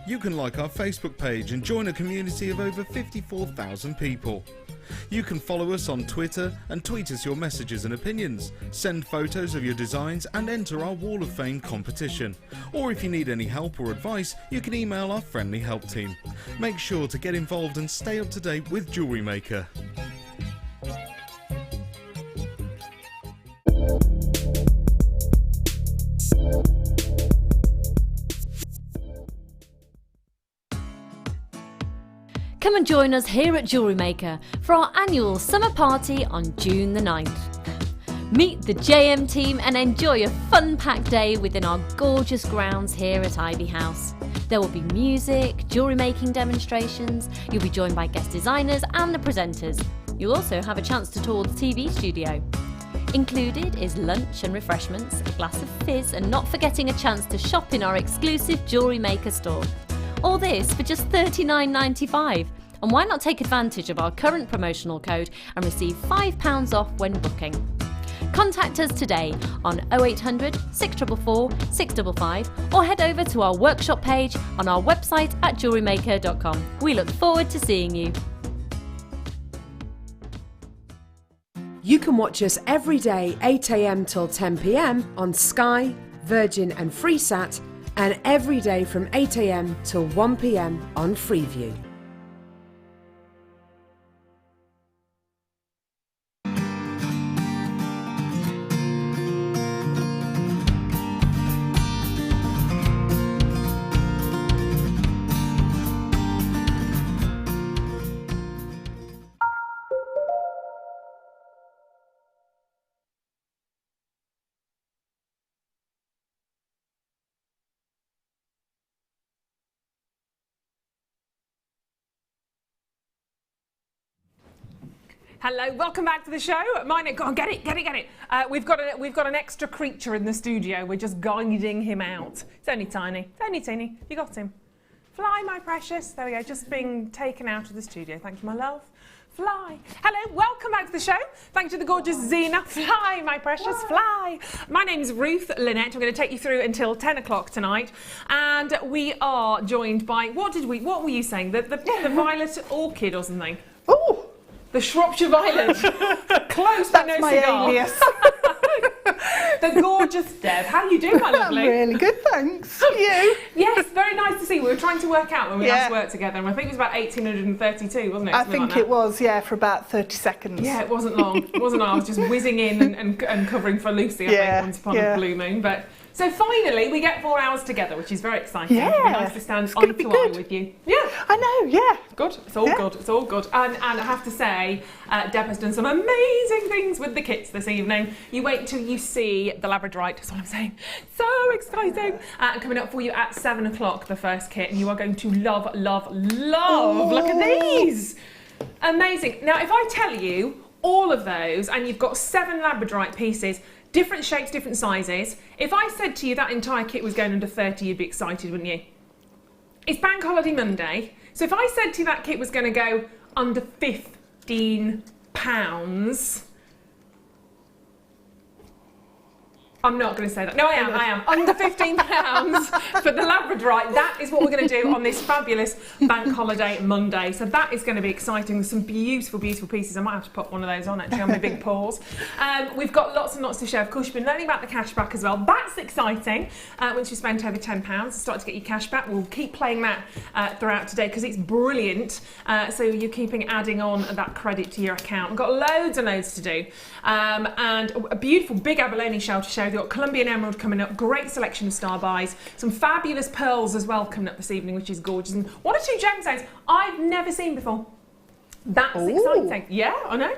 You can like our Facebook page and join a community of over 54,000 people. You can follow us on Twitter and tweet us your messages and opinions, send photos of your designs and enter our Wall of Fame competition. Or if you need any help or advice, you can email our friendly help team. Make sure to get involved and stay up to date with JewelleryMaker. Come and join us here at JewelleryMaker for our annual summer party on June the 9th. Meet the JM team and enjoy a fun-packed day within our gorgeous grounds here at Ivy House. There will be music, jewellery making demonstrations, you'll be joined by guest designers and the presenters. You'll also have a chance to tour the TV studio. Included is lunch and refreshments, a glass of fizz, and not forgetting a chance to shop in our exclusive JewelleryMaker store. All this for just $39.95. And why not take advantage of our current promotional code and receive £5 off when booking? Contact us today on 0800 644 655 or head over to our workshop page on our website at jewellerymaker.com. We look forward to seeing you. You can watch us every day 8 AM till 10 PM on Sky, Virgin and Freesat, and every day from 8 AM till 1 PM on Freeview. Hello, welcome back to the show. Mine, go on, get it. We've got an extra creature in the studio. We're just guiding him out. It's only tiny. It's only teeny. You got him. Fly, my precious. There we go. Just being taken out of the studio. Thank you, my love. Fly. Hello, welcome back to the show. Thanks to the gorgeous Zena. Fly, my precious, fly. My name's Ruth Linnet. We're going to take you through until 10 o'clock tonight. And we are joined by, what were you saying? The violet orchid or something? Oh! The Shropshire Violet. Close, but no my cigar. alias. The gorgeous Deb. How are you doing, my lovely? I'm really good, thanks. You? Yes, very nice to see you. We were trying to work out when we last worked together, and I think it was about 1832, wasn't it? I think it was, yeah, for about 30 seconds. Yeah, it wasn't long. It wasn't long. I was just whizzing in and covering for Lucy, I think, once upon a blue moon. But so finally, we get 4 hours together, which is very exciting. Yeah. It'll be nice to stand eye to eye with you. Yeah. I know, yeah. Good. It's all good. It's all good. And I have to say, Deb has done some amazing things with the kits this evening. You wait till you see the Labradorite. That's what I'm saying. So exciting. And coming up for you at 7 o'clock, the first kit. And you are going to love, love, love. Oh. Look at these. Amazing. Now, if I tell you all of those, and you've got 7 Labradorite pieces, different shapes, different sizes. If I said to you that entire kit was going under 30, you'd be excited, wouldn't you? It's Bank Holiday Monday. So if I said to you that kit was going to go under £15, I'm not going to say that. No, I am. Under £15 for the Labradorite. That is what we're going to do on this fabulous Bank Holiday Monday. So that is going to be exciting with some beautiful, beautiful pieces. I might have to put one of those on actually on my big paws. We've got lots and lots to share. Of course, you've been learning about the cashback as well. That's exciting. Once you spend over £10, start to get your cash back. We'll keep playing that throughout today because it's brilliant. So you're adding on that credit to your account. We've got loads and loads to do. And a beautiful big Abalone shell to show. We've got Colombian Emerald coming up, great selection of star buys, some fabulous pearls as well coming up this evening, which is gorgeous, and 1 or 2 gemstones I've never seen before. That's exciting. Yeah, I know.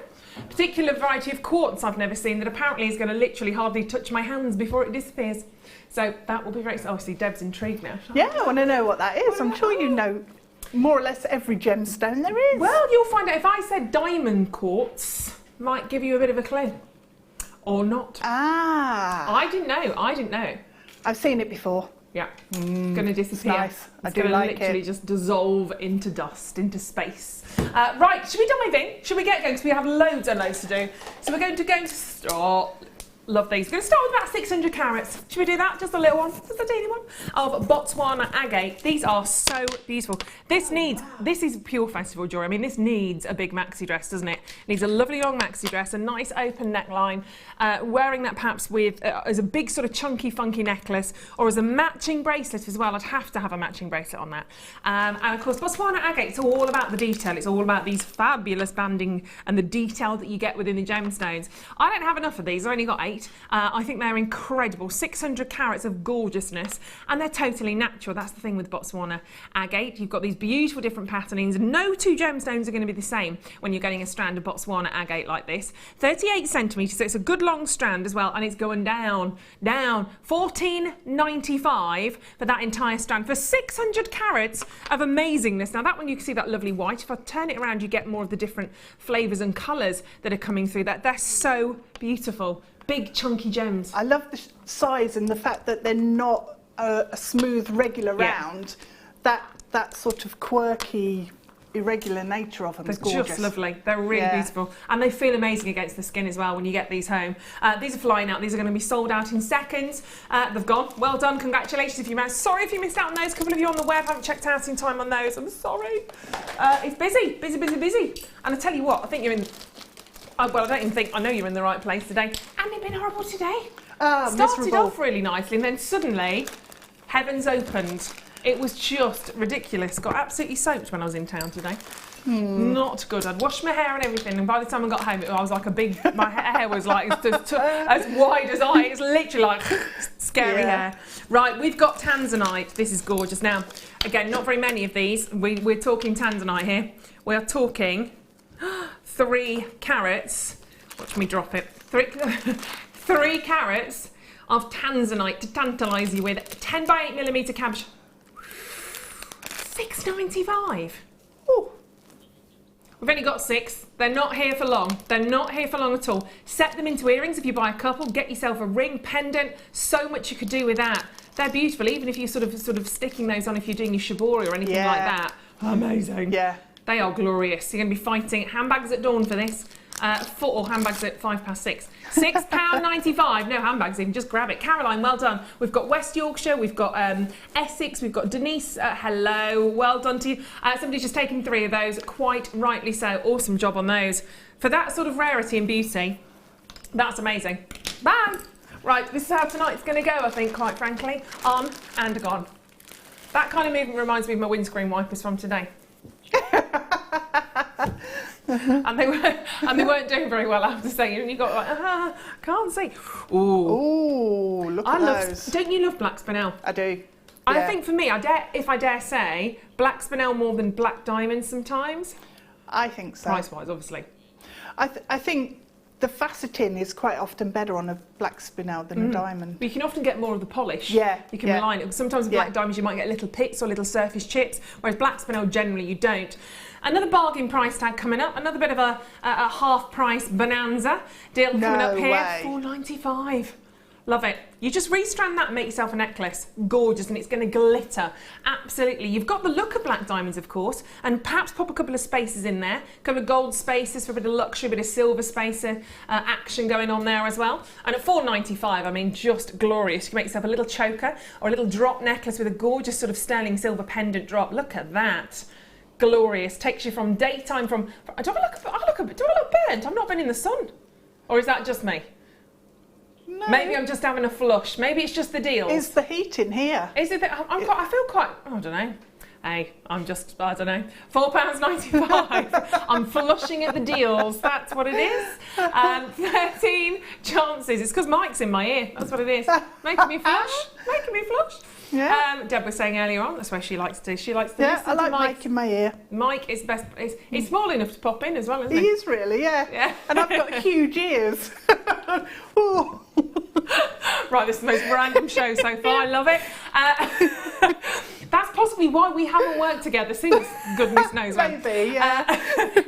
Particular variety of quartz I've never seen that apparently is going to literally hardly touch my hands before it disappears. So that will be very exciting. Obviously, Deb's intrigued now. Yeah, I want to know what that is. I'm sure you know more or less every gemstone there is. Well, you'll find out. If I said diamond quartz, might give you a bit of a clue. Or not. Ah. I didn't know. I've seen it before. Yeah. It's going to disappear. Nice. I do like it. It's going to literally just dissolve into dust, into space. Right, should we dive in? Should we get going? Because we have loads and loads to do. So we're going to start. Love these. We're going to start with about 600 carats. Should we do that? Just a little one, just a teeny one of Botswana agate. These are so beautiful. This is pure festival jewelry. I mean, this needs a big maxi dress, doesn't it? It needs a lovely long maxi dress, a nice open neckline, wearing that perhaps with as a big sort of chunky, funky necklace, or as a matching bracelet as well. I'd have to have a matching bracelet on that. And of course, Botswana agate, it's all about the detail. It's all about these fabulous banding and the detail that you get within the gemstones. I don't have enough of these. I've only got 8. I think they're incredible. 600 carats of gorgeousness, and they're totally natural. That's the thing with Botswana agate. You've got these beautiful different patternings. No 2 gemstones are going to be the same when you're getting a strand of Botswana agate like this. 38 centimetres, so it's a good long strand as well, and it's going down. $14.95 for that entire strand for 600 carats of amazingness. Now that one, you can see that lovely white. If I turn it around, you get more of the different flavours and colours that are coming through. They're so beautiful. Big chunky gems. I love the size and the fact that they're not a smooth, regular round. That sort of quirky, irregular nature of them is gorgeous. Just lovely. They're really beautiful, and they feel amazing against the skin as well when you get these home. These are flying out. These are going to be sold out in seconds. They've gone. Well done. Congratulations if you managed. Sorry if you missed out on those. A couple of you on the web haven't checked out in time on those. I'm sorry. It's busy. And I tell you what, I think you're in. Well, I don't even think, I know you're in the right place today. And they've been horrible today. Started off really nicely, and then suddenly, heavens opened. It was just ridiculous. Got absolutely soaked when I was in town today. Not good. I'd washed my hair and everything, and by the time I got home, I was like my hair was like as wide as I. It's literally like scary hair. Right, we've got Tanzanite. This is gorgeous. Now, again, not very many of these. We're talking Tanzanite here. We are talking 3 carats. Watch me drop it. 3 carats of Tanzanite to tantalise you with. 10 by 8mm cabochon. $6.95. Ooh. We've only got 6. They're not here for long. They're not here for long at all. Set them into earrings if you buy a couple. Get yourself a ring, pendant. So much you could do with that. They're beautiful, even if you're sort of sticking those on if you're doing your shibori or anything like that. Amazing. Yeah. They are glorious. You're going to be fighting handbags at dawn for this. Or handbags at 6 £6. £6.95. No handbags even, just grab it. Caroline, well done. We've got West Yorkshire, we've got Essex, we've got Denise, hello, well done to you. Somebody's just taken 3 of those, quite rightly so. Awesome job on those. For that sort of rarity and beauty, that's amazing. Bye. Right, this is how tonight's going to go, I think, quite frankly. On and gone. That kind of movement reminds me of my windscreen wipers from today. and they weren't doing very well, I have to say. And you got like, can't see. Ooh, look at those. Don't you love black spinel? I do. I think for me, if I dare say, black spinel more than black diamonds sometimes. I think so. Price-wise, obviously. I think the faceting is quite often better on a black spinel than a diamond. But you can often get more of the polish. Yeah. You can rely on it. Sometimes with black diamonds you might get little pits or little surface chips, whereas black spinel generally you don't. Another bargain price tag coming up. Another bit of a half price bonanza deal coming up here. $4.95. Love it. You just restrand that and make yourself a necklace. Gorgeous, and it's going to glitter. Absolutely. You've got the look of black diamonds, of course, and perhaps pop a couple of spaces in there. A couple of gold spaces for a bit of luxury, a bit of silver spacer action going on there as well. And at $4.95, I mean, just glorious. You can make yourself a little choker or a little drop necklace with a gorgeous sort of sterling silver pendant drop. Look at that. Glorious. Takes you from daytime, do I look burnt? I've not been in the sun. Or is that just me? No. Maybe I'm just having a flush. Maybe it's just the deals. Is the heat in here? Is it? I feel quite. I don't know. Hey, I don't know. £4.95. I'm flushing at the deals. That's what it is. 13 chances. It's because Mike's in my ear. That's what it is. Making me flush. Making me flush. Yeah. Deb was saying earlier on, that's where she likes to. She likes to listen I like to Mike in my ear. Mike is best. He's small enough to pop in as well, isn't he? He is really, yeah. And I've got huge ears. Right, this is the most random show so far. I love it. That's possibly why we haven't worked together since goodness knows when. Maybe, yeah.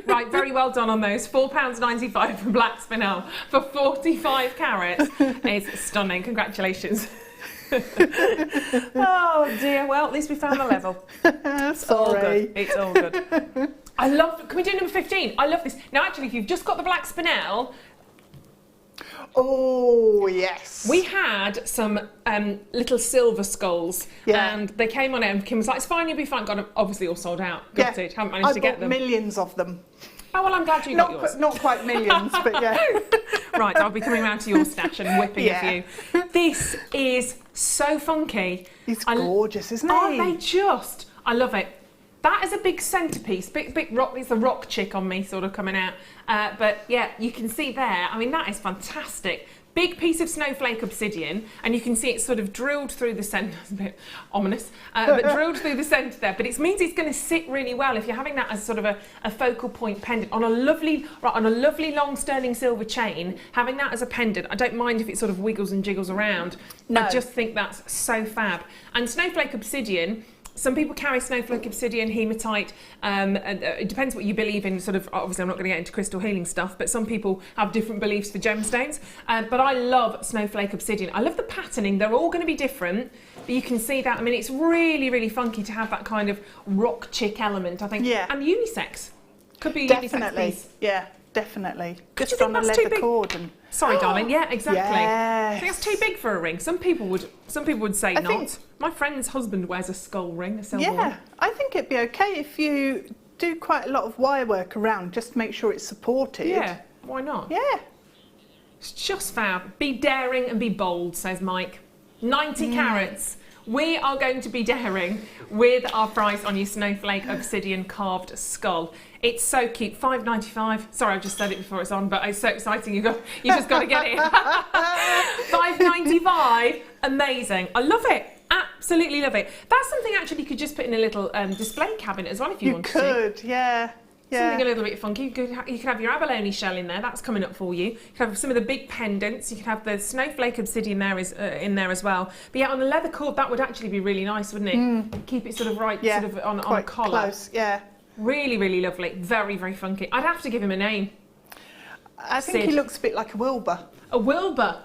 Right, very well done on those. £4.95 for black spinel for 45 carats. It's stunning. Congratulations. Oh dear, well at least we found the level. It's all good. It's all good. I love, can we do number 15? I love this. Now actually if you've just got the black spinel, Oh, yes. We had some little silver skulls, and they came on it, and Kim was like, it's fine, you'll be fine. Got them, obviously all sold out. Gutted, haven't managed to get them. I bought millions of them. Oh, well, I'm glad you got yours. Not quite millions, but yeah. Right, I'll be coming round to your stash and whipping a few. This is so funky. It's gorgeous, isn't it? Are they just? I love it. That is a big centrepiece, big rock. It's a rock chick on me sort of coming out. But yeah, you can see there. I mean, that is fantastic. Big piece of snowflake obsidian, and you can see it's sort of drilled through the centre. It's a bit ominous, but drilled through the centre there. But it means it's going to sit really well if you're having that as sort of a focal point pendant on a lovely long sterling silver chain. Having that as a pendant, I don't mind if it sort of wiggles and jiggles around. No. I just think that's so fab. And snowflake obsidian. Some people carry snowflake obsidian, hematite. It depends what you believe in. Sort of, obviously, I'm not going to get into crystal healing stuff, but some people have different beliefs for gemstones. But I love snowflake obsidian. I love the patterning. They're all going to be different, but you can see that. I mean, it's really, really funky to have that kind of rock chick element, I think. Yeah. And unisex. Could be a Definitely. unisex piece. Yeah, definitely. Could you Just on a think that's too leather big? cord and. Sorry, darling. Yeah, exactly. Yes. I think that's too big for a ring. Some people would say not. My friend's husband wears a skull ring, a silver one. Yeah, I think it'd be okay if you do quite a lot of wire work around, just to make sure it's supported. Yeah, why not? Yeah. It's just fab. Be daring and be bold, says Mike. 90 carats. We are going to be daring with our price on your snowflake obsidian carved skull. It's so cute. $5.95. Sorry, I've just said it before it's on, but it's so exciting. You just got to get it. $5.95. Amazing. I love it. Absolutely love it. That's something actually you could just put in a little display cabinet as well if you wanted to. You could, yeah. Something a little bit funky. You could have your abalone shell in there. That's coming up for you. You could have some of the big pendants. You could have the snowflake obsidian there in there as well. But yeah, on the leather cord, that would actually be really nice, wouldn't it? Keep it sort of right, sort of on a collar. Close, yeah. Really, really lovely. Very, very funky. I'd have to give him a name. I think Sid. he looks a bit like a Wilbur. A Wilbur.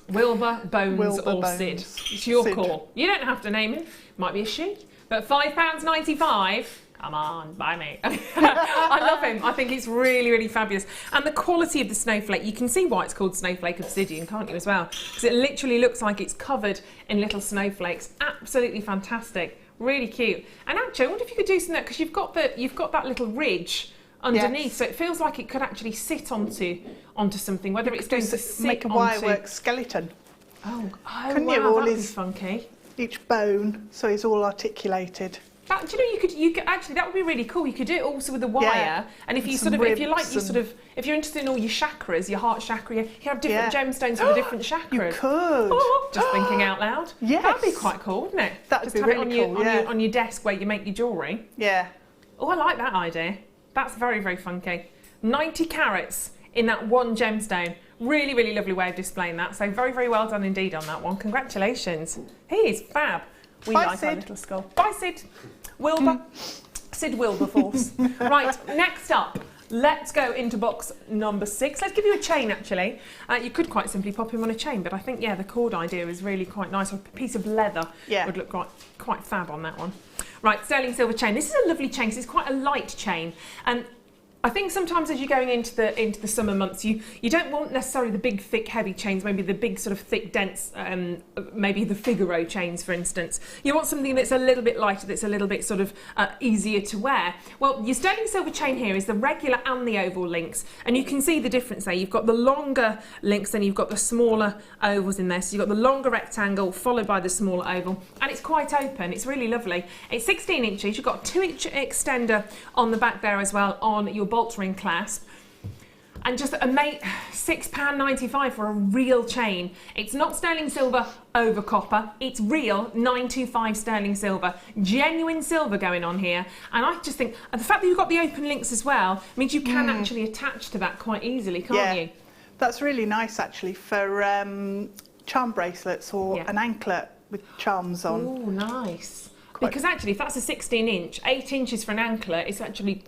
Wilbur, Bones, or Bones. Sid. It's your call. You don't have to name him. Might be a she. But £5.95. Come on, buy me. I love him. I think it's really, really fabulous. And the quality of the snowflake, you can see why it's called snowflake obsidian, can't you, as well? Because it literally looks like it's covered in little snowflakes. Absolutely fantastic. Really cute. And actually, I wonder if you could do something, because you've got that little ridge underneath, so it feels like it could actually sit onto something, whether it's going to sit make a wirework skeleton. Oh, Couldn't wow, you? All that'd be his funky. Each bone, so he's all articulated. That, do you know, you could actually, that would be really cool. You could do it also with a wire, and if you Some if you like, ribs if you're interested in all your chakras, your heart chakra, you can have different gemstones for the different chakras. You could. Oh, just thinking out loud. Yes. That'd be quite cool, wouldn't it? That'd just be have really it cool, yeah. on your desk where you make your jewellery. Yeah. Oh, I like that idea. That's very, very funky. 90 carats in that one gemstone. Really, really lovely way of displaying that. So very, very well done indeed on that one. Congratulations. He is fab. We Bye, like our Sid. little skull. Bye, Sid. Wilbur. Sid Wilberforce. Right, next up, let's go into box number 6. Let's give you a chain, actually. You could quite simply pop him on a chain, but I think, yeah, the cord idea is really quite nice. A piece of leather would look quite fab on that one. Right, sterling silver chain. This is a lovely chain, because it's quite a light chain. And I think sometimes as you're going into the summer months, you don't want necessarily the big, thick, heavy chains, maybe the big sort of thick, dense, maybe the Figaro chains, for instance. You want something that's a little bit lighter, that's a little bit sort of easier to wear. Well, your sterling silver chain here is the regular and the oval links, and you can see the difference there. You've got the longer links, and you've got the smaller ovals in there. So you've got the longer rectangle followed by the smaller oval, and it's quite open. It's really lovely. It's 16 inches. You've got a 2-inch extender on the back there as well on your bolt ring clasp, and just £6.95 for a real chain. It's not sterling silver over copper, it's real 925 sterling silver, genuine silver going on here. And I just think, and the fact that you've got the open links as well means you can actually attach to that quite easily, can't you? That's really nice actually for charm bracelets or an anklet with charms on. Oh, nice. Because actually, if that's a 16-inch, 8 inches for an anklet, it's actually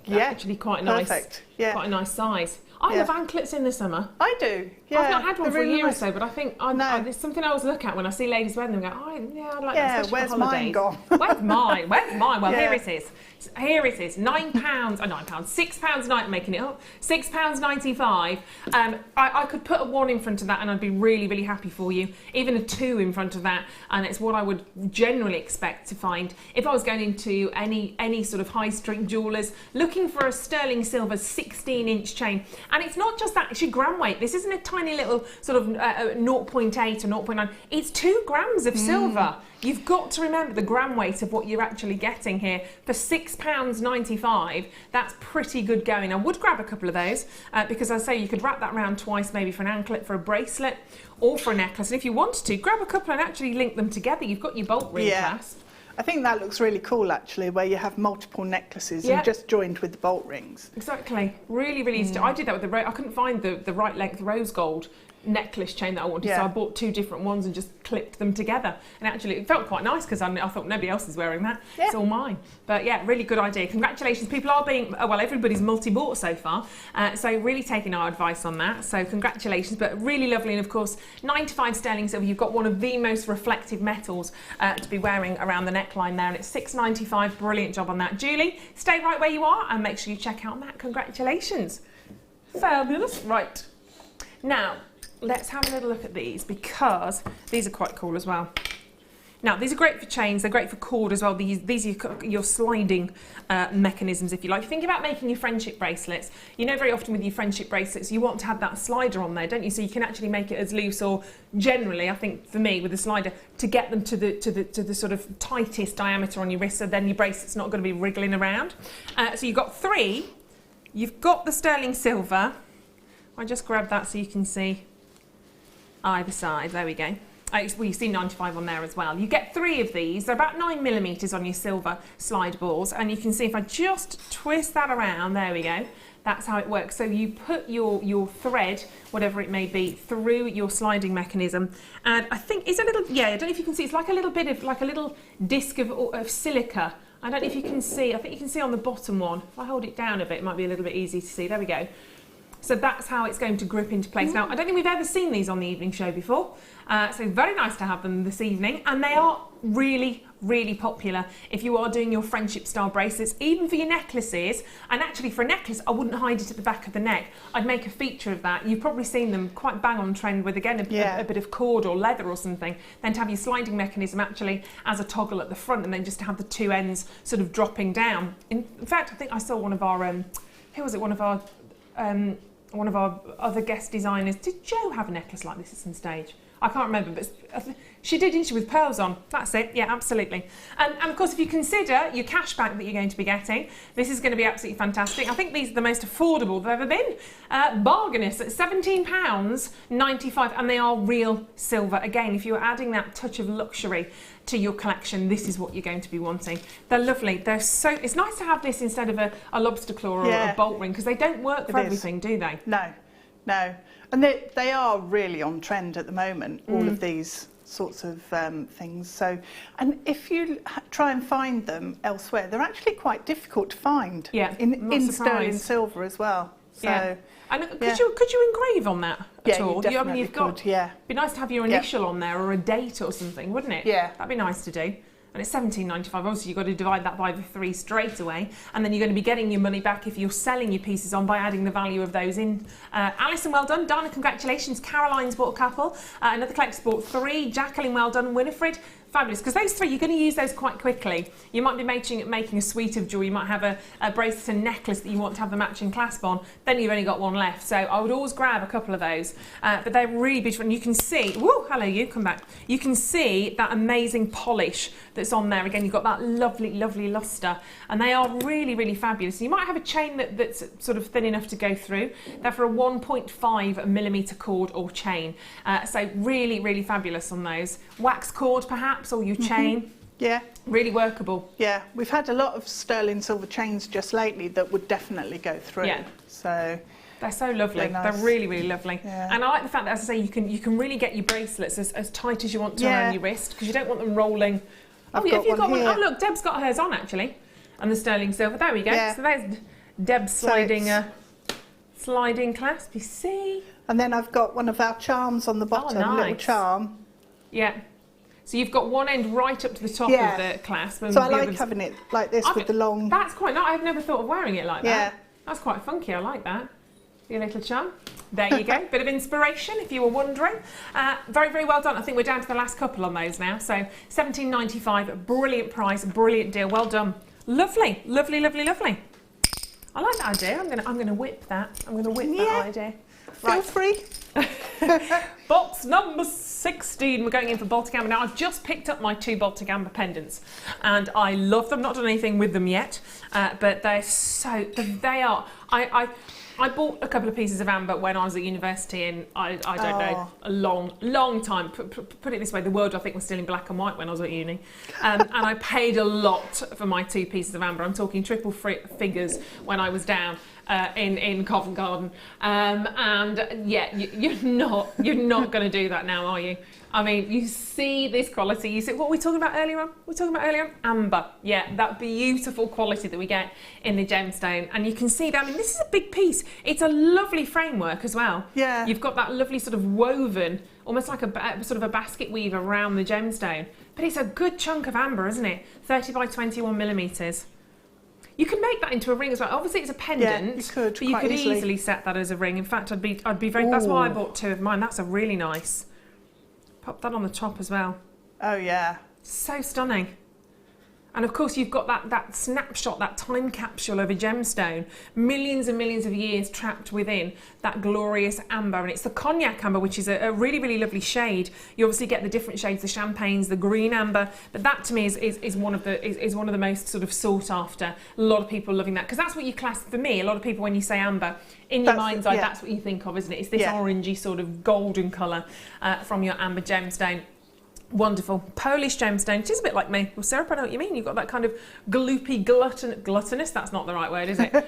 quite nice. Perfect. Yeah. Quite a nice size. I love anklets in the summer. I do. Yeah. I've not had one for really a year nice. or so, but I think there's something I always look at when I see ladies wearing them and go, oh, yeah, I'd like that, especially where's for mine holidays. gone? Where's mine? Where's mine? Well, Yeah. here it is. Here it is. £9, £6.90, making it up. £6.95. I could put a 1 in front of that and I'd be really, really happy for you. Even a 2 in front of that, and it's what I would generally expect to find if I was going into any sort of high street jewellers looking for a sterling silver 16-inch chain. And it's not just that, it's your gram weight. This isn't a tiny little sort of 0.8 or 0.9. It's 2 grams of silver. You've got to remember the gram weight of what you're actually getting here. For £6.95, that's pretty good going. I would grab a couple of those because as I say, you could wrap that around twice, maybe for an anklet, for a bracelet, or for a necklace. And if you wanted to, grab a couple and actually link them together. You've got your bolt ring clasp. I think that looks really cool, actually, where you have multiple necklaces and just joined with the bolt rings. Exactly. Really, really easy. I did that with I couldn't find the right length rose gold necklace chain that I wanted, so I bought 2 different ones and just clipped them together, and actually it felt quite nice because I thought nobody else is wearing that. It's all mine. But yeah, really good idea. Congratulations. People are being everybody's multi-bought so far, so really taking our advice on that, so congratulations. But really lovely. And of course, 95 sterling silver. You've got one of the most reflective metals to be wearing around the neckline there, and it's £6.95. Brilliant job on that, Julie. Stay right where you are and make sure you check out Matt. Congratulations. Fabulous. Right, now let's have a little look at these, because these are quite cool as well. Now, these are great for chains, they're great for cord as well. These are your sliding mechanisms, if you like. Think about making your friendship bracelets. You know, very often with your friendship bracelets, you want to have that slider on there, don't you? So you can actually make it as loose, or generally, I think for me, with the slider, to get them to the sort of tightest diameter on your wrist, so then your bracelet's not going to be wriggling around. So you've got 3. You've got the sterling silver. I just grab that so you can see either side. There we go. Well, you see 95 on there as well. You get 3 of these. They're about 9mm on your silver slide balls, and you can see if I just twist that around, there we go. That's how it works. So you put your thread, whatever it may be, through your sliding mechanism, and I think it's a little, I don't know if you can see, it's like a little bit of, like a little disc of silica. I don't know if you can see, I think you can see on the bottom one. If I hold it down a bit, it might be a little bit easy to see. There we go. So that's how it's going to grip into place. Now, I don't think we've ever seen these on the evening show before, so very nice to have them this evening, and they are really, really popular if you are doing your friendship style bracelets, even for your necklaces. And actually for a necklace, I wouldn't hide it at the back of the neck. I'd make a feature of that. You've probably seen them quite bang on trend with, again, a bit of cord or leather or something, then to have your sliding mechanism actually as a toggle at the front, and then just to have the 2 ends sort of dropping down. In fact, I think I saw one of our, who was it, one of our other guest designers. Did Jo have a necklace like this at some stage? I can't remember, but she did, didn't she, with pearls on? That's it, yeah, absolutely. And of course, if you consider your cash back that you're going to be getting, this is going to be absolutely fantastic. I think these are the most affordable they've ever been. Bargainous at £17.95, and they are real silver. Again, if you're adding that touch of luxury to your collection, this is what you're going to be wanting. They're lovely. They're so, it's nice to have this instead of a lobster claw or a bolt ring, because they don't work for everything, do they? No, no. And they are really on trend at the moment, all of these sorts of things. So, and if you try and find them elsewhere, they're actually quite difficult to find. Yeah, in sterling silver as well. So, yeah. And could you engrave on that at all? You definitely could. It'd be nice to have your initial on there, or a date or something, wouldn't it? Yeah, that'd be nice to do. And it's £17.95. Obviously, you've got to divide that by the 3 straight away, and then you're going to be getting your money back if you're selling your pieces on by adding the value of those in. Alison, well done. Dana, congratulations. Caroline's bought a couple. Another collector's bought 3. Jacqueline, well done. Winifred, fabulous. Because those 3, you're going to use those quite quickly. You might be making a suite of jewelry. You might have a bracelet and necklace that you want to have the matching clasp on. Then you've only got 1 left. So I would always grab a couple of those. But they're really beautiful. And you can see, woo, hello, you, come back. You can see that amazing polish that's on there. Again, you've got that lovely, lovely lustre, and they are really, really fabulous. You might have a chain that's sort of thin enough to go through. They're for a 1.5mm cord or chain, so really, really fabulous on those. Wax cord perhaps, or your chain. Yeah, really workable. Yeah, we've had a lot of sterling silver chains just lately that would definitely go through. Yeah, so they're so lovely. Nice. They're really, really lovely. Yeah. And I like the fact that, as I say, you can really get your bracelets as tight as you want to around your wrist, because you don't want them rolling. Have you got one? Oh, look, Deb's got hers on, actually. And the sterling silver. There we go. Yeah. So there's Deb sliding sliding clasp, you see? And then I've got one of our charms on the bottom, nice. little charm. Yeah. So you've got one end right up to the top of the clasp. And so I like having it like this with the long... That's quite nice. I've never thought of wearing it like that. Yeah. That's quite funky. I like that. Your little charm. There you go. Bit of inspiration, if you were wondering. Very, very well done. I think we're down to the last couple on those now. So $17.95. Brilliant price. Brilliant deal. Well done. Lovely. Lovely, lovely, lovely. I like that idea. I'm gonna whip that. I'm gonna whip that idea. Feel free. Box number 16. We're going in for Baltic amber. Now I've just picked up my 2 Baltic amber pendants and I love them. Not done anything with them yet, but they are. I bought a couple of pieces of amber when I was at university, and I don't know, a long time. Put it this way, the world I think was still in black and white when I was at uni, and I paid a lot for my 2 pieces of amber. I'm talking triple figures when I was down in Covent Garden, and yeah, you're not going to do that now, are you? I mean, you see this quality. You see what we're talking about earlier on. We're talking about earlier on amber. Yeah, that beautiful quality that we get in the gemstone, and you can see that. I mean, this is a big piece. It's a lovely framework as well. Yeah. You've got that lovely sort of woven, almost like a sort of a basket weave around the gemstone. But it's a good chunk of amber, isn't it? 30 by 21 millimeters. You can make that into a ring as well. Obviously, it's a pendant, yeah, you could, but you could easily set that as a ring. In fact, I'd be very. Ooh. That's why I bought 2 of mine. That's a really nice. Pop that on the top as well. Oh yeah. So stunning. And of course you've got that snapshot, that time capsule of a gemstone, millions and millions of years trapped within that glorious amber. And it's the cognac amber, which is a really, really lovely shade. You obviously get the different shades, the champagnes, the green amber, but that to me is one of the most sort of sought after. A lot of people loving that, because that's what you class, for me, a lot of people, when you say amber, in your mind's eye, that's what you think of, isn't it? It's this orangey sort of golden colour from your amber gemstone. Wonderful. Polish gemstone. It is a bit like maple syrup, I know what you mean. You've got that kind of gloopy, gluttonous, that's not the right word, is it?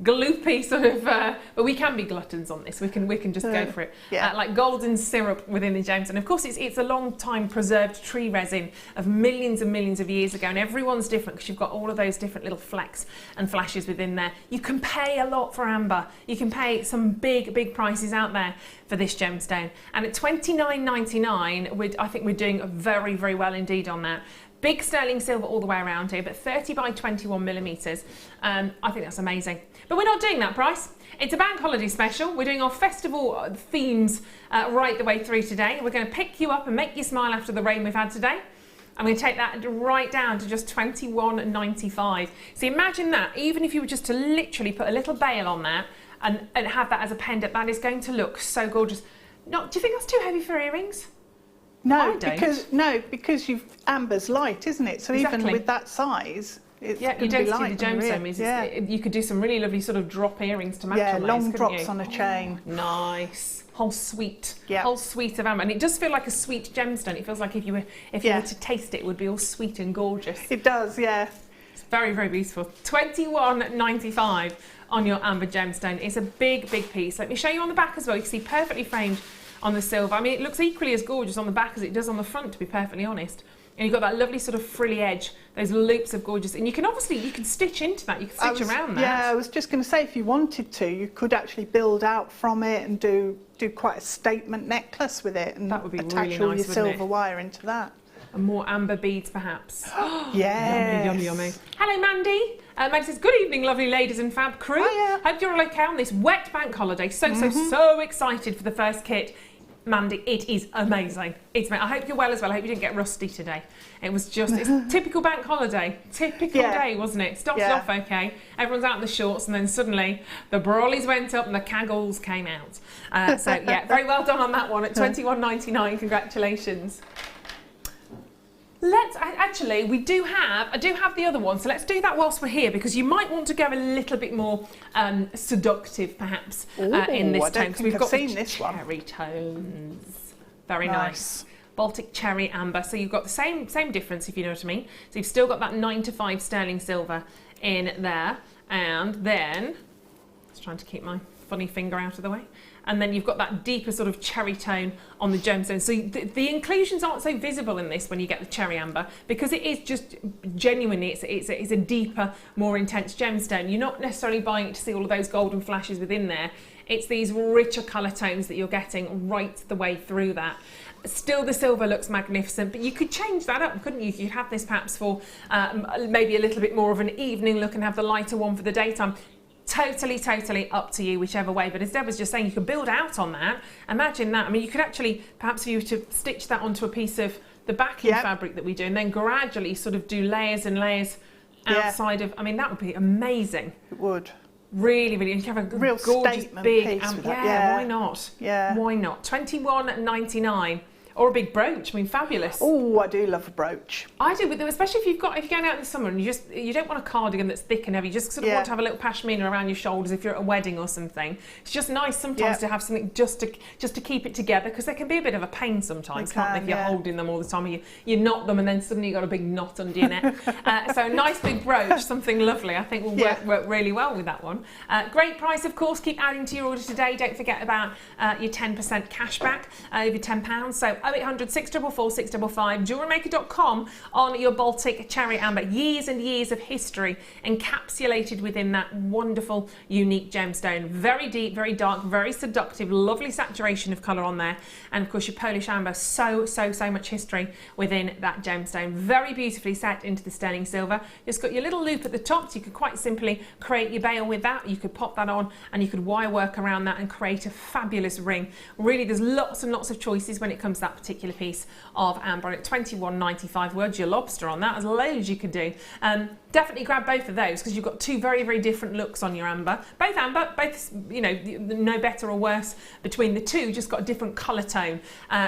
Gloopy sort of, but we can be gluttons on this. We can just go for it. Yeah. Like golden syrup within the gemstone. Of course, it's a long time preserved tree resin of millions and millions of years ago, and everyone's different because you've got all of those different little flecks and flashes within there. You can pay a lot for amber. You can pay some big prices out there for this gemstone. And at $29.99, I think we're doing very, very well indeed on that. Big sterling silver all the way around here, but 30 by 21 millimeters. I think that's amazing. But we're not doing that price. It's a bank holiday special. We're doing our festival themes right the way through today. We're going to pick you up and make you smile after the rain we've had today. I'm going to take that right down to just $21.95. So imagine that, even if you were just to literally put a little bail on that and have that as a pendant, that is going to look so gorgeous. Do you think that's too heavy for earrings? No, because amber's light, isn't it? So exactly. Even with that size, it's you don't see the gemstone. You could do some really lovely sort of drop earrings to match on those, long drops on a chain. Nice. Whole suite of amber, and it does feel like a sweet gemstone. It feels like if you were to taste it, it would be all sweet and gorgeous. It does, yeah. It's very, very beautiful. $21.95 on your amber gemstone. It's a big piece. Let me show you on the back as well. You can see perfectly framed on the silver. I mean, it looks equally as gorgeous on the back as it does on the front, to be perfectly honest. And you've got that lovely sort of frilly edge, those loops of gorgeous, and you can stitch into that, you can stitch around that. Yeah, I was just going to say, if you wanted to, you could actually build out from it and do quite a statement necklace with it, and that would be attach really all nice, your silver wire into that. And more amber beads, perhaps. Yes. Yummy. Hello, Mandy. Mandy says, good evening, lovely ladies and fab crew. Hiya. Hope you're all okay on this wet bank holiday. So excited for the first kit. Mandy, it is amazing. I hope you're well as well. I hope you didn't get rusty today. It's typical bank holiday. Typical day, wasn't it? Started off okay. Everyone's out in the shorts, and then suddenly the brollies went up and the caggles came out. Very well done on that one at $21.99. Congratulations. I do have the other one, so let's do that whilst we're here, because you might want to go a little bit more seductive, perhaps, in this tone. We've got this cherry tones. Very nice. Baltic cherry amber. So you've got the same difference, if you know what I mean. So you've still got that 9 to 5 sterling silver in there, and then just trying to keep my funny finger out of the way. And then you've got that deeper sort of cherry tone on the gemstone. So the inclusions aren't so visible in this when you get the cherry amber, because it is just genuinely, it's a deeper, more intense gemstone. You're not necessarily buying it to see all of those golden flashes within there. It's these richer colour tones that you're getting right the way through that. Still, the silver looks magnificent, but you could change that up, couldn't you? You'd have this perhaps for maybe a little bit more of an evening look and have the lighter one for the daytime. Totally up to you, whichever way. But as Deb was just saying, you could build out on that. Imagine that. I mean, you could actually, perhaps if you were to stitch that onto a piece of the backing fabric that we do, and then gradually sort of do layers and layers outside of, I mean, that would be amazing. It would. Really, and you have a real gorgeous statement big, piece with that. why not? Yeah. Why not? $21.99. Or a big brooch. I mean, fabulous. Oh, I do love a brooch. I do, but especially if you're going out in the summer and you don't want a cardigan that's thick and heavy. You just sort of want to have a little pashmina around your shoulders if you're at a wedding or something. It's just nice sometimes to have something just to keep it together, because they can be a bit of a pain sometimes, can't they? If you're holding them all the time, you knot them and then suddenly you've got a big knot under your neck. So a nice big brooch, something lovely, I think will work really well with that one. Great price, of course. Keep adding to your order today. Don't forget about your 10% cash back over £10. So 0800 644 655, JewelleryMaker.com on your Baltic cherry amber. Years and years of history encapsulated within that wonderful, unique gemstone. Very deep, very dark, very seductive, lovely saturation of colour on there. And of course your Polish amber, so much history within that gemstone. Very beautifully set into the sterling silver. It's got your little loop at the top, so you could quite simply create your bail with that. You could pop that on and you could wire work around that and create a fabulous ring. Really, there's lots and lots of choices when it comes to that particular piece of amber. At $21.95, words your lobster on that. There's loads you could do. Definitely grab both of those, because you've got two very different looks on your amber. Both, you know, no better or worse between the two, just got a different colour tone.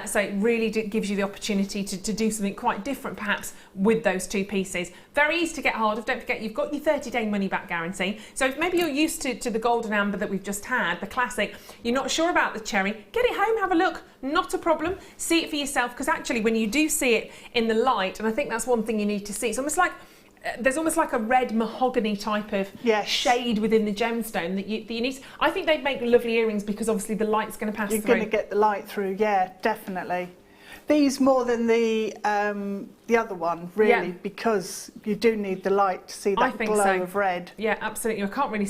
So it really gives you the opportunity to do something quite different perhaps with those two pieces. Very easy to get hold of. Don't forget, you've got your 30-day money-back guarantee. So if maybe you're used to the golden amber that we've just had, the classic, you're not sure about the cherry, get it home, have a look. Not a problem. See it for yourself, because actually when you do see it in the light, and I think that's one thing you need to see, it's almost like there's almost like a red mahogany type of shade within the gemstone that you need. I think they'd make lovely earrings, because obviously the light's going to pass through. You're going to get the light through, yeah, definitely. These more than the other one, really, because you do need the light to see that glow of red. Yeah, absolutely. You can't really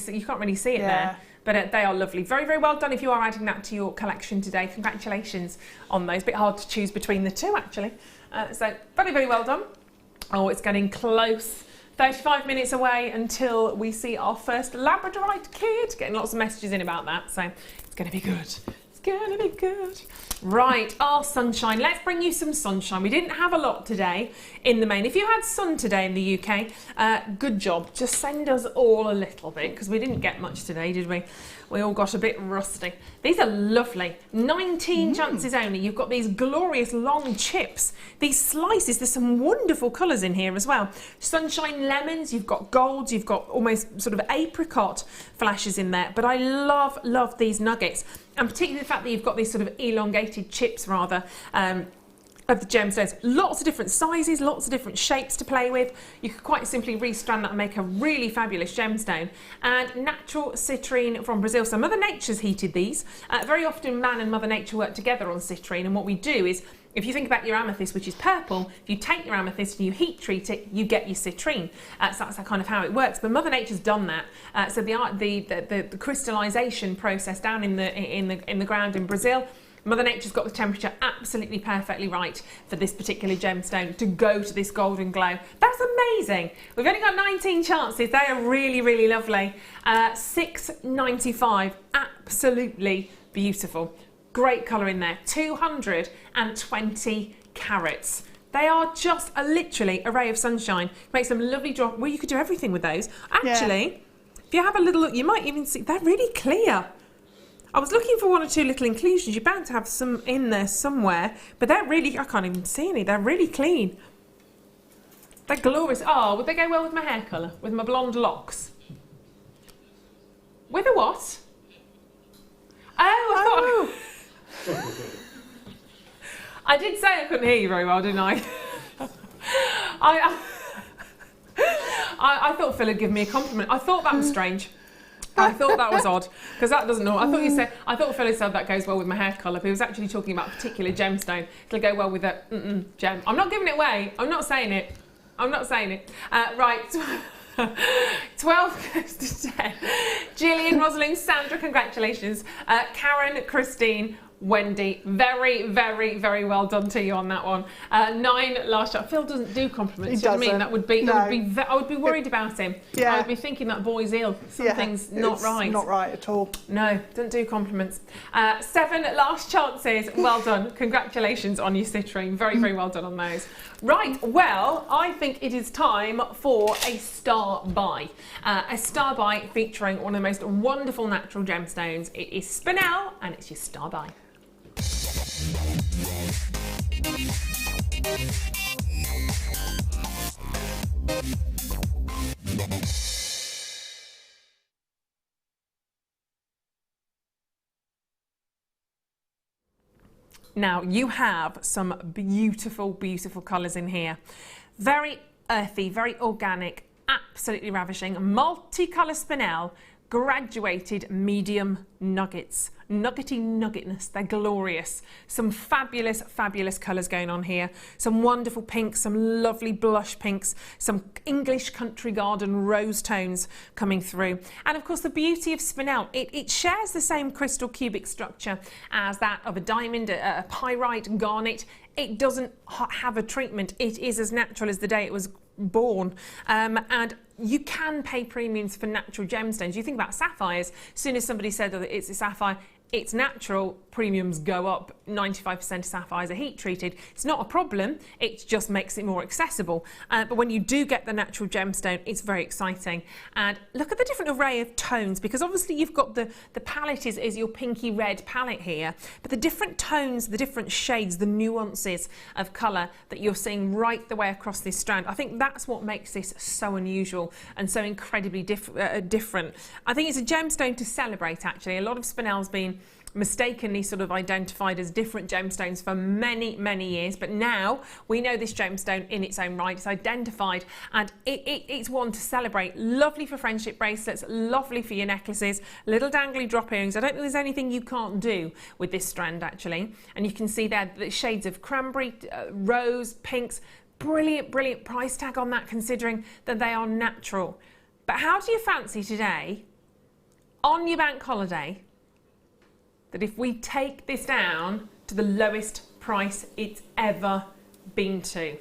see it there. But they are lovely. Very well done if you are adding that to your collection today. Congratulations on those. Bit hard to choose between the two, actually. So very well done. Oh, it's getting close. 35 minutes away until we see our first Labradorite kid. Getting lots of messages in about that, so it's going to be good. It's going to be good. Right, our sunshine. Let's bring you some sunshine. We didn't have a lot today in the main. If you had sun today in the UK, good job. Just send us all a little bit, because we didn't get much today, did we? We all got a bit rusty. These are lovely. 19 chances only. You've got these glorious long chips. These slices, there's some wonderful colours in here as well. Sunshine lemons, you've got golds, you've got almost sort of apricot flashes in there. But I love these nuggets. And particularly the fact that you've got these sort of elongated chips, rather, of the gemstones. Lots of different sizes, lots of different shapes to play with. You could quite simply restrand that and make a really fabulous gemstone. And natural citrine from Brazil. So Mother Nature's heated these. Very often man and Mother Nature work together on citrine, and what we do is, if you think about your amethyst, which is purple, if you take your amethyst and you heat treat it, you get your citrine. So that's kind of how it works. But Mother Nature's done that. So the crystallization process down in the ground in Brazil, Mother Nature's got the temperature absolutely perfectly right for this particular gemstone to go to this golden glow. That's amazing. We've only got 19 chances. They are really lovely. $6.95. Absolutely beautiful. Great colour in there. 220 carats. They are just literally a ray of sunshine. Makes them lovely drop. Well, you could do everything with those. Actually, if you have a little look, you might even see they're really clear. I was looking for one or two little inclusions. You're bound to have some in there somewhere, but they're really, I can't even see any. They're really clean. They're glorious. Oh, would they go well with my hair colour? With my blonde locks? With a what? Oh, I thought... I did say I couldn't hear you very well, didn't I? I thought Phil had given me a compliment. I thought that was strange. I thought that was odd, because that doesn't know. I thought Phil had said that goes well with my hair colour, but he was actually talking about a particular gemstone. It'll go well with a gem. I'm not giving it away. I'm not saying it. Right. 12 goes to 10. Gillian, Rosalind, Sandra, congratulations. Karen, Christine, Wendy, very, very, very well done to you on that one. 9 last shot. Phil doesn't do compliments. You know what I mean? That would be. No. I would be worried about him. Yeah. I would be thinking that boy's ill. Something's not right. Not right at all. No, don't do compliments. 7 last chances. Well done. Congratulations on your Citrine. Very, very well done on those. Right. Well, I think it is time for a star buy. A star buy featuring one of the most wonderful natural gemstones. It is spinel, and it's your star buy. Now you have some beautiful, beautiful colours in here. Very earthy, very organic, absolutely ravishing. Multicolour spinel, graduated medium nuggets. Nuggety nuggetness, they're glorious. Some fabulous, fabulous colours going on here. Some wonderful pinks, some lovely blush pinks, some English country garden rose tones coming through. And of course the beauty of spinel, it shares the same crystal cubic structure as that of a diamond, a pyrite, garnet. It doesn't have a treatment. It is as natural as the day it was born. And you can pay premiums for natural gemstones. You think about sapphires, as soon as somebody said that it's a sapphire, it's natural, premiums go up. 95% of sapphires are heat treated. It's not a problem, it just makes it more accessible. But when you do get the natural gemstone, it's very exciting. And look at the different array of tones, because obviously you've got the palette is your pinky red palette here, but the different tones, the different shades, the nuances of colour that you're seeing right the way across this strand, I think that's what makes this so unusual and so incredibly different. I think it's a gemstone to celebrate, actually. A lot of spinel's been mistakenly sort of identified as different gemstones for many, many years, but now we know this gemstone in its own right. It's identified, and it's one to celebrate. Lovely for friendship bracelets, lovely for your necklaces, little dangly drop earrings. I don't think there's anything you can't do with this strand, actually. And you can see there the shades of cranberry, rose, pinks. Brilliant, brilliant price tag on that, considering that they are natural. But how do you fancy today, on your bank holiday, that if we take this down to the lowest price it's ever been to?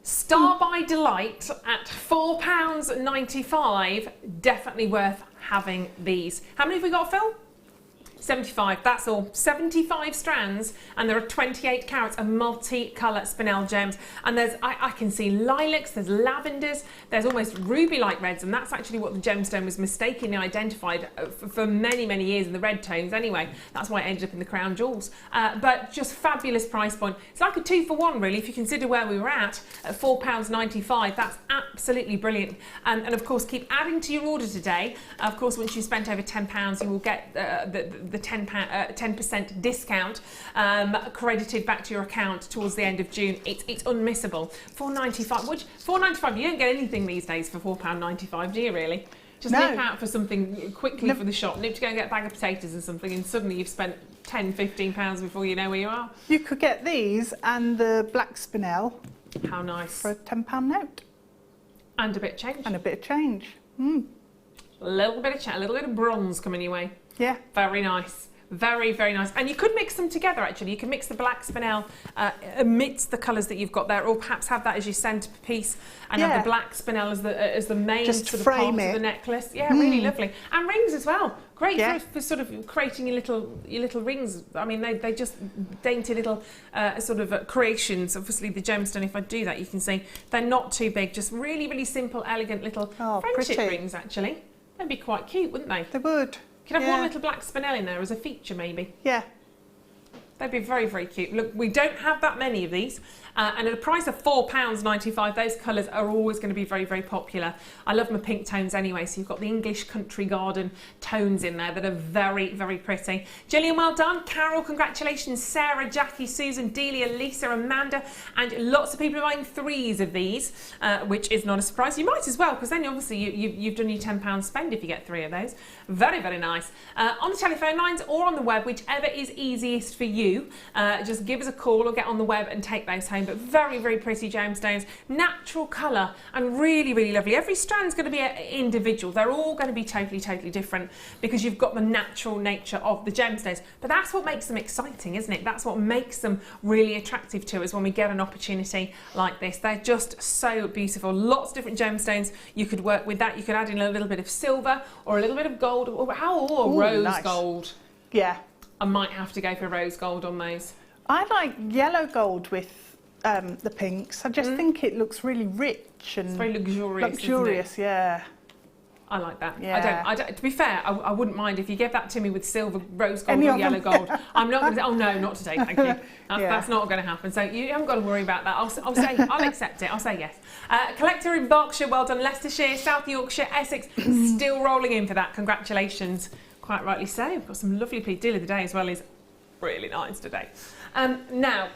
Star by Delight at £4.95, definitely worth having these. How many have we got, Phil? 75, that's all. 75 strands, and there are 28 carats of multicolour spinel gems. And there's, I can see lilacs, there's lavenders, there's almost ruby-like reds, and that's actually what the gemstone was mistakenly identified for many, many years in the red tones anyway. That's why it ended up in the crown jewels. But just fabulous price point. It's like a 2-for-1 really, if you consider where we were at £4.95. That's absolutely brilliant. And of course, keep adding to your order today. Of course, once you've spent over £10, you will get the 10% discount credited back to your account towards the end of June. It's unmissable. £4.95. Which £4.95? You don't get anything these days for £4.95, do you really? Just nip out for something quickly for the shop. Nip to go and get a bag of potatoes and something, and suddenly you've spent £10, £15 before you know where you are. You could get these and the black spinel. How nice. For a £10 note. And a bit of change. And a bit of change. A little bit of change, a little bit of bronze coming your way. Yeah. Very nice. Very, very nice. And you could mix them together, actually. You can mix the black spinel amidst the colours that you've got there, or perhaps have that as your centrepiece and have the black spinel as the main just sort of frame part of the necklace. Yeah, really lovely. And rings as well. Great for sort of creating your little rings. I mean, they just dainty little sort of creations. Obviously, the gemstone, if I do that, you can see they're not too big. Just really, really simple, elegant little friendship rings, actually. They'd be quite cute, wouldn't they? They would. You could have one little black spinel in there as a feature, maybe. Yeah. They'd be very, very cute. Look, we don't have that many of these. And at a price of £4.95, those colours are always going to be very, very popular. I love my pink tones anyway, so you've got the English country garden tones in there that are very, very pretty. Gillian, well done. Carol, congratulations. Sarah, Jackie, Susan, Delia, Lisa, Amanda, and lots of people are buying 3s of these, which is not a surprise. You might as well, because then obviously you've done your £10 spend if you get 3 of those. Very, very nice. On the telephone lines or on the web, whichever is easiest for you. you, just give us a call or get on the web and take those home. But very, very pretty gemstones, natural colour and really, really lovely. Every strand's going to be individual. They're all going to be totally, totally different because you've got the natural nature of the gemstones. But that's what makes them exciting, isn't it? That's what makes them really attractive to us when we get an opportunity like this. They're just so beautiful. Lots of different gemstones you could work with that. You could add in a little bit of silver or a little bit of gold or rose nice. gold. Yeah. I might have to go for rose gold on those. I like yellow gold with the pinks. I just think it looks really rich and it's very luxurious. Luxurious, yeah. I like that. Yeah. I don't. To be fair, I wouldn't mind if you gave that to me with silver, rose gold, or yellow gold. I'm not going to say, oh no, not today, thank you. That's not going to happen. So you haven't got to worry about that. I'll say, I'll accept it. I'll say yes. Collector in Berkshire, well done. Leicestershire, South Yorkshire, Essex, still rolling in for that. Congratulations. Quite rightly so. We've got some lovely people. Deal of the day as well is really nice today. Now.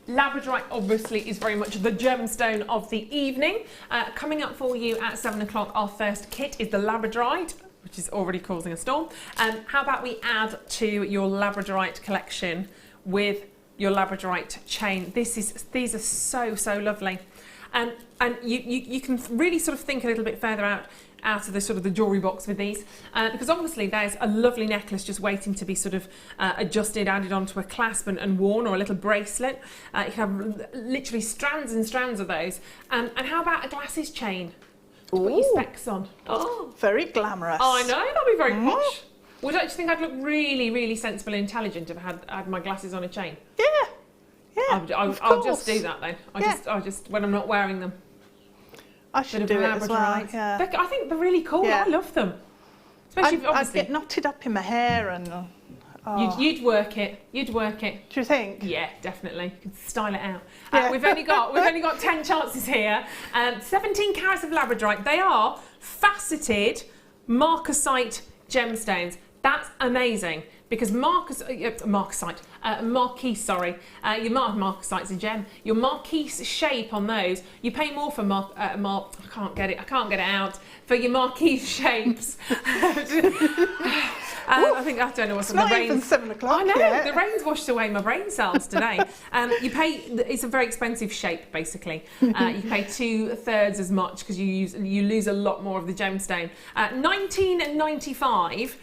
Labradorite obviously is very much the gemstone of the evening. Coming up for you at 7 o'clock, our first kit is the Labradorite, which is already causing a storm. How about we add to your Labradorite collection with your Labradorite chain? These are so lovely. And you can really sort of think a little bit further out of the sort of the jewellery box with these, because obviously there's a lovely necklace just waiting to be sort of adjusted, added onto a clasp and worn, or a little bracelet. You can have literally strands and strands of those. And how about a glasses chain? To put your specs on. Oh, very glamorous. Oh, I know, that'd be very posh. Would I actually think I'd look really, really sensible and intelligent if I had my glasses on a chain? Yeah. Yeah. I'll just do that then. I'll just when I'm not wearing them. I should do it as well. Yeah. Becky, I think they're really cool. Yeah. I love them. Especially I'd get knotted up in my hair and. You'd work it. You'd work it. Do you think? Yeah, definitely. You can style it out. Yeah. We've only got 10 chances here. 17 carats of Labradorite. They are faceted marcasite gemstones. That's amazing because marquise, your marquisite's a gem. Your marquise shape on those, you pay more for I can't get it out for your marquise shapes. I don't know what's on the rain. Even 7 o'clock. I know yet. the rain's washed away my brain cells today. You pay. It's a very expensive shape, basically. You pay 2/3 as much because you lose a lot more of the gemstone. $19.95.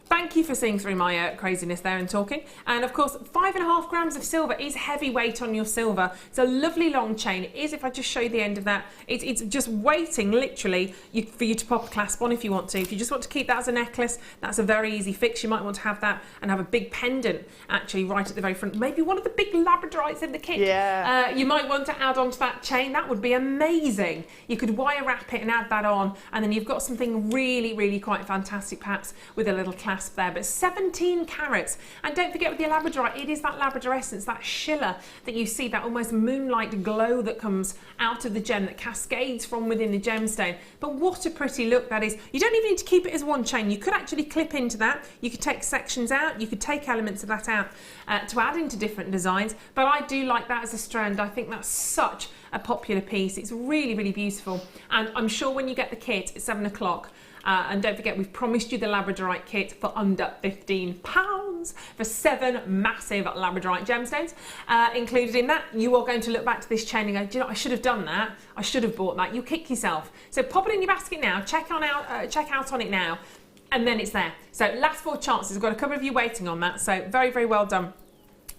Thank you for seeing through my craziness there and talking. And of course, 5.5 grams of silver is heavyweight on your silver. It's a lovely long chain. It is, if I just show you the end of that, it's just waiting literally for you to pop a clasp on if you want to. If you just want to keep that as a necklace, that's a very easy fix. You might want to have that and have a big pendant actually right at the very front. Maybe one of the big Labradorites in the kit. Yeah. You might want to add on to that chain. That would be amazing. You could wire wrap it and add that on, and then you've got something really, really quite fantastic, perhaps with a little clasp there. But 17 carats, and don't forget with your Labradorite, it is that Labradorescence, that shiller that you see, that almost moonlight glow that comes out of the gem, that cascades from within the gemstone. But what a pretty look that is. You don't even need to keep it as one chain. You could actually clip into that. You could take sections out. You could take elements of that out to add into different designs. But I do like that as a strand. I think that's such a popular piece. It's really, really beautiful. And I'm sure when you get the kit at 7 o'clock, and don't forget, we've promised you the Labradorite kit for under £15 for 7 massive Labradorite gemstones. Included in that, you are going to look back to this chain and go, do you know, I should have done that. I should have bought that. You kick yourself. So pop it in your basket now. Check out on it now. And then it's there. So last 4 chances. We've got a couple of you waiting on that. So very, very well done.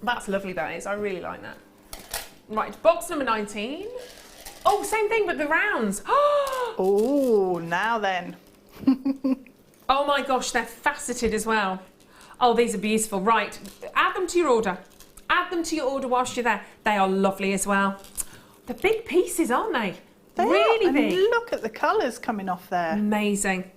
That's lovely, that is. I really like that. Right, box number 19. Oh, same thing, but the rounds. Oh, now then. Oh my gosh, they're faceted as well. Oh, these are beautiful. Right, add them to your order. Add them to your order whilst you're there. They are lovely as well. They're big pieces, aren't they? They really are. big. And look at the colours coming off there. Amazing.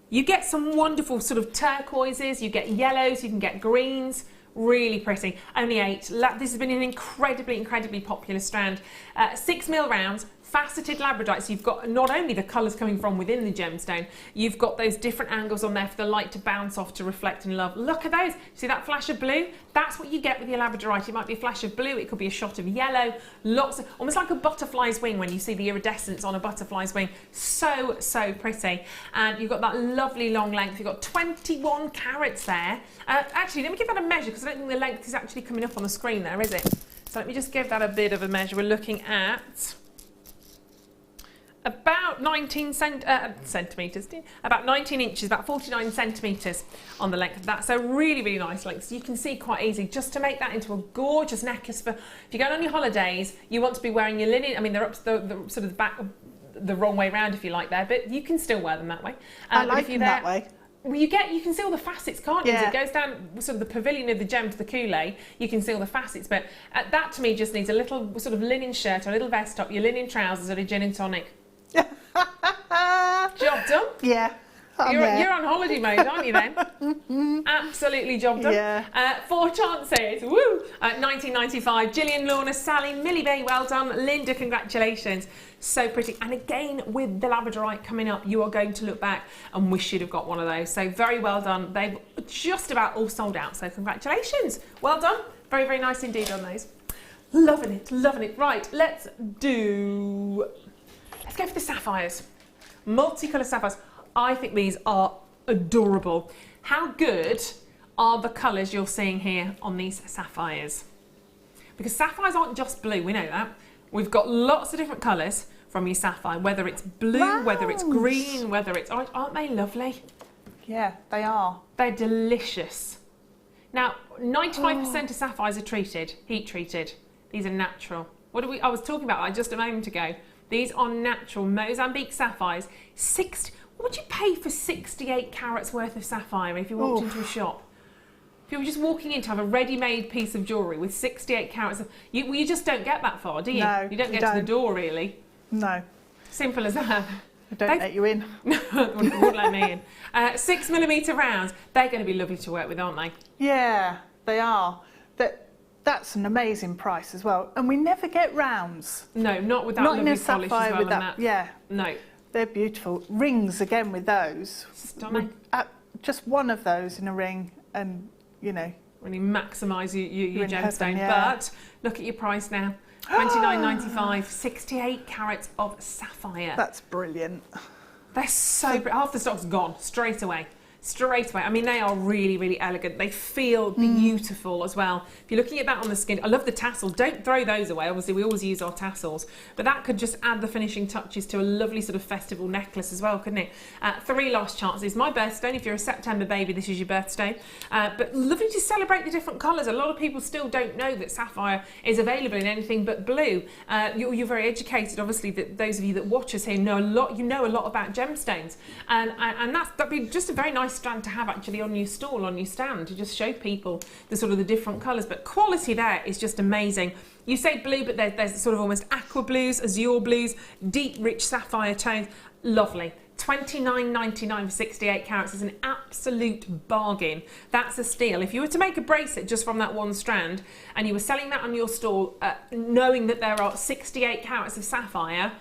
You get some wonderful sort of turquoises, you get yellows, you can get greens. Really pretty. Only 8. This has been an incredibly, incredibly popular strand. 6mm rounds, faceted labradorite, so you've got not only the colours coming from within the gemstone, you've got those different angles on there for the light to bounce off, to reflect and love. Look at those. See that flash of blue? That's what you get with your labradorite. It might be a flash of blue, it could be a shot of yellow, lots of, almost like a butterfly's wing when you see the iridescence on a butterfly's wing. So, so pretty. And you've got that lovely long length. You've got 21 carats there. Actually, let me give that a measure, because I don't think the length is actually coming up on the screen there, is it? So let me just give that a bit of a measure. We're looking at about 19 centimetres, about 19 inches, about 49 centimetres on the length of that. So really, really nice length. So you can see quite easily, just to make that into a gorgeous necklace for, if you're going on your holidays, you want to be wearing your linen. I mean, they're up the sort of the back, the wrong way round if you like there, but you can still wear them that way. I like them that way. Well, you can see all the facets, can't you? Yeah. As it goes down sort of the pavilion of the gem to the coulee, you can see all the facets. But that to me just needs a little sort of linen shirt, a little vest top, your linen trousers, and a gin and tonic. Job done. Yeah. You're on holiday mode, aren't you then? Absolutely job done. Yeah. 4 chances. Woo! 1995. Gillian, Lorna, Sally, Millie Bay, well done. Linda, congratulations. So pretty. And again, with the labradorite coming up, you are going to look back and wish you'd have got one of those. So very well done. They've just about all sold out. So congratulations. Well done. Very, very nice indeed on those. Loving it, loving it. Right, let's go for the sapphires. Multicolour sapphires. I think these are adorable. How good are the colours you're seeing here on these sapphires? Because sapphires aren't just blue, we know that. We've got lots of different colours from your sapphire, whether it's blue, whether it's green, whether it's orange. Aren't they lovely? Yeah, they are. They're delicious. Now, 95% of sapphires are treated, heat treated. These are natural. I was talking about that just a moment ago. These are natural Mozambique sapphires. What would you pay for 68 carats worth of sapphire if you walked into a shop? If you were just walking in to have a ready-made piece of jewellery with 68 carats, you just don't get that far, do you? No, you don't get to the door, really. No. Simple as that. I don't let you in. No, wouldn't let me in. 6mm rounds. They're going to be lovely to work with, aren't they? Yeah, they are. That's an amazing price as well. And we never get rounds. No, not with that not lovely in a polish sapphire as well. with that. Yeah. No. They're beautiful. Rings again with those. Stunning. Just one of those in a ring, and you know. Really maximise your gemstone. Heaven, yeah. But look at your price now. $29.95, 68 carats of sapphire. That's brilliant. They're so half the stock's gone straight away. Straight away. I mean, they are really, really elegant. They feel beautiful as well. If you're looking at that on the skin, I love the tassel. Don't throw those away. Obviously, we always use our tassels, but that could just add the finishing touches to a lovely sort of festival necklace as well, couldn't it? 3 last chances. My birthstone. If you're a September baby, this is your birthstone. But lovely to celebrate the different colours. A lot of people still don't know that sapphire is available in anything but blue. You're very educated, obviously. That those of you that watch us here know a lot. You know a lot about gemstones, and that'd be just a very nice strand to have actually on your stall, on your stand, to just show people the sort of the different colours. But quality there is just amazing. You say blue, but there's sort of almost aqua blues, azure blues, deep rich sapphire tones. Lovely. $29.99 for 68 carats is an absolute bargain. That's a steal. If you were to make a bracelet just from that one strand and you were selling that on your stall, knowing that there are 68 carats of sapphire,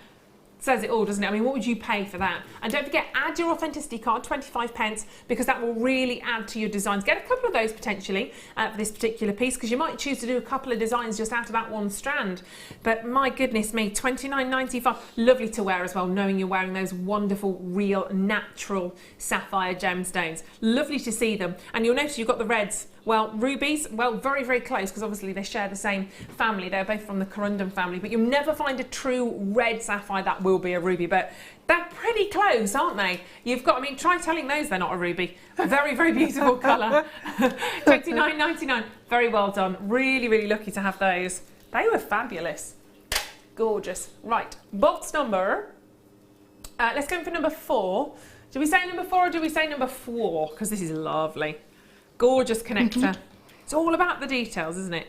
says it all, doesn't it? I mean, what would you pay for that? And don't forget, add your authenticity card, 25p, because that will really add to your designs. Get a couple of those potentially for this particular piece, because you might choose to do a couple of designs just out of that one strand. But my goodness me, $29.95, lovely to wear as well, knowing you're wearing those wonderful, real, natural sapphire gemstones. Lovely to see them. And you'll notice you've got the reds. Well, rubies, well, very, very close, because obviously they share the same family. They're both from the corundum family, but you'll never find a true red sapphire that will be a ruby, but they're pretty close, aren't they? You've got, I mean, try telling those they're not a ruby. Very, very beautiful colour. $29.99, very well done. Really, really lucky to have those. They were fabulous. Gorgeous. Right, box number, let's go for number 4. Do we say number 4 or do we say number 4? Because this is lovely. Gorgeous connector. It's all about the details, isn't it?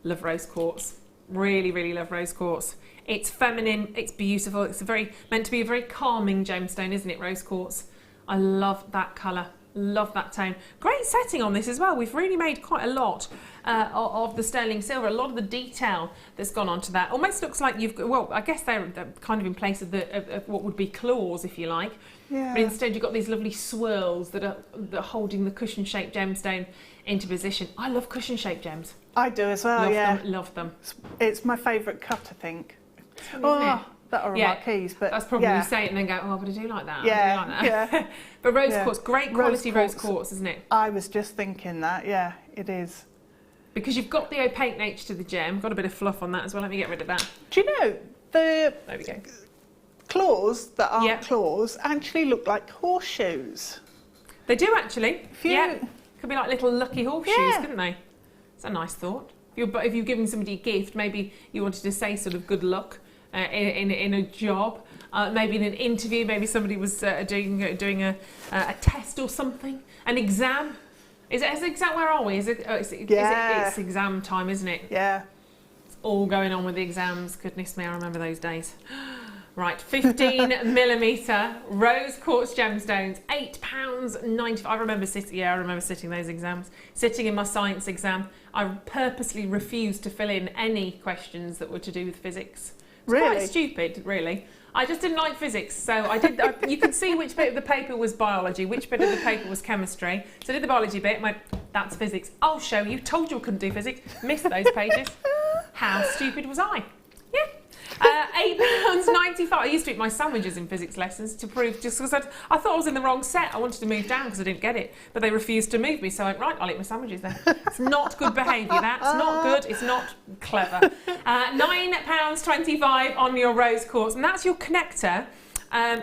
Love rose quartz. Really, really love rose quartz. It's feminine, it's beautiful. It's meant to be a very calming gemstone, isn't it, rose quartz? I love that colour. Love that tone. Great setting on this as well. We've really made quite a lot of the sterling silver. A lot of the detail that's gone onto that almost looks like you've got, well, I guess they're kind of in place of what would be claws, if you like. Yeah. But instead you've got these lovely swirls that are holding the cushion-shaped gemstone into position. I love cushion-shaped gems. I do as well, Love them. It's my favourite cut, I think. Isn't it? That are Yeah. marquees, but That's probably you say it and then go, oh, but I do like that. Yeah, I do like that. But rose quartz, great quality rose quartz, isn't it? I was just thinking that, yeah, it is. Because you've got the opaque nature to the gem, got a bit of fluff on that as well. Let me get rid of that. Do you know, the There we go. claws that aren't Yeah. claws actually look like horseshoes. They do actually. If you- Yeah. Could be like little lucky horseshoes, Yeah. couldn't they? It's a nice thought. If you're giving somebody a gift, maybe you wanted to say sort of good luck in a job, maybe in an interview, maybe somebody was doing a test or something, an exam. Is it exam? Where are we? It's exam time, isn't it? Yeah. It's all going on with the exams. Goodness me, I remember those days. Right, 15mm rose quartz gemstones, £8.95. I remember sitting those exams. Sitting in my science exam, I purposely refused to fill in any questions that were to do with physics. It's Really? quite stupid, really. I just didn't like physics, so I did. You could see which bit of the paper was biology, which bit of the paper was chemistry. So I did the biology bit. Went, that's physics. I'll show you. Told you I couldn't do physics. Missed those pages. How stupid was I? Yeah. £8.95. I used to eat my sandwiches in physics lessons to prove, just because I thought I was in the wrong set. I wanted to move down because I didn't get it, but they refused to move me. So I went, right, I'll eat my sandwiches then. It's not good behaviour. That's not good. It's not clever. £9.25 on your rose quartz, and that's your connector.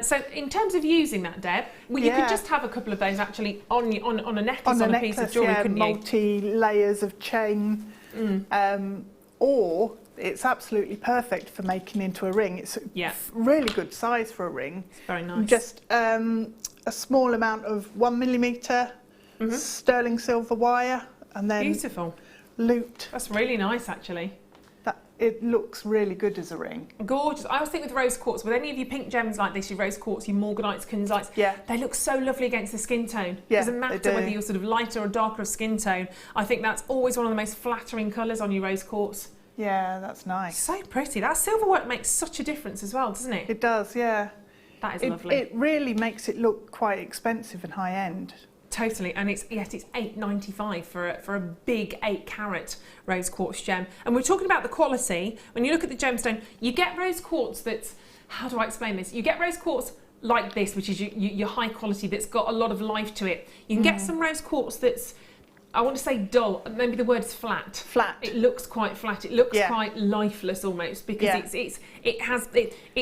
So in terms of using that, Deb, well, you could just have a couple of those actually on a necklace, on a piece of jewellery, couldn't you? Multi-layers of chain, or it's absolutely perfect for making into a ring. It's a really good size for a ring. It's very nice. Just a small amount of 1mm sterling silver wire, and then beautiful looped. That's really nice, actually. It looks really good as a ring. Gorgeous. I always think with rose quartz, with any of your pink gems like this, your rose quartz, your morganites, kunzites, they look so lovely against the skin tone. It doesn't matter whether you're sort of lighter or darker of skin tone. I think that's always one of the most flattering colours on your rose quartz. Yeah, that's nice. So pretty. That silver work makes such a difference as well, doesn't it? It does, yeah. That is lovely. It really makes it look quite expensive and high end. Totally, and it's £8.95 for a big 8-carat rose quartz gem. And we're talking about the quality. When you look at the gemstone, you get rose quartz that's, how do I explain this? You get rose quartz like this, which is your high quality, that's got a lot of life to it. You can get some rose quartz that's, I want to say dull, maybe the word's flat. Flat. It looks quite flat. It looks quite lifeless almost, because it's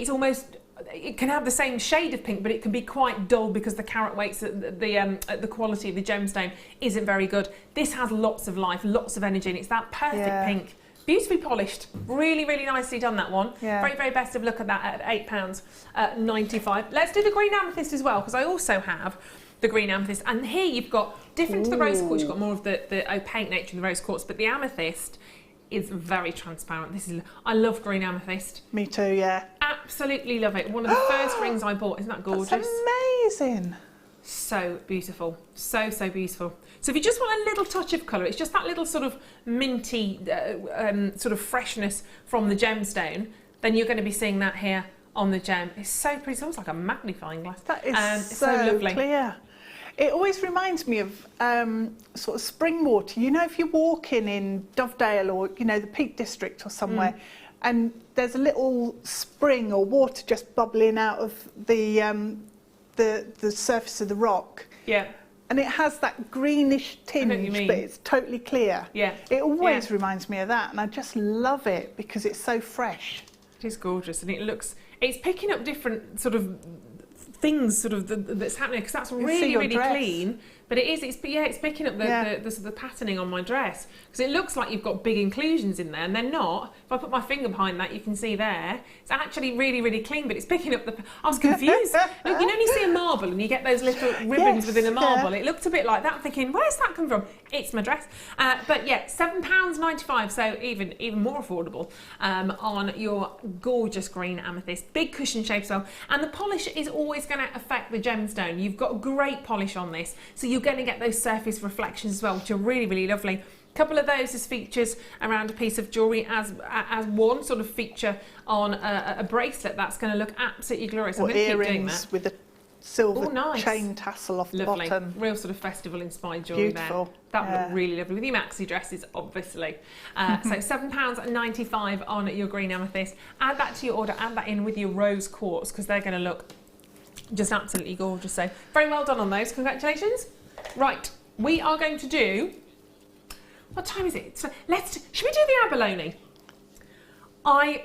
almost, it can have the same shade of pink, but it can be quite dull because the carat weights, the quality of the gemstone isn't very good. This has lots of life, lots of energy, and it's that perfect pink. Beautifully polished, really, really nicely done, that one. Yeah. Very, very best of luck at that at £8.95. Let's do the green amethyst as well, because I also have the green amethyst, and here you've got, different to the rose quartz, you've got more of the opaque nature in the rose quartz, but the amethyst is very transparent. I love green amethyst. Me too, yeah. Absolutely love it. One of the first rings I bought. Isn't that gorgeous? That's amazing. So beautiful. So, so beautiful. So if you just want a little touch of colour, it's just that little sort of minty sort of freshness from the gemstone, then you're going to be seeing that here on the gem. It's so pretty. It's almost like a magnifying glass. That is it's so lovely. Clear. It always reminds me of sort of spring water. You know, if you're walking in Dovedale or, you know, the Peak District or somewhere, and there's a little spring or water just bubbling out of the surface of the rock. Yeah. And it has that greenish tinge, but it's totally clear. Yeah. It always reminds me of that, and I just love it because it's so fresh. It is gorgeous, and it's picking up different sort of things sort of that's happening, because that's really, really clean. But it's picking up the patterning on my dress, because it looks like you've got big inclusions in there, and they're not. If I put my finger behind that, you can see there, it's actually really, really clean, but it's picking up I was confused. Look, you know when you see a marble and you get those little ribbons within a marble, it looked a bit like that. I'm thinking, where's that come from? It's my dress. But yeah, £7.95, so even more affordable on your gorgeous green amethyst. Big cushion shape as well, and the polish is always going to affect the gemstone. You've got great polish on this, so you're you're going to get those surface reflections as well, which are really, really lovely. A couple of those as features around a piece of jewellery as one sort of feature on a bracelet. That's going to look absolutely glorious. I'm going to keep doing that. With a silver chain tassel off the bottom. Real sort of festival inspired jewellery there. That would look really lovely with your maxi dresses, obviously. So £7.95 on your green amethyst. Add that to your order, add that in with your rose quartz, because they're going to look just absolutely gorgeous. So very well done on those, congratulations. Right, we are going to do, what time is it? So should we do the abalone? I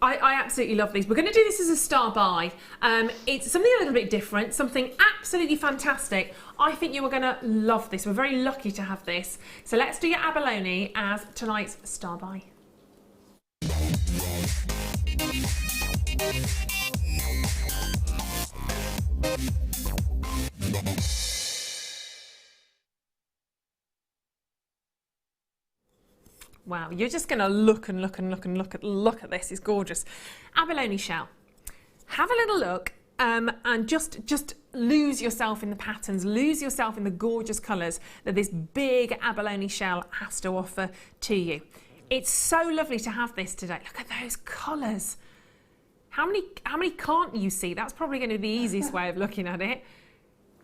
absolutely love these. We're going to do this as a star buy. It's something a little bit different, something absolutely fantastic. I think you are going to love this. We're very lucky to have this. So let's do your abalone as tonight's star buy. Wow, you're just going to look and look and look and look at this. It's gorgeous. Abalone shell. Have a little look and just lose yourself in the patterns, lose yourself in the gorgeous colours that this big abalone shell has to offer to you. It's so lovely to have this today. Look at those colours. How many can't you see? That's probably going to be the easiest way of looking at it.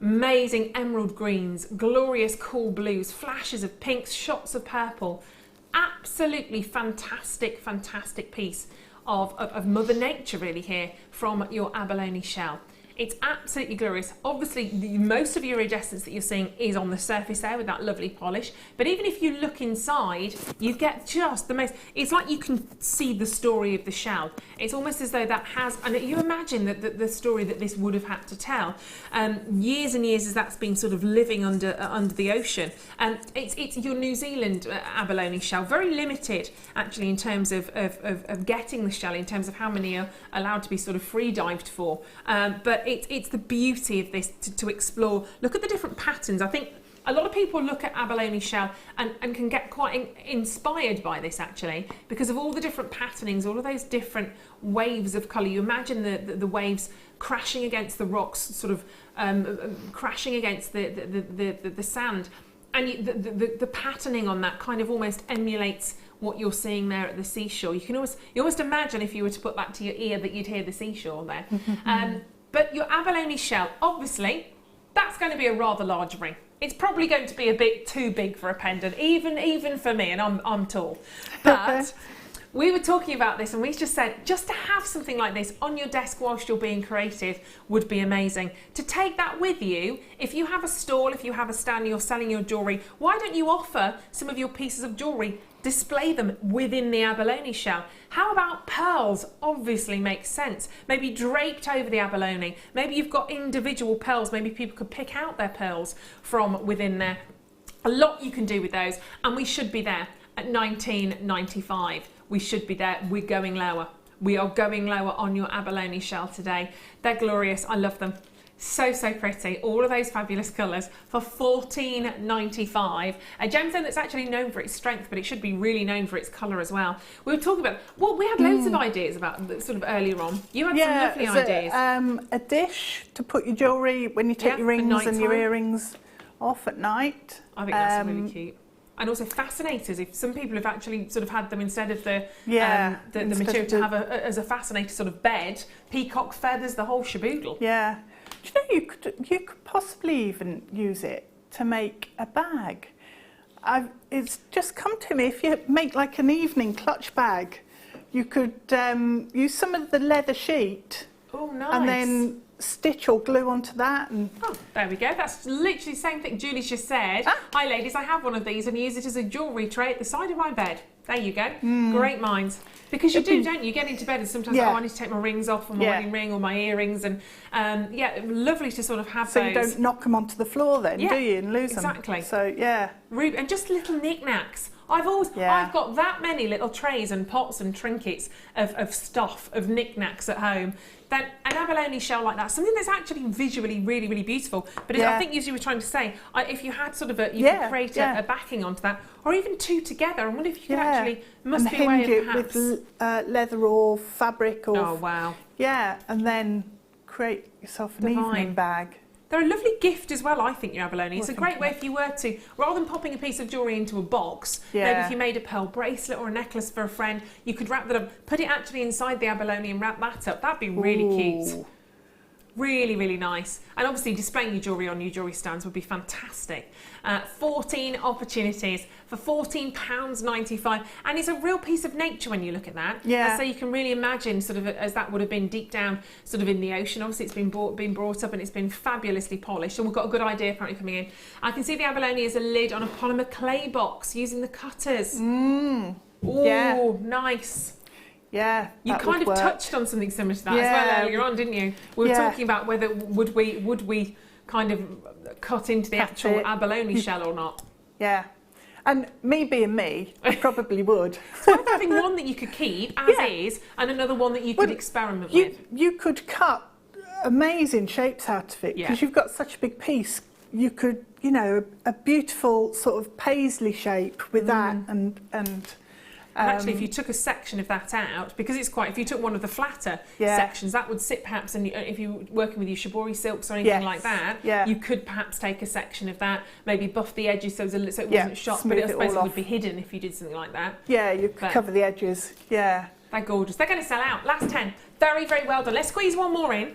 Amazing emerald greens, glorious cool blues, flashes of pinks, shots of purple. Absolutely fantastic, fantastic piece of Mother Nature really here from your abalone shell. It's absolutely glorious. Obviously, most of your iridescence that you're seeing is on the surface there with that lovely polish. But even if you look inside, you get just the most... It's like you can see the story of the shell. It's almost as though that has... And you imagine that the story that this would have had to tell. Years and years as that's been sort of living under the ocean. It's your New Zealand abalone shell. Very limited, actually, in terms of getting the shell, in terms of how many are allowed to be sort of free-dived for. But it's the beauty of this to explore. Look at the different patterns. I think a lot of people look at abalone shell and can get quite inspired by this, actually, because of all the different patternings, all of those different waves of colour. You imagine the waves crashing against the rocks, sort of crashing against the sand, and the patterning on that kind of almost emulates what you're seeing there at the seashore. You almost imagine, if you were to put that to your ear, that you'd hear the seashore there. But your abalone shell, obviously, that's going to be a rather large ring. It's probably going to be a bit too big for a pendant, even for me, and I'm tall. But we were talking about this, and we just said, just to have something like this on your desk whilst you're being creative would be amazing. To take that with you, if you have a stall, if you have a stand, you're selling your jewellery, why don't you offer some of your pieces of jewellery, display them within the abalone shell? How about pearls? Obviously makes sense. Maybe draped over the abalone. Maybe you've got individual pearls. Maybe people could pick out their pearls from within there. A lot you can do with those, and we should be there at $19.95. We should be there. We're going lower. We are going lower on your abalone shell today. They're glorious. I love them. So pretty. All of those fabulous colours for $14.95. A gemstone that's actually known for its strength, but it should be really known for its colour as well. We were talking about, well, we had loads of ideas about sort of earlier on. You had some lovely ideas. A dish to put your jewellery when you take your rings and your earrings off at night. I think that's really cute. And also fascinators, if some people have actually sort of had them instead of the material to have as a fascinator sort of bed, peacock feathers, the whole shaboodle. Yeah. Do you know you could possibly even use it to make a bag? It's just come to me, if you make like an evening clutch bag, you could use some of the leather sheet. Oh, nice. And then stitch or glue onto that. And oh, there we go. That's literally the same thing Julie's just said. Hi ladies, I have one of these and use it as a jewellery tray at the side of my bed. There you go. Great minds. Because you do, don't you? Get into bed and sometimes, I need to take my rings off, or my wedding ring, or my earrings, and lovely to sort of have so those. So you don't knock them onto the floor then, do you, and lose them? Exactly. So, yeah. And just little knickknacks. I've got that many little trays and pots and trinkets of stuff, of knickknacks at home. Then an abalone shell like that, something that's actually visually really, really beautiful. But I think, as you were trying to say, if you had sort of you could create a backing onto that, or even two together. I wonder if you could actually, must be a way of perhaps with leather or fabric or. Oh wow. Yeah, and then create yourself an evening bag. They're a lovely gift as well, I think, your abalone. It's a great way if you were to, rather than popping a piece of jewellery into a box, maybe if you made a pearl bracelet or a necklace for a friend, you could wrap that up, put it actually inside the abalone and wrap that up. That'd be really cute. Really, really nice. And obviously displaying your jewellery on your jewellery stands would be fantastic. 14 opportunities for £14.95. And it's a real piece of nature when you look at that. Yeah. So you can really imagine sort of as that would have been deep down sort of in the ocean. Obviously it's been brought up and it's been fabulously polished. And we've got a good idea apparently coming in. I can see the abalone as a lid on a polymer clay box using the cutters. Ooh, nice. Yeah, you kind of touched on something similar to that as well earlier on, didn't you? We were talking about whether would we kind of cut into the actual abalone shell or not. Yeah, and me being me, I probably would. So having one that you could keep as is, and another one that you could experiment with. You could cut amazing shapes out of it because you've got such a big piece. You could, you know, a beautiful sort of paisley shape with that and actually, if you took a section of that out, because it's quite, if you took one of the flatter sections, that would sit perhaps, and if you were working with your shibori silks or anything like that, you could perhaps take a section of that, maybe buff the edges so it wasn't shot, but I suppose it would be hidden if you did something like that. Yeah, you could cover the edges. Yeah. They're gorgeous. They're going to sell out. Last 10. Very, very well done. Let's squeeze one more in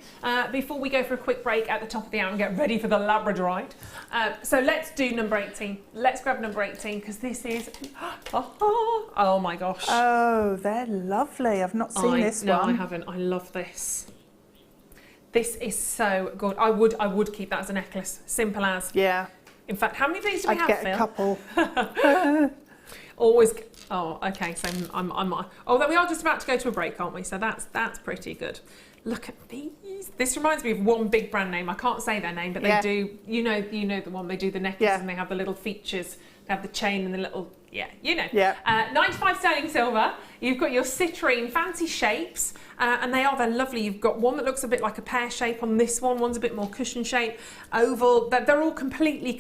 before we go for a quick break at the top of the hour and get ready for the Labradorite. So let's do number 18. Let's grab number 18 because this is... Oh my gosh. Oh, they're lovely. I've not seen this one. No, I haven't. I love this. This is so good. I would keep that as a necklace. Simple as. Yeah. In fact, how many of these do we have, I'd get Phil? a couple. Always. Oh, okay. So I'm. Oh, we are just about to go to a break, aren't we? So that's pretty good. Look at these. This reminds me of one big brand name. I can't say their name, but they do. You know the one. They do the necklace and they have the little features. They have the chain and the little. Yeah, you know. Yeah. 95 sterling silver. You've got your citrine, fancy shapes, and they're lovely. You've got one that looks a bit like a pear shape on this one. One's a bit more cushion shape, oval. They're all completely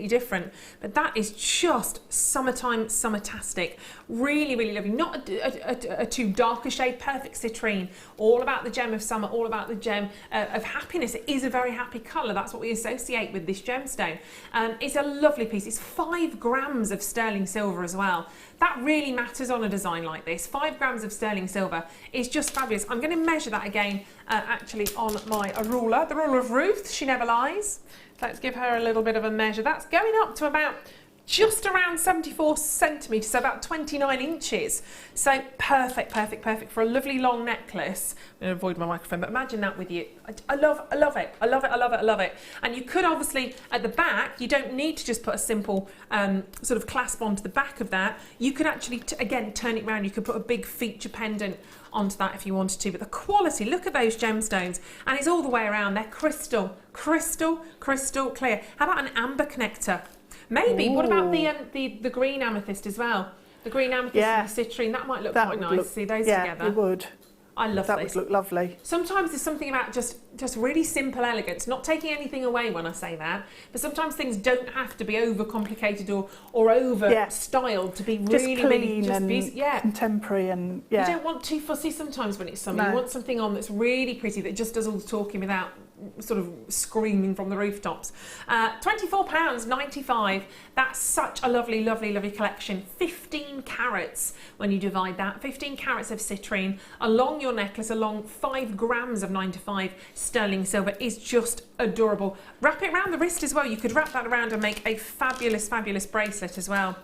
different. But that is just summertime, summertastic. Really, really lovely. Not a too darker shade. Perfect citrine. All about the gem of summer. All about the gem of happiness. It is a very happy colour. That's what we associate with this gemstone. It's a lovely piece. It's 5 grams of sterling silver as well. That really matters on a design like this. 5 grams of sterling silver is just fabulous. I'm going to measure that again actually on my ruler, the ruler of Ruth. She never lies. Let's give her a little bit of a measure. That's going up to about just around 74 centimetres, so about 29 inches. So perfect for a lovely long necklace. I'm going to avoid my microphone, but imagine that with you. I love it. And you could obviously, at the back, you don't need to just put a simple sort of clasp onto the back of that. You could actually, again, turn it around. You could put a big feature pendant onto that if you wanted to. But the quality, look at those gemstones. And it's all the way around. They're crystal clear. How about an amber connector? Maybe. Ooh. What about the green amethyst as well? The green amethyst and the citrine, that might look quite nice. See those together? Yeah, it would. I love that this. Would look lovely. Sometimes there's something about just really simple elegance, not taking anything away when I say that, but sometimes things don't have to be overcomplicated or over styled to be really clean and contemporary and You don't want too fussy sometimes when it's summer. No. You want something on that's really pretty that just does all the talking without sort of screaming from the rooftops. £24.95. That's such a lovely collection. 15 carats when you divide that. 15 carats of citrine along your necklace, along 5 grams of 95 sterling silver is just adorable. Wrap it around the wrist as well. You could wrap that around and make a fabulous bracelet as well.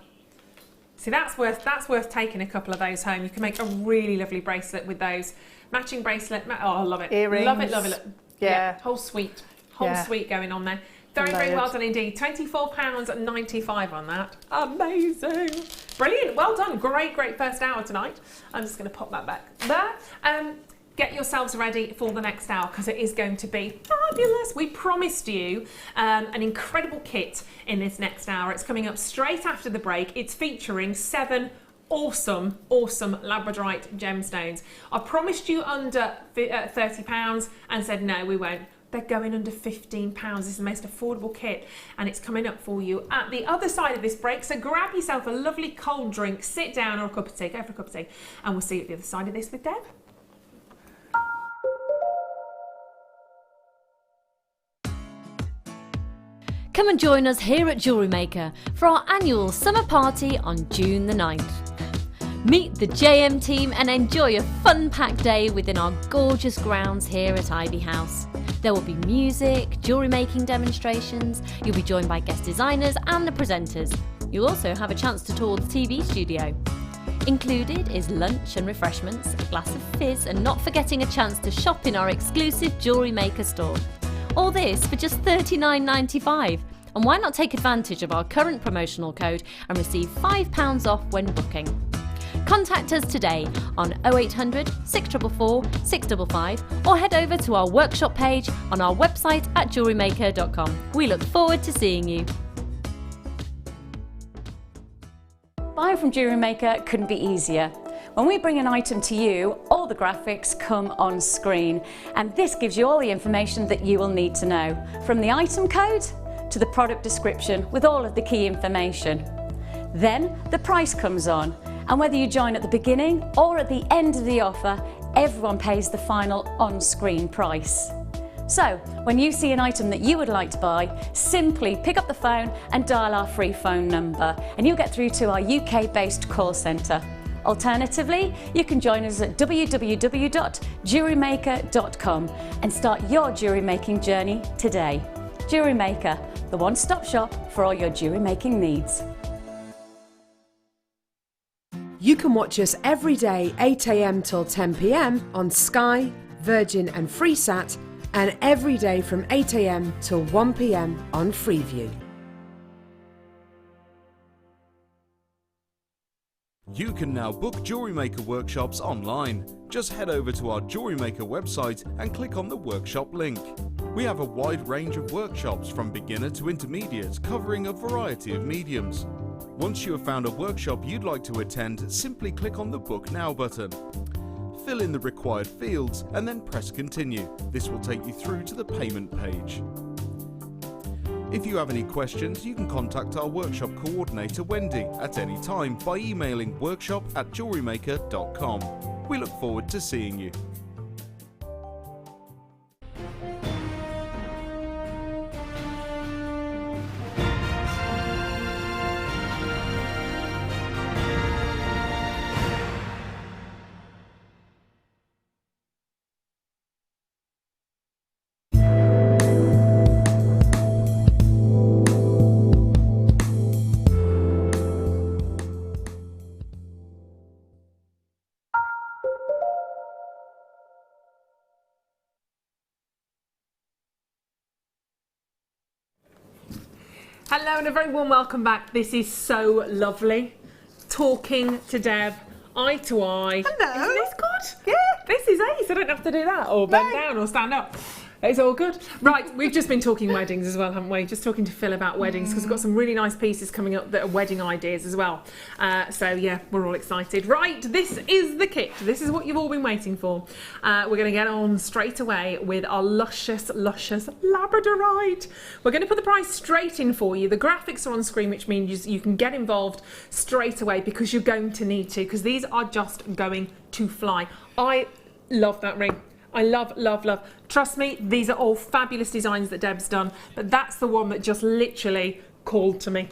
See, that's worth taking a couple of those home. You can make a really lovely bracelet with those. Matching bracelet. Oh, I love it. Earrings. Love it. Yeah. Whole suite going on there. Very well done indeed. £24.95 on that. Amazing. Brilliant. Well done. Great first hour tonight. I'm just going to pop that back there. Get yourselves ready for the next hour because it is going to be fabulous. We promised you an incredible kit in this next hour. It's coming up straight after the break. It's featuring 7 awesome Labradorite gemstones. I promised you under £30 and said no, we won't. They're going under £15. This is the most affordable kit and it's coming up for you at the other side of this break. So grab yourself a lovely cold drink, sit down or a cup of tea, go for a cup of tea, and we'll see you at the other side of this with Deb. come and join us here at JewelleryMaker for our annual summer party on June the 9th. Meet the JM team and enjoy a fun-packed day within our gorgeous grounds here at Ivy House. There will be music, jewellery making demonstrations, you'll be joined by guest designers and the presenters. You'll also have a chance to tour the TV studio. Included is lunch and refreshments, a glass of fizz, and not forgetting a chance to shop in our exclusive JewelleryMaker store. All this for just $39.95. And why not take advantage of our current promotional code and receive £5 off when booking? Contact us today on 0800 644 655 or head over to our workshop page on our website at jewellerymaker.com. We look forward to seeing you. Buying from JewelleryMaker couldn't be easier. When we bring an item to you, all the graphics come on screen, and this gives you all the information that you will need to know, from the item code to the product description with all of the key information. Then the price comes on, and whether you join at the beginning or at the end of the offer, everyone pays the final on-screen price. So, when you see an item that you would like to buy, simply pick up the phone and dial our free phone number, and you'll get through to our UK-based call centre. Alternatively, you can join us at www.jewellerymaker.com and start your jewellery making journey today. JewelleryMaker, the one-stop shop for all your jewellery making needs. You can watch us every day 8 AM till 10 PM on Sky, Virgin and Freesat, and every day from 8 AM till 1 PM on Freeview. You can now book JewelleryMaker workshops online. Just head over to our JewelleryMaker website and click on the workshop link. We have a wide range of workshops from beginner to intermediate, covering a variety of mediums. Once you have found a workshop you'd like to attend, simply click on the Book Now button. Fill in the required fields and then press Continue. This will take you through to the payment page. If you have any questions, you can contact our workshop coordinator Wendy at any time by emailing workshop@jewellerymaker.com. We look forward to seeing you. Hello and a very warm welcome back. This is so lovely. Talking to Deb, eye to eye. Hello. Isn't this good? Yeah. This is ace. I don't have to do that or bend down or stand up. It's all good. Right, we've just been talking weddings as well, haven't we? Just talking to Phil about weddings because we've got some really nice pieces coming up that are wedding ideas as well. So yeah, we're all excited. Right, this is the kit. This is what you've all been waiting for. We're going to get on straight away with our luscious, luscious Labradorite. We're going to put the price straight in for you. The graphics are on screen, which means you can get involved straight away because you're going to need to, because these are just going to fly. I love that ring. I love, love, love. Trust me, these are all fabulous designs that Deb's done, but that's the one that just literally called to me.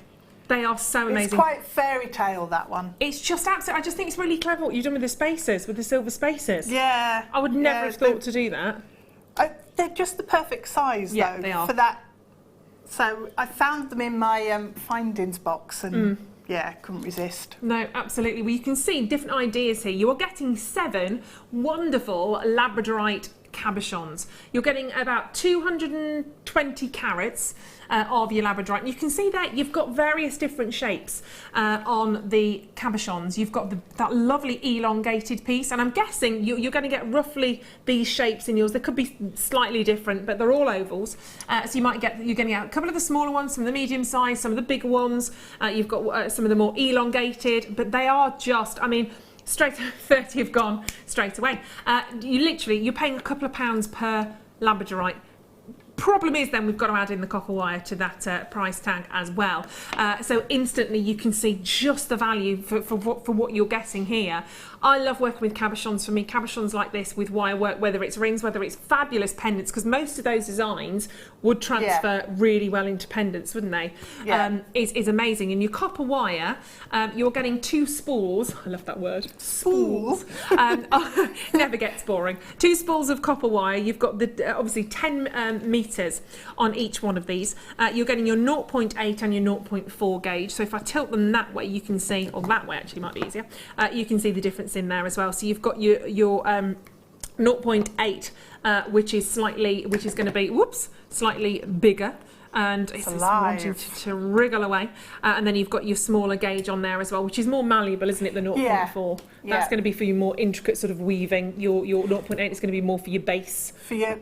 They are so amazing. It's quite fairy tale, that one. It's just absolutely, I just think it's really clever what you've done with the spaces, with the silver spaces. Yeah. I would never have thought to do that. They're just the perfect size, Yeah, though, they are. for that. So I found them in my findings box and... Yeah, couldn't resist. No, absolutely. Well, you can see different ideas here. You are getting 7 wonderful Labradorite cabochons. You're getting about 220 carats of your Labradorite. And you can see that you've got various different shapes on the cabochons. You've got that lovely elongated piece, and I'm guessing you're going to get roughly these shapes in yours. They could be slightly different, but they're all ovals. So you're going to get a couple of the smaller ones, some of the medium size, some of the bigger ones. You've got some of the more elongated, but they are just, I mean, straight 30 have gone straight away. You're paying a couple of pounds per Labradorite. problem is then we've got to add in the copper wire to that price tag as well. So instantly you can see just the value for what you're getting here. I love working with cabochons. For me, cabochons like this with wire work, whether it's rings, whether it's fabulous pendants, because most of those designs would transfer really well into pendants, wouldn't they? Yeah. Is amazing. And your copper wire, you're getting 2 spools. I love that word. Spools. Never gets boring. 2 spools of copper wire. You've got the obviously 10 meters on each one of these. You're getting your 0.8 and your 0.4 gauge. So if I tilt them that way, you can see, or that way actually might be easier. You can see the difference in there as well. So you've got your 0.8, which is going to be slightly bigger. And it's wanting to wriggle away. And then you've got your smaller gauge on there as well, which is more malleable, isn't it, the 0.4? That's going to be for your more intricate sort of weaving. Your 0.8 is going to be more for your base. For your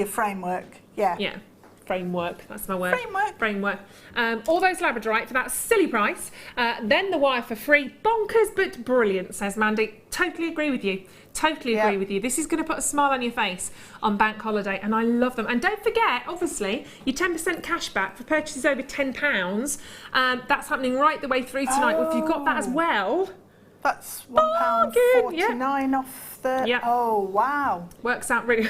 framework. Yeah. Framework, that's my word. Framework. All those Labradorite for that silly price. Then the wire for free. Bonkers but brilliant, says Mandy. Totally agree with you. Totally agree with you. This is going to put a smile on your face on bank holiday, and I love them. And don't forget, obviously, your 10% cash back for purchases over £10. That's happening right the way through tonight. If you've got that as well, that's £1.49 off the. Yeah. Oh wow. Works out really.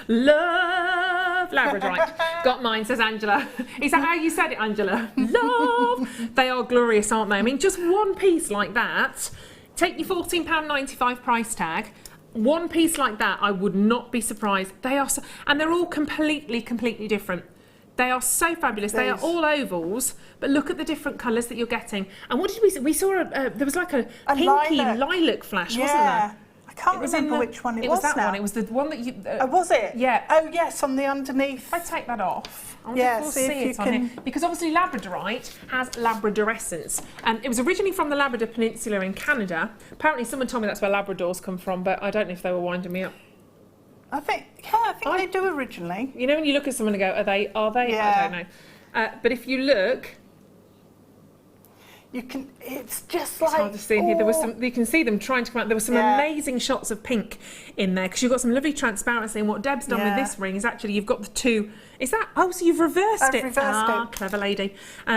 Love Labradorite. Got mine, says Angela. Is that how you said it, Angela? Love. They are glorious, aren't they? I mean, just one piece like that. Take your £14.95 price tag. One piece like that, I would not be surprised. They are, and they're all completely different. They are so fabulous. They are all ovals, but look at the different colours that you're getting. And what did we see? We saw there was like a pinky lilac flash, wasn't there? I can't remember which one it was. It was that now. one. It was the one that you. Oh, was it? Yeah. Oh, yes, on the underneath. If I take that off, I wonder if we'll see it on here. Because obviously Labradorite has Labradorescence. It was originally from the Labrador Peninsula in Canada. Apparently someone told me that's where Labradors come from, but I don't know if they were winding me up. I think they do originally. You know when you look at someone and go, are they? Yeah. I don't know. But if you look, you can. It's just it's hard to see in here. There was some. You can see them trying to come out. There were some amazing shots of pink in there because you've got some lovely transparency. And what Deb's done with this ring is actually you've got the 2. Is that? Oh, so you've reversed it. Reversed it. Clever lady.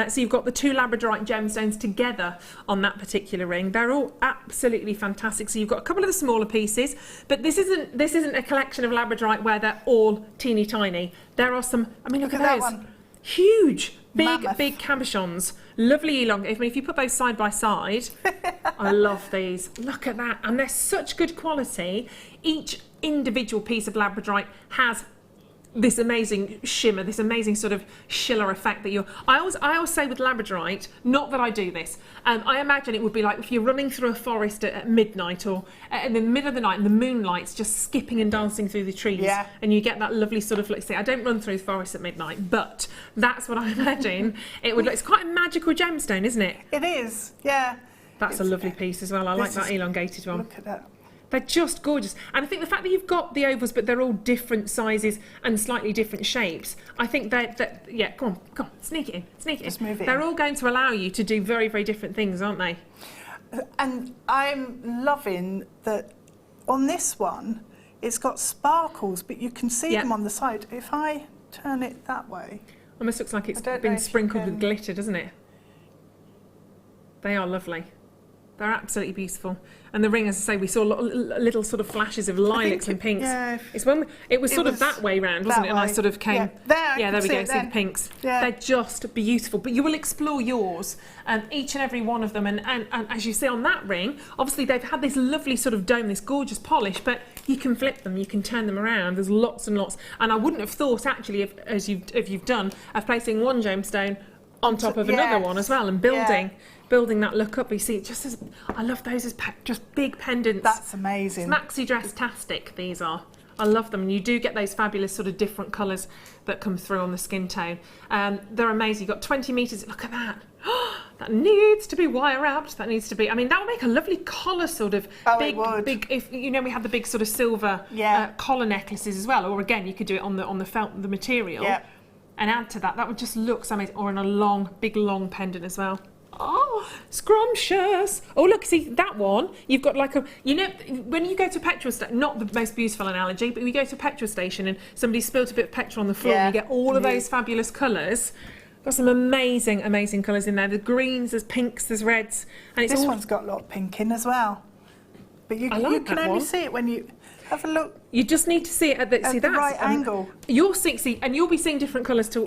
So you've got the 2 Labradorite gemstones together on that particular ring. They're all absolutely fantastic. So you've got a couple of the smaller pieces, but this isn't a collection of Labradorite where they're all teeny tiny. There are some. I mean, look at those. That one. Huge, Mammoth. big cabochons. Lovely elongate. I mean, if you put those side by side, I love these. Look at that. And they're such good quality. Each individual piece of Labradorite has this amazing shimmer, this amazing sort of schiller effect that you're. I always say with Labradorite, not that I do this. I imagine it would be like if you're running through a forest at midnight or in the middle of the night and the moonlight's just skipping and dancing through the trees, and you get that lovely sort of. Let's say I don't run through the forest at midnight, but that's what I imagine it would look. It's quite a magical gemstone, isn't it? It is. Yeah. That's a lovely piece as well. I like that elongated one. Look at that. They're just gorgeous. And I think the fact that you've got the ovals, but they're all different sizes and slightly different shapes, I think yeah, come on, sneak it in. Just move it They're in. all going to allow you to do very, very different things, aren't they? And I'm loving that on this one, it's got sparkles, but you can see them on the side. If I turn it that way. Almost looks like it's been sprinkled with glitter, doesn't it? They are lovely. They're absolutely beautiful. And the ring, as I say, we saw little sort of flashes of lilacs and pinks. Yeah. It's when it was sort of that way round, wasn't it? And I sort of came. Yeah, there we go. See the pinks. Yeah. They're just beautiful. But you will explore yours, each and every one of them. And as you see on that ring, obviously they've had this lovely sort of dome, this gorgeous polish. But you can flip them, you can turn them around. There's lots and lots. And I wouldn't have thought actually, if you've done, of placing one gemstone on top of another one as well, and building that look up. You see, just as I love those as just big pendants. That's amazing. It's maxi dress-tastic, these are. I love them, and you do get those fabulous sort of different colours that come through on the skin tone. They're amazing. You've got 20 metres. Look at that. That needs to be wire wrapped. That needs to be. I mean, that would make a lovely collar sort of big. If you know, we have the big sort of silver collar necklaces as well. Or again, you could do it on the felt, the material. Yeah. And add to that. That would just look so amazing. Or in a big long pendant as well. Oh, scrumptious. Oh, look, see that one? You've got like a, you know, when you go to a petrol station, not the most beautiful analogy, but you go to a petrol station and somebody spilt a bit of petrol on the floor and you get all of those fabulous colours. Got some amazing, amazing colours in there. The greens, there's pinks, there's reds. And this one's got a lot of pink in as well. But you can only see it when you have a look. You just need to see it at the right angle. You'll see, and you'll be seeing different colours to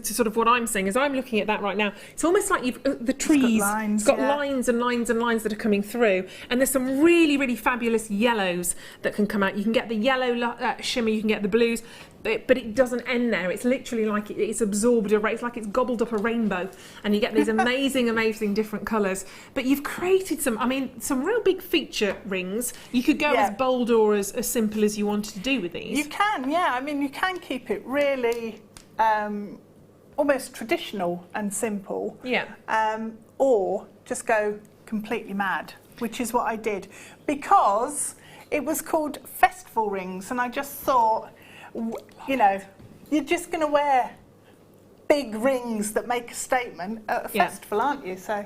sort of what I'm seeing. As I'm looking at that right now, it's almost like the trees. It's got lines and lines and lines that are coming through, and there's some really, really fabulous yellows that can come out. You can get the yellow shimmer, you can get the blues, but it doesn't end there. It's literally like it's absorbed it's like it's gobbled up a rainbow, and you get these amazing, amazing different colours. But you've created some real big feature rings. You could go as bold or as simple as you wanted to do with these. You can, I mean, you can keep it really almost traditional and simple. Or just go completely mad, which is what I did, because it was called festival rings, and I just thought, you know, you're just going to wear big rings that make a statement at a festival, aren't you? So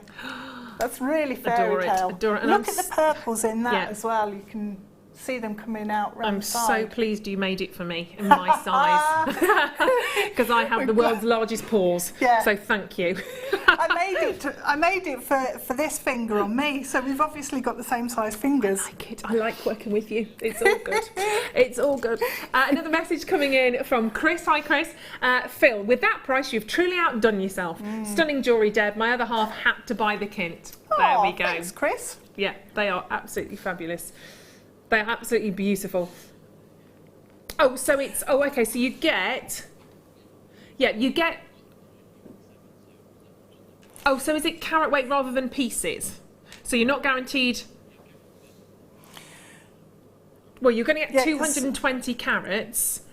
that's really fairy tale. Adore it. Look at the purples in that as well. You can see them coming out round the side. I'm so pleased you made it for me in my size, because I have the world's largest paws. So thank you. I made it for this finger on me, so we've obviously got the same size fingers. I like it. I like working with you. It's all good. It's all good. Another message coming in from Chris. Hi, Chris. Phil, with that price, you've truly outdone yourself. Stunning jewellery, Deb. My other half had to buy the kint. There we go. Thanks, Chris. Yeah, they are absolutely fabulous. They're absolutely beautiful. Oh, so it's, okay, so you get, oh, so is it carat weight rather than pieces? So you're not guaranteed, well, you're going to get 220 carats.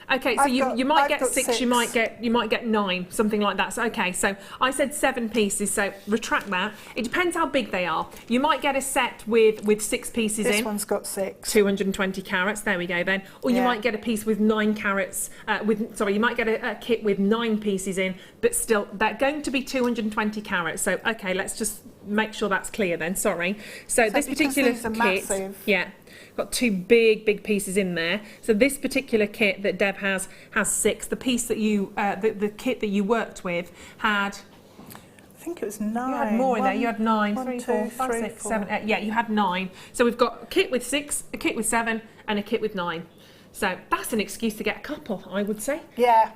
Okay, so you might get 6, you might get 9, something like that. So, okay, so I said 7 pieces, so retract that. It depends how big they are. You might get a set with 6 pieces in. This one's got 6. 220 carats, there we go then. Or you might get a piece with 9 carats, you might get a kit with 9 pieces in, but still, they're going to be 220 carats. So, okay, let's just make sure that's clear then, sorry. So this particular kit, massive. Got 2 big pieces in there. So this particular kit that Deb has 6. The piece that you, the kit that you worked with had, I think it was 9. You had more in there. You had 9, 3, 4, 5, 6, 7, 8. Yeah, you had 9. So we've got a kit with 6, a kit with 7, and a kit with 9. So that's an excuse to get a couple, I would say.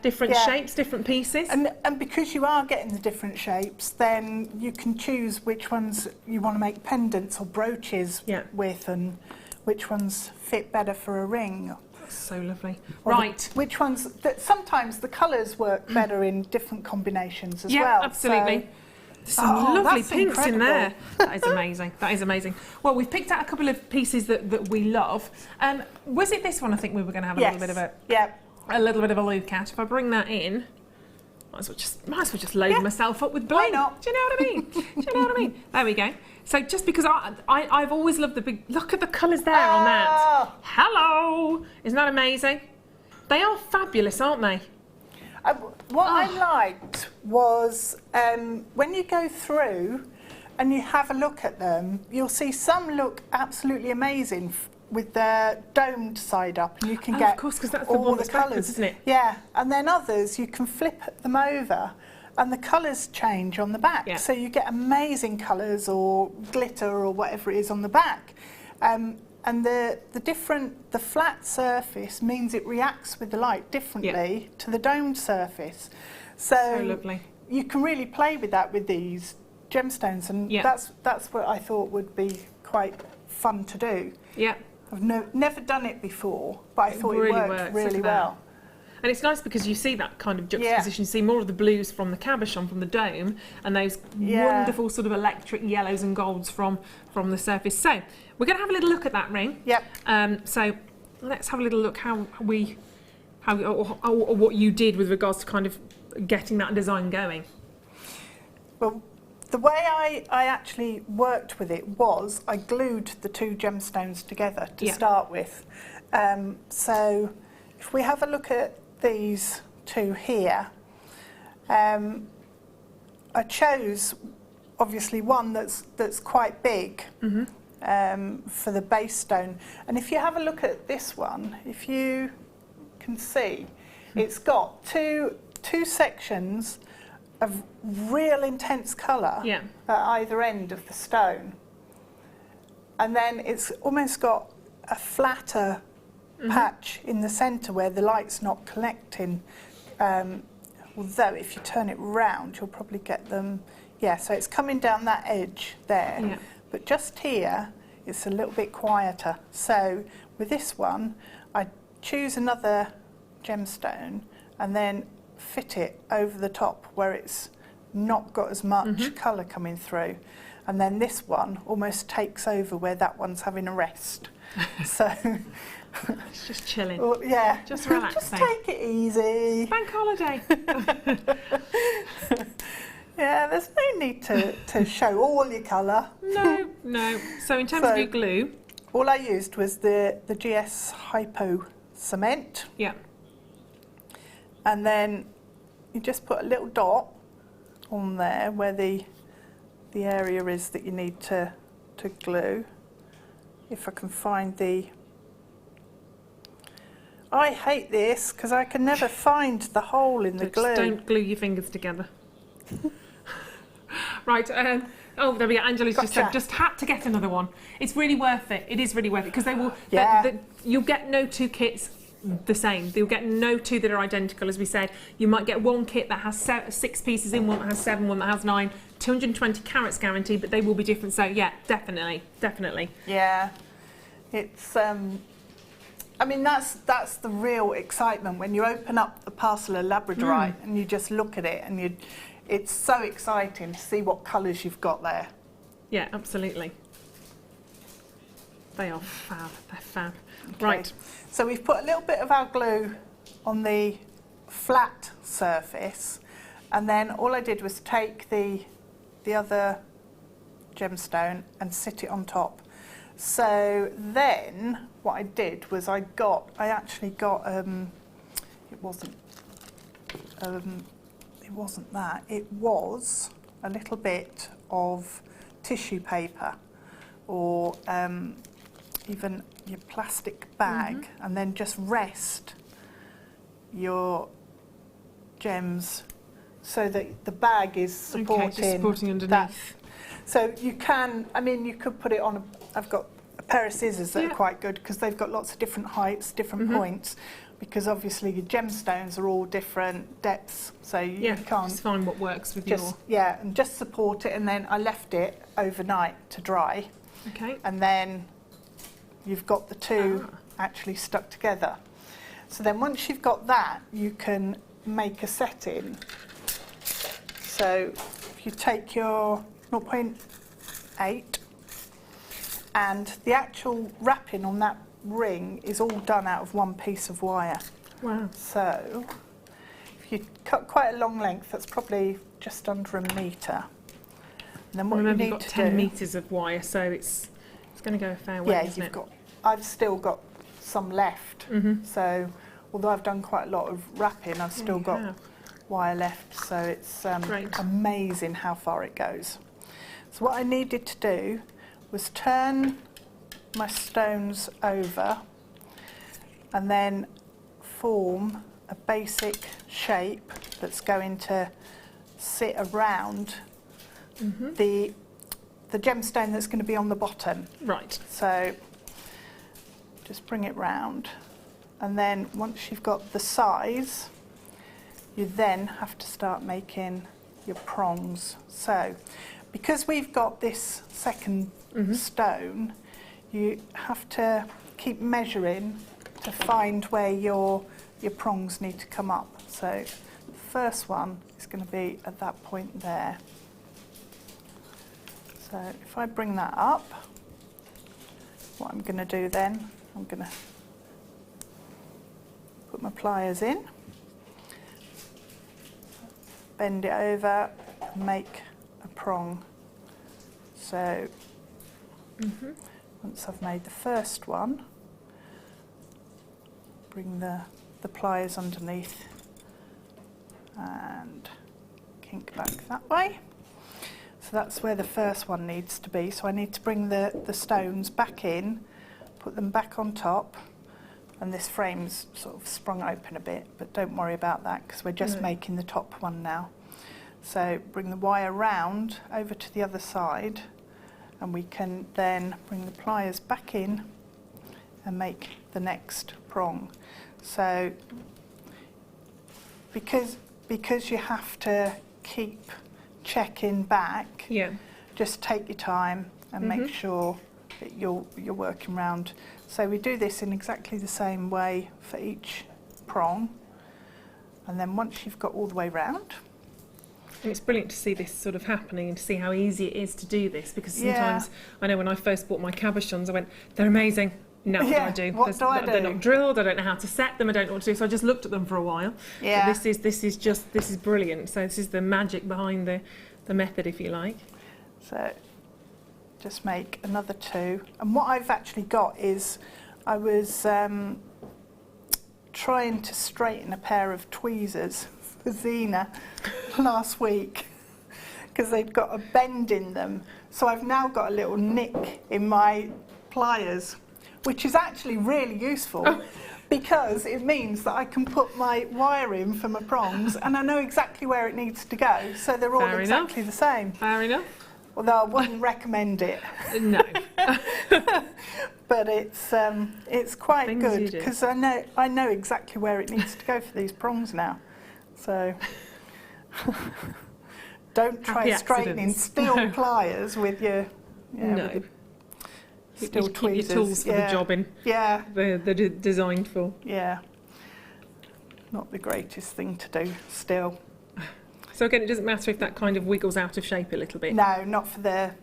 Different shapes, different pieces. And because you are getting the different shapes, then you can choose which ones you want to make pendants or brooches with, and which ones fit better for a ring. That's so lovely. Or which ones, sometimes the colours work better in different combinations as well. Yeah, absolutely. There's some lovely pinks in there. That is amazing. That is amazing. Well, we've picked out a couple of pieces that we love. Was it this one I think we were going to have a little bit of a little bit of a look at? If I bring that in, might as well just load myself up with blue. Why not? Do you know what I mean? Do you know what I mean? There we go. So just because I've always loved the big, look at the colours there on that. Hello! Isn't that amazing? They are fabulous, aren't they? What I liked was when you go through and you have a look at them, you'll see some look absolutely amazing with the domed side up, and you can get of course, because that's all the one the that's colours, backwards, isn't it? Yeah, and then others you can flip them over, and the colours change on the back. So you get amazing colours or glitter or whatever it is on the back. And the flat surface means it reacts with the light differently to the domed surface. So lovely. You can really play with that with these gemstones, and that's what I thought would be quite fun to do. Yeah. I've never done it before, but I thought it worked really well. And it's nice because you see that kind of juxtaposition. You see more of the blues from the cabochon, from the dome, and those wonderful sort of electric yellows and golds from the surface. So we're going to have a little look at that ring. So let's have a little look or what you did with regards to kind of getting that design going. Well, the way I actually worked with it was I glued the 2 gemstones together to start with. So if we have a look at these 2 here, I chose obviously one that's quite big for the base stone. And if you have a look at this one, if you can see, it's got two sections of real intense colour at either end of the stone. And then it's almost got a flatter patch in the centre where the light's not collecting. Although if you turn it round, you'll probably get them. Yeah, so it's coming down that edge there. Yeah. But just here, it's a little bit quieter. So with this one, I choose another gemstone and then fit it over the top where it's not got as much colour coming through. And then this one almost takes over where that one's having a rest. So it's just chilling. Well, yeah, just relaxing. Just take it easy. Bank holiday. Yeah, there's no need to show all your colour. No. So in terms of your glue, all I used was the GS Hypo cement. Yeah. And then you just put a little dot on there where the area is that you need to glue. If I can find the... I hate this because I can never find the hole in the glue. Don't glue your fingers together. Right, oh, there we go. Angela's just said, just had to get another one. It's really worth it. It is really worth it because they will. You'll get no two kits the same. You'll get no two that are identical, as we said. You might get one kit that has 6 pieces in, one that has 7, one that has 9. 220 carats guaranteed, but they will be different. So yeah, definitely. Yeah, it's. I mean, that's the real excitement when you open up a parcel of Labradorite and you just look at it and it's so exciting to see what colours you've got there. Yeah, absolutely. They are fab. They're fab. Okay. Right. So we've put a little bit of our glue on the flat surface, and then all I did was take the other gemstone and sit it on top. So then what I did was I actually got it wasn't that, it was a little bit of tissue paper or even your plastic bag, and then just rest your gems so that the bag is supporting underneath. That. So you can, I mean, you could put it on I've got a pair of scissors that are quite good because they've got lots of different heights, different points, because obviously your gemstones are all different depths, so you can't just find what works with your... Yeah, and just support it, and then I left it overnight to dry. Okay. And then you've got the two actually stuck together. So then once you've got that, you can make a setting. So if you take your 0.8, and the actual wrapping on that ring is all done out of one piece of wire. Wow. So if you cut quite a long length, that's probably just under a metre. And then what you need you've got 10 metres of wire, so it's going to go a fair way, isn't it? I've still got some left. So although I've done quite a lot of wrapping, I've still got wire left. So it's amazing how far it goes. So what I needed to do was turn my stones over and then form a basic shape that's going to sit around the gemstone that's going to be on the bottom. Right. So just bring it round, and then once you've got the size, you then have to start making your prongs. So because we've got this second stone, you have to keep measuring to find where your prongs need to come up. So the first one is going to be at that point there. So if I bring that up, what I'm going to do then, I'm going to put my pliers in, bend it over, and make a prong. So once I've made the first one, bring the pliers underneath and kink back that way. So that's where the first one needs to be. So I need to bring the stones back in, put them back on top, and this frame's sort of sprung open a bit, but don't worry about that because we're just making the top one now. So bring the wire round over to the other side, and we can then bring the pliers back in and make the next prong. So because you have to keep checking back, just take your time and make sure that you're working round. So we do this in exactly the same way for each prong, and then once you've got all the way round. And it's brilliant to see this sort of happening and to see how easy it is to do this, because sometimes I know when I first bought my cabochons I went, they're amazing. Now what do I do? What do I do? They're not drilled, I don't know how to set them, I don't know what to do, so I just looked at them for a while. Yeah. But this is brilliant. So this is the magic behind the method, if you like. So just make another 2. And what I've actually got is, I was trying to straighten a pair of tweezers for Zena last week because they'd got a bend in them. So I've now got a little nick in my pliers, which is actually really useful because it means that I can put my wire in for my prongs and I know exactly where it needs to go. So they're all exactly the same. Fair enough. Although I wouldn't recommend it. No. But it's quite good because I know exactly where it needs to go for these prongs now. So don't try straightening steel pliers with your with the steel tweezers. Keep your tools for the job in. Yeah. They're designed for. Yeah. Not the greatest thing to do still. So again, it doesn't matter if that kind of wiggles out of shape a little bit. No, not for the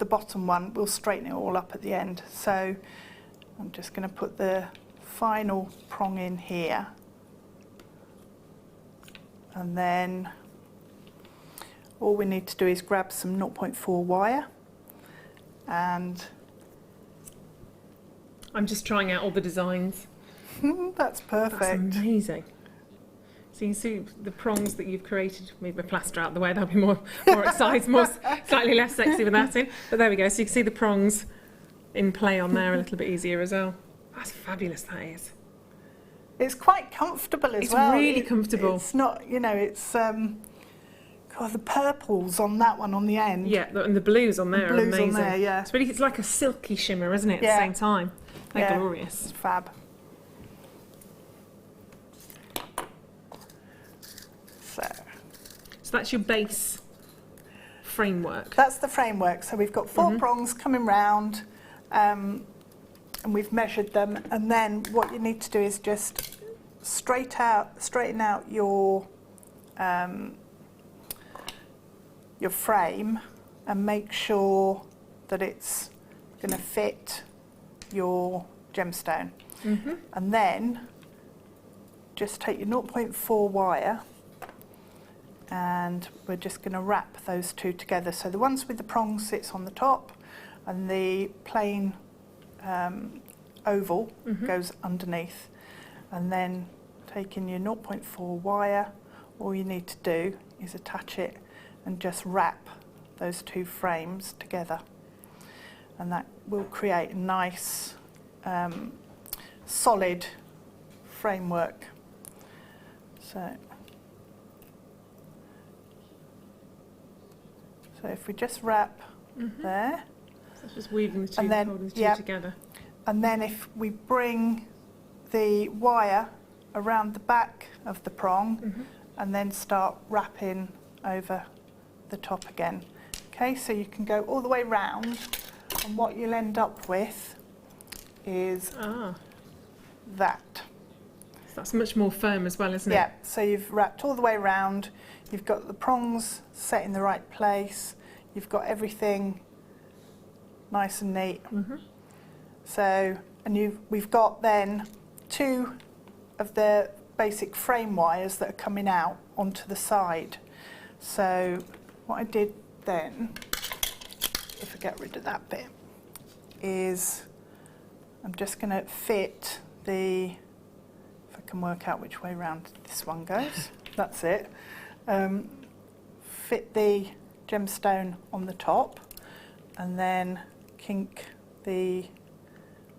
bottom one. We'll straighten it all up at the end. So I'm just going to put the final prong in here. And then all we need to do is grab some 0.4 wire, and I'm just trying out all the designs. That's perfect. That's amazing. So you can see the prongs that you've created. Move my plaster out of the way, that'll be more exciting, slightly less sexy with that in. But there we go. So you can see the prongs in play on there a little bit easier as well. That's fabulous, that is. It's quite comfortable as well. It's really comfortable. It's not, it's, God, the purples on that one on the end. Yeah, and the blues on there are amazing. On there, yeah. It's like a silky shimmer, isn't it, at the same time? They're glorious. It's fab. So that's your base framework. That's the framework. So we've got 4 prongs coming round, and we've measured them. And then what you need to do is just straighten out your frame and make sure that it's going to fit your gemstone. And then just take your 0.4 wire, and we're just going to wrap those 2 together. So the ones with the prongs sits on the top, and the plain oval goes underneath. And then taking your 0.4 wire, all you need to do is attach it and just wrap those 2 frames together. And that will create a nice solid framework. So if we just wrap there. So it's just weaving the 2, holding the 2 together. And then if we bring the wire around the back of the prong and then start wrapping over the top again. Okay, so you can go all the way round, and what you'll end up with is that. So that's much more firm as well, isn't it? Yeah, so you've wrapped all the way round, you've got the prongs set in the right place, you've got everything nice and neat. So, and we've got then 2 of the basic frame wires that are coming out onto the side. So what I did then, if I get rid of that bit, is I'm just going to fit the, if I can work out which way round this one goes, that's it, fit the gemstone on the top, and then kink the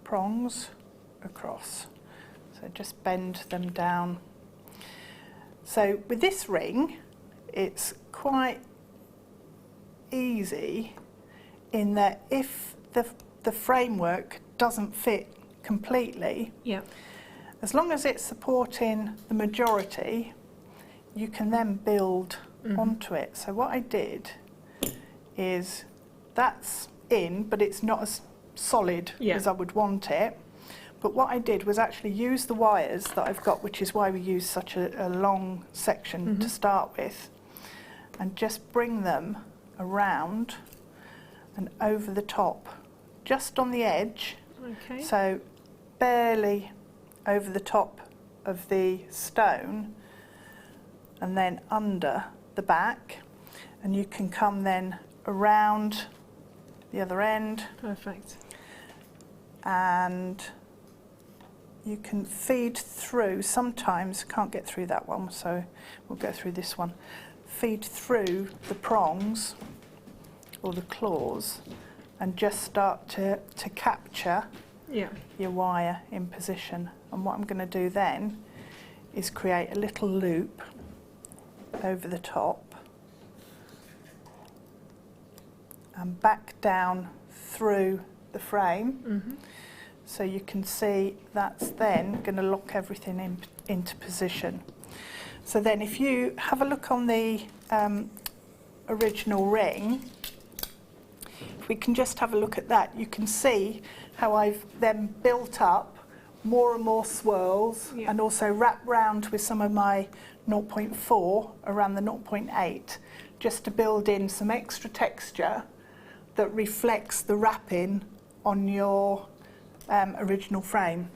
prongs across. So just bend them down. So with this ring, it's quite easy in that if the framework doesn't fit completely, Yeah. as long as it's supporting the majority, you can then build onto it. So what I did is, that's in, but it's not as solid as I would want it. But what I did was actually use the wires that I've got, which is why we use such a long section to start with, and just bring them around and over the top, just on the edge. Okay. So barely over the top of the stone, and then under the back, and you can come then around the other end. Perfect. And you can feed through, sometimes can't get through that one, so we'll go through this one. Feed through the prongs or the claws and just start to capture your wire in position. And what I'm going to do then is create a little loop over the top and back down through the frame. So you can see that's then going to lock everything into position. So then if you have a look on the original ring, if we can just have a look at that, you can see how I've then built up more and more swirls and also wrapped round with some of my 0.4 around the 0.8, just to build in some extra texture that reflects the wrapping on your original frame.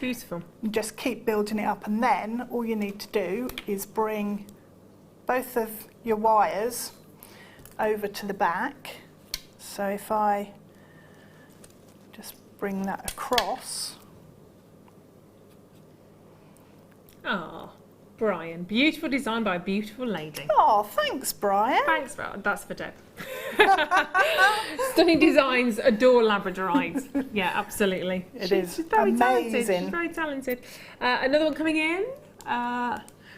Beautiful. And just keep building it up, and then all you need to do is bring both of your wires over to the back. So if I just bring that across. Oh, Brian, beautiful design by a beautiful lady. Oh, thanks, Brian. Thanks, that's for Deb. Stunning designs, adore Labradorite. Yeah, absolutely. She's very amazing. talented. She's very talented. Another one coming in.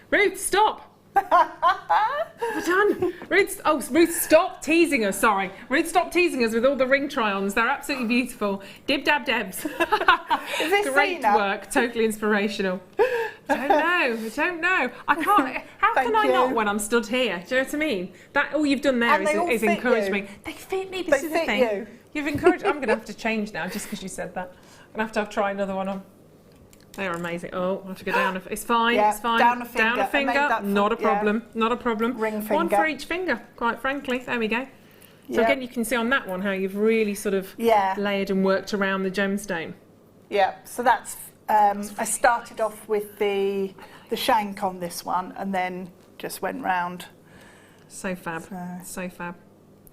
Ruth, stop. We're done. Ruth, stop teasing us. Sorry, Ruth, stop teasing us with all the ring try-ons. They're absolutely beautiful. Dib dab debs. Is this Great Zena? work. Totally inspirational. I don't know. I can't. How can I not when I'm stood here? Do you know what I mean? That all you've done there is encourage me. They fit me. This is the thing. You've encouraged. I'm going to have to change now just because you said that. I'm going to have to try another one on. They are amazing. Oh, I have to go down. It's fine. Yeah, it's fine. down a finger. Down a finger. Not a problem. Not a problem. Ring finger. One for each finger. Quite frankly. There we go. So again, you can see on that one how you've really sort of layered and worked around the gemstone. Yeah. So that's. I started off with the shank on this one, and then just went round. So fab. So fab.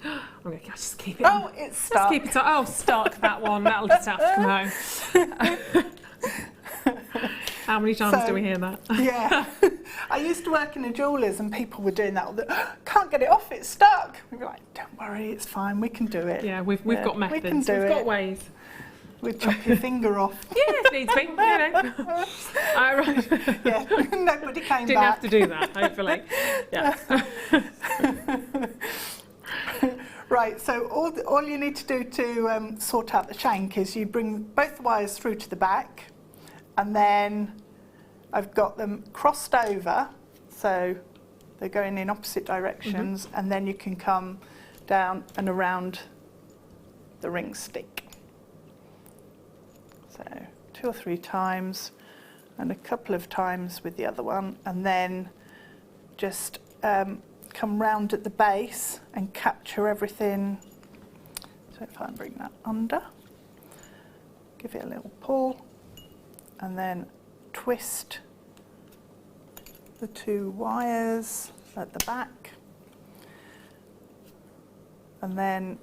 I'm going to just keep it. Oh, it's stuck. Let's keep it. Oh, stuck that one. That'll just have to come home. How many times do we hear that? Yeah. I used to work in a jeweller's and people were doing that all can't get it off, it's stuck. We were like, don't worry, it's fine, we can do it. Yeah, we've got methods. We can do We've got ways. We'll chop your finger off. Yeah, if needs be, you know. Right. Yeah, nobody came Didn't back. have to do that, hopefully. Yeah. Right, so all you need to do to sort out the shank is you bring both the wires through to the back, and then I've got them crossed over, so they're going in opposite directions, and then you can come down and around the ring stick. So 2 or 3 times, and a couple of times with the other one, and then just come round at the base and capture everything. So if I bring that under, give it a little pull, and then twist the 2 wires at the back, and then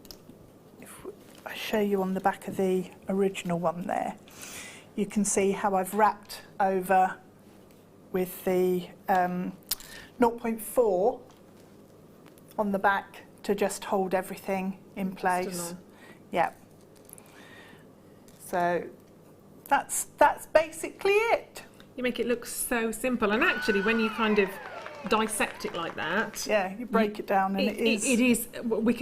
if I show you on the back of the original one there, you can see how I've wrapped over with the 0.4 on the back to just hold everything in place. Yeah. So that's basically it. You make it look so simple, and actually when you kind of dissect it like that, yeah, you break it down, and it is. We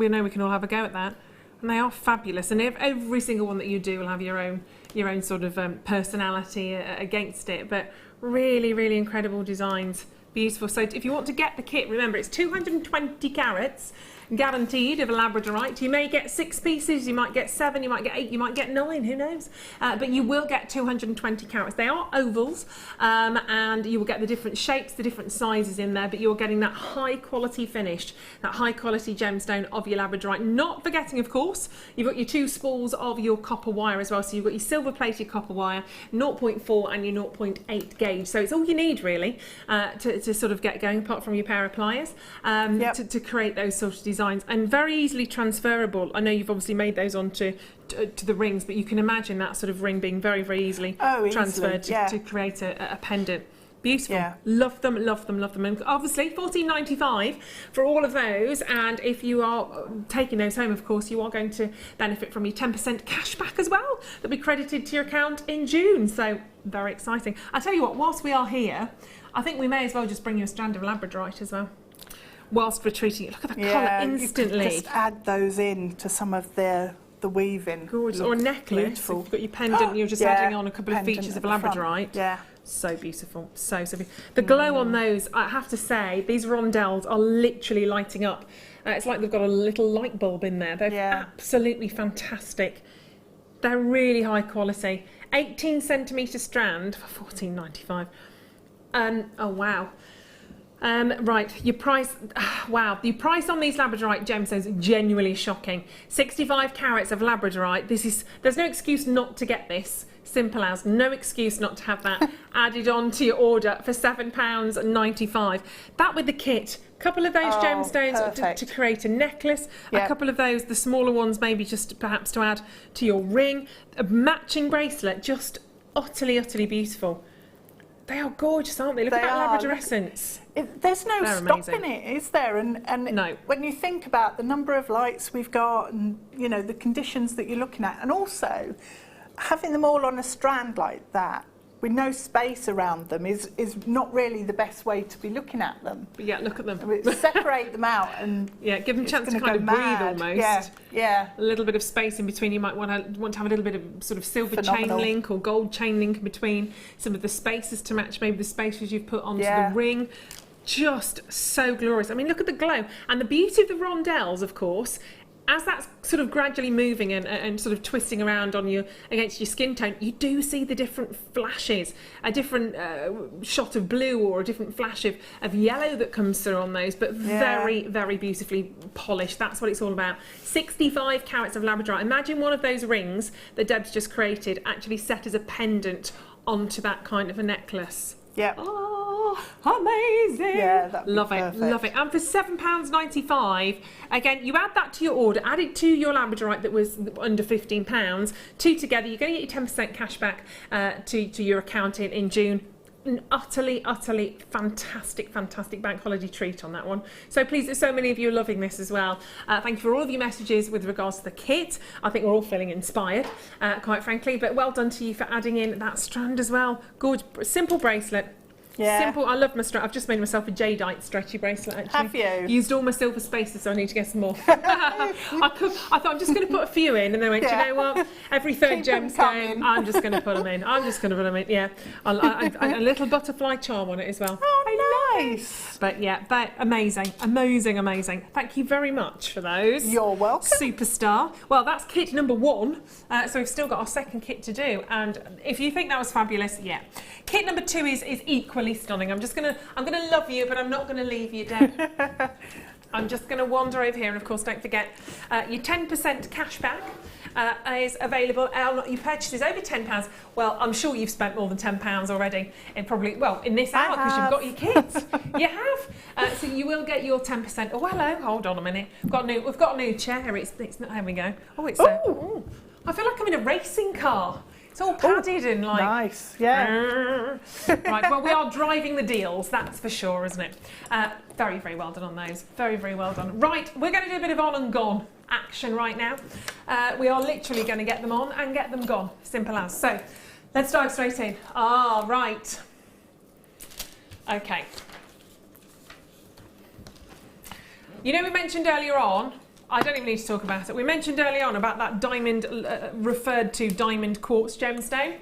know we can all have a go at that, and they are fabulous. And every single one that you do will have your own sort of personality against it. But really, really incredible designs, beautiful. So if you want to get the kit, remember it's 220 carats. Guaranteed of a Labradorite. You may get 6 pieces, you might get 7, you might get 8, you might get 9, who knows? But you will get 220 carats. They are ovals, and you will get the different shapes, the different sizes in there, but you're getting that high quality finish, that high quality gemstone of your Labradorite. Not forgetting, of course, you've got your 2 spools of your copper wire as well. So you've got your silver plated copper wire, 0.4 and your 0.8 gauge. So it's all you need really to sort of get going, apart from your pair of pliers, to create those sort of designs, and very easily transferable. I know you've obviously made those onto to the rings, but you can imagine that sort of ring being very, very easily transferred to create a pendant. Beautiful. Yeah. Love them, love them, love them. And obviously $14.95 for all of those. And if you are taking those home, of course, you are going to benefit from your 10% cash back as well. That'll be credited to your account in June. So very exciting. I tell you what, whilst we are here, I think we may as well just bring you a strand of Labradorite as well, whilst we're treating it. Look at the colour instantly. You can just add those in to some of the weaving. Gorgeous. Or a necklace. Beautiful. If you've got your pendant, you're just adding on a couple of features of Labradorite. Yeah. So beautiful. So beautiful. The glow on those, I have to say, these rondelles are literally lighting up. It's like they've got a little light bulb in there. They're absolutely fantastic. They're really high quality. 18 centimetre strand for $14.95. Oh, wow. Right, your price, wow, the price on these Labradorite gemstones is genuinely shocking. 65 carats of Labradorite. There's no excuse not to get this. Simple as, no excuse not to have that added on to your order for £7.95. That with the kit. A couple of those gemstones to create a necklace, a couple of those, the smaller ones maybe just perhaps to add to your ring, a matching bracelet, just utterly, utterly beautiful. They are gorgeous, aren't they? Look at that Labradorescence. There's no stopping it, is there? And no. When you think about the number of lights we've got, and you know the conditions that you're looking at, and also having them all on a strand like that with no space around them is not really the best way to be looking at them. But yeah, look at them. Separate them out and give them a chance to kind of breathe almost. Yeah. A little bit of space in between. You might want to have a little bit of sort of silver chain link or gold chain link in between some of the spaces to match maybe the spaces you've put onto the ring. Just so glorious. I mean, look at the glow. And the beauty of the rondelles, of course, as that's sort of gradually moving and sort of twisting around on you against your skin tone, you do see the different flashes, a different shot of blue or a different flash of yellow that comes through on those, but very, very beautifully polished. That's what it's all about. 65 carats of Labradorite. Imagine one of those rings that Deb's just created actually set as a pendant onto that kind of a necklace. Yeah. Oh, amazing. Yeah, that'd be perfect. Love it. And for £7.95, again, you add that to your order, add it to your Labradorite that was under £15, two together, you're going to get your 10% cash back to your account in June. An utterly, utterly fantastic bank holiday treat on that one. So pleased that so many of you are loving this as well. Thank you for all of your messages with regards to the kit. I think we're all feeling inspired, quite frankly, but well done to you for adding in that strand as well. Gorgeous, simple bracelet. Yeah. Simple. I love my strap. I've just made myself a jadeite stretchy bracelet, actually. Have you? Used all my silver spaces, so I need to get some more. I thought I'm just going to put a few in, and then went, you know what? Every third gemstone, I'm just going to put them in. Yeah. A little butterfly charm on it as well. Oh, nice. But yeah, but amazing. Thank you very much for those. You're welcome. Superstar. Well, that's kit number 1. So we've still got our second kit to do. And if you think that was fabulous, kit number 2 is equally stunning. I'm gonna love you, but I'm not gonna leave you, Deb. I'm just gonna wander over here, and of course, don't forget your 10% cash back is available. Your purchase is over £10. Well, I'm sure you've spent more than £10 already. In this hour, because you've got your kits. You have. So you will get your 10%. Oh, hello. Hold on a minute. We've got a new chair. It's not. Here we go. Oh, it's. I feel like I'm in a racing car. It's all padded and like... Nice, yeah. Right, well, we are driving the deals, that's for sure, isn't it? Very, very well done on those. Very, very well done. Right, we're going to do a bit of on and gone action right now. We are literally going to get them on and get them gone. Simple as. So, let's dive straight in. Ah, right. Okay. You know, we mentioned earlier on, I don't even need to talk about it, we mentioned earlier on about that diamond, referred to diamond quartz gemstone.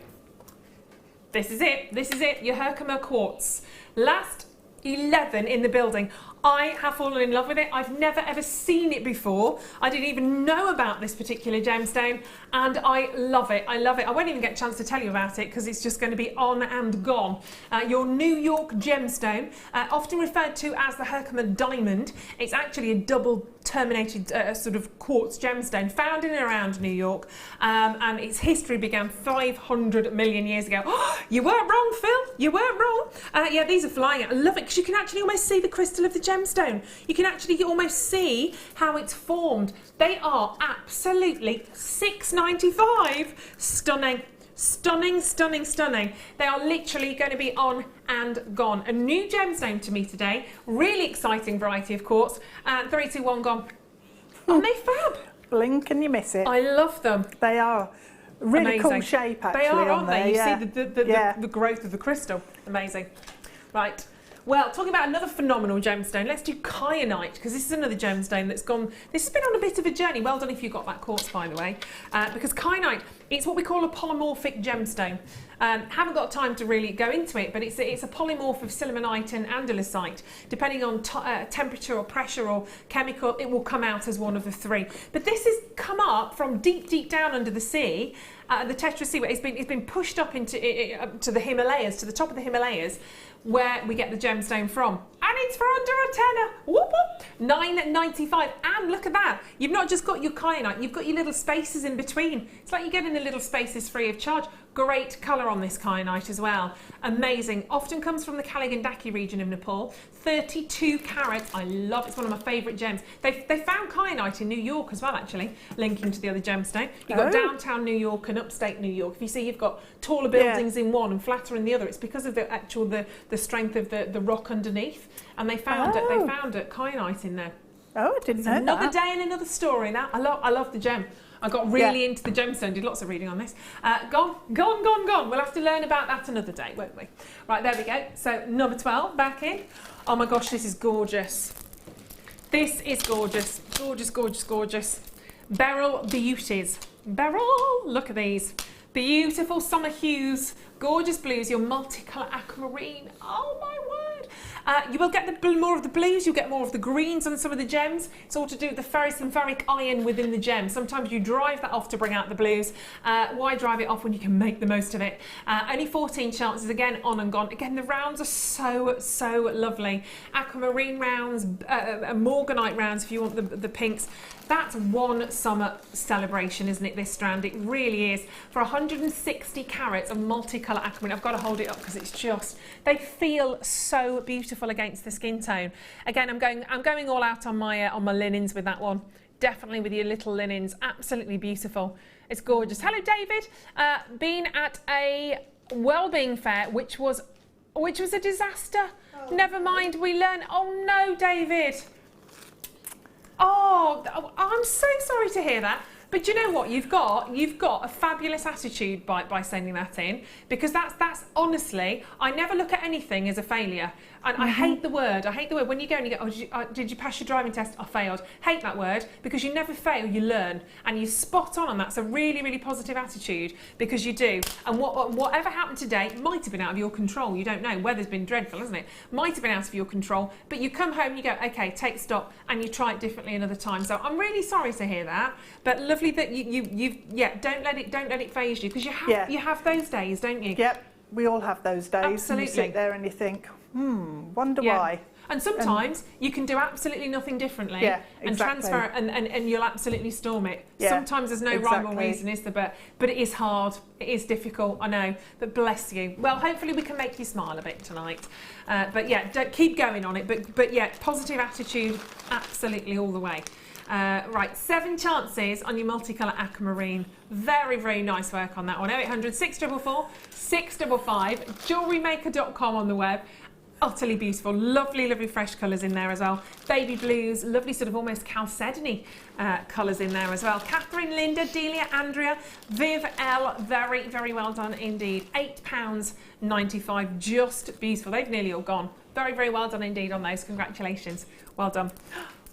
This is it, your Herkimer quartz. Last 11 in the building. I have fallen in love with it. I've never ever seen it before. I didn't even know about this particular gemstone and I love it. I love it. I won't even get a chance to tell you about it because it's just going to be on and gone. Your New York gemstone, often referred to as the Herkimer diamond. It's actually a double terminated sort of quartz gemstone found in and around New York, and its history began 500 million years ago. Oh, you weren't wrong, Phil. You weren't wrong. Yeah, these are flying. I love it because you can actually almost see the crystal of the gemstone. You can actually almost see how it's formed. They are absolutely $6.95. Stunning. Stunning, stunning, stunning. They are literally going to be on and gone. A new gemstone to me today. Really exciting variety of quartz. 3, 2, 1, gone. Aren't they fab? Blink and you miss it. I love them. They are really amazing. cool shape actually. They are, aren't they? You yeah. see the growth of the crystal. Amazing. Right. Well, talking about another phenomenal gemstone, let's do kyanite, because this is another gemstone that's gone... This has been on a bit of a journey. Well done if you got that quartz, by the way. Because kyanite, it's what we call a polymorphic gemstone. Haven't got time to really go into it, but it's a polymorph of sillimanite and andesite. Depending on temperature or pressure or chemical, it will come out as one of the three. But this has come up from deep, deep down under the sea, the Tetra Sea, where it's been pushed up into to the Himalayas, to the top of the Himalayas, where we get the gemstone from. And it's for under a tenner. Whoop, whoop. $9.95. And look at that. You've not just got your kyanite, you've got your little spaces in between. It's like you're getting the little spaces free of charge. Great colour on this kyanite as well. Amazing. Often comes from the Kaligandaki region of Nepal. 32 carats. I love it. It's one of my favourite gems. They found kyanite in New York as well, actually, linking to the other gemstone. You've got downtown New York and upstate New York. If you see you've got taller buildings in one and flatter in the other, it's because of the strength of the rock underneath. And they found kyanite in there. Oh, I didn't know that. Another day and another story. That I love the gem. I got really into the gemstone, did lots of reading on this. Gone. We'll have to learn about that another day, won't we? Right, there we go. So number 12, back in. Oh my gosh, this is gorgeous. This is gorgeous. Gorgeous, gorgeous, gorgeous. Beryl Beauties. Beryl, look at these. Beautiful summer hues, gorgeous blues, your multicolour aquamarine. Oh my word. You will get more of the blues, you'll get more of the greens on some of the gems. It's all to do with the ferrous and ferric iron within the gem. Sometimes you drive that off to bring out the blues. Why drive it off when you can make the most of it? Only 14 chances, again, on and gone. Again, the rounds are so lovely. Aquamarine rounds, morganite rounds if you want the pinks. That's one summer celebration, isn't it, this strand? It really is. For 160 carats of multicolour aquamarine. I've got to hold it up because it's just, they feel so beautiful against the skin tone. Again, I'm going all out on my linens with that one. Definitely with your little linens. Absolutely beautiful. It's gorgeous. Hello, David. Been at a wellbeing fair, which was a disaster. Oh. Never mind, we learn. Oh no, David. Oh, I'm so sorry to hear that. But you know what? You've got a fabulous attitude by sending that in, because that's honestly, I never look at anything as a failure. And I hate the word. I hate the word. When you go and you go, oh, did you pass your driving test? I failed. Hate that word, because you never fail, you learn. And you're spot on that. It's a really, really positive attitude, because you do. And whatever happened today might have been out of your control. You don't know. Weather's been dreadful, hasn't it? Might have been out of your control. But you come home and you go, okay, take stock, and you try it differently another time. So I'm really sorry to hear that. But lovely that you've don't let it faze you, because you have those days, don't you? Yep. We all have those days. Absolutely. And you sit there and you think, wonder why. And sometimes you can do absolutely nothing differently and transfer and you'll absolutely storm it. Sometimes there's no rhyme or reason, is there? But it is hard. It is difficult, I know. But bless you. Well, hopefully we can make you smile a bit tonight. But yeah, don't keep going on it. But yeah, positive attitude, absolutely all the way. Right, 7 chances on your multicolour aquamarine. Very, very nice work on that one. 0800 644 655, JewelleryMaker.com on the web. Utterly beautiful, lovely, lovely fresh colours in there as well. Baby blues, lovely sort of almost chalcedony colours in there as well. Catherine, Linda, Delia, Andrea, Viv, L, very, very well done indeed. £8.95, just beautiful. They've nearly all gone. Very, very well done indeed on those. Congratulations. Well done.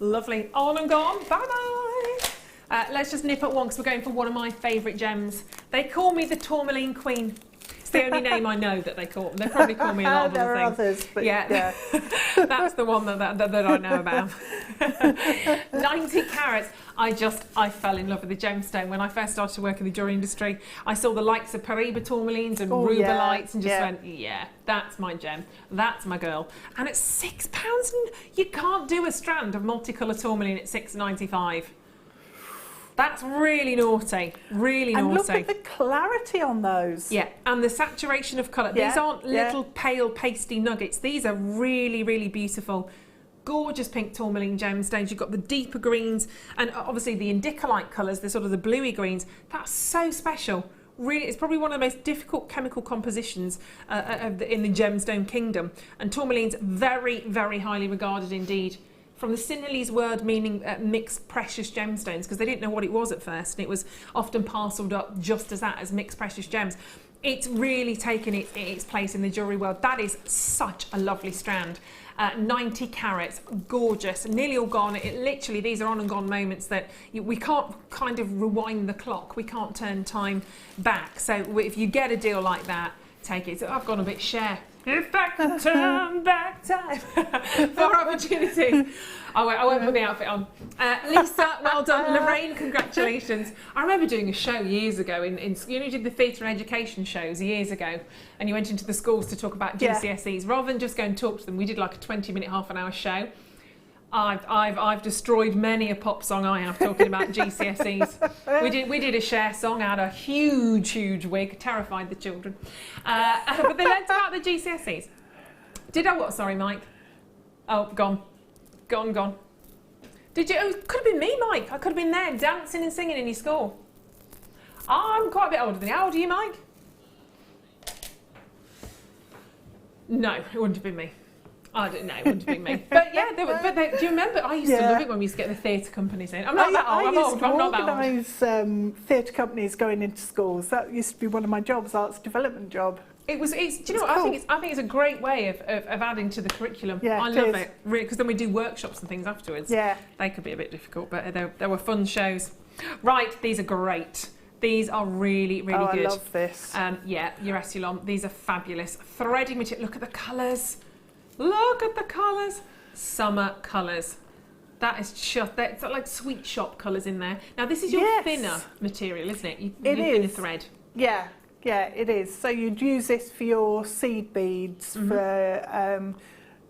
Lovely. On and gone. Bye-bye. Let's just nip at one because we're going for one of my favourite gems. They call me the Tourmaline Queen. It's the only name I know that they call. They probably call me a lot of there other are things. others, but yeah. That's the one that I know about. 90 carats. I fell in love with the gemstone when I first started to work in the jewellery industry. I saw the likes of Paraiba tourmalines and rubelites and just went, yeah, that's my gem. That's my girl. And it's £6, and you can't do a strand of multicolour tourmaline at £6.95. That's really naughty, really naughty. And look at the clarity on those. Yeah, and the saturation of colour. These aren't little pale pasty nuggets. These are really, really beautiful. Gorgeous pink tourmaline gemstones. You've got the deeper greens and obviously the indicolite colours, the sort of the bluey greens. That's so special. Really, it's probably one of the most difficult chemical compositions in the gemstone kingdom. And tourmaline's very, very highly regarded indeed. From the Sinhalese word meaning mixed precious gemstones, because they didn't know what it was at first, and it was often parcelled up just as that, as mixed precious gems. It's really taken its place in the jewellery world. That is such a lovely strand. 90 carats, gorgeous, nearly all garnet. Literally, these are on and gone moments that we can't kind of rewind the clock. We can't turn time back. So if you get a deal like that, take it. So I've gone a bit share. If I could turn back time for opportunity. I won't put the outfit on. Lisa, well done. Lorraine, congratulations. I remember doing a show years ago you did the theatre and education shows years ago, and you went into the schools to talk about GCSEs. Rather than just go and talk to them, we did like a 20-minute, half-an-hour show. I've destroyed many a pop song I have talking about GCSEs. We did a share song. I had a huge wig, terrified the children. But they learnt about the GCSEs. Did I what? Sorry, Mike. Oh, gone. Did you? It could have been me, Mike. I could have been there dancing and singing in your school. I'm quite a bit older than you. How old are you, Mike? No, it wouldn't have been me. I don't know, it wouldn't have been me. But yeah, do you remember? I used to love it when we used to get the theatre companies in. I'm not that old, I'm old, I'm not that old. I used to organise theatre companies going into schools. That used to be one of my jobs, arts development job. Do you know what? Cool. I think it's a great way of adding to the curriculum. Yeah, I love it, really, because then we do workshops and things afterwards. Yeah. They could be a bit difficult, but there were fun shows. Right, these are great. These are really, really good. I love this. Yeah, your Essilon, these are fabulous. Threading material, look at the colours. Look at the colours. Summer colours. That is just, it's like sweet shop colours in there. Now this is your thinner material, isn't it? It is. Thinner thread. Yeah, it is. So you'd use this for your seed beads, for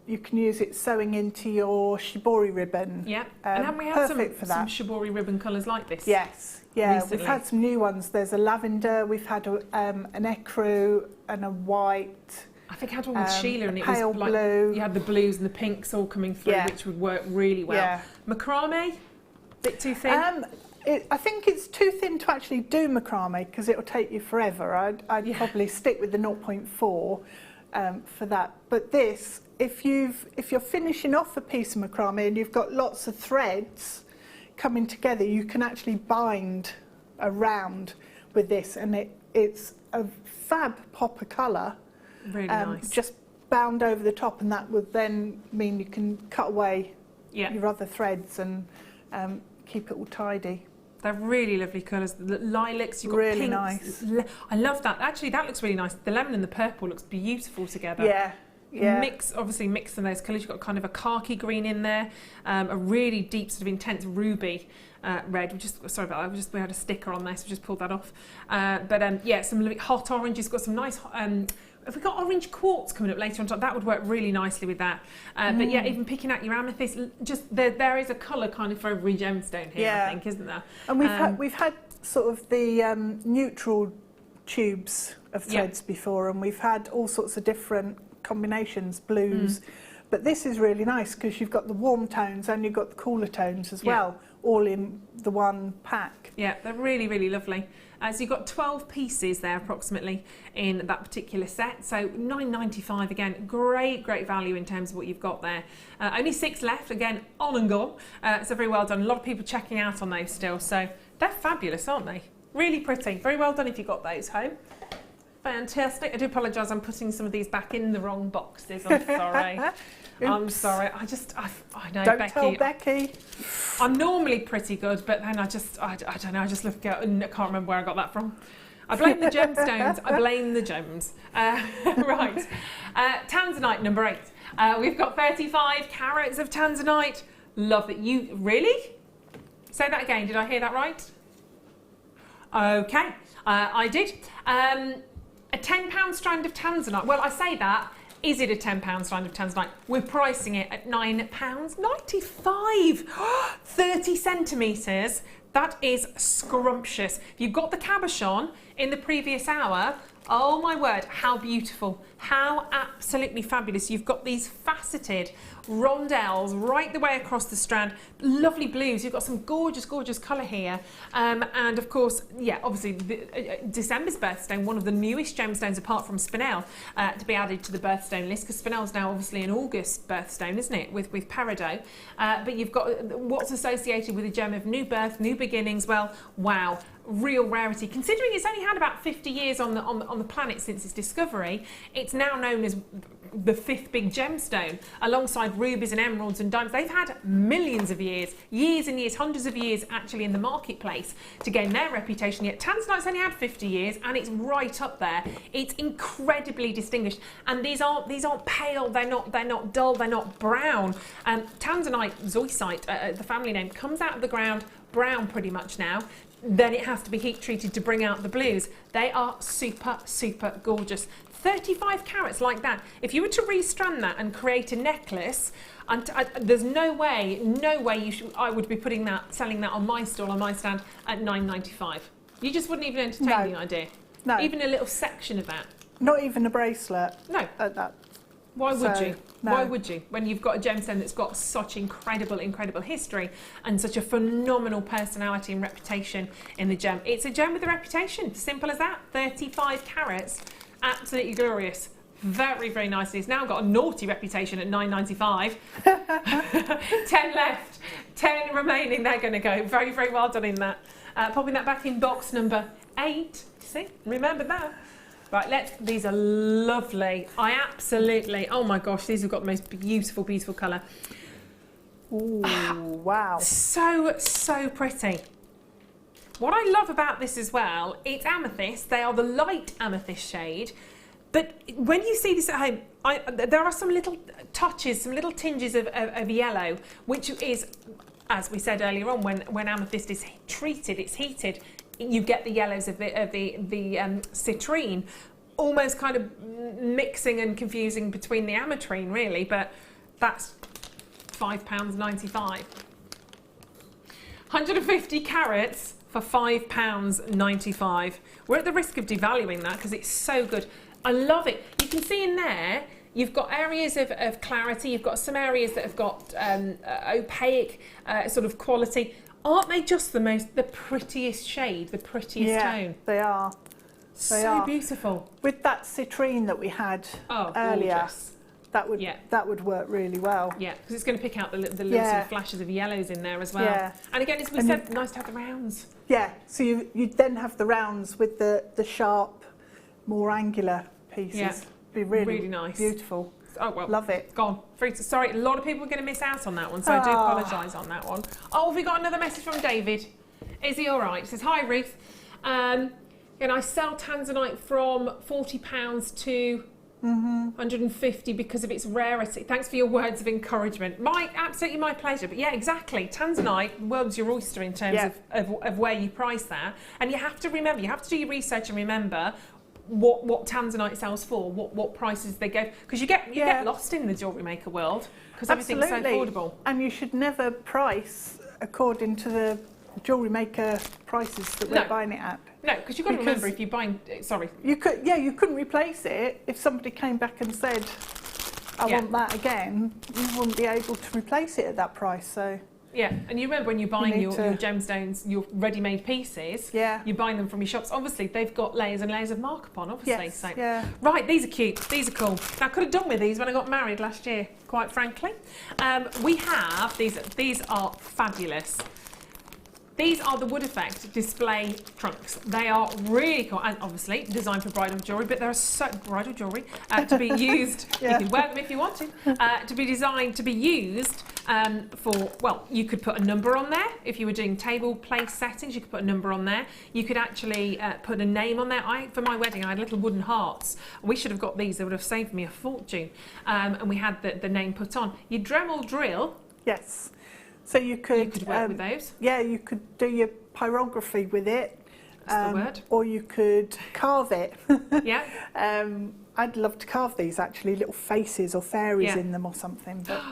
you can use it sewing into your shibori ribbon. Yeah, and haven't we had some shibori ribbon colours like this? Yes, yeah, recently? We've had some new ones. There's a lavender, we've had an ecru and a white. I think I had one with Sheila, and it was like blue. You had the blues and the pinks all coming through, which would work really well. Yeah. Macrame, bit too thin. I think it's too thin to actually do macrame because it'll take you forever. I'd probably stick with the 0.4 for that. But this, if you're finishing off a piece of macrame and you've got lots of threads coming together, you can actually bind around with this, and it's a fab pop of colour. Really nice. Just bound over the top, and that would then mean you can cut away your other threads and keep it all tidy. They're really lovely colours. The lilacs, you've got really pinks. Nice. I love that. Actually, that looks really nice. The lemon and the purple looks beautiful together. Yeah. Obviously mixing those colours. You've got kind of a khaki green in there, a really deep sort of intense ruby red. Sorry about that. We had a sticker on there, so we just pulled that off. Some hot oranges. Got some nice. If we've got orange quartz coming up later on top, that would work really nicely with that. But yeah, even picking out your amethyst, just there is a colour kind of for every gemstone here, I think, isn't there? And we've had sort of the neutral tubes of threads before, and we've had all sorts of different combinations, blues. But this is really nice because you've got the warm tones and you've got the cooler tones as well, all in the one pack. Yeah, they're really, really lovely. So you've got 12 pieces there approximately in that particular set. So $9.95 again, great value in terms of what you've got there. Only 6 left, again, on and gone. So very well done. A lot of people checking out on those still. So they're fabulous, aren't they? Really pretty. Very well done if you got those home. Fantastic. I do apologise, I'm putting some of these back in the wrong boxes. I'm sorry. I'm sorry. I know, Don't Becky. tell Becky. I'm normally pretty good, but then I don't know, I just look at and I can't remember where I got that from. I blame the gemstones. I blame the gems. Right. Tanzanite number 8. We've got 35 carats of Tanzanite. Love that. You really? Say that again. Did I hear that right? Okay. I did. A £10 strand of Tanzanite. Well, I say that. Is it a £10 strand of Tanzanite? We're pricing it at £9.95. 30 centimetres. That is scrumptious. You've got the cabochon in the previous hour. Oh my word, how beautiful. How absolutely fabulous. You've got these faceted rondelles right the way across the strand. Lovely blues. You've got some gorgeous colour here. And of course, yeah, obviously December's birthstone, one of the newest gemstones apart from spinel, to be added to the birthstone list, because spinel's now obviously an August birthstone, isn't it, with peridot. But you've got what's associated with a gem of new birth, new beginnings. Well, wow. Real rarity, considering it's only had about 50 years on the planet since its discovery. It's now known as the 5th big gemstone, alongside rubies and emeralds and diamonds. They've had millions of years and years, hundreds of years actually in the marketplace to gain their reputation. Yet Tanzanite's only had 50 years, and it's right up there. It's incredibly distinguished, and these aren't pale. They're not dull. They're not brown. Tanzanite, zoisite, the family name, comes out of the ground brown pretty much now. Then it has to be heat treated to bring out the blues. They are super gorgeous. 35 carats like that. If you were to restrand that and create a necklace, there's no way I would be selling that on my stall, on my stand, at $9.95. You just wouldn't even entertain the idea. No. Even a little section of that. Not even a bracelet. No. At that. Why would you? No. Why would you? When you've got a gemstone that's got such incredible history and such a phenomenal personality and reputation in the gem. It's a gem with a reputation. Simple as that. 35 carats. Absolutely glorious. Very nicely. It's now got a naughty reputation at $9.95. 10 left. 10 remaining. They're going to go. Very well done in that. Popping that back in box number 8. See? Remember that. Right, these are lovely. Oh my gosh, these have got the most beautiful colour. Ooh, wow. So pretty. What I love about this as well, it's amethyst. They are the light amethyst shade. But when you see this at home, there are some little touches, some little tinges of yellow, which is, as we said earlier on, when amethyst is treated, it's heated, you get the yellows of the citrine, almost kind of mixing and confusing between the ametrine, really. But that's £5.95. 150 carats for £5.95. We're at the risk of devaluing that because it's so good. I love it. You can see in there, you've got areas of clarity. You've got some areas that have got opaque sort of quality. Aren't they just the prettiest shade, the prettiest tone? They are. They are beautiful. With that citrine that we had earlier, gorgeous. that would work really well. Yeah, because it's going to pick out the little sort of flashes of yellows in there as well. Yeah. And again, as we said, nice to have the rounds. Yeah, so you then have the rounds with the sharp, more angular pieces. Yeah. Be really nice. Beautiful. Oh, well, love it. Gone. Sorry, a lot of people are going to miss out on that one, so I do apologise on that one. Oh, have we got another message from David? Is he all right? He says, hi, Ruth. And I sell Tanzanite from £40 to 150 because of its rarity. Thanks for your words of encouragement. Absolutely my pleasure. But yeah, exactly. Tanzanite, the world's your oyster in terms of where you price that. And you have to remember, you have to do your research and remember what Tanzanite sells for, what prices they go, because you get lost in the jewellery maker world because everything's so affordable. And you should never price according to the jewellery maker prices that we're buying it at. No, because you've got to remember, if you're buying, you couldn't replace it. If somebody came back and said, I want that again, you wouldn't be able to replace it at that price. So Yeah, and you remember when you're buying your to- gemstones, your ready-made pieces, Yeah. you're buying them from your shops. Obviously, they've got layers and layers of markup on, obviously. Yes, So. yeah. Right, these are cute. These are cool. Now, I could have done with these when I got married last year, quite frankly. We have, these are fabulous. These are the wood effect display trunks. They are really cool, and obviously designed for bridal jewellery, but they're so bridal jewellery to be used. Yeah. You can wear them if you want to be designed to be used for. Well, you could put a number on there if you were doing table place settings. You could put a number on there. You could actually put a name on there. For my wedding, I had little wooden hearts. We should have got these. They would have saved me a fortune. And we had the name put on. You Dremel drill. Yes. So you could work with those. Yeah, you could do your pyrography with it. That's the word. Or you could carve it. Yeah. I'd love to carve these actually, little faces or fairies Yeah. in them or something. But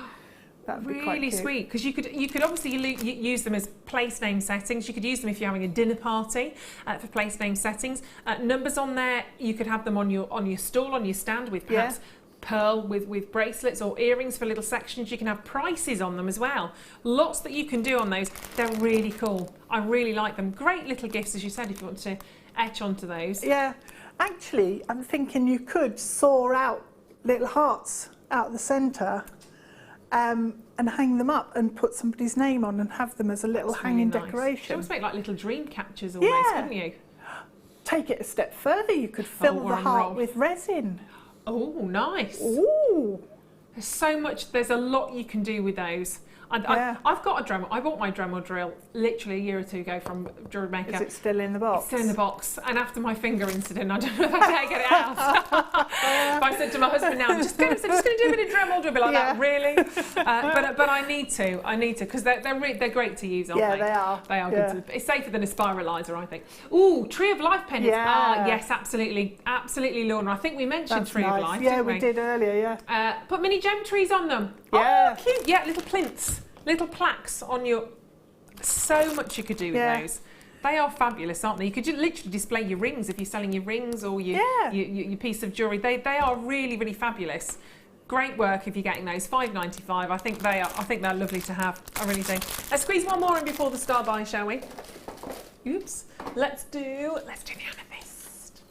that would be quite Really cute. sweet, because you could obviously use them as place name settings. You could use them if you're having a dinner party for place name settings. Numbers on there, you could have them on your stall, on your stand with perhaps pearl with bracelets or earrings for little sections. You can have prices on them as well. Lots that you can do on those. They're really cool. I really like them. Great little gifts, as you said, if you want to etch onto those. Yeah, actually, I'm thinking you could saw out little hearts out the centre and hang them up and put somebody's name on and have them as a little That's hanging really nice. You decoration. almost make like little dream catchers almost, Yeah. wouldn't you? Take it a step further, you could fill we're the on heart roll. with resin. Oh, nice. Ooh, There's so much, there's a lot you can do with those. Yeah. I've got a Dremel. I bought my Dremel drill literally a year or two ago from JewelleryMaker. is it still in the box? It's still in the box, and after my finger incident, I don't know if I dare get it out. But I said to my husband, "Now I'm just going to do a bit of Dremel drill." Be like that, really? But I need to, because they're great to use, aren't they? Yeah, they are. They are Yeah. good. It's safer than a spiralizer, I think. Ooh, Tree of Life pendants. Yeah. Ah, yes, absolutely, Lorna. I think we mentioned That's Tree nice. of Life, Yeah, didn't we did earlier. Yeah. Put mini gem trees on them. Yeah. Oh, cute. Yeah, little plinths, little plaques on your. So much you could do with Yeah. those. They are fabulous, aren't they? You could literally display your rings if you're selling your rings or your piece of jewellery. They are really, really fabulous. Great work if you're getting those. $5.95. I think they're lovely to have. I really do. Let's squeeze one more in before the star buy, shall we? Oops. Let's do the amethyst.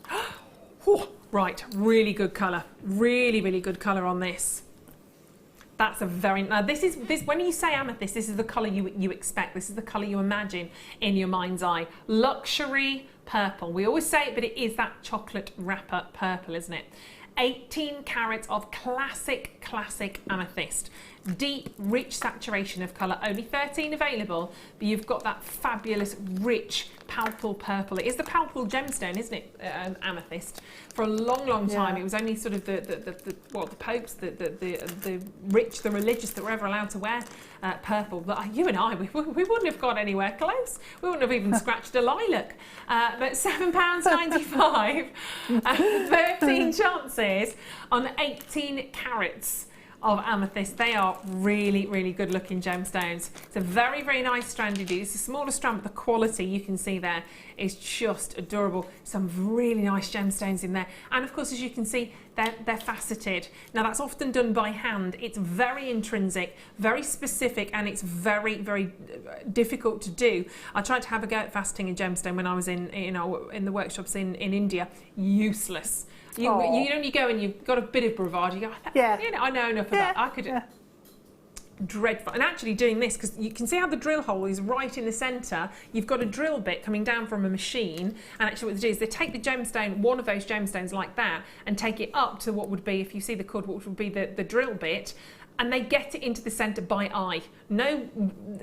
Whew. Right, really good colour. Really, really good colour on this. That's a very, now this when you say amethyst, this is the colour you expect. This is the colour you imagine in your mind's eye. Luxury purple. We always say it, but it is that chocolate wrapper purple, isn't it? 18 carats of classic amethyst. Deep, rich saturation of colour. Only 13 available, but you've got that fabulous, rich, palpable purple. It is the palpable gemstone, isn't it? Amethyst. For a long time, it was only sort of the popes, the rich, the religious that were ever allowed to wear purple. But you and I, we wouldn't have got anywhere close. We wouldn't have even scratched a lilac. But £7.95, 13 chances on 18 carats of amethyst. They are really, really good looking gemstones. It's a very, very nice strand indeed. It's a smaller strand, but the quality you can see there is just adorable. Some really nice gemstones in there. And of course, as you can see, they're faceted. Now that's often done by hand. It's very intrinsic, very specific, and it's very, very difficult to do. I tried to have a go at faceting a gemstone when I was in the workshops in India. Useless. You go and you've got a bit of bravado. You go, I know enough of that. I could. Dreadful. And actually doing this, because you can see how the drill hole is right in the centre. You've got a drill bit coming down from a machine, and actually what they do is they take the gemstone, one of those gemstones like that, and take it up to what would be, if you see the cord, what would be the drill bit, and they get it into the centre by eye. No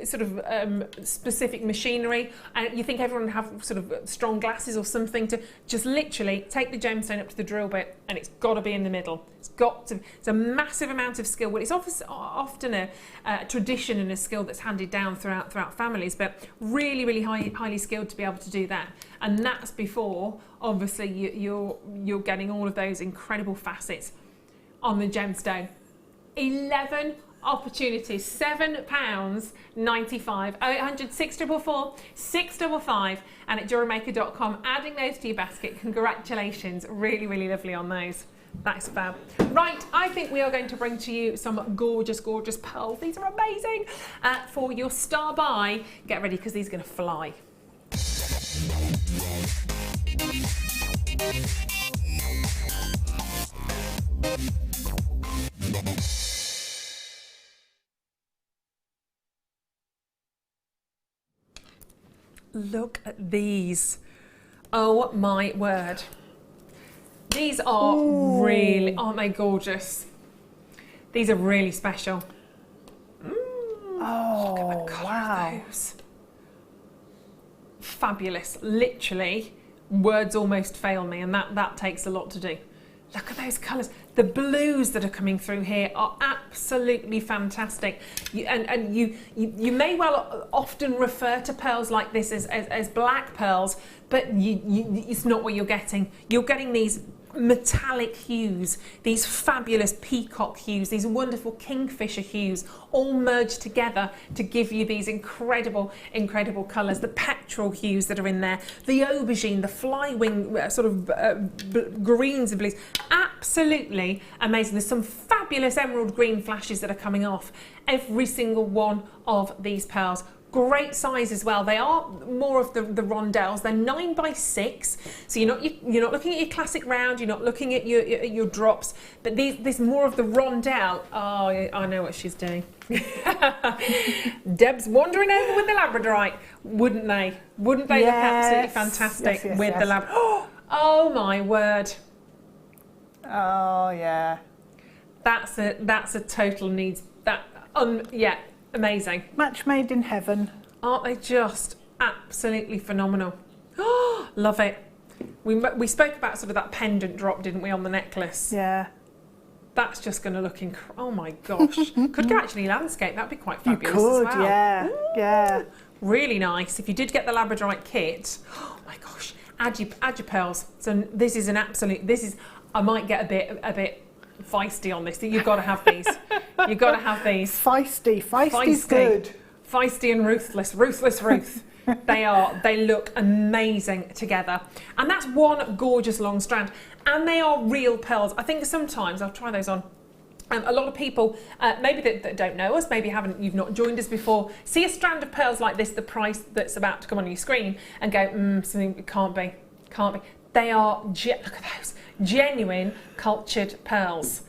sort of specific machinery. And you think everyone would have sort of strong glasses or something to just literally take the gemstone up to the drill bit, and it's got to be in the middle. It's a massive amount of skill. Well, it's often a tradition and a skill that's handed down throughout families, but really, really highly skilled to be able to do that. And that's before, obviously, you're getting all of those incredible facets on the gemstone. 11 opportunities, £7.95, 0800 644 655, and at JewelleryMaker.com. Adding those to your basket. Congratulations, really, really lovely on those. That is fab. Right, I think we are going to bring to you some gorgeous, gorgeous pearls. These are amazing. For your star buy, get ready because these are going to fly. Look at these. Oh my word. These are really, aren't they gorgeous? These are really special. Oh, look at the colour wow. of those. Fabulous. Literally, words almost fail me, and that takes a lot to do. Look at those colours. The blues that are coming through here are absolutely fantastic. You may well often refer to pearls like this as black pearls, but it's not what you're getting. You're getting these metallic hues, these fabulous peacock hues, these wonderful kingfisher hues, all merged together to give you these incredible, incredible colours. The petrol hues that are in there, the aubergine, the flywing sort of greens and blues, absolutely amazing. There's some fabulous emerald green flashes that are coming off every single one of these pearls. Great size as well. They are more of the rondelles. They're 9 by 6, so you're not looking at your classic round. You're not looking at your drops, but there's more of the rondelle. Oh, I know what she's doing. Deb's wandering over with the Labradorite, wouldn't they? Wouldn't they look absolutely fantastic with the lab? Oh my word! Oh yeah. That's a total needs. Yeah. Amazing. Match made in heaven. Aren't they just absolutely phenomenal? Oh, love it. We spoke about sort of that pendant drop, didn't we, on the necklace? Yeah. That's just going to look oh my gosh. Could go actually landscape. That'd be quite fabulous You could, as well. yeah. Ooh, yeah. Really nice. If you did get the Labradorite kit, oh my gosh, add your pearls. So this is I might get a bit feisty on this. You've got to have these. You've got to have these. Feisty's good. Feisty and ruthless Ruth. They look amazing together. And that's one gorgeous long strand. And they are real pearls. I think sometimes, I'll try those on. A lot of people, maybe that don't know us, maybe you've not joined us before, see a strand of pearls like this, the price that's about to come on your screen, and go, something it can't be. They are, look at those, genuine cultured pearls.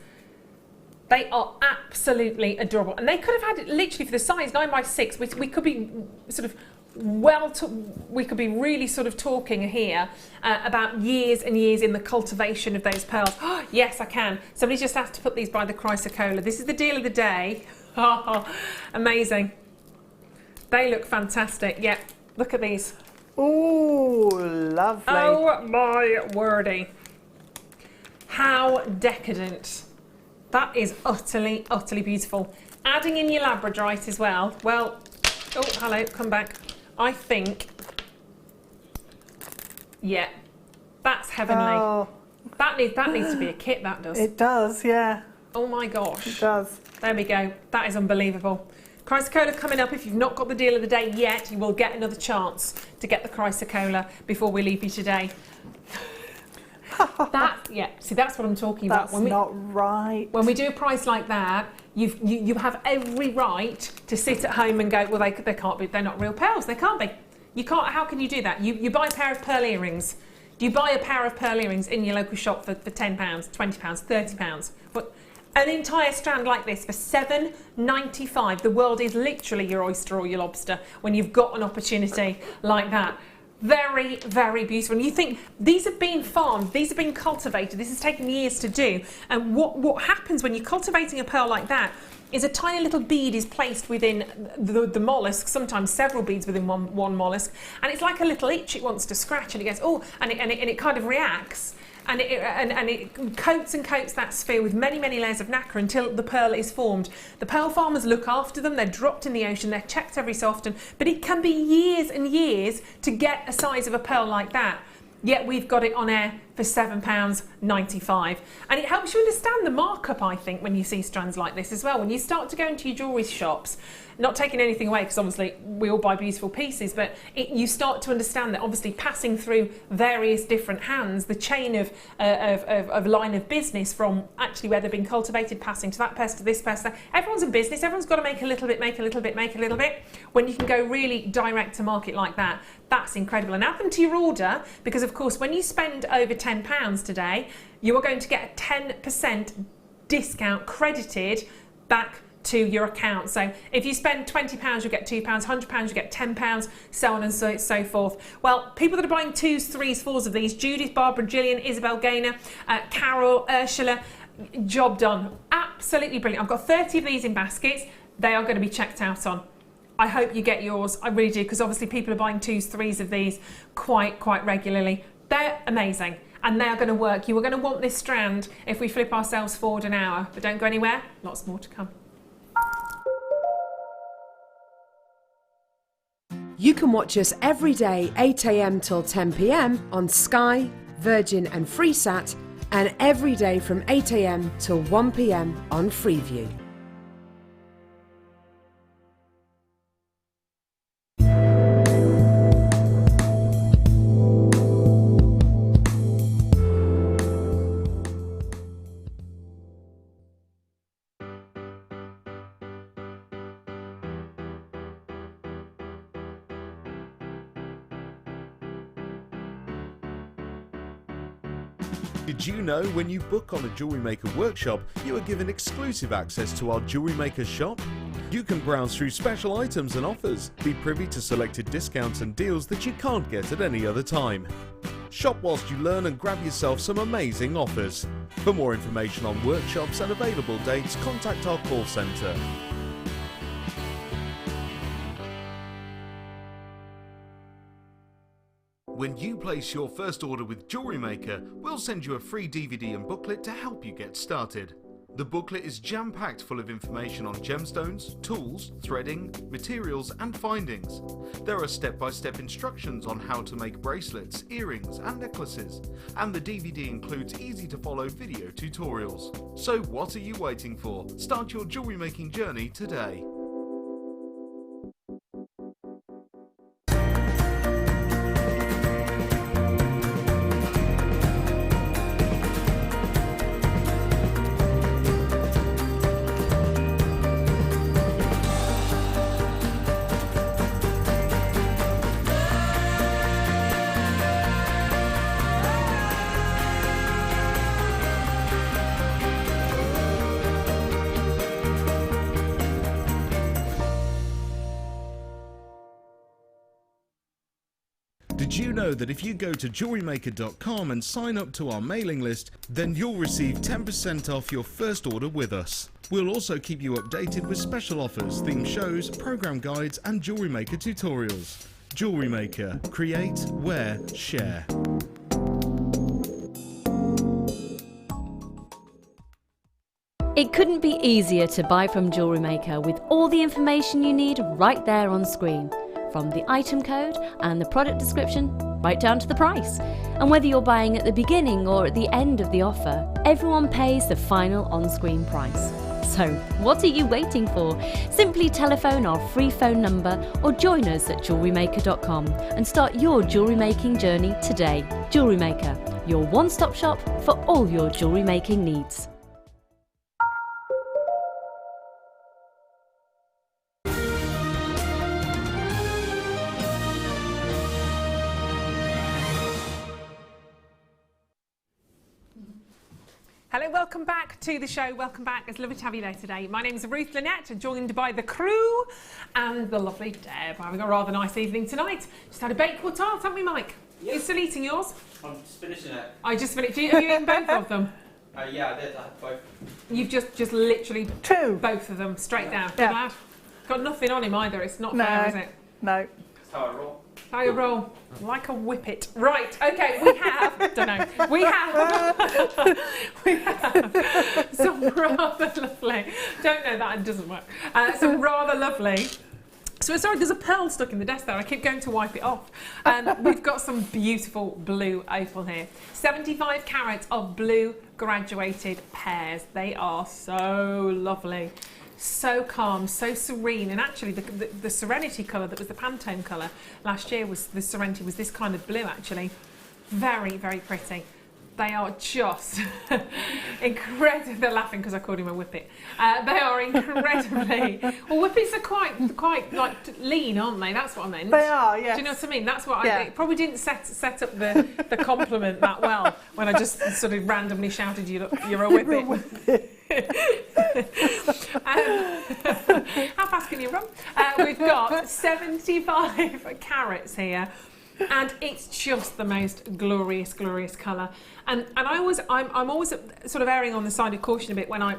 They are absolutely adorable, and they could have had it literally for the size 9 by 6. We could be sort of we could be really sort of talking here about years and years in the cultivation of those pearls. Oh, yes, I can. Somebody just asked to put these by the chrysocolla. This is the deal of the day. Amazing. They look fantastic. Yeah, look at these. Oh, lovely. Oh my wordy. How decadent. That is utterly, utterly beautiful. Adding in your Labradorite as well. Well, oh, hello, come back. I think, yeah, that's heavenly. Oh. That needs to be a kit, that does. It does, yeah. Oh my gosh. It does. There we go. That is unbelievable. Chrysocolla coming up. If you've not got the deal of the day yet, you will get another chance to get the chrysocolla before we leave you today. See, that's what I'm talking about. That's not right. When we do a price like that, you have every right to sit at home and go, well, they can't be. They're not real pearls. They can't be. You can't. How can you do that? You buy a pair of pearl earrings. Do you buy a pair of pearl earrings in your local shop for £10, £20, £30? But an entire strand like this for $7.95. The world is literally your oyster or your lobster when you've got an opportunity like that. Very, very beautiful. And you think, these have been farmed, these have been cultivated, this has taken years to do. And what happens when you're cultivating a pearl like that is a tiny little bead is placed within the mollusk, sometimes several beads within one mollusk, and it's like a little itch it wants to scratch, and it goes, oh, and it kind of reacts. And it coats and coats that sphere with many, many layers of nacre until the pearl is formed. The pearl farmers look after them, they're dropped in the ocean, they're checked every so often, but it can be years and years to get a size of a pearl like that. Yet we've got it on air for £7.95. And it helps you understand the markup, I think, when you see strands like this as well. When you start to go into your jewellery shops, not taking anything away, because obviously we all buy beautiful pieces, but you start to understand that obviously passing through various different hands, the chain of line of business from actually where they've been cultivated, passing to that person, to this person. Everyone's a business, everyone's got to make a little bit, make a little bit, make a little bit. When you can go really direct to market like that, that's incredible. And add them to your order, because of course when you spend over £10 today, you are going to get a 10% discount credited back to your account. So if you spend £20, you'll get £2, £100, you get £10, so on and so forth. Well, people that are buying 2s, 3s, 4s of these, Judith, Barbara, Gillian, Isabel, Gaynor, Carol, Ursula, job done. Absolutely brilliant. I've got 30 of these in baskets. They are going to be checked out on. I hope you get yours. I really do, because obviously people are buying 2s, 3s of these quite regularly. They're amazing. And they are going to work. You are going to want this strand if we flip ourselves forward an hour. But don't go anywhere. Lots more to come. You can watch us every day 8 AM till 10 PM on Sky, Virgin and Freesat, and every day from 8 AM till 1 PM on Freeview. Did you know when you book on a Jewellery Maker workshop, you are given exclusive access to our Jewellery Maker shop? You can browse through special items and offers, be privy to selected discounts and deals that you can't get at any other time. Shop whilst you learn and grab yourself some amazing offers. For more information on workshops and available dates, contact our call centre. When you place your first order with Jewellery Maker, we'll send you a free DVD and booklet to help you get started. The booklet is jam-packed full of information on gemstones, tools, threading, materials and findings. There are step-by-step instructions on how to make bracelets, earrings and necklaces, and the DVD includes easy-to-follow video tutorials. So what are you waiting for? Start your jewellery making journey today. Did you know that if you go to JewelleryMaker.com and sign up to our mailing list, then you'll receive 10% off your first order with us. We'll also keep you updated with special offers, theme shows, program guides and Jewellery Maker tutorials. Jewellery Maker. Create, wear, share. It couldn't be easier to buy from Jewellery Maker with all the information you need right there on screen. From the item code and the product description, right down to the price. And whether you're buying at the beginning or at the end of the offer, everyone pays the final on-screen price. So, what are you waiting for? Simply telephone our free phone number or join us at JewelleryMaker.com and start your jewellery making journey today. Jewellery Maker, your one-stop shop for all your jewellery making needs. Hello, welcome back to the show. Welcome back. It's lovely to have you there today. My name is Ruth Linnet, joined by the crew and the lovely Deb. Having a rather nice evening tonight. Just had a baked quartz, haven't we, Mike? Yep. You're still eating yours? I'm just finishing it. I just finished. Have you eaten both of them? Yeah, I did. I had both. You've just literally Two. Both of them straight down. Yeah. Glad. Got nothing on him either. It's not fair, is it? No. That's how I roll. How you roll? Like a whippet. Right, okay, we have, don't know, we have some rather lovely, don't know that, it doesn't work, some rather lovely So sorry, there's a pearl stuck in the desk there. I keep going to wipe it off. We've got some beautiful blue opal here. 75 carats of blue graduated pears. They are so lovely. So calm, so serene, and actually the Serenity colour that was the Pantone colour last year was the Serenity was this kind of blue actually. Very, very pretty. They are just incredible. They're laughing because I called him a whippet. They are incredibly. Well, whippets are quite like lean, aren't they? That's what I meant. They are, yes. Do you know what I mean? That's what I probably didn't set up the compliment that well when I just sort of randomly shouted, "You're a whippet." How fast can you run? We've got 75 carats here. And it's just the most glorious, glorious colour. And I'm always sort of erring on the side of caution a bit when I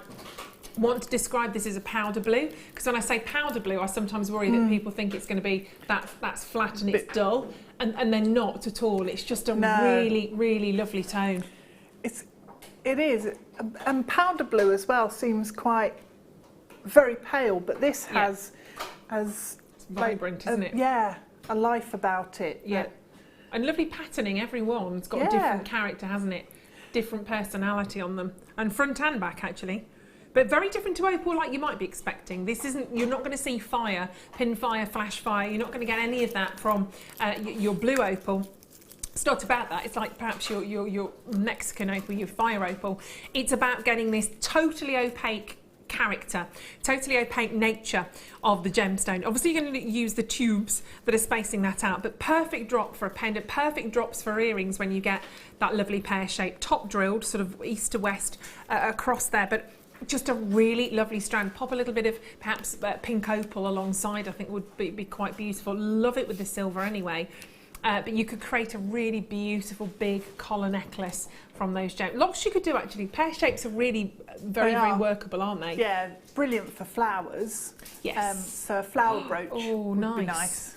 want to describe this as a powder blue, because when I say powder blue, I sometimes worry that people think it's going to be that's flat and it's dull, and they're not at all. It's just a really, really lovely tone. It is, and powder blue as well seems quite very pale, but this has it's vibrant, isn't it? Yeah. A life about it. Yeah. And lovely patterning, every one's got a different character, hasn't it? Different personality on them. And front and back, actually. But very different to opal like you might be expecting. This isn't, you're not going to see fire, pin fire, flash fire. You're not going to get any of that from your blue opal. It's not about that. It's like perhaps your Mexican opal, your fire opal. It's about getting this totally opaque character, totally opaque nature of the gemstone. Obviously you're going to use the tubes that are spacing that out, but perfect drop for a pendant, perfect drops for earrings when you get that lovely pear shape, top drilled sort of east to west across there, but just a really lovely strand. Pop a little bit of perhaps pink opal alongside, I think would be quite beautiful. Love it with the silver anyway. But you could create a really beautiful big collar necklace from those gems. Lots you could do actually. Pear shapes are really very workable, aren't they? Yeah, brilliant for flowers. Yes. So a flower brooch would be nice.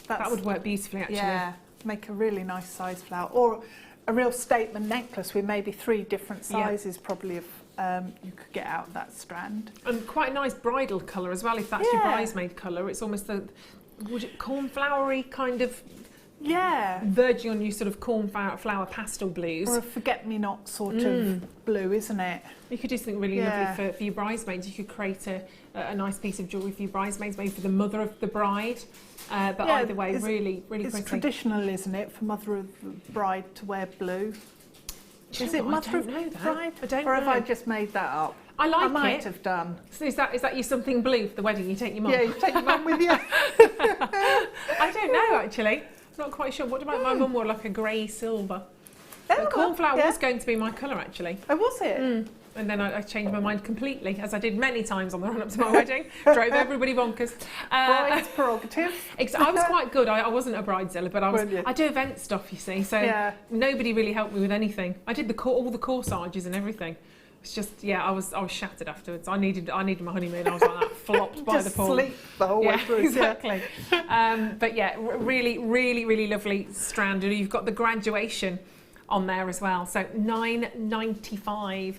That would work beautifully actually. Yeah, make a really nice size flower. Or a real statement necklace with maybe 3 different sizes probably of you could get out of that strand. And quite a nice bridal colour as well if that's your bridesmaid colour. It's almost the cornflowery kind of verging on you sort of cornflower pastel blues. Or a forget-me-not sort of blue, isn't it? You could do something really lovely for your bridesmaids. You could create a nice piece of jewellery for your bridesmaids, maybe for the mother of the bride. But either way, really, really pretty. It's traditional, isn't it, for mother of the bride to wear blue? Is it mother of the bride? I don't know. Or have I just made that up? I like it. I might have done. So is that you something blue for the wedding? You take your mum? Yeah, you take your mum with you. I don't know actually. Not quite sure. What about my mum wore like a grey silver? But cornflower was going to be my colour actually. Oh, was it? And then I changed my mind completely, as I did many times on the run up to my wedding. Drove everybody bonkers. Bride's prerogative. I was quite good. I wasn't a bridezilla, but I do event stuff, you see. So nobody really helped me with anything. I did all the corsages and everything. It's just I was shattered afterwards. I needed my honeymoon. I was like that, flopped by the pool. Sleep the whole way through. Exactly. But really, really, really lovely strand. And you've got the graduation on there as well. So $9.95.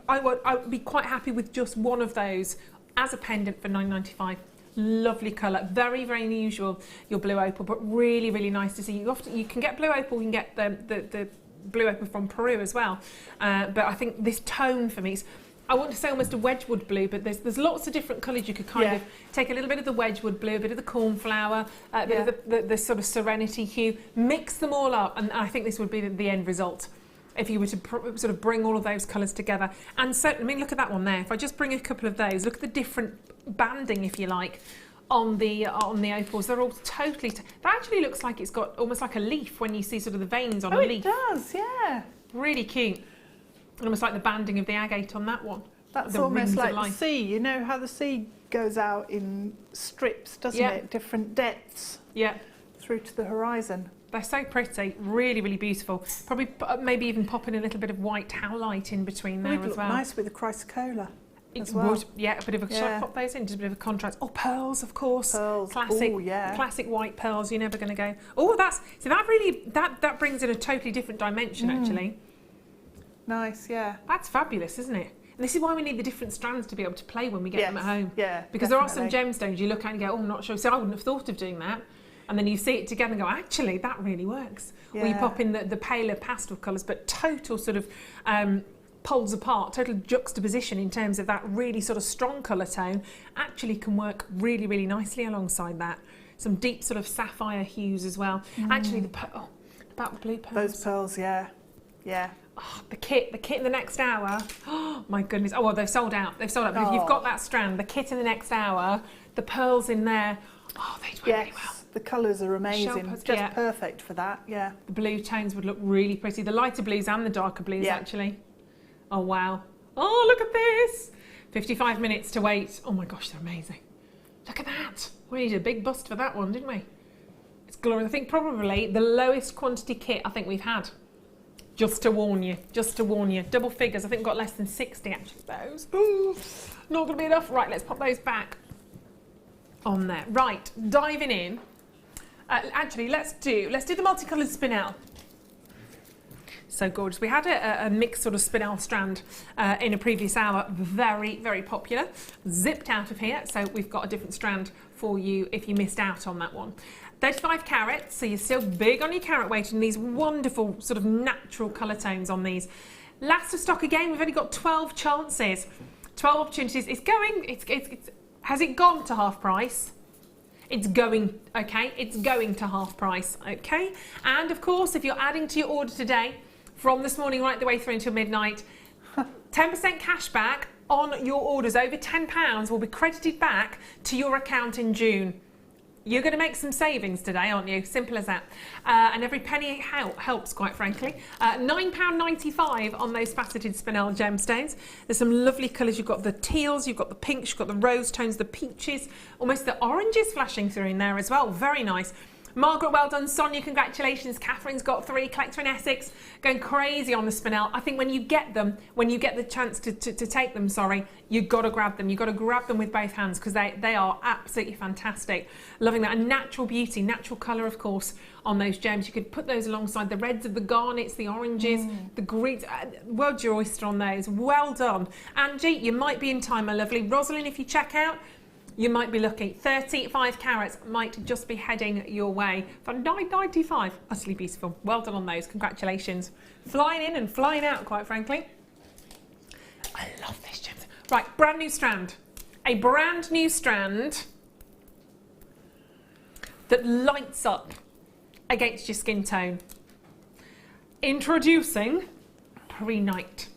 I would be quite happy with just one of those as a pendant for $9.95. Lovely colour, very, very unusual. Your blue opal, but really, really nice to see. You can get blue opal. You can get the blue opal from Peru as well, but I think this tone for me is, I want to say almost a Wedgwood blue, but there's lots of different colours you could kind of take a little bit of the Wedgwood blue, a bit of the cornflower, a bit of the sort of Serenity hue, mix them all up, and I think this would be the end result if you were to sort of bring all of those colours together. And so, I mean, look at that one there. If I just bring a couple of those, look at the different banding, if you like, on the opals. They're all totally that actually looks like it's got almost like a leaf when you see sort of the veins on a leaf. It does, yeah. Really cute. Almost like the banding of the agate on that one. That's almost like the sea. You know how the sea goes out in strips, doesn't it? Different depths. Yeah. Through to the horizon. They're so pretty, really, really beautiful. Probably maybe even popping a little bit of white howlite in between there as well. Nice with the chrysocolla. It would, a bit of a. Should I pop those in? Just a bit of a contrast. Oh, pearls, of course. Pearls. Classic, Ooh, classic white pearls. You're never going to go. Oh, that brings in a totally different dimension actually. Nice, yeah. That's fabulous, isn't it? And this is why we need the different strands to be able to play when we get them at home. Yeah, because there are some gemstones you look at and go, oh, I'm not sure. So I wouldn't have thought of doing that. And then you see it together and go, actually, that really works. Or you pop in the paler pastel colours, but total sort of poles apart, total juxtaposition in terms of that really sort of strong colour tone actually can work really, really nicely alongside that. Some deep sort of sapphire hues as well. Actually, about the blue pearls. Those pearls, yeah. Oh, the kit in the next hour. Oh my goodness. Oh well, they've sold out. They've sold out. But if you've got that strand, the kit in the next hour, the pearls in there, oh, they'd work really well. The colours are amazing. Just perfect for that. Yeah. The blue tones would look really pretty. The lighter blues and the darker blues actually. Oh wow. Oh, look at this. 55 minutes to wait. Oh my gosh, they're amazing. Look at that. We needed a big bust for that one, didn't we? It's glorious. I think probably the lowest quantity kit I think we've had. Just to warn you. Double figures. I think we've got less than 60 actually. Those. Ooh, not going to be enough. Right, let's pop those back on there. Right, diving in. Actually, let's do the multicolored spinel. So gorgeous. We had a mixed sort of spinel strand in a previous hour. Very, very popular. Zipped out of here. So we've got a different strand for you if you missed out on that one. 35 carats, so you're still big on your carat weight, and these wonderful sort of natural colour tones on these. Last of stock again, we've only got 12 chances, 12 opportunities. Has it gone to half price? It's going, okay, it's going to half price, okay? And of course, if you're adding to your order today, from this morning right the way through until midnight, 10% cash back on your orders over £10 will be credited back to your account in June. You're going to make some savings today, aren't you? Simple as that. And every penny helps, quite frankly. £9.95 on those faceted spinel gemstones. There's some lovely colours. You've got the teals, you've got the pinks, you've got the rose tones, the peaches, almost the oranges flashing through in there as well. Very nice. Margaret, well done. Sonia, congratulations. Catherine's got 3. Collector in Essex, going crazy on the spinel. I think when you get them, when you get the chance to take them, you've got to grab them. You've got to grab them with both hands because they are absolutely fantastic. Loving that. And natural beauty, natural colour, of course, on those gems. You could put those alongside the reds of the garnets, the oranges, the greens. World's your oyster on those. Well done. Angie, you might be in time, my lovely. Rosalind, if you check out, you might be lucky. 35 carats might just be heading your way for $9.95. Utterly beautiful. Well done on those. Congratulations. Flying in and flying out, quite frankly. I love this gem. Right, brand new strand. A brand new strand that lights up against your skin tone. Introducing Pre-Night.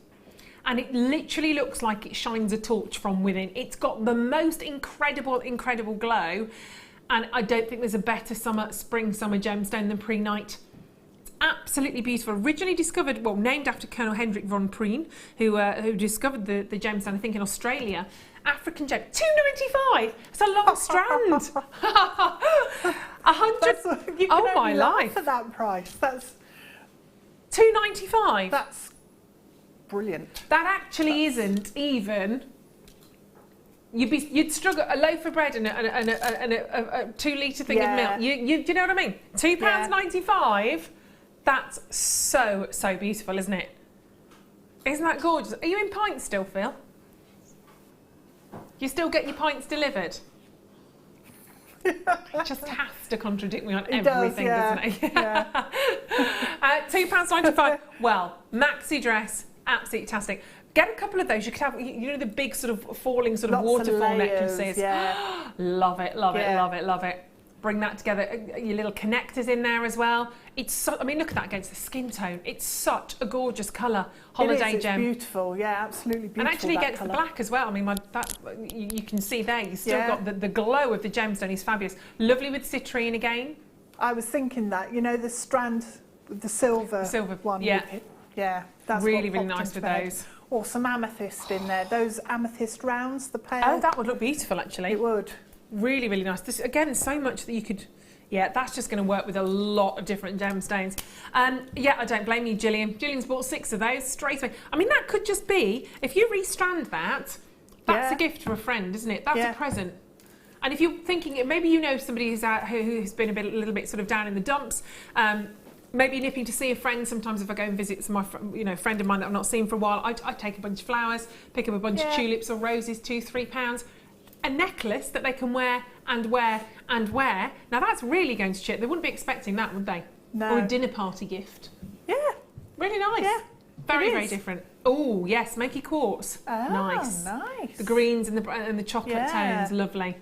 And it literally looks like it shines a torch from within. It's got the most incredible glow. And I don't think there's a better spring summer gemstone than Pre-Night. It's absolutely beautiful. Originally discovered, well, named after Colonel Hendrik von Prien, who discovered the gemstone, I think, in Australia. African gem, $2.95. It's a long strand. 100. Oh my life! For that price, that's $2.95. That's brilliant. That actually isn't even. You'd struggle a loaf of bread and a 2 litre thing of milk. Do you know what I mean? £2.95. That's so beautiful, isn't it? Isn't that gorgeous? Are you in pints still, Phil? You still get your pints delivered? It just has to contradict me on everything, doesn't it? Yeah. £2.95. Well, maxi dress, absolutely fantastic. Get a couple of those. You could have, you know, the big sort of falling sort of waterfall necklaces. Yeah. Love it. Bring that together. Your little connectors in there as well. It's so, I mean, look at that against the skin tone. It's such a gorgeous colour. Holiday gem. It's beautiful. Yeah, absolutely beautiful. And actually against the black as well. I mean, you can see there. You still got the glow of the gemstone is fabulous. Lovely with citrine again. I was thinking that, you know, the strand with the silver one. Yeah. Yeah, that's really nice with those. Or some amethyst in there. Those amethyst rounds, the pale. Oh, that would look beautiful actually. It would. Really nice. This again, so much that you could. Yeah, that's just going to work with a lot of different gemstones. Yeah, I don't blame you, Gillian. Gillian's bought 6 of those straight away. I mean, that could just be, if you restrand that, that's a gift for a friend, isn't it? That's a present. And if you're thinking, maybe you know somebody who's been a little bit sort of down in the dumps, maybe nipping to see a friend. Sometimes if I go and visit my friend of mine that I've not seen for a while, I take a bunch of flowers, pick up a bunch of tulips or roses, £2-3. A necklace that they can wear and wear and wear. Now that's really going to chip. They wouldn't be expecting that, would they? No. Or a dinner party gift. Yeah. Really nice. Yeah. Very different. Oh yes, smoky quartz. Oh, nice. Nice. The greens and the chocolate Yeah. tones, lovely.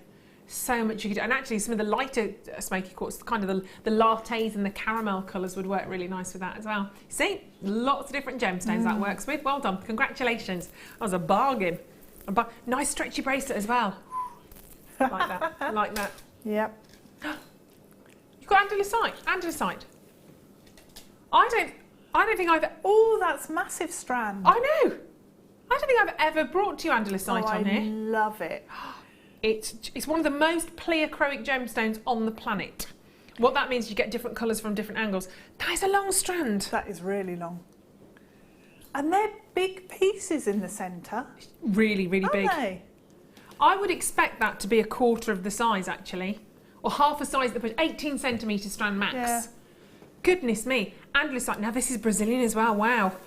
So much you could do. And actually some of the lighter smoky quartz, kind of the lattes and the caramel colours would work really nice with that as well. See, lots of different gemstones that works with. Well done, congratulations. That was a bargain. Nice stretchy bracelet as well. Like that, like that. Yep. You've got andesite. I don't think I've... Oh, that's massive strand. I know. I don't think I've ever brought to you andesite on here. I love it. It's one of the most pleochroic gemstones on the planet. What that means, you get different colours from different angles. That is a long strand. That is really long. And they're big pieces in the centre. Really, really big. Aren't they? I would expect that to be a quarter of the size, actually. Or half a size, 18 centimetre strand max. Yeah. Goodness me. Andesite. Now, this is Brazilian as well. Wow.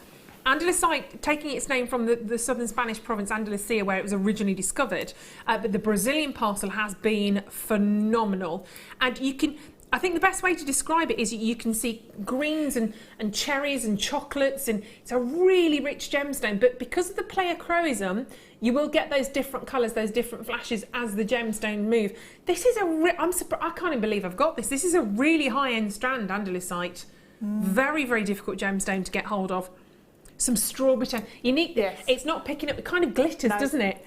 Andesite, taking its name from the southern Spanish province Andalusia, where it was originally discovered, but the Brazilian parcel has been phenomenal. And you can, I think the best way to describe it is you can see greens and cherries and chocolates, and it's a really rich gemstone. But because of the pleochroism, you will get those different colours, those different flashes as the gemstone move. This is I'm surprised, I can't even believe I've got this. This is a really high-end strand, andesite. Very, very difficult gemstone to get hold of. Some strawberry tone. Unique. Yes. It's not picking up. It kind of glitters, doesn't it?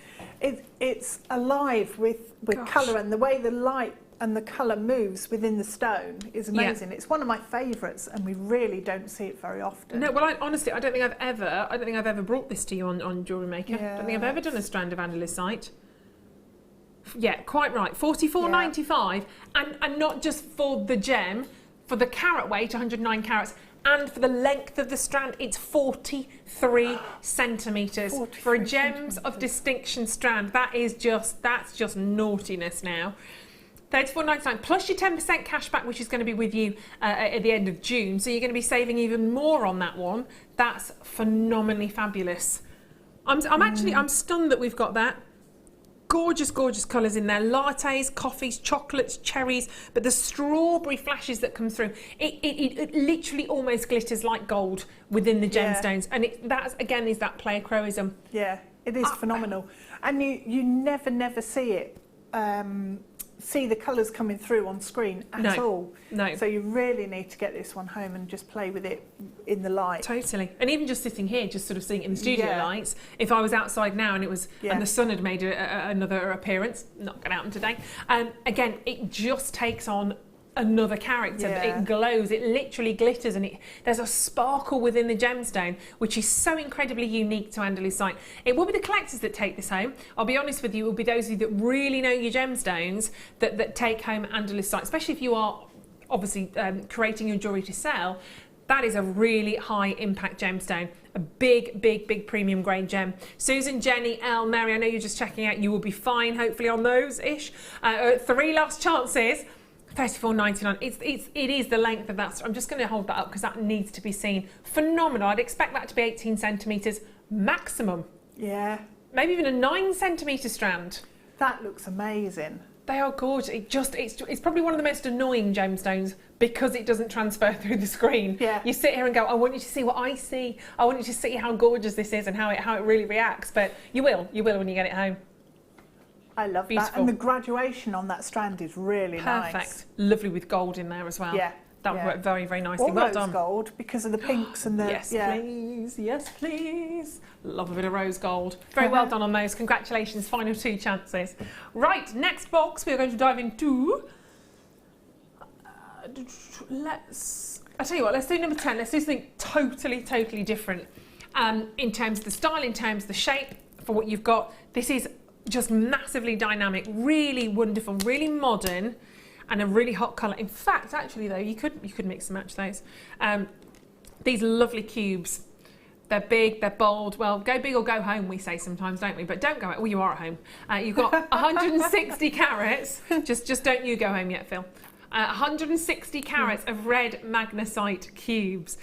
It's alive with colour, and the way the light and the colour moves within the stone is amazing. It's one of my favourites, and we really don't see it very often. No, well, honestly, I don't think I've ever brought this to you on JewelleryMaker. Yeah. I don't think I've ever done a strand of andesite. Yeah, quite right. $44.95, and not just for the gem, for the carat weight, 109 carats. And for the length of the strand, it's 43 centimetres. For a gems of distinction strand, that's just naughtiness now. $34.99 plus your 10% cash back, which is going to be with you at the end of June. So you're going to be saving even more on that one. That's phenomenally fabulous. I'm stunned that we've got that. Gorgeous, gorgeous colours in there. Lattes, coffees, chocolates, cherries, but the strawberry flashes that come through, it literally almost glitters like gold within the gemstones. And that, again, is that pleochroism. Yeah, it is phenomenal. And you never see it, see the colours coming through on screen at all. No. So you really need to get this one home and just play with it in the light. Totally. And even just sitting here, just sort of seeing it in the studio lights, if I was outside now and it was and the sun had made another appearance, not going to happen today, again, it just takes on another character. It glows, it literally glitters, and there's a sparkle within the gemstone which is so incredibly unique to andesite. It will be the collectors that take this home. I'll be honest with you, it will be those of you that really know your gemstones that take home andesite, especially if you are obviously creating your jewellery to sell. That is a really high impact gemstone, a big premium grade gem. Susan, Jenny, Elle, Mary, I know you're just checking out. You will be fine hopefully on those ish. 3 last chances. $34.99. It is the length of that. I'm just going to hold that up because that needs to be seen. Phenomenal. I'd expect that to be 18 centimetres maximum. Yeah. Maybe even a 9 centimetre strand. That looks amazing. They are gorgeous. It's probably one of the most annoying gemstones because it doesn't transfer through the screen. Yeah. You sit here and go, I want you to see what I see. I want you to see how gorgeous this is and how it really reacts. But you will when you get it home. I love that. And the graduation on that strand is really nice. Perfect. Lovely with gold in there as well. Yeah. That would work very, very nicely. Or Well rose done. gold because of the pinks and the... Yes, please. Yes, please. Love a bit of rose gold. Very well done on those. Congratulations. Final 2 chances. Right, next box we are going to dive into. I'll tell you what, let's do number 10. Let's do something totally different. In terms of the style, in terms of the shape, for what you've got. This is just massively dynamic, really wonderful, really modern, and a really hot colour. In fact, actually though, you could mix and match those. These lovely cubes. They're big, they're bold. Well, go big or go home, we say sometimes, don't we? But don't go. Well, you are at home. You've got 160 carats. Just don't you go home yet, Phil. 160 carats of red magnesite cubes.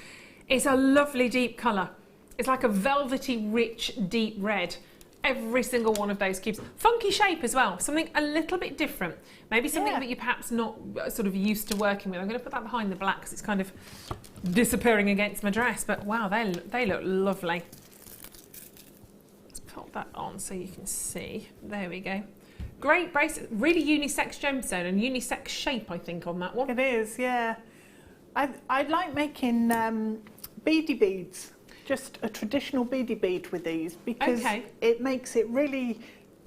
It's a lovely deep colour. It's like a velvety, rich, deep red. Every single one of those cubes. Funky shape as well, something a little bit different. Maybe something that you're perhaps not sort of used to working with. I'm going to put that behind the black because it's kind of disappearing against my dress, but wow, they look lovely. Let's pop that on so you can see. There we go. Great bracelet, really unisex gemstone and unisex shape, I think, on that one. It is, yeah. I like making beady beads. Just a traditional beady bead with these because it makes it really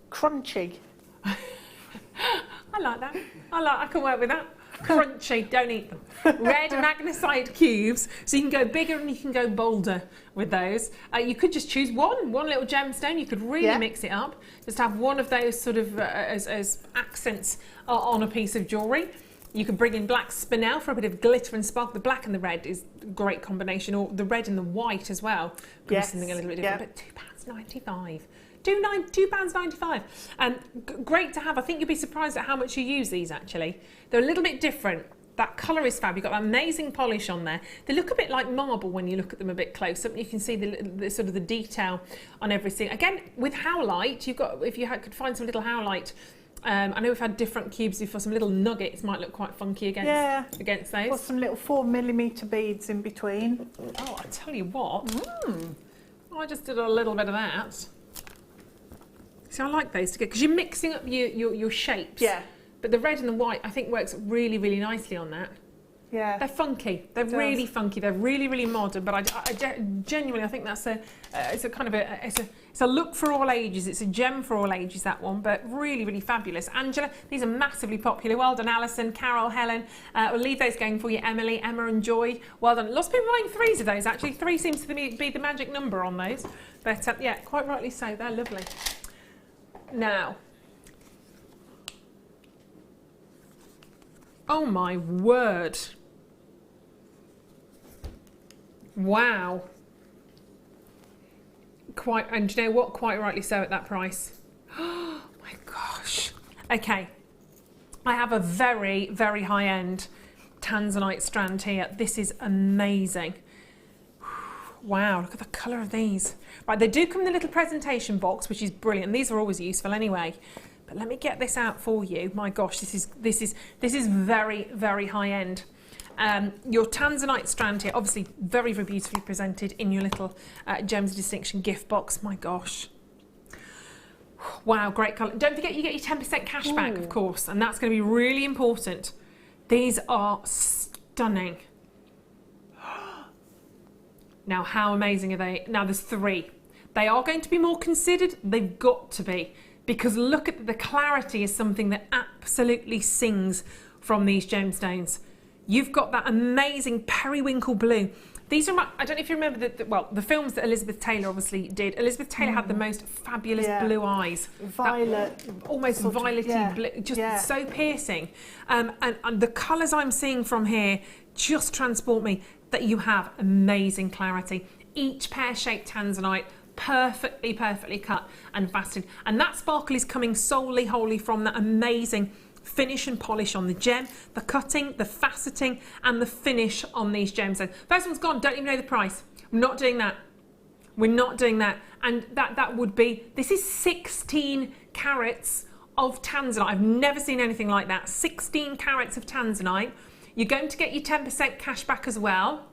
crunchy. I like that. I can work with that. Crunchy, don't eat them. Red magnesite cubes, so you can go bigger and you can go bolder with those. You could just choose one little gemstone. You could really mix it up. Just have one of those sort of as accents on a piece of jewellery. You could bring in black spinel for a bit of glitter and sparkle. The black and the red is a great combination, or the red and the white as well. Could be something a little bit different, but £2.95. £2.95. And great to have. I think you'll be surprised at how much you use these actually. They're a little bit different. That colour is fab. You've got that amazing polish on there. They look a bit like marble when you look at them a bit close up. You can see the sort of the detail on everything. Again, with howlite, you've got, if you could find some little howlite. I know we've had different cubes before. Some little nuggets might look quite funky against those. Or some little 4mm beads in between. Oh, I tell you what. I just did a little bit of that. See, I like those together because you're mixing up your shapes. Yeah. But the red and the white, I think, works really, really nicely on that. Yeah. They're funky. They're really funky. They're really, really modern. But I genuinely, I think that's it's a kind of it's a look for all ages. It's a gem for all ages, that one. But really, really fabulous. Angela, these are massively popular. Well done, Alison, Carol, Helen. We'll leave those going for you, Emily, Emma, and Joy. Well done. Lots of people buying 3s of those. Actually, 3 seems to be the magic number on those. But yeah, quite rightly so. They're lovely. Now. Oh my word. Wow. And do you know what? Quite rightly so at that price. Oh my gosh. Okay. I have a very, very high-end Tanzanite strand here. This is amazing. Wow, look at the colour of these. Right, they do come in the little presentation box, which is brilliant. These are always useful anyway. But let me get this out for you. My gosh, this is very, very high end. Your Tanzanite strand here, obviously very, very beautifully presented in your little Gems of Distinction gift box. My gosh. Wow, great colour. Don't forget you get your 10% cash back, of course, and that's going to be really important. These are stunning. Now, how amazing are they? Now, there's 3. They are going to be more considered. They've got to be. Because look at the clarity is something that absolutely sings from these gemstones. You've got that amazing periwinkle blue. These are, I don't know if you remember the films that Elizabeth Taylor obviously did. Elizabeth Taylor had the most fabulous blue eyes. Violet. Almost violety blue, just so piercing. And the colours I'm seeing from here just transport me that you have amazing clarity. Each pear-shaped Tanzanite, perfectly cut and faceted, and that sparkle is coming solely wholly from that amazing finish and polish on the gem, the cutting, the faceting, and the finish on these gems. So first one's gone, don't even know the price. I'm not doing that. We're not doing that. And that would be, this is 16 carats of Tanzanite. I've never seen anything like that. 16 carats of Tanzanite. You're going to get your 10% cash back as well.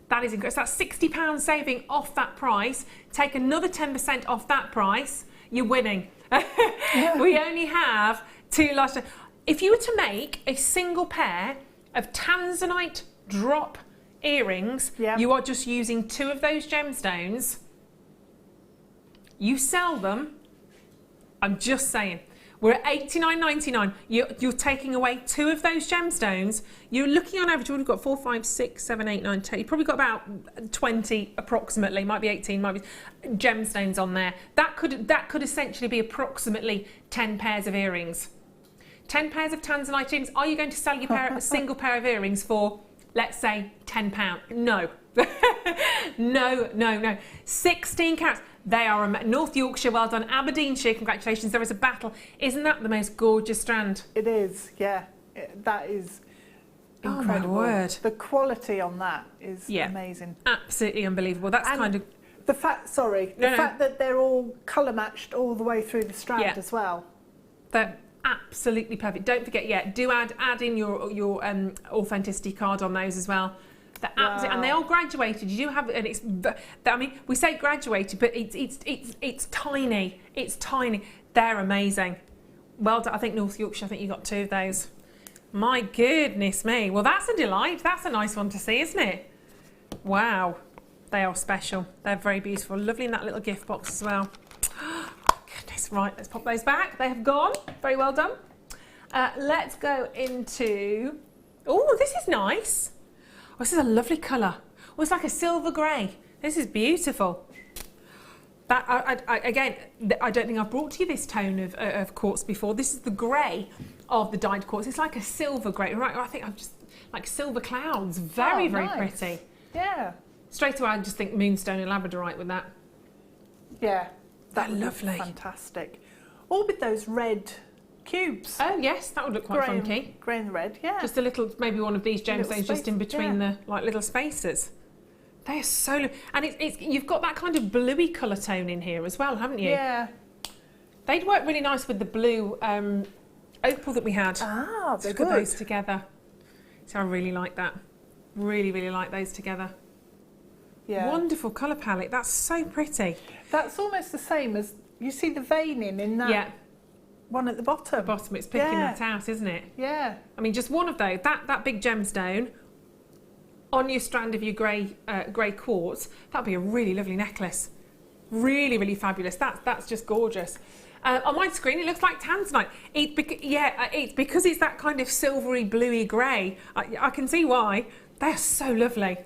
That is incredible. So that's £60 saving off that price. Take another 10% off that price. You're winning. We only have 2 last. If you were to make a single pair of Tanzanite drop earrings, you are just using 2 of those gemstones. You sell them. I'm just saying. We're at $89.99. You're taking away 2 of those gemstones. You're looking on average, you've got 4, 5, 6, 7, 8, 9, 10. You've probably got about 20 approximately, might be 18, might be gemstones on there. That could essentially be approximately 10 pairs of earrings. 10 pairs of Tanzanite earrings. Are you going to sell your a single pair of earrings for, let's say, £10? No. No. 16 carats. They are North Yorkshire, well done. Aberdeenshire, congratulations. There is a battle. Isn't that the most gorgeous strand? It is, yeah. that is Oh, my incredible. word. The quality on that is Yeah. amazing. Absolutely unbelievable. That's And kind of... the fact, fact that they're all colour matched all the way through the strand Yeah. as well. They're absolutely perfect. Don't forget, do add in your authenticity card on those as well. They're and they are graduated. You do have, and it's. I mean, we say graduated, but it's tiny. It's tiny. They're amazing. Well done. I think North Yorkshire. I think you got 2 of those. My goodness me. Well, that's a delight. That's a nice one to see, isn't it? Wow. They are special. They're very beautiful. Lovely in that little gift box as well. Goodness, right, let's pop those back. They have gone. Very well done. Let's go into... Oh, this is nice. Oh, this is a lovely colour. Oh, it's like a silver grey. This is beautiful. That again, I don't think I've brought to you this tone of quartz before. This is the grey of the dyed quartz. It's like a silver grey. Right, I think I've just... Like silver clouds. Very, very nice. pretty. Yeah. Straight away, I just think moonstone and labradorite with that. Yeah. They're That would look lovely. Fantastic. All with those red cubes. Oh yes, that would look quite funky. Grey and red, yeah. Just a little, maybe one of these gemstones just in space, between the like little spaces. They are so, and it's you've got that kind of bluey colour tone in here as well, haven't you? Yeah. They'd work really nice with the blue opal that we had. Ah, they're Let's put good. those together. So I really like that. Really, really like those together. Yeah. Wonderful colour palette. That's so pretty. That's almost the same as, you see the veining in that Yeah, one at the bottom. the bottom, it's picking Yeah. that out, isn't it? Yeah. I mean, just one of those, that big gemstone on your strand of your grey quartz, that'd be a really lovely necklace. Really, really fabulous. That's just gorgeous. On my screen, it looks like Tanzanite. It's because it's that kind of silvery, bluey grey. I can see why. They're so lovely.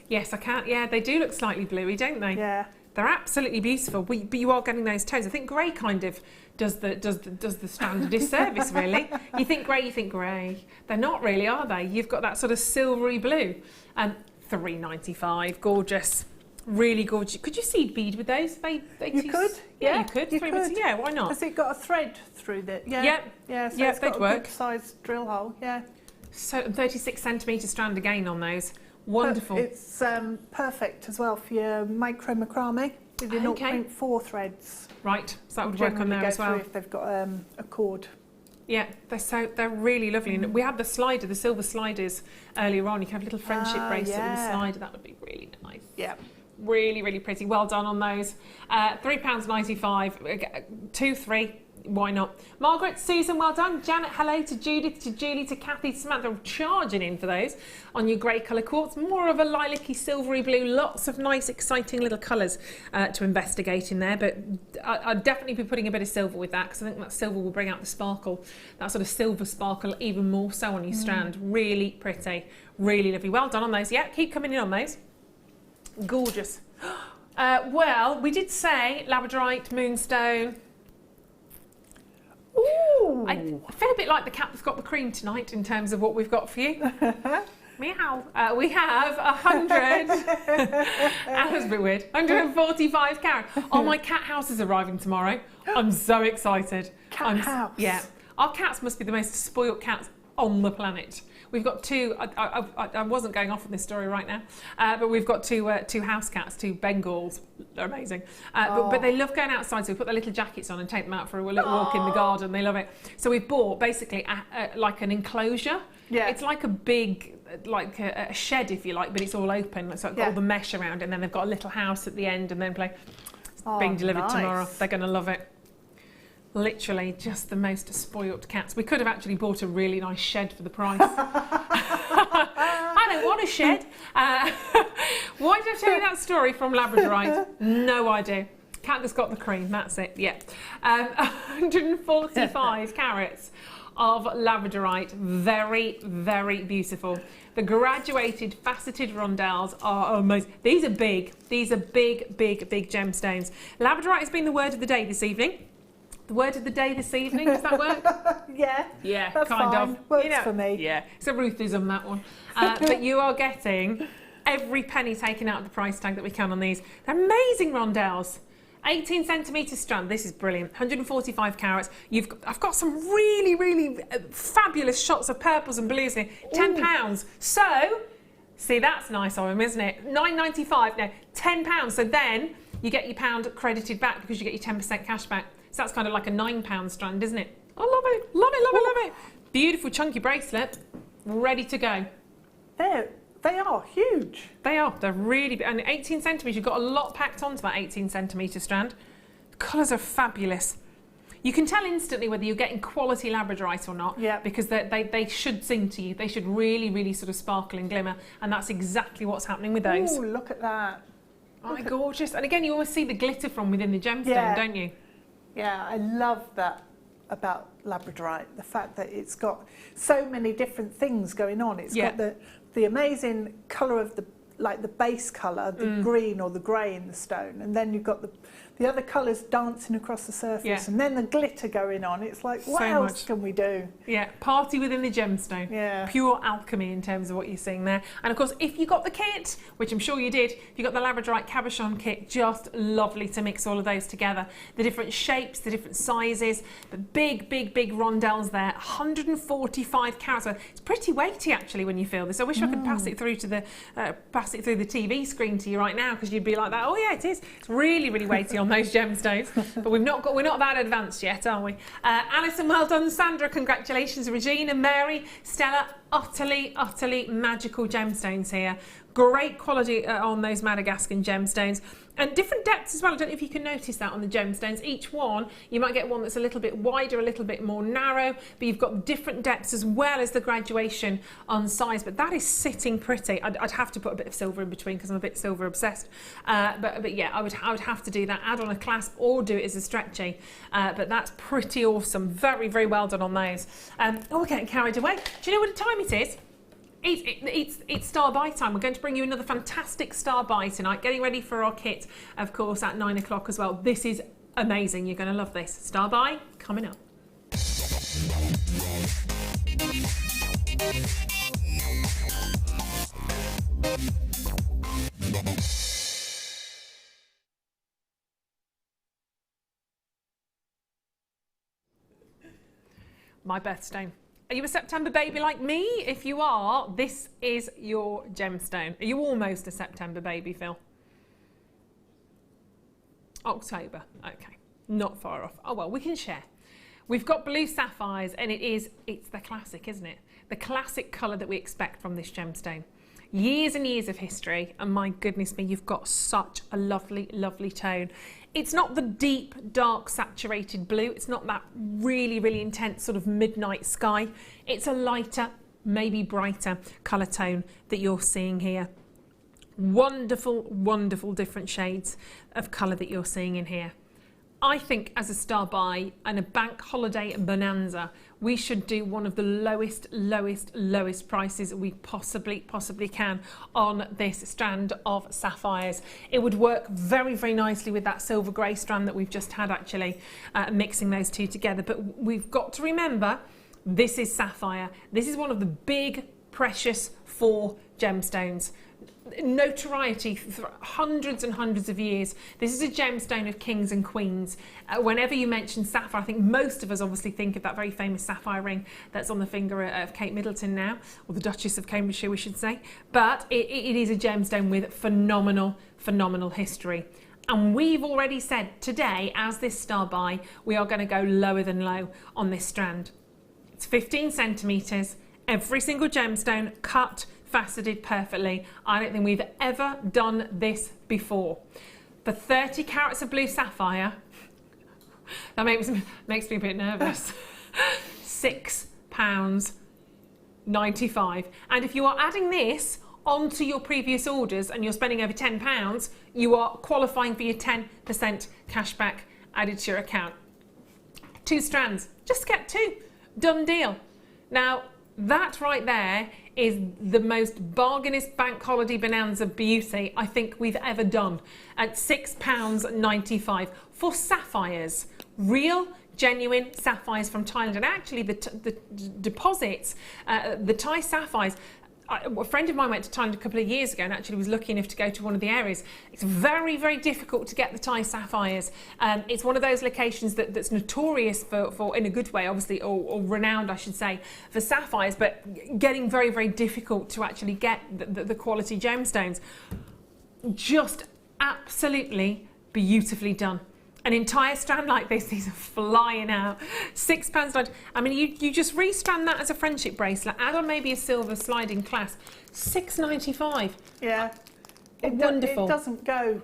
Yes, I can. Yeah, they do look slightly bluey, don't they? Yeah. They're absolutely beautiful. But you are getting those tones. I think grey kind of does the strand a disservice, really. You think grey. They're not really, are they? You've got that sort of silvery blue. $3.95, gorgeous. Really gorgeous. Could you seed bead with those? You could, yeah. You could. You Three could. minutes, yeah, why not? Has it got a thread through the... Yeah. Yep. Yeah, so Yep, it's got they'd a work. good sized drill hole, yeah. So 36 centimetre strand again on those. Wonderful. It's perfect as well for your micro macrame with your Okay. 0.4 threads. Right, so that would work on Generally there go as well. through if they've got a cord. Yeah, they're really lovely. And we had the slider, the silver sliders earlier on. You can have a little friendship bracelet with a yeah. slider. That would be really nice. Yeah. Really, really pretty. Well done on those. £3.95. 2, 3. Why not? Margaret, Susan, well done. Janet, hello. To Judith, to Julie, to Kathy, to Samantha, charging in for those on your grey colour quartz. More of a lilac-y, silvery blue. Lots of nice, exciting little colours to investigate in there. But I'd definitely be putting a bit of silver with that because I think that silver will bring out the sparkle. That sort of silver sparkle even more so on your strand. Really pretty. Really lovely. Well done on those. Yeah, keep coming in on those. Gorgeous. Well, we did say Labradorite, Moonstone. Ooh. I feel a bit like the cat that's got the cream tonight in terms of what we've got for you. Meow. We have 100. That was a bit weird. 145 carat. Oh, my cat house is arriving tomorrow. I'm so excited. Cat house. Yeah. Our cats must be the most spoilt cats on the planet. We've got 2. I wasn't going off on this story right now, but we've got 2 house cats, 2 Bengals. They're amazing, but they love going outside. So we put their little jackets on and take them out for a little walk in the garden. They love it. So we've bought basically like an enclosure. Yeah. It's like a big, like a shed if you like, but it's all open. So it's got all the mesh around, and then they've got a little house at the end, and then being delivered tomorrow. They're going to love it. Literally just the most spoilt cats. We could have actually bought a really nice shed for the price. I don't want a shed. Why did I tell you that story from Labradorite? No idea. Cat that's got the cream, that's it, yeah. 145 carats of Labradorite. Very, very beautiful. The graduated faceted rondelles are amazing. These are big. These are big, big, big gemstones. Labradorite has been the word of the day this evening. The word of the day this evening, does that work? Yeah. Yeah, that's kind fine. of. Works for me. Yeah, it's a Ruthism, that one. But you are getting every penny taken out of the price tag that we can on these. They're amazing rondelles. 18 centimetre strand. This is brilliant. 145 carats. I've got some really, really fabulous shots of purples and blues here. £10. So, see, that's nice of them, isn't it? $9.95. No, £10. So then you get your pound credited back because you get your 10% cash back. So that's kind of like a £9 strand, isn't it? I love it. Love it, love it, love it. Beautiful chunky bracelet. Ready to go. They are huge. They are. They're really big. And 18 centimetres, you've got a lot packed onto that 18 centimetre strand. The colours are fabulous. You can tell instantly whether you're getting quality Labradorite or not, because they should sing to you. They should really, really sort of sparkle and glimmer, and that's exactly what's happening with those. Oh, look at that. Oh, gorgeous. And again, you always see the glitter from within the gemstone, don't you? Yeah, I love that about Labradorite, the fact that it's got so many different things going on. It's got the amazing colour of the base colour, the green or the grey in the stone, and then you've got the other colours dancing across the surface, and then the glitter going on. It's like, what else can we do? Yeah, party within the gemstone. Yeah. Pure alchemy in terms of what you're seeing there. And of course, if you got the kit, which I'm sure you did, if you got the Labradorite cabochon kit, just lovely to mix all of those together. The different shapes, the different sizes, the big, big, big rondelles there. 145 carats. It's pretty weighty actually when you feel this. I wish I could pass it through to the through the TV screen to you right now, because you'd be like that. Oh yeah, it is. It's really, really weighty on those gemstones. But we're not that advanced yet, are we? Alison, well done. Sandra, congratulations. Regina, Mary, Stella, utterly, utterly magical gemstones here. Great quality on those Madagascar gemstones, and different depths as well. I don't know if you can notice that on the gemstones. Each one, you might get one that's a little bit wider, a little bit more narrow, but you've got different depths as well as the graduation on size. But that is sitting pretty. I'd have to put a bit of silver in between because I'm a bit silver obsessed. But yeah, I would have to do that. Add on a clasp or do it as a stretchy. But that's pretty awesome. Very, very well done on those. We're getting carried away. Do you know what time it is? It's star buy time. We're going to bring you another fantastic star buy tonight. Getting ready for our kit, of course, at 9 o'clock as well. This is amazing. You're going to love this. Star buy coming up. My birthstone. Are you a September baby like me? If you are, this is your gemstone. Are you almost a September baby, Phil? October, okay, not far off. Oh well, we can share. We've got blue sapphires, and it's the classic, isn't it? The classic colour that we expect from this gemstone. Years and years of history, and my goodness me, you've got such a lovely, lovely tone. It's not the deep, dark, saturated blue. It's not that really, really intense sort of midnight sky. It's a lighter, maybe brighter colour tone that you're seeing here. Wonderful, wonderful different shades of colour that you're seeing in here. I think as a star buy and a bank holiday bonanza, we should do one of the lowest prices we possibly can on this strand of sapphires. It would work very, very nicely with that silver grey strand that we've just had, actually, mixing those two together. But we've got to remember, this is sapphire. This is one of the big, precious 4 gemstones. Notoriety for hundreds and hundreds of years. This is a gemstone of kings and queens. Whenever you mention sapphire, I think most of us obviously think of that very famous sapphire ring that's on the finger of Kate Middleton now, or the Duchess of Cambridgeshire, we should say. But it is a gemstone with phenomenal, phenomenal history. And we've already said today, as this star buy, we are going to go lower than low on this strand. It's 15 centimetres, every single gemstone cut, faceted perfectly. I don't think we've ever done this before. For 30 carats of blue sapphire, that makes me a bit nervous. £6.95. And if you are adding this onto your previous orders and you're spending over £10, you are qualifying for your 10% cashback added to your account. 2 strands, just get 2, done deal. Now, that right there is the most bargainist bank holiday bonanza beauty I think we've ever done, at £6.95 for sapphires. Real, genuine sapphires from Thailand. And actually the deposits, the Thai sapphires, a friend of mine went to Thailand a couple of years ago and actually was lucky enough to go to one of the areas. It's very, very difficult to get the Thai sapphires. It's one of those locations that's notorious for, in a good way, obviously, or renowned, I should say, for sapphires, but getting very, very difficult to actually get the quality gemstones. Just absolutely beautifully done. An entire strand like this, these are flying out. £6. I mean, you just restrand that as a friendship bracelet, add on maybe a silver sliding clasp, £6.95. Yeah. Wonderful. It doesn't go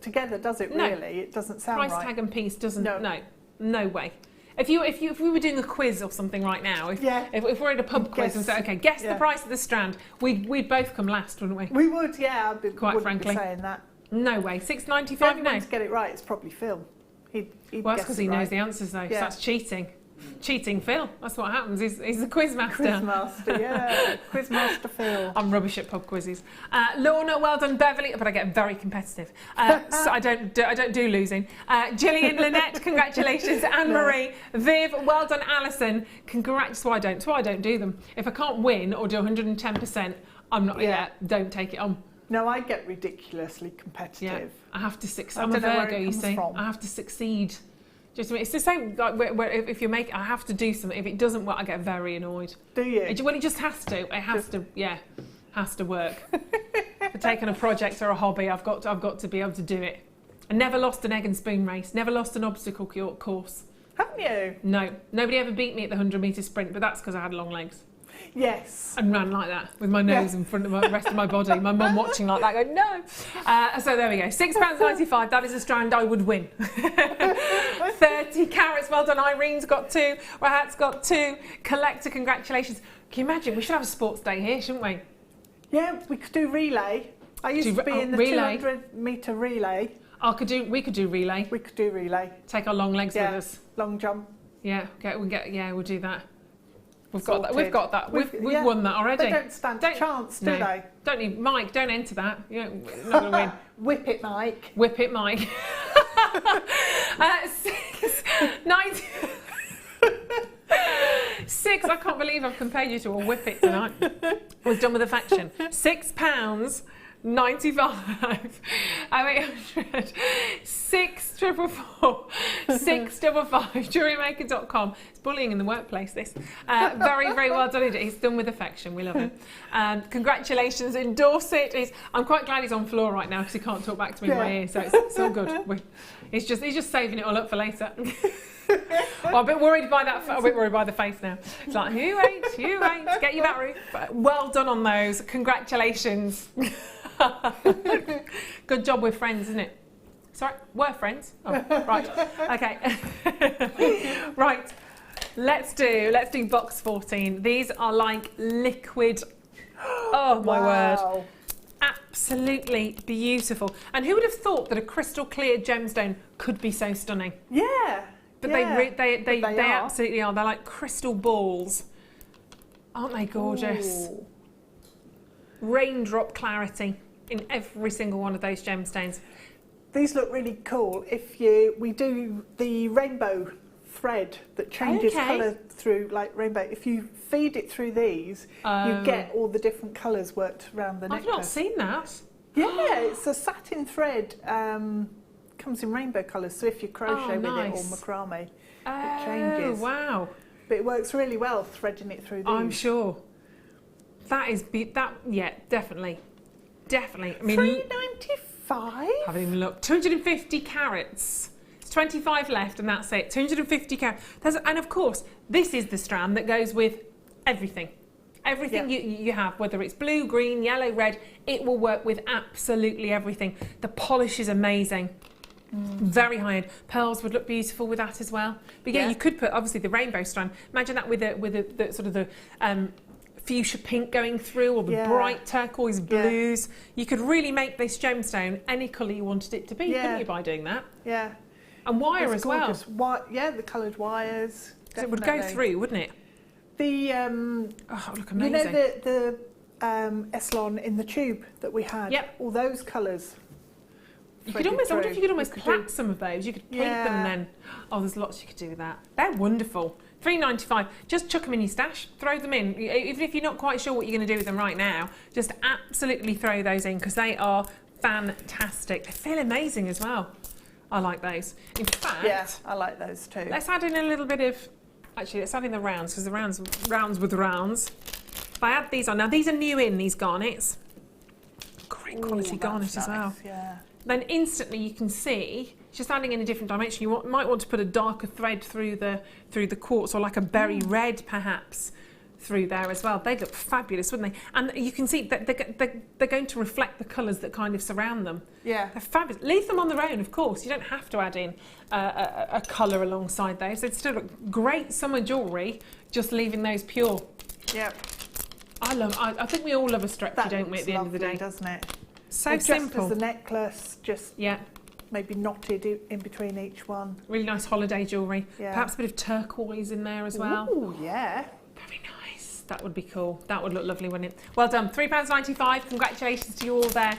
together, does it, No. really? It doesn't sound Price right. tag and piece doesn't, No. no way. If we were doing a quiz or something right now, if we're in a pub quiz and say, okay, guess the price of the strand, we'd both come last, wouldn't we? We would, yeah. Quite frankly. Be saying that. No way. £6.95, The only no. one to get it right is probably Phil. He'd Well, that's guess because it he knows right. the answers, though. So Yeah. that's cheating. Cheating Phil. That's what happens. He's the quiz master. Quizmaster, yeah. Quizmaster Phil. I'm rubbish at pub quizzes. Lorna, well done. Beverly, but I get very competitive. So I don't do losing. Gillian, Linnet, congratulations. Anne Marie, Viv, well done. Alison, congrats. So I don't do them. If I can't win or do 110%, I'm not. Yeah, don't take it on. No, I get ridiculously competitive. Yeah, I have to succeed. I I'm a don't know where Virgo, it you comes see. from. I have to succeed. Just it's the same. Like where if you make, I have to do something. If it doesn't work, I get very annoyed. Do you? Well, it just has to. It has to. Yeah, has to work. For taking a project or a hobby, I've got to be able to do it. I never lost an egg and spoon race. Never lost an obstacle course. Haven't you? No, nobody ever beat me at the 100-metre sprint, but that's because I had long legs. Yes. And ran like that with my nose in front of the rest of my body. My mum watching like that, going, no. So there we go. £6.95. That is a strand I would win. 30 carats. Well done. Irene's got 2. Rahat's got 2. Collector, congratulations. Can you imagine? We should have a sports day here, shouldn't we? Yeah, we could do relay. I used to be in the relay. 200-metre relay. We could do relay. We could do relay. Take our long legs with us. Long jump. Yeah, we'll do that. We've Sorted. got that. We've won that already. They don't stand a chance, do they? Don't need Mike. Don't enter that. You're not going to win. Whip it, Mike. Whip it, Mike. 6.90. 6. I can't believe I've compared you to a whip it tonight. Was done with affection. £6.95. 0800 644 655 JewelleryMaker.com. It's bullying in the workplace, this. Very, very well done. It's done with affection. We love him. Congratulations. Endorse it. I'm quite glad he's on floor right now because he can't talk back to me in my ear, so it's all good. He's just saving it all up for later. Well, I'm a bit worried by that. I'm a bit worried by the face now. It's like, who ain't? Get you that, Ruth. Well done on those. Congratulations. Good job with friends, isn't it? Sorry, we're friends. Oh, right. Okay. Right. Let's do box 14. These are like liquid. Oh my word. Absolutely beautiful. And who would have thought that a crystal clear gemstone could be so stunning? Yeah. But yeah. they absolutely are. They're like crystal balls. Aren't they gorgeous? Ooh. Raindrop clarity in every single one of those gemstones. These look really cool. We do the rainbow thread that changes colour through like rainbow. If you feed it through these, you get all the different colours worked around the necklace. I've not seen that. Yeah, it's a satin thread. Comes in rainbow colours, so if you crochet with it or macrame, it changes. Oh, wow. But it works really well threading it through these. I'm sure. That is, yeah, definitely. I mean, $3.95? haven't even looked. 250 carats. It's 25 left and that's it. 250 carats. And of course, this is the strand that goes with everything. Everything you have, whether it's blue, green, yellow, red, it will work with absolutely everything. The polish is amazing. Very high end. Pearls would look beautiful with that as well. But yeah, you could put obviously the rainbow strand. Imagine that with the sort of the fuchsia pink going through, or the bright turquoise blues. You could really make this gemstone any colour you wanted it to be, couldn't you, by doing that? Yeah. And wire as well. The coloured wires. So it would go through, wouldn't it? The oh, look amazing. you know the Eslon in the tube that we had. Yep. All those colours. You could almost, I wonder if you could almost plait some of those. You could plait them and then, oh, there's lots you could do with that. They're wonderful. $3.95. Just chuck them in your stash, throw them in. Even if you're not quite sure what you're going to do with them right now, just absolutely throw those in because they are fantastic. They feel amazing as well. I like those. In fact, yeah, I like those too. Let's add in a little bit of, actually, let's add in the rounds because the rounds with rounds. If I add these on, now these are new in, these garnets. Great quality garnet as well. Yeah. Then instantly you can see, just adding in a different dimension, you might want to put a darker thread through the quartz or like a berry red perhaps through there as well. They look fabulous, wouldn't they? And you can see that they're going to reflect the colours that kind of surround them. Yeah. They're fabulous. Leave them on their own, of course. You don't have to add in a colour alongside those. They'd still look great summer jewellery, just leaving those pure. Yep. I think we all love a stretchy, don't we, at the end of the day? Doesn't it? So just simple. As the necklace, just maybe knotted in between each one. Really nice holiday jewellery. Yeah. Perhaps a bit of turquoise in there as well. Oh, yeah. Very nice. That would be cool. That would look lovely, wouldn't it? Well done. £3.95. Congratulations to you all there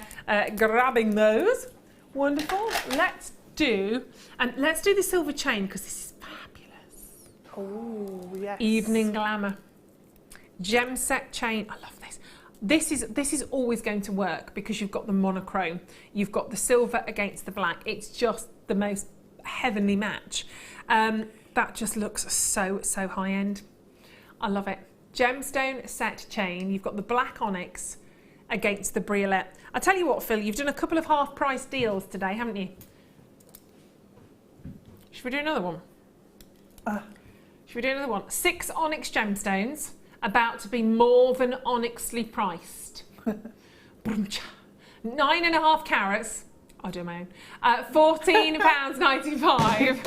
grabbing those. Wonderful. Let's do the silver chain because this is fabulous. Oh, yes. Evening glamour. Gem set chain. I love this. This is always going to work because you've got the monochrome. You've got the silver against the black. It's just the most heavenly match. That just looks so high end. I love it. Gemstone set chain. You've got the black onyx against the briolette. I tell you what, Phil, you've done a couple of half-price deals today, haven't you? Should we do another one? Should we do another one? 6 onyx gemstones. About to be more than onyxly priced. 9.5 carats. I'll do my own. £14.95.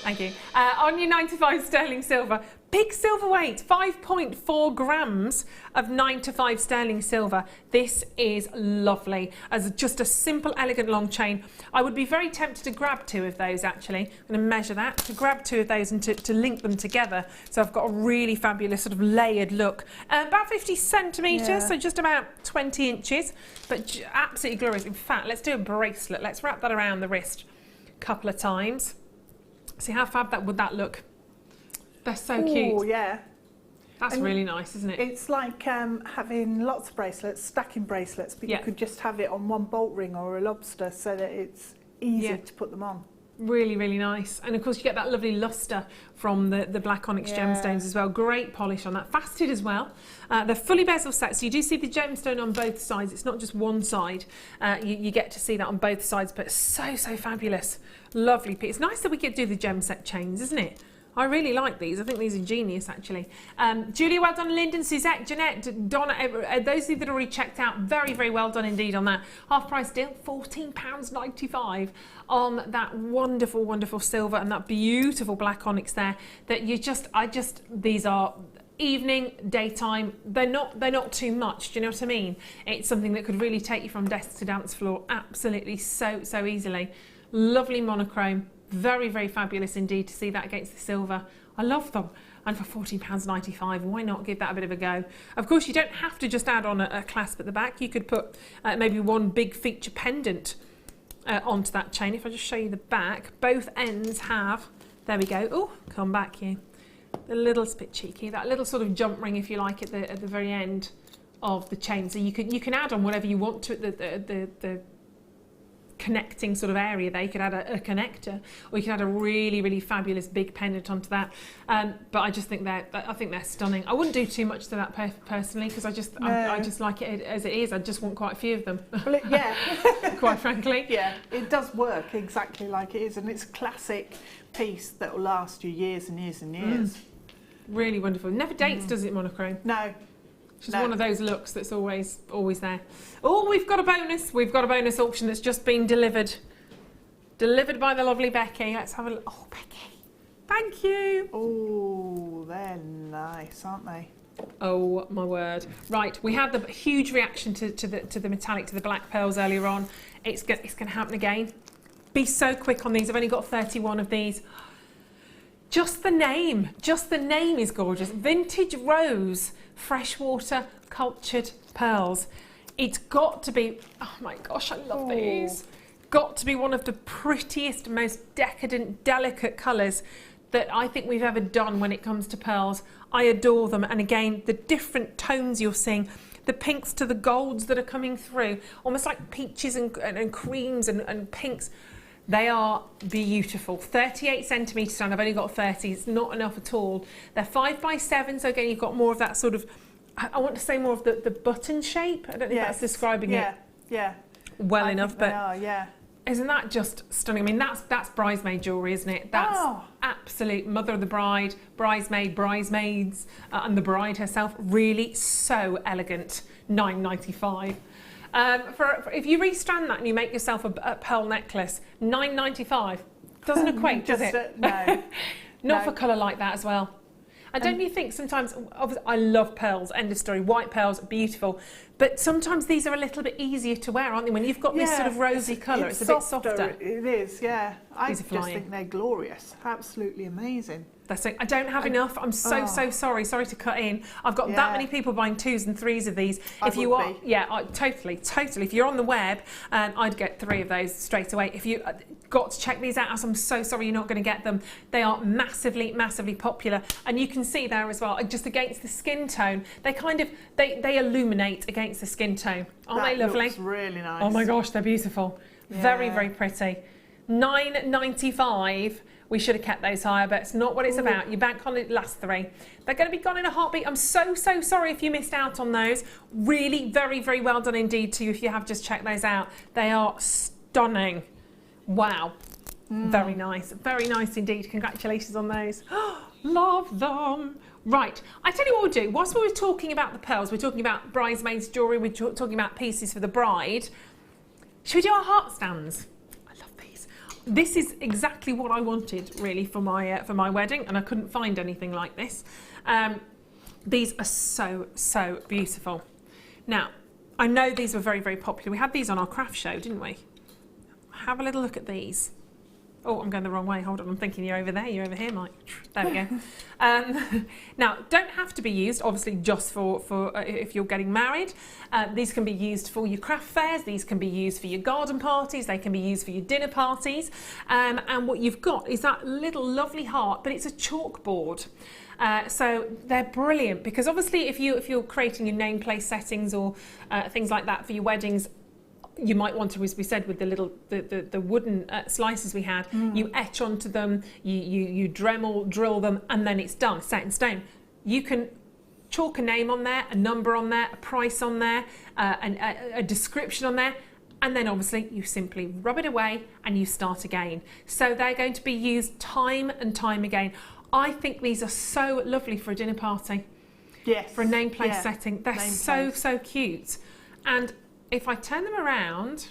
Thank you. On your 95 sterling silver. Big silver weight, 5.4 grams of 9 to 5 sterling silver. This is lovely. As just a simple, elegant long chain. I would be very tempted to grab 2 of those actually. I'm going to measure that, to grab 2 of those and to link them together. So I've got a really fabulous sort of layered look. About 50 centimetres, so just about 20 inches, but absolutely glorious. In fact, let's do a bracelet. Let's wrap that around the wrist a couple of times. See how fab would that look? They're so cute. Oh, yeah. That's really nice, isn't it? It's like having lots of bracelets, stacking bracelets, but you could just have it on one bolt ring or a lobster so that it's easy to put them on. Really, really nice. And of course you get that lovely lustre from the black onyx gemstones as well. Great polish on that. Faceted as well. They're fully bezel set, so you do see the gemstone on both sides. It's not just one side. You get to see that on both sides, but so fabulous. Lovely piece. It's nice that we could do the gem set chains, isn't it? I really like these. I think these are genius, actually. Julia, well done. Lyndon, Suzette, Jeanette, Donna, those of you that already checked out, very, very well done indeed on that. Half-price deal, £14.95 on that wonderful, wonderful silver and that beautiful black onyx there. That these are evening, daytime. They're not too much. Do you know what I mean? It's something that could really take you from desk to dance floor absolutely so easily. Lovely monochrome. Very, very fabulous indeed to see that against the silver. I love them. And for £14.95, why not give that a bit of a go? Of course, you don't have to just add on a clasp at the back. You could put maybe one big feature pendant onto that chain. If I just show you the back, both ends have, there we go. Oh, come back here. A little bit cheeky, that little sort of jump ring, if you like, at the very end of the chain. So you can add on whatever you want to it, the connecting sort of area there. You could add a connector, or you could add a really, really fabulous big pendant onto that. But I just think they're stunning. I wouldn't do too much to that personally, because I just like it as it is. I just want quite a few of them. Well, quite frankly. Yeah, it does work exactly like it is, and it's a classic piece that will last you years and years and years. Really wonderful. Never dates, does it, monochrome? No. It's just one of those looks that's always there. Oh, we've got a bonus. We've got a bonus auction that's just been delivered. Delivered by the lovely Becky. Let's have a look. Oh, Becky. Thank you. Oh, they're nice, aren't they? Oh, my word. Right, we had the huge reaction to the metallic, to the black pearls earlier on. It's going to happen again. Be so quick on these. I've only got 31 of these. Just the name is gorgeous. Vintage Rose Freshwater Cultured Pearls. It's got to be, oh my gosh, I love these. Got to be one of the prettiest, most decadent, delicate colours that I think we've ever done when it comes to pearls. I adore them. And again, the different tones you're seeing, the pinks to the golds that are coming through, almost like peaches and creams and pinks. They are beautiful. 38 centimetres, and I've only got 30. It's not enough at all. They're 5x7, so again, you've got more of that sort of, I want to say more of the button shape. I don't know if that's describing it well enough, but they are, yeah. Isn't that just stunning? I mean, that's bridesmaid jewellery, isn't it? That's absolute mother of the bride, bridesmaids, and the bride herself. Really so elegant. $9.95. If you restrand that and you make yourself a pearl necklace, $9.95. Doesn't equate, does it? No. Not for colour like that as well. And don't you think sometimes, obviously, I love pearls, end of story, white pearls, beautiful, but sometimes these are a little bit easier to wear, aren't they? When you've got this sort of rosy colour, it's a bit softer. It is, yeah. I These are just flying. think they're glorious, absolutely amazing. That's it. I don't have enough. I'm so sorry. Sorry to cut in. I've got that many people buying 2s and 3s of these. If you are, totally. If you're on the web, I'd get 3 of those straight away. If you got to check these out, as I'm so sorry you're not going to get them. They are massively popular, and you can see there as well, just against the skin tone. They kind of they illuminate against the skin tone. Aren't they lovely? Looks really nice. Oh my gosh, they're beautiful. Yeah. Very pretty. $9.95. We should have kept those higher, but it's not what it's about. You bank on the last 3. They're going to be gone in a heartbeat. I'm so sorry if you missed out on those. Really, very well done indeed to you if you have just checked those out. They are stunning. Wow. Very nice indeed. Congratulations on those. Love them. Right, I tell you what we'll do. Whilst we were talking about the pearls, we're talking about bridesmaids' jewellery, we're talking about pieces for the bride. Should we do our heart stands? This is exactly what I wanted, really, for my wedding, and I couldn't find anything like this. These are so beautiful. Now, I know these were very popular. We had these on our craft show, didn't we? Have a little look at these. Oh, I'm going the wrong way. Hold on, I'm thinking you're over there. You're over here, Mike. There we go. Now, don't have to be used, obviously, just for if you're getting married. These can be used for your craft fairs. These can be used for your garden parties. They can be used for your dinner parties. And what you've got is that little lovely heart, but it's a chalkboard. So they're brilliant because obviously if you're creating your nameplate settings or things like that for your weddings, you might want to, as we said, with the wooden slices we had, you etch onto them, you Dremel, drill them, and then it's done, set in stone. You can chalk a name on there, a number on there, a price on there, a description on there, and then obviously you simply rub it away and you start again. So they're going to be used time and time again. I think these are so lovely for a dinner party. Yes. For a nameplate setting. They're so cute. And if I turn them around,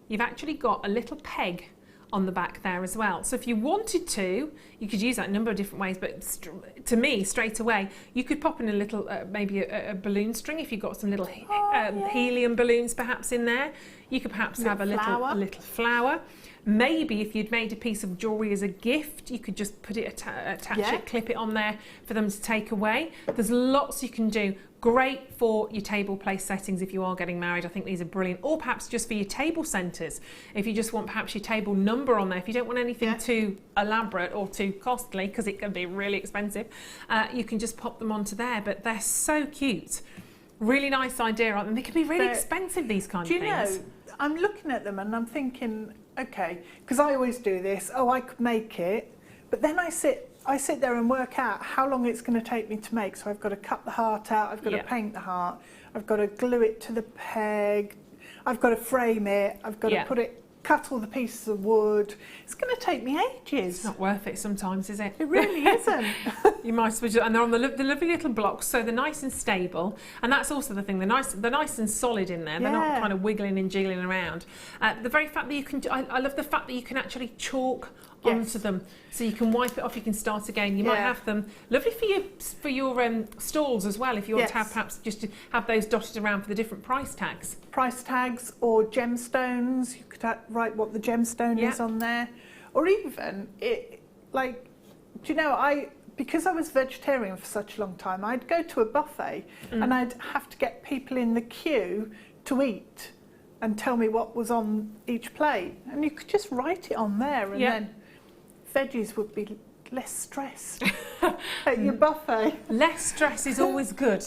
you've actually got a little peg on the back there as well. So if you wanted to, you could use that a number of different ways, but to me, straight away, you could pop in a little, maybe a balloon string if you've got some little helium balloons perhaps in there. You could perhaps have a little flower. Maybe if you'd made a piece of jewellery as a gift, you could just put it, attach it, clip it on there for them to take away. There's lots you can do. Great for your table place settings if you are getting married. I think these are brilliant. Or perhaps just for your table centres. If you just want perhaps your table number on there, if you don't want anything too elaborate or too costly, because it can be really expensive, you can just pop them onto there. But they're so cute. Really nice idea, aren't they? They can be really expensive, these kind of things. Do you know, I'm looking at them and I'm thinking, okay, because I always do this, I could make it, but then I sit there and work out how long it's going to take me to make. So I've got to cut the heart out, I've got to paint the heart, I've got to glue it to the peg, I've got to frame it, I've got to cut all the pieces of wood. It's going to take me ages. It's not worth it sometimes, is it? It really isn't. You might as well just, and they're on the lovely little blocks, so they're nice and stable. And that's also the thing, they're nice and solid in there. They're not kind of wiggling and jiggling around. The very fact that you can, I love the fact that you can actually chalk onto them, so you can wipe it off, you can start again. You might have them lovely for your stalls as well, if you want to have perhaps just to have those dotted around for the different price tags. Price tags or gemstones. You could write what the gemstone is on there, or even do you know, because I was vegetarian for such a long time, I'd go to a buffet and I'd have to get people in the queue to eat and tell me what was on each plate. And you could just write it on there, and then veggies would be less stress at your buffet. Less stress is always good.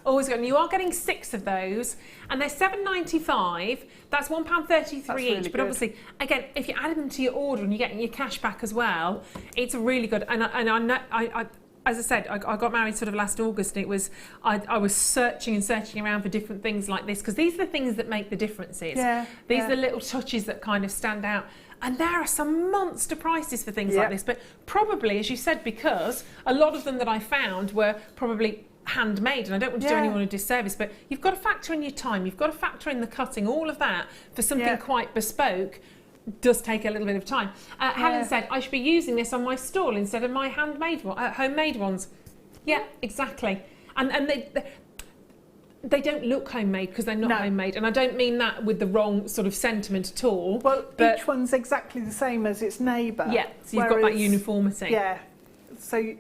Always good. And you are getting 6 of those, and they're £7.95. That's £1.33 each. Really but good. obviously, again, if you add them to your order and you're getting your cash back as well, it's really good. And I know, as I said, I got married sort of last August, and it was I was searching and searching around for different things like this, because these are the things that make the differences. These are the little touches that kind of stand out. And there are some monster prices for things like this, but probably, as you said, because a lot of them that I found were probably handmade, and I don't want to do anyone a disservice, but you've got to factor in your time, you've got to factor in the cutting, all of that for something quite bespoke does take a little bit of time. Helen said, I should be using this on my stall instead of my handmade homemade ones. Yeah, exactly. And they don't look homemade because they're not homemade, and I don't mean that with the wrong sort of sentiment at all. Well, each one's exactly the same as its neighbour. Yeah, so you've got that uniformity. Yeah, so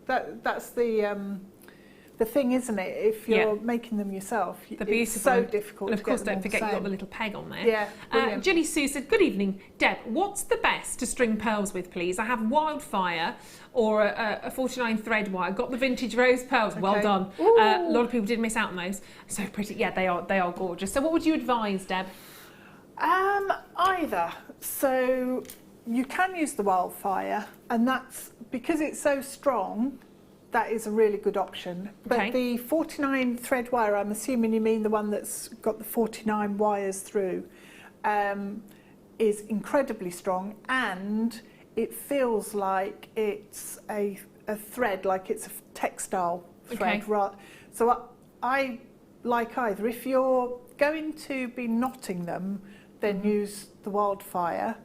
that's the thing, isn't it? If you're making them yourself, it's so difficult. And of course, don't forget you've got the little peg on there. Yeah, Jilly Sue said, good evening, Deb. What's the best to string pearls with, please? I have wildfire or a 49 thread wire. Got the vintage rose pearls. Okay. Well done. A lot of people did miss out on those. So pretty. Yeah, they are gorgeous. So what would you advise, Deb? Either. So you can use the wildfire, and that's because it's so strong. That is a really good option. But the 49 thread wire, I'm assuming you mean the one that's got the 49 wires through, is incredibly strong, and it feels like it's a thread, like it's a textile thread. So I like either. If you're going to be knotting them, then use the wildfire.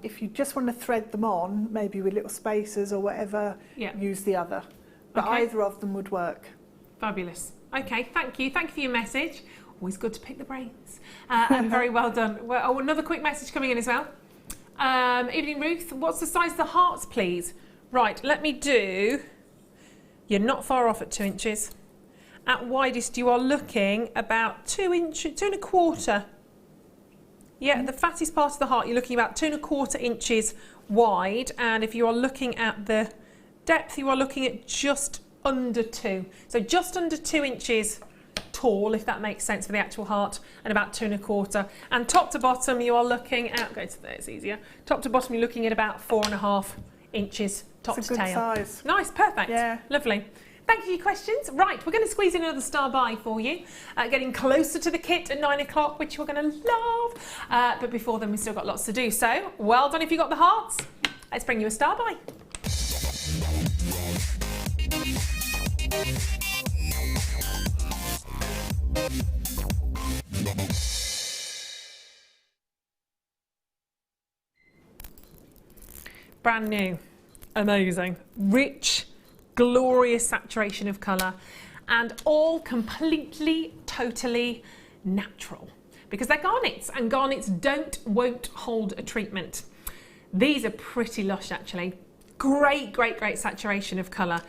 If you just want to thread them on, maybe with little spacers or whatever, use the other. But either of them would work. Fabulous. Okay, thank you. Thank you for your message. Always good to pick the brains. And very well done. Well, another quick message coming in as well. Evening, Ruth. What's the size of the hearts, please? Right, let me do... You're not far off at 2 inches. At widest, you are looking about 2 inches, 2.25. Yeah, the fattest part of the heart, you're looking about 2.25 inches wide, and if you are looking at the depth, you are looking at just under 2. So just under 2 inches tall, if that makes sense for the actual heart, and about 2.25. And top to bottom, you are looking at, go to there, it's easier. Top to bottom, you're looking at about 4.5 inches top to tail. It's a good size. Nice, perfect. Yeah. Lovely. Thank you for your questions. Right, we're going to squeeze in another star buy for you. Getting closer to the kit at 9 o'clock, which you're going to love. But before then, we've still got lots to do. So, well done if you got the hearts. Let's bring you a star buy. Brand new, amazing, rich, glorious saturation of colour, and all completely, totally natural, because they're garnets, and garnets won't hold a treatment. These are pretty lush, actually. Great saturation of colour.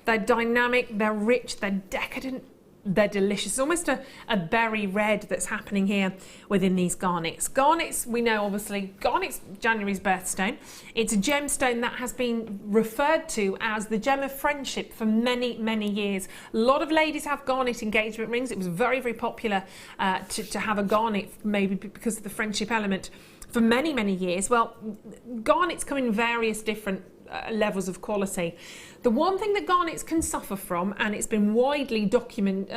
They're dynamic, they're rich, they're decadent, they're delicious. It's almost a berry red that's happening here within these garnets. Garnets, we know obviously, garnet's January's birthstone. It's a gemstone that has been referred to as the gem of friendship for many, many years. A lot of ladies have garnet engagement rings. It was very, very popular to have a garnet, maybe because of the friendship element, for many, many years. Well, garnets come in various different levels of quality. The one thing that garnets can suffer from, and it's been widely documented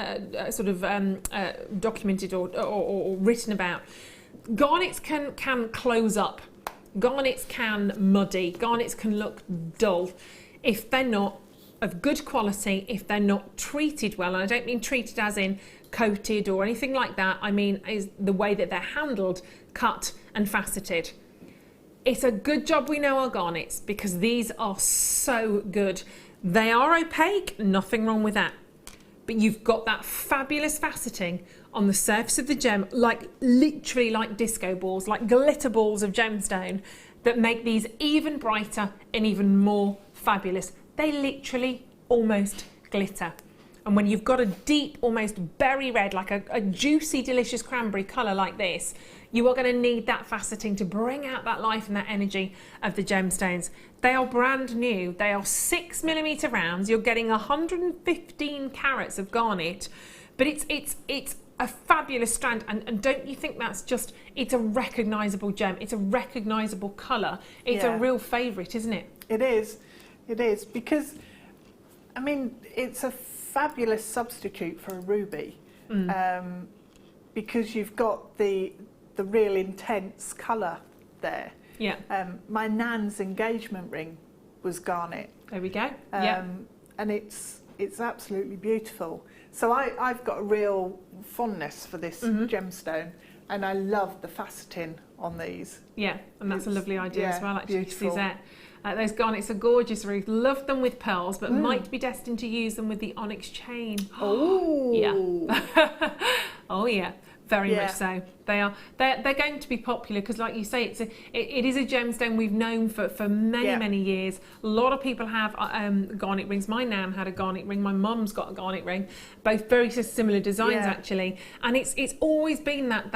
or written about, garnets can close up, garnets can muddy, garnets can look dull if they're not of good quality, if they're not treated well. And I don't mean treated as in coated or anything like that. I mean is the way that they're handled, cut and faceted. It's a good job we know our garnets, because these are so good. They are opaque, nothing wrong with that. But you've got that fabulous faceting on the surface of the gem, like literally like disco balls, like glitter balls of gemstone, that make these even brighter and even more fabulous. They literally almost glitter. And when you've got a deep, almost berry red, like a juicy, delicious cranberry colour like this, you are going to need that faceting to bring out that life and that energy of the gemstones. They are brand new. They are 6mm rounds. You're getting 115 carats of garnet, but it's a fabulous strand. And don't you think that's just, it's a recognisable gem. It's a recognisable colour. It's a real favourite, isn't it? It is. It is, because, I mean, it's a fabulous substitute for a ruby, because you've got the real intense colour there. Yeah. My nan's engagement ring was garnet. There we go. And it's absolutely beautiful. So I've got a real fondness for this gemstone, and I love the faceting on these. Yeah, and that's a lovely idea as well, actually, beautiful. Suzette. Those garnets are gorgeous, Ruth. Love them with pearls, but might be destined to use them with the onyx chain. Oh, yeah. Oh yeah, very much so. They're going to be popular because, like you say, it is a gemstone we've known for many years. A lot of people have garnet rings. My nan had a garnet ring. My mum's got a garnet ring. Both very similar designs actually, and it's always been that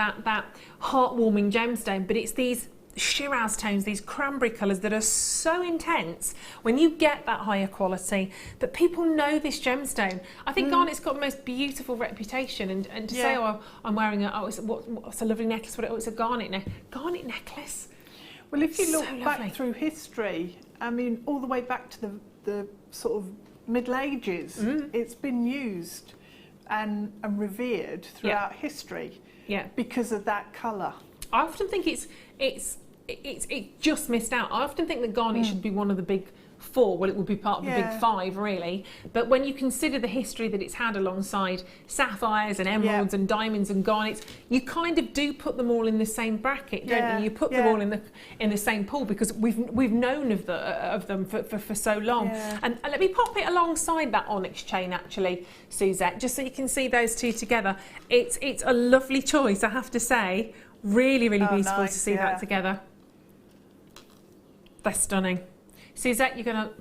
heartwarming gemstone. But it's these Shiraz tones, these cranberry colours that are so intense when you get that higher quality that people know this gemstone. I think garnet's got the most beautiful reputation, and to say, oh, I'm wearing what's a lovely necklace, it's a garnet necklace. Well, if you look So back lovely. through history, I mean, all the way back to the sort of Middle Ages, it's been used and revered throughout history because of that colour. I often think it's just missed out. I often think that garnet should be one of the big four. Well, it would be part of the big five, really. But when you consider the history that it's had alongside sapphires and emeralds and diamonds and garnets, you kind of do put them all in the same bracket, don't you? You put them all in the same pool because we've known of them for so long. And let me pop it alongside that onyx chain, actually, Suzette, just so you can see those two together. It's a lovely choice, I have to say. Really beautiful to see that together. They're stunning. Suzette, you're gonna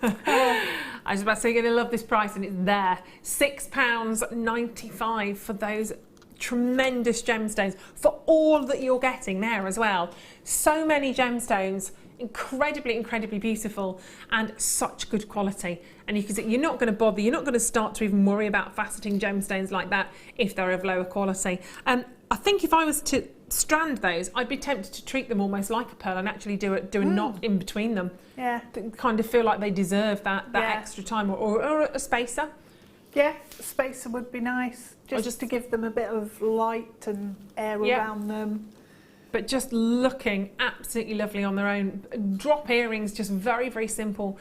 I was about to say you're gonna love this price, and it's there. £6.95 for those tremendous gemstones, for all that you're getting there as well. So many gemstones, incredibly beautiful, and such good quality. And you can see you're not going to bother, you're not going to start to even worry about faceting gemstones like that if they're of lower quality. I think if I was to strand those, I'd be tempted to treat them almost like a pearl and actually do a knot in between them. Yeah. Kind of feel like they deserve that extra time, or a spacer. Yeah, a spacer would be nice, just to give them a bit of light and air around them. But just looking absolutely lovely on their own. Drop earrings, just very simple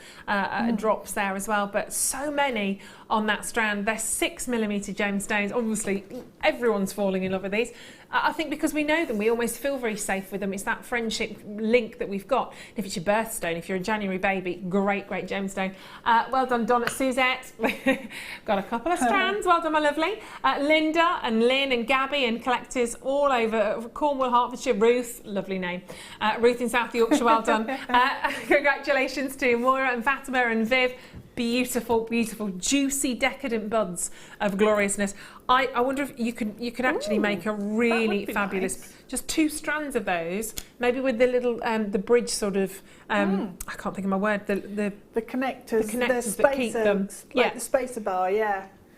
drops there as well, but so many on that strand. They're 6mm gemstones. Obviously, everyone's falling in love with these. I think because we know them, we almost feel very safe with them. It's that friendship link that we've got. If it's your birthstone, if you're a January baby, great gemstone. Well done, Donna, Suzette. Got a couple of strands. Well done, my lovely. Linda and Lynn and Gabby and collectors all over Cornwall, Hertfordshire. Ruth, lovely name. Ruth in South Yorkshire, well done. Congratulations to Moira and Fatima and Viv. Beautiful, juicy, decadent buds of gloriousness. I wonder if you could actually make a really fabulous, just 2 strands of those, maybe with the little the bridge sort of I can't think of my word, the connectors that keep them, like the spacer bar,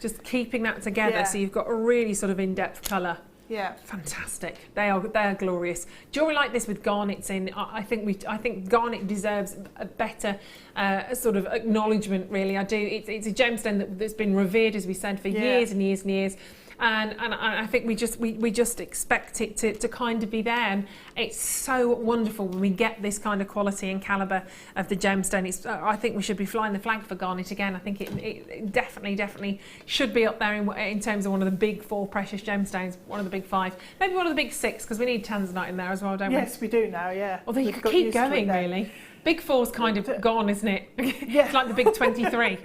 just keeping that together, so you've got a really sort of in-depth colour. Yeah, fantastic. They are glorious. Jewellery like this with garnets in, I think garnet deserves a better sort of acknowledgement. Really, I do. It's a gemstone that's been revered, as we said, for years and years. And I think we just expect it to kind of be there, and it's so wonderful when we get this kind of quality and calibre of the gemstone. I think we should be flying the flag for garnet again. I think it definitely should be up there in terms of one of the big 4 precious gemstones, one of the big 5, maybe one of the big 6, because we need Tanzanite in there as well, don't we? Yes, we do now. Yeah. Although you could keep going, really. Big 4's kind of gone, isn't it? Yeah. It's like the big 23.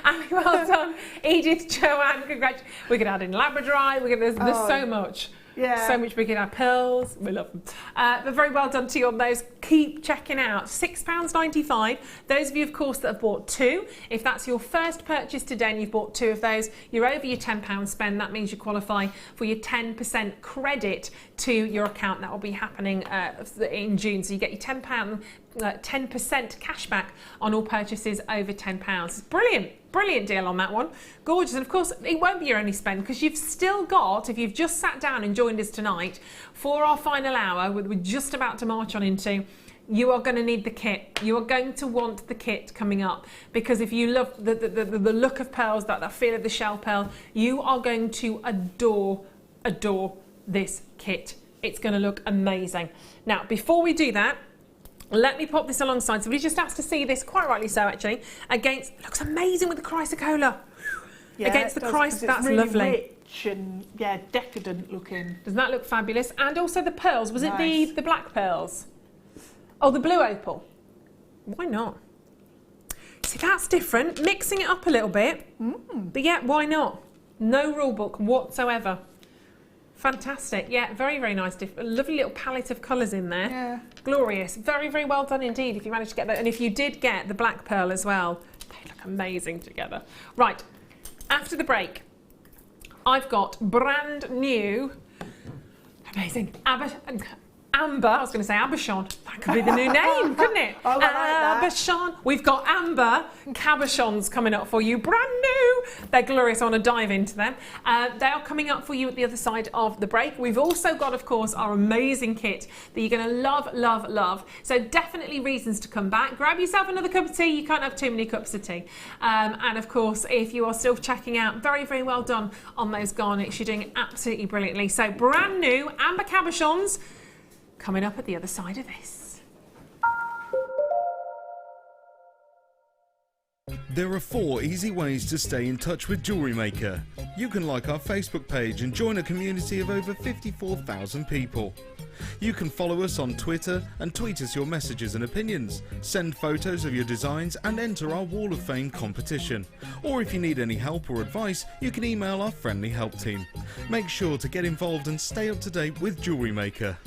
And well done, Edith, Joanne. Congratulations. We could add in Labradorite. There's so much. Yeah. So much bigger. Our pearls, we love them. But very well done to you on those. Keep checking out. £6.95. Those of you, of course, that have bought two, if that's your first purchase today and you've bought two of those, you're over your £10 spend. That means you qualify for your 10% credit to your account. That will be happening in June. So you get your £10 10% cash back on all purchases over £10. It's brilliant deal on that one. Gorgeous. And of course, it won't be your only spend, because you've still got, if you've just sat down and joined us tonight for our final hour, we're just about to march on into, you are going to need the kit. You are going to want the kit coming up, because if you love the look of pearls, that feel of the shell pearl, you are going to adore this kit. It's going to look amazing. Now, before we do that, let me pop this alongside. Somebody just asked to see this, quite rightly so actually, against, it looks amazing with the chrysocolla. Yeah, against the chrysocolla, that's really lovely. Rich and yeah, decadent looking. Doesn't that look fabulous? And also the pearls, was Nice. it the black pearls? Oh, the blue opal. Why not? See, that's different, mixing it up a little bit. But yeah, why not? No rule book whatsoever. Fantastic. Yeah, very, very nice. A lovely little palette of colours in there. Yeah. Glorious. Very, very well done indeed if you managed to get that. And if you did get the black pearl as well, they look amazing together. Right, after the break, I've got brand new, amazing, Amber, I was going to say Abachon. That could be the new name, couldn't it? Oh, I like that. Abachon. We've got Amber cabochons coming up for you, brand new. They're glorious. I want to dive into them. They are coming up for you at the other side of the break. We've also got, of course, our amazing kit that you're going to love, love, love. So definitely reasons to come back. Grab yourself another cup of tea. You can't have too many cups of tea. And of course, if you are still checking out, very, very well done on those garnets. You're doing absolutely brilliantly. So brand new Amber cabochons coming up at the other side of this. There are 4 easy ways to stay in touch with JewelleryMaker. You can like our Facebook page and join a community of over 54,000 people. You can follow us on Twitter and tweet us your messages and opinions, send photos of your designs and enter our Wall of Fame competition. Or if you need any help or advice, you can email our friendly help team. Make sure to get involved and stay up to date with JewelleryMaker.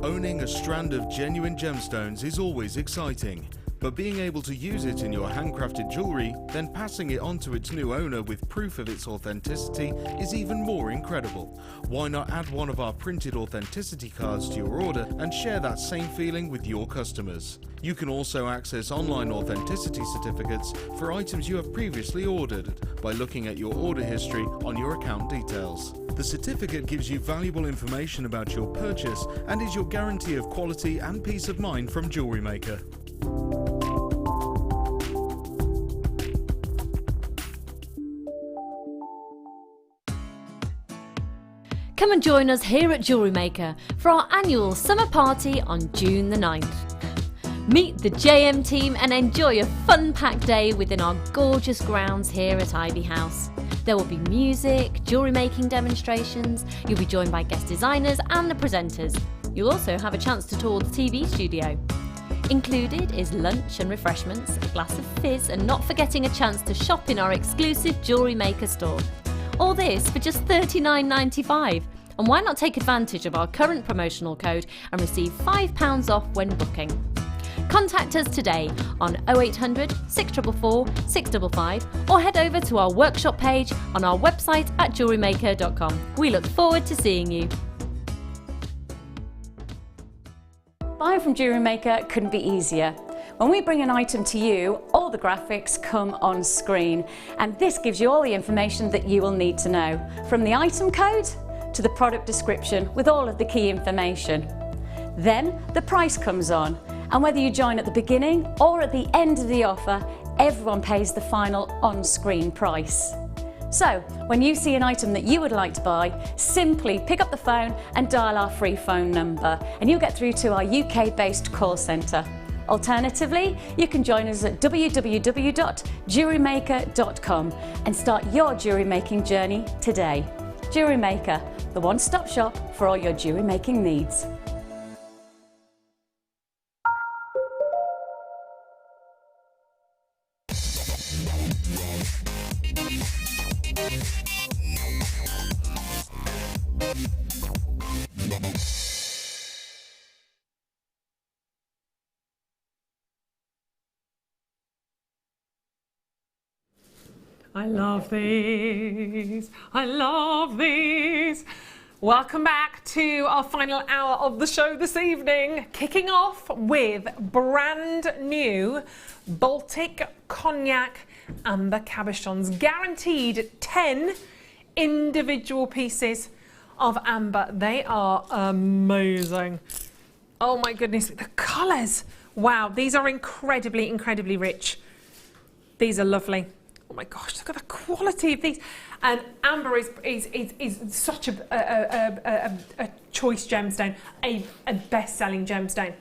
Owning a strand of genuine gemstones is always exciting, but being able to use it in your handcrafted jewellery, then passing it on to its new owner with proof of its authenticity is even more incredible. Why not add one of our printed authenticity cards to your order and share that same feeling with your customers? You can also access online authenticity certificates for items you have previously ordered by looking at your order history on your account details. The certificate gives you valuable information about your purchase and is your guarantee of quality and peace of mind from JewelleryMaker. Come and join us here at JewelleryMaker for our annual summer party on June the 9th. Meet the JM team and enjoy a fun-packed day within our gorgeous grounds here at Ivy House. There will be music, jewellery making demonstrations, you'll be joined by guest designers and the presenters. You'll also have a chance to tour the TV studio. Included is lunch and refreshments, a glass of fizz, and not forgetting a chance to shop in our exclusive JewelleryMaker store. All this for just $39.95. And why not take advantage of our current promotional code and receive £5 off when booking? Contact us today on 0800 644 655 or head over to our workshop page on our website at jewellerymaker.com. We look forward to seeing you. Buying from JewelleryMaker couldn't be easier. When we bring an item to you, all the graphics come on screen, and this gives you all the information that you will need to know, from the item code to the product description with all of the key information. Then the price comes on, and whether you join at the beginning or at the end of the offer, everyone pays the final on-screen price. So, when you see an item that you would like to buy, simply pick up the phone and dial our free phone number, and you'll get through to our UK-based call centre. Alternatively, you can join us at www.jewellerymaker.com and start your jewellery making journey today. JewelleryMaker, the one-stop shop for all your jewellery making needs. I love these. I love these. Welcome back to our final hour of the show this evening. Kicking off with brand new Baltic Cognac Amber Cabochons. Guaranteed 10 individual pieces of amber. They are amazing. Oh my goodness, the colours. Wow, these are incredibly, incredibly rich. These are lovely. Oh my gosh, look at the quality of these. And amber is such a choice gemstone, a best-selling gemstone.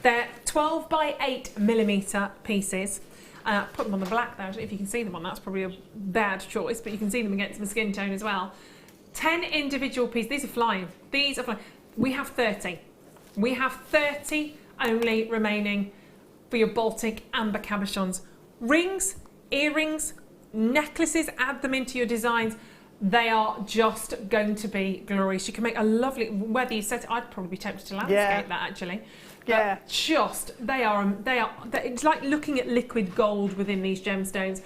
They're 12 by 8 millimetre pieces. Put them on the black there. I don't know if you can see them on that. That's probably a bad choice, but you can see them against the skin tone as well. 10 individual pieces. These are flying. These are flying. We have 30. We have 30 only remaining for your Baltic Amber Cabochons. Rings, earrings, necklaces, add them into your designs. They are just going to be glorious. You can make a lovely, whether you set it, I'd probably be tempted to landscape that actually. Yeah. But just, they are, it's like looking at liquid gold within these gemstones.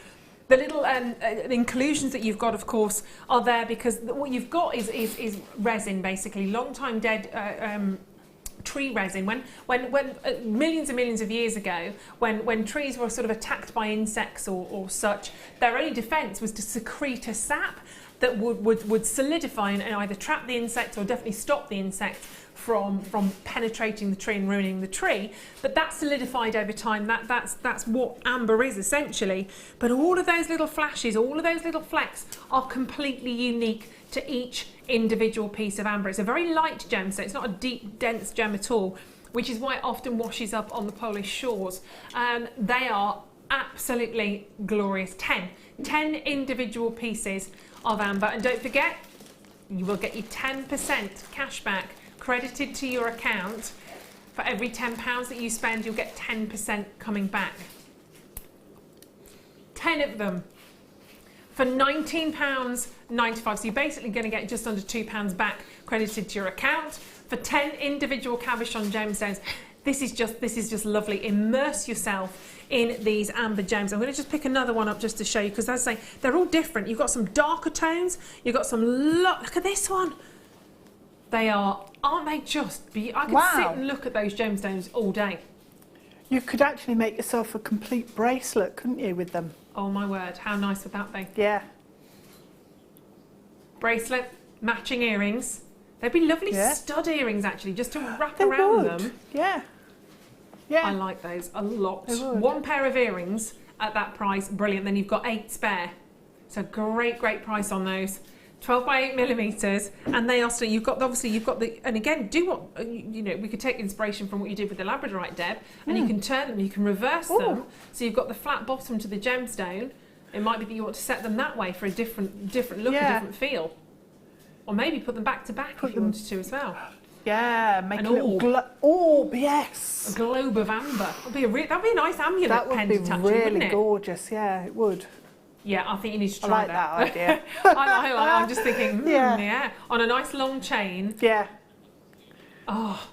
The little inclusions that you've got, of course, are there because what you've got is resin, basically, long time dead tree resin. When millions and millions of years ago, when trees were sort of attacked by insects or such, their only defence was to secrete a sap that would solidify and either trap the insects or definitely stop the insects from penetrating the tree and ruining the tree. But that solidified over time. That's what amber is essentially. But all of those little flashes, all of those little flecks are completely unique to each individual piece of amber. It's a very light gem, so it's not a deep, dense gem at all, which is why it often washes up on the Polish shores. They are absolutely glorious. 10 individual pieces of amber. And don't forget, you will get your 10% cash back credited to your account. For every £10 that you spend, you'll get 10% coming back. 10 of them for £19.95. So you're basically going to get just under £2 back credited to your account for 10 individual cabochon gemstones. This is just lovely. Immerse yourself in these amber gems. I'm going to just pick another one up just to show you, because as I say, they're all different. You've got some darker tones. You've got some, look at this one. They are, aren't they just beautiful? I could sit and look at those gemstones all day. You could actually make yourself a complete bracelet, couldn't you, with them? Oh my word, how nice would that be? Yeah. Bracelet, matching earrings. They'd be lovely stud earrings actually, just to wrap They around would. them. Yeah. Yeah. I like those a lot. They would. One pair of earrings at that price, brilliant. Then you've got 8 spare. So great price on those. 12 by 8 millimeters, and they are still, you've got the, and again, do what, you know, we could take inspiration from what you did with the Labradorite, Deb, and you can turn them, you can reverse them, so you've got the flat bottom to the gemstone. It might be that you want to set them that way for a different look, a different feel. Or maybe put them back to back if you wanted to as well. Yeah, make an a little orb, yes. A globe of amber. That'd be a nice amulet That would pen be to touch, really wouldn't it? gorgeous, yeah, it would. Yeah, I think you need to I try like that idea. I'm just thinking, Yeah. on a nice long chain. Yeah. Oh,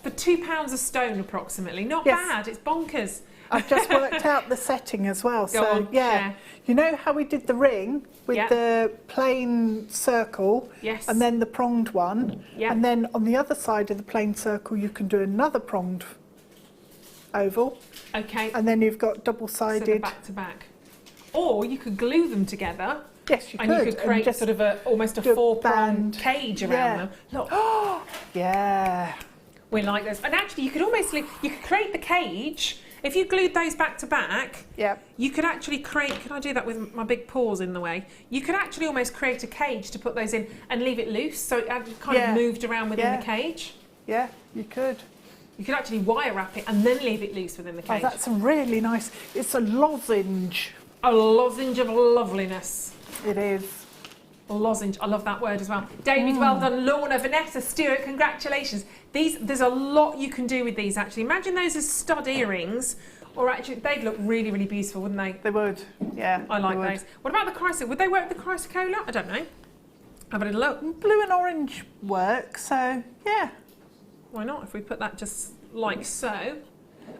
for £2 a stone approximately. Not Yes. bad, it's bonkers. I've just worked out the setting as well. Go on, share. You know how we did the ring with the plain circle Yes. and then the pronged one? Yeah. And then on the other side of the plain circle you can do another pronged oval. Okay, And then you've got so they're double-sided. back to back. Or you could glue them together. Yes, you and you could create just sort of almost a do a 4-pronged band. cage around Yeah. them. Look, Yeah. we like this. And actually, you could create the cage. If you glued those back to back, Yeah. you could actually create, can I do that with my big paws in the way? You could actually almost create a cage to put those in and leave it loose, so it kind of moved around within the cage. Yeah, you could. You could actually wire wrap it and then leave it loose within the Oh, cage. that's a really nice. It's a lozenge. A lozenge of loveliness. It is. Lozenge, I love that word as well. David, well done. Lorna, Vanessa, Stuart, congratulations. There's a lot you can do with these actually. Imagine those as stud earrings, or actually they'd look really, really beautiful, wouldn't they? They would, yeah. I like those. What about the chrysocolla? Would they work with the chrysocolla? I don't know. Have a little look. Blue and orange work, so yeah. Why not? If we put that just like so.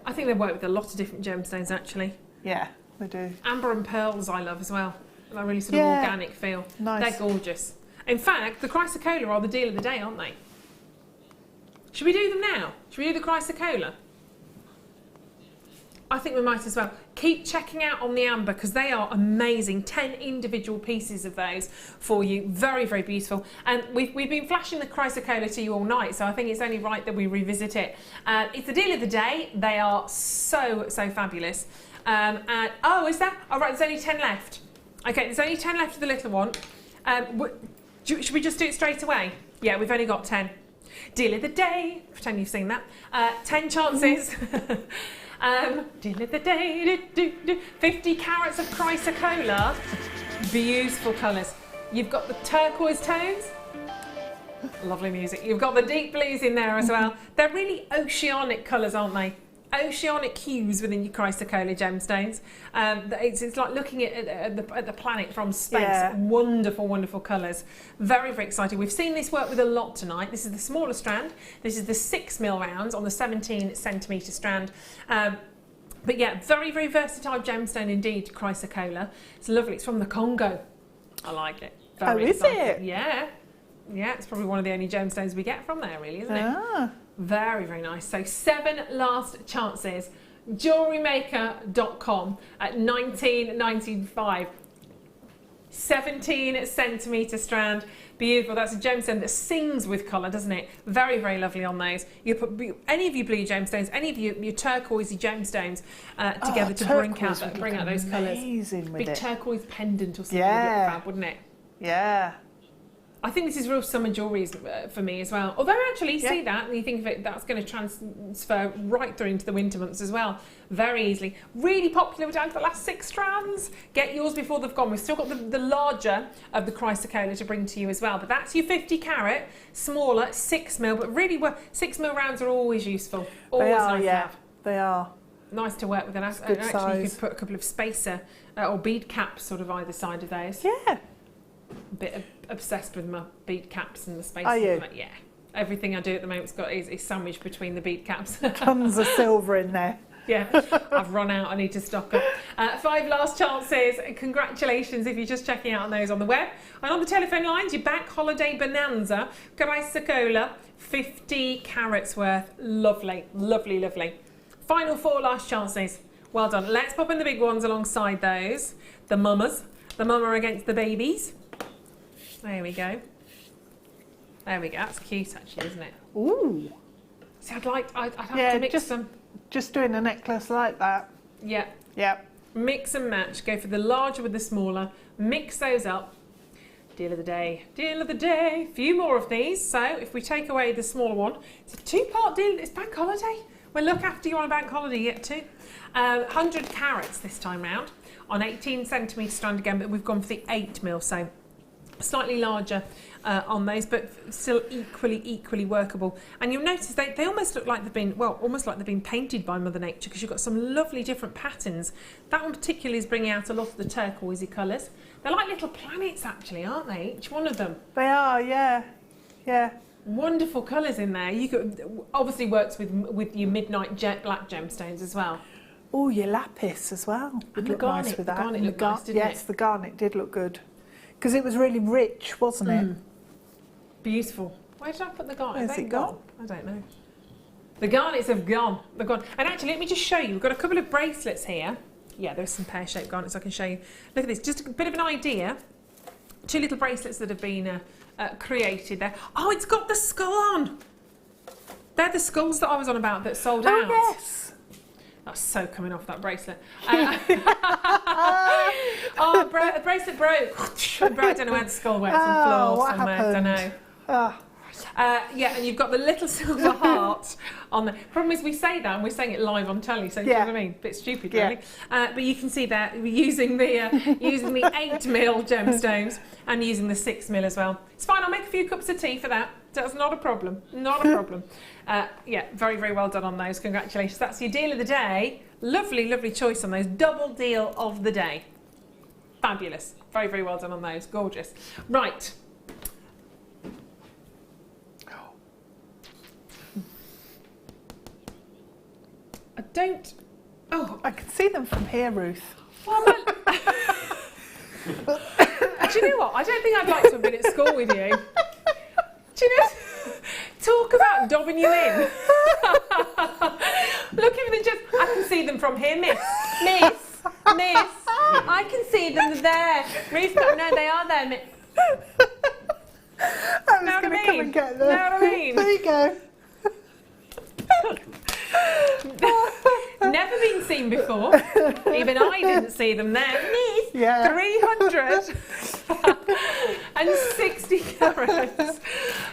I think they work with a lot of different gemstones actually. Yeah, they do. Amber and pearls I love as well. That really sort of organic feel. Nice. They're gorgeous. In fact, the chrysocolla are the deal of the day, aren't they? Should we do them now? Should we do the chrysocolla? I think we might as well. Keep checking out on the amber because they are amazing. 10 individual pieces of those for you. Very, very beautiful. And we've been flashing the chrysocolla to you all night, so I think it's only right that we revisit it. It's the deal of the day. They are so, so fabulous. Oh, is that? Oh, right, there's only 10 left. Okay, there's only 10 left of the little one. Should we just do it straight away? Yeah, we've only got 10. Deal of the day. Pretend you've seen that. 10 chances. Deal of the day. 50 carats of chrysocolla. Beautiful colours. You've got the turquoise tones. Lovely music. You've got the deep blues in there as well. They're really oceanic colours, aren't they? Oceanic hues within your chrysocolla gemstones. It's like looking at the planet from space. Yeah. Wonderful, wonderful colours. Very, very exciting. We've seen this work with a lot tonight. This is the smaller strand. This is the 6mm rounds on the 17cm strand. But yeah, very, very versatile gemstone indeed, chrysocolla. It's lovely. It's from the Congo. I like it. Very exciting. Is it? Yeah. Yeah, it's probably one of the only gemstones we get from there, really, isn't it? Very, very nice. So 7 last chances. JewelleryMaker.com at $19.95. 17cm strand. Beautiful. That's a gemstone that sings with colour, doesn't it? Very, very lovely on those. You put any of your blue gemstones, any of your turquoisey gemstones together to bring out those colours. Big turquoise pendant or something would look fab, wouldn't it? Yeah. I think this is real summer jewellery for me as well. Although actually you see that and you think of it, that's going to transfer right through into the winter months as well, very easily. Really popular. We're down to the last 6 strands. Get yours before they've gone. We've still got the larger of the chrysocolla to bring to you as well. But that's your 50 carat, smaller, 6mm. But really, 6mm rounds are always useful. Always nice to have. They are. Nice to work with. And actually, you could put a couple of spacer or bead caps sort of either side of those. Yeah. A bit obsessed with my bead caps and the space. Are you? Yeah. Everything I do at the moment's got is sandwiched between the bead caps. Tons of silver in there. Yeah, I've run out. I need to stock up. 5 last chances. Congratulations if you're just checking out on those on the web. And on the telephone lines, your bank holiday bonanza, chrysocolla, 50 carats worth. Lovely, lovely, lovely. Final 4 last chances. Well done. Let's pop in the big ones alongside those. The mamas. The mama against the babies. There we go. There we go. That's cute, actually, isn't it? Ooh. See, I'd have to mix them. Just doing a necklace like that. Yeah. Yeah. Mix and match. Go for the larger with the smaller. Mix those up. Deal of the day. Deal of the day. A few more of these. So if we take away the smaller one, it's a 2-part deal. It's bank holiday. We'll look after you on a bank holiday yet too. 100 carats this time round on 18cm strand again, but we've gone for the 8mm. So slightly larger on those, but still equally workable. And you'll notice they almost look like they've been, well, almost like they've been painted by Mother Nature, because you've got some lovely different patterns. That one particularly is bringing out a lot of the turquoisey colours. They're like little planets, actually, aren't they? Each one of them. They are, yeah, yeah. Wonderful colours in there. You could obviously works with your midnight jet black gemstones as well. Oh, your lapis as well. And the garnet. Nice with that. The garnet looked nice, didn't it? Yes, the garnet did look good. Because it was really rich, wasn't it? Beautiful. Where did I put the garnet? Where's it gone? I don't know. The garnets have gone. They're gone. And actually, let me just show you. We've got a couple of bracelets here. Yeah, there's some pear-shaped garnets I can show you. Look at this. Just a bit of an idea. 2 little bracelets that have been created there. Oh, it's got the skull on. They're the skulls that I was on about that sold out. Oh, yes. That's so coming off that bracelet. The bracelet broke. I don't know where the skull went. Some floor somewhere. I don't know. Yeah, and you've got the little silver heart on the. Problem is, we say that and we're saying it live on telly, so do you know what I mean? Bit stupid, really. But you can see that we're using the 8mm gemstones and using the 6mm as well. It's fine. I'll make a few cups of tea for that. That's not a problem. Not a problem. Yeah, very, very well done on those. Congratulations. That's your deal of the day. Lovely, lovely choice on those. Double deal of the day. Fabulous. Very, very well done on those. Gorgeous. Right. I don't. Oh, I can see them from here, Ruth. well, do you know what? I don't think I'd like to have been at school with you. Do you know? Talk about dobbing you in. Looking for the gems. I can see them from here, miss. Miss. I can see them there. Ruth, no, they are there, miss. I was going to come and get them. Know what I mean? There you go. Never been seen before. Even I didn't see them there. Miss, 360 carats.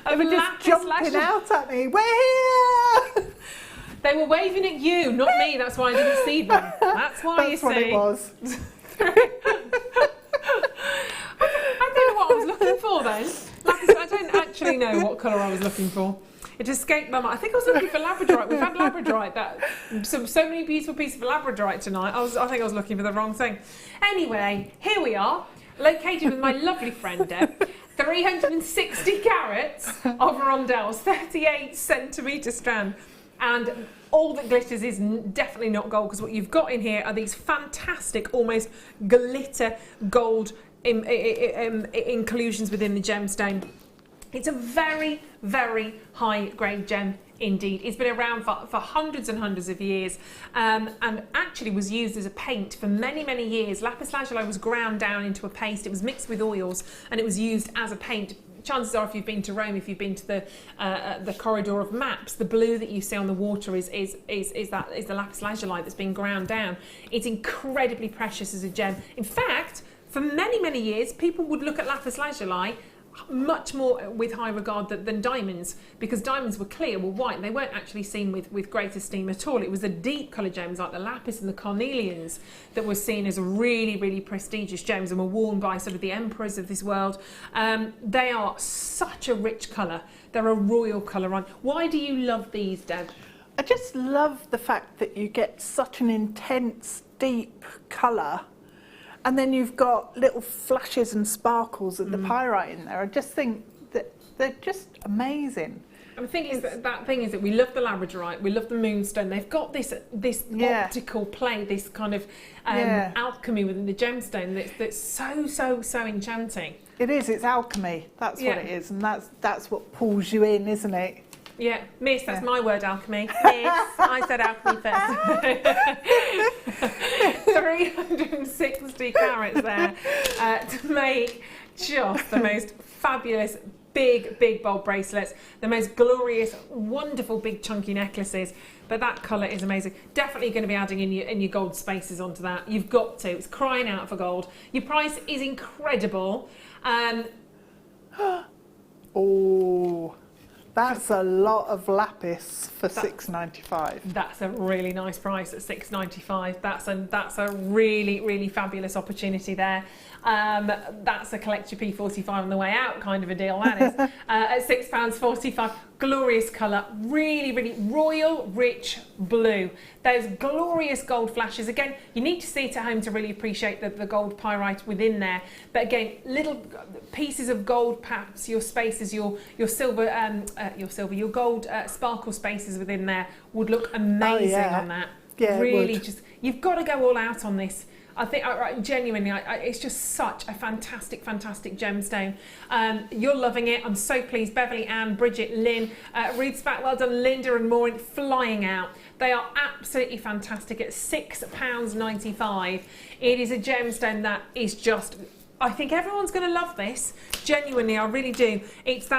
They were just jumping out at me. We're here! They were waving at you, not me. That's why I didn't see them. That's why you see. That's what it was. I don't know what I was looking for then. I don't actually know what colour I was looking for. It escaped my mind. I think I was looking for Labradorite. We've had Labradorite. So many beautiful pieces of Labradorite tonight. I think I was looking for the wrong thing. Anyway, here we are, located with my lovely friend Deb. 360 carats of rondelles, 38 centimetre strand. And all that glitters is definitely not gold, because what you've got in here are these fantastic, almost glitter gold inclusions within the gemstone. It's a very, very high grade gem indeed. It's been around for hundreds and hundreds of years, and actually was used as a paint for many, many years. Lapis lazuli was ground down into a paste. It was mixed with oils and it was used as a paint. Chances are, if you've been to Rome, if you've been to the corridor of maps, the blue that you see on the water is the lapis lazuli that's been ground down. It's incredibly precious as a gem. In fact, for many, many years, people would look at lapis lazuli much more with high regard than diamonds, because diamonds were clear, were white, and they weren't actually seen with great esteem at all. It was the deep colour gems like the lapis and the carnelians that were seen as really, really prestigious gems and were worn by sort of the emperors of this world. They are such a rich colour. They're a royal colour on. Why do you love these, Deb? I just love the fact that you get such an intense, deep colour. And then you've got little flashes and sparkles of the pyrite in there. I just think that they're just amazing. And the thing is that we love the Labradorite, we love the moonstone. They've got this optical play, this kind of alchemy within the gemstone that's so enchanting. It is. It's alchemy. That's what it is, and that's what pulls you in, isn't it? Yeah, miss, that's my word, alchemy. Miss, I said alchemy first. 360 carats there to make just the most fabulous big bold bracelets, the most glorious, wonderful big chunky necklaces. But that colour is amazing. Definitely going to be adding in your gold spaces onto that. You've got to. It's crying out for gold. Your price is incredible. Oh. That's a lot of lapis for $6.95. That's a really nice price at $6.95. That's a really, really fabulous opportunity there. That's a collect your P45 on the way out kind of a deal, that is. At £6.45. Glorious colour, really, really royal, rich blue. Those glorious gold flashes. Again, you need to see it at home to really appreciate the gold pyrite within there. But again, little pieces of gold, perhaps your spaces, your gold sparkle spaces within there would look amazing on that. Yeah, really, you've got to go all out on this. I think, genuinely, it's just such a fantastic gemstone. You're loving it. I'm so pleased. Beverly, Ann, Bridget, Lynn, Ruth's back. Well done, Linda and Maureen, flying out. They are absolutely fantastic at £6.95. It is a gemstone that is just... I think everyone's going to love this. Genuinely, I really do. It's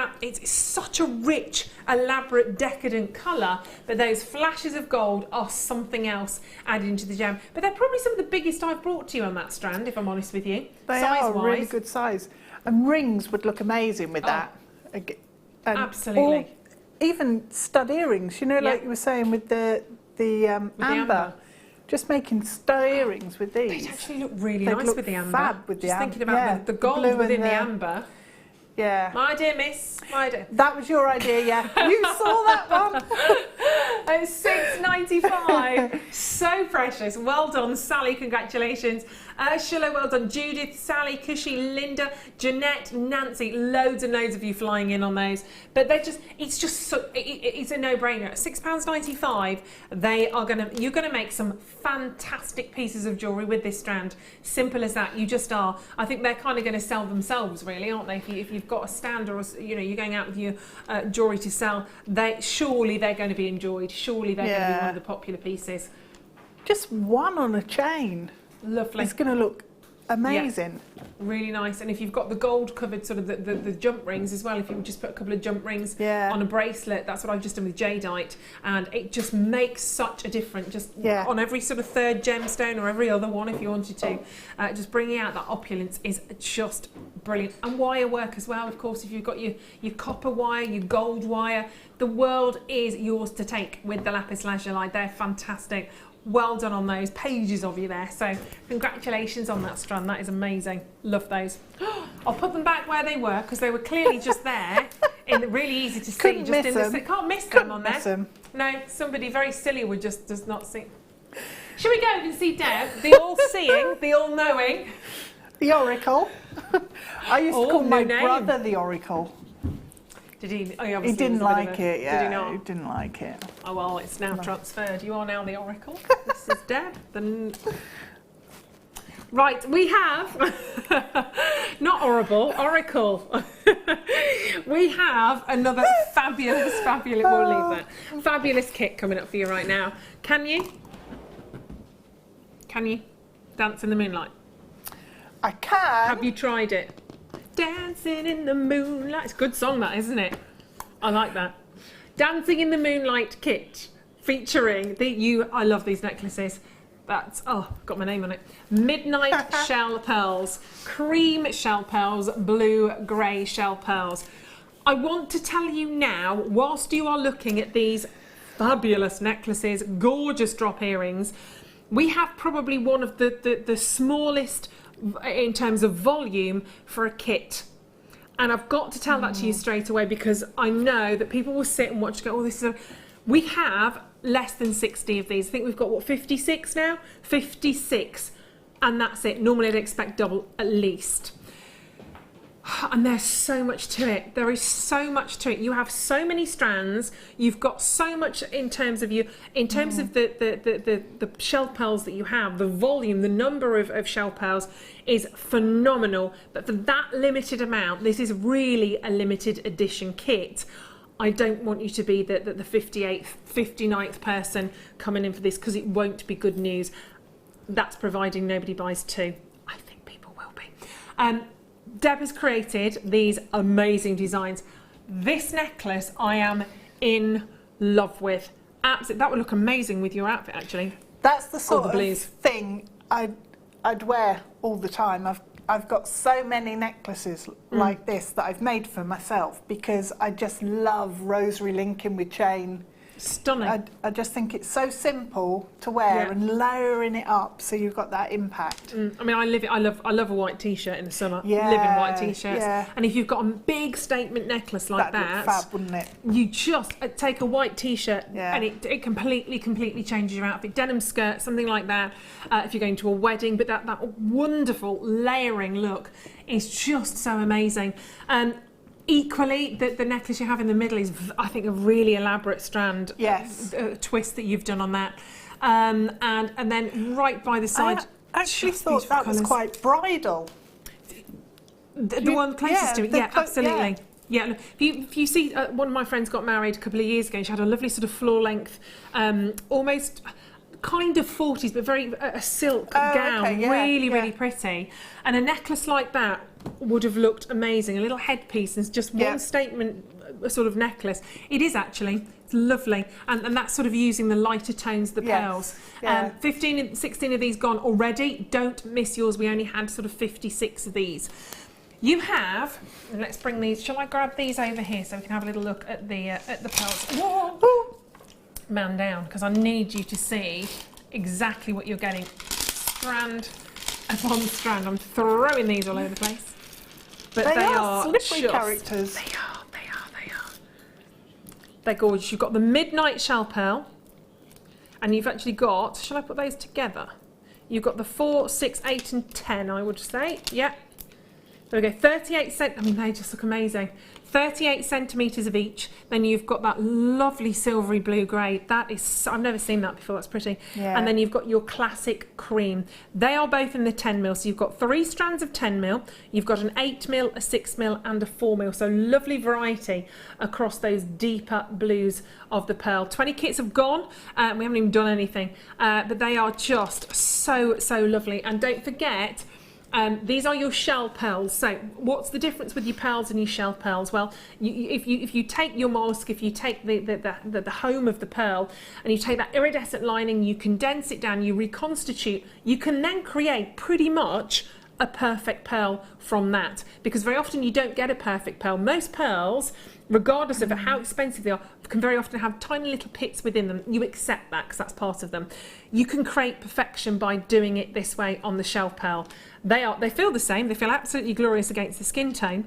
such a rich, elaborate, decadent colour, but those flashes of gold are something else added into the gem. But they're probably some of the biggest I've brought to you on that strand, if I'm honest with you. They are really good size. And rings would look amazing with that. And Absolutely. Even stud earrings, you know, like you were saying with the amber. Just making stud earrings with these. They actually look really nice with the amber. Fab with the amber. Thinking about the gold within the amber. Yeah. My dear miss, my dear. That was your idea, yeah. You saw that one. It's $6.95. So precious. Well done, Sally. Congratulations. Ursula, well done. Judith, Sally, Cushy, Linda, Jeanette, Nancy. Loads and loads of you flying in on those. But they're just, it's just so, it's a no-brainer. £6.95. You're gonna make some fantastic pieces of jewellery with this strand. Simple as that. You just are. I think they're kind of going to sell themselves, really, aren't they? If you've got a stand or you're going out with your jewellery to sell, surely they're going to be enjoyed. Surely they're going to be one of the popular pieces. Just one on a chain. Lovely. It's going to look amazing. Yeah, really nice. And if you've got the gold covered sort of the jump rings as well, if you would just put a couple of jump rings on a bracelet, that's what I've just done with jadeite, and it just makes such a difference. Just on every sort of third gemstone or every other one if you wanted to, just bringing out that opulence is just brilliant. And wire work as well, of course. If you've got your copper wire, your gold wire, the world is yours to take with the lapis lazuli. They're fantastic. Well done on those, pages of you there. So congratulations on that strand, that is amazing. Love those. I'll put them back where they were because they were clearly just there, really easy to see. Can't miss them on there. No, somebody very silly would just does not see. Shall we go and see Deb, the all-seeing, the all-knowing? The Oracle. I used to call my brother the Oracle. Did he? He didn't like it, yeah. Did he not? He didn't like it. Oh, well, it's now transferred. You are now the Oracle. This is Deb. Right, we have, not horrible, Oracle. We have another fabulous, we'll leave that. Fabulous kit coming up for you right now. Can you dance in the moonlight? I can. Have you tried it? Dancing in the moonlight. It's a good song, that, isn't it? I like that. Dancing in the Moonlight kit featuring I love these necklaces. That's, got my name on it. Midnight shell pearls, cream shell pearls, blue grey shell pearls. I want to tell you now, whilst you are looking at these fabulous necklaces, gorgeous drop earrings, we have probably one of the smallest in terms of volume for a kit. And I've got to tell that to you straight away because I know that people will sit and watch and go, oh, this is we have less than 60 of these. I think we've got, what, 56 now? 56. And that's it. Normally I'd expect double at least. And there's so much to it. There is so much to it. You have so many strands. You've got so much in terms of the shell pearls that you have. The volume, the number of shell pearls is phenomenal. But for that limited amount, this is really a limited edition kit. I don't want you to be the 58th, 59th person coming in for this because it won't be good news. That's providing nobody buys two. I think people will be. Deb has created these amazing designs. This necklace I am in love with. Absolutely, that would look amazing with your outfit actually. That's the sort of thing I'd wear all the time. I've got so many necklaces like this that I've made for myself because I just love rosary linking with chain. Stunning. I just think it's so simple to wear and layering it up so you've got that impact. I mean, I love a white t-shirt in the summer. Yeah, live in white t-shirts. Yeah. And if you've got a big statement necklace like that, fab, wouldn't it? You just take a white t-shirt and it completely changes your outfit. Denim skirt, something like that. If you're going to a wedding, but that wonderful layering look is just so amazing. Equally, the necklace you have in the middle is, I think, a really elaborate strand twist that you've done on that. And then right by the side... I actually thought that was quite bridal. The one closest to it, absolutely. Yeah, if you see, one of my friends got married a couple of years ago and she had a lovely sort of floor length, almost... kind of 40s, but very a silk gown, really pretty. And a necklace like that would have looked amazing. A little headpiece and just one statement sort of necklace. It is actually. It's lovely. And that's sort of using the lighter tones, the pearls. 16 of these gone already. Don't miss yours. We only had sort of 56 of these. You have, let's bring these, shall I grab these over here so we can have a little look at the pearls? Whoa. Man down, because I need you to see exactly what you're getting. Strand upon strand. I'm throwing these all over the place. But they are slippery characters. They are. They're gorgeous. You've got the Midnight Shell Pearl, and you've actually got, shall I put those together? You've got the 4, 6, 8 and 10, I would say. Yep. There we go, 38 cent. I mean, they just look amazing. 38 centimetres of each. Then you've got that lovely silvery blue grey. That is, I've never seen that before, that's pretty. Yeah. And then you've got your classic cream. They are both in the 10mm. So you've got 3 strands of 10mm. You've got an 8mm, a 6mm and a 4mm. So lovely variety across those deeper blues of the pearl. 20 kits have gone. We haven't even done anything. But they are just so lovely. And don't forget, these are your shell pearls. So what's the difference with your pearls and your shell pearls? Well, if you take your mollusk, if you take the home of the pearl and you take that iridescent lining, you condense it down, you reconstitute, you can then create pretty much a perfect pearl from that, because very often you don't get a perfect pearl. Most pearls, regardless of how expensive they are, can very often have tiny little pits within them. You accept that because that's part of them. You can create perfection by doing it this way on the shell pearl. They feel the same. They feel absolutely glorious against the skin tone,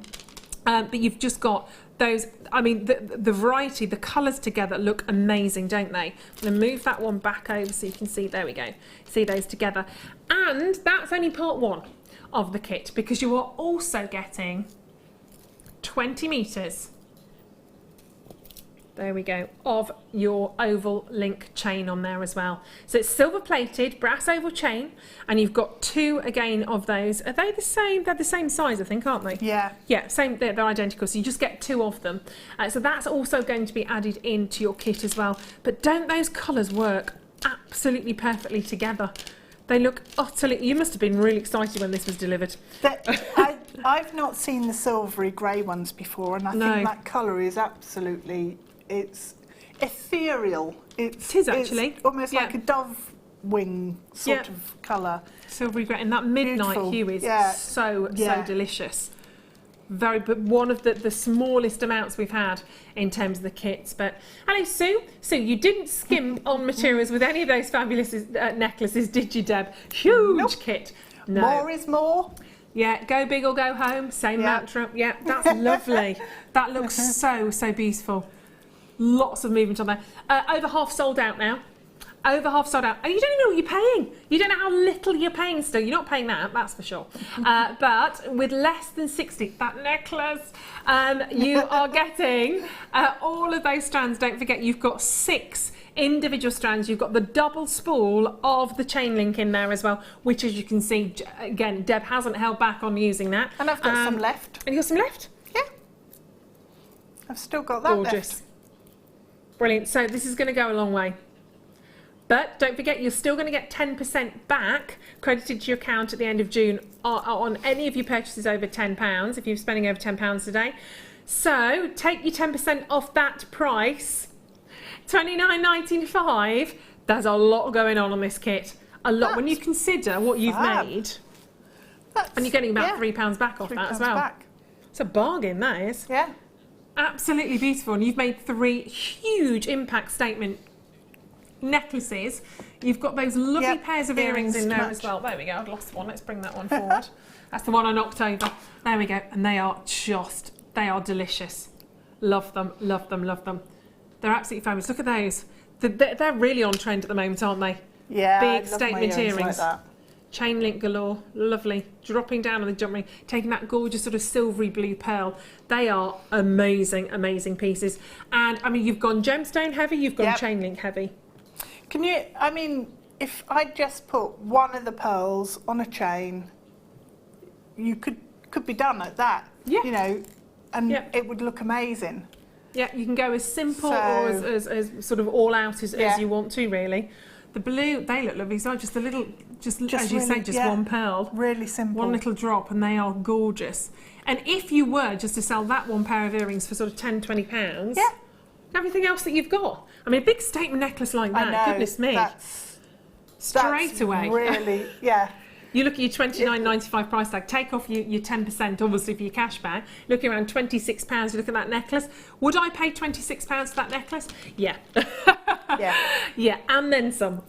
but you've just got those. I mean, the variety, the colours together look amazing, don't they? I'm going to move that one back over so you can see. There we go. See those together, and that's only part one of the kit, because you are also getting 20 metres. There we go, of your oval link chain on there as well. So it's silver plated, brass oval chain, and you've got 2 again of those. Are they the same? They're the same size, I think, aren't they? Yeah. Yeah, same, they're identical, so you just get 2 of them. So that's also going to be added into your kit as well. But don't those colours work absolutely perfectly together? They look utterly, you must have been really excited when this was delivered. I've not seen the silvery grey ones before, and I think that colour is absolutely, it's ethereal. It is actually. It's almost like a dove wing sort of colour. Silvery grey, and that midnight hue is so delicious. But one of the smallest amounts we've had in terms of the kits. But hello, Sue. Sue, you didn't skimp on materials with any of those fabulous necklaces, did you, Deb? Huge kit. No. More is more. Yeah, go big or go home. Same mantra. Yeah, that's lovely. That looks so beautiful. Lots of movement on there. Over half sold out now. Over half sold out. And you don't even know what you're paying. You don't know how little you're paying still. You're not paying that, that's for sure. But with less than 60, that necklace, you are getting all of those strands. Don't forget, you've got 6 individual strands. You've got the double spool of the chain link in there as well, which, as you can see, again, Deb hasn't held back on using that. And I've got some left. And you got some left? Yeah. I've still got that left. Brilliant. So this is going to go a long way. But don't forget, you're still going to get 10% back credited to your account at the end of June on any of your purchases over £10, if you're spending over £10 today. So take your 10% off that price, $29.95. There's a lot going on this kit. A lot. When you consider what you've made, and you're getting about £3 back off that as well. Back. It's a bargain, that is. Yeah. Absolutely beautiful. And you've made 3 huge impact statement necklaces. You've got those lovely pairs of earrings in there as well. There we go, I've lost one. Let's bring that one forward. That's the one I knocked over. There we go. And they are delicious. Love them, love them, love them. They're absolutely fabulous. Look at those. They're really on trend at the moment, aren't they? Yeah. Big statement earrings. Like that. Chain link galore. Lovely. Dropping down on the jump ring, taking that gorgeous sort of silvery blue pearl. They are amazing, amazing pieces. And I mean, you've gone gemstone heavy, you've gone chain link heavy. Can you, I mean, if I just put one of the pearls on a chain, you could be done at that, you know, and it would look amazing. Yeah, you can go as simple or as sort of all out as you want to, really. The blue, they look lovely. So just a little, just as you say, just one pearl. Really simple. One little drop, and they are gorgeous. And if you were just to sell that one pair of earrings for sort of £10, £20, everything else that you've got. I mean, a big statement necklace like that, goodness me. Straight away. Really, You look at your $29.95 price tag, take off your 10% obviously for your cash back, looking around £26, you look at that necklace. Would I pay £26 for that necklace? Yeah. Yeah. Yeah, and then some,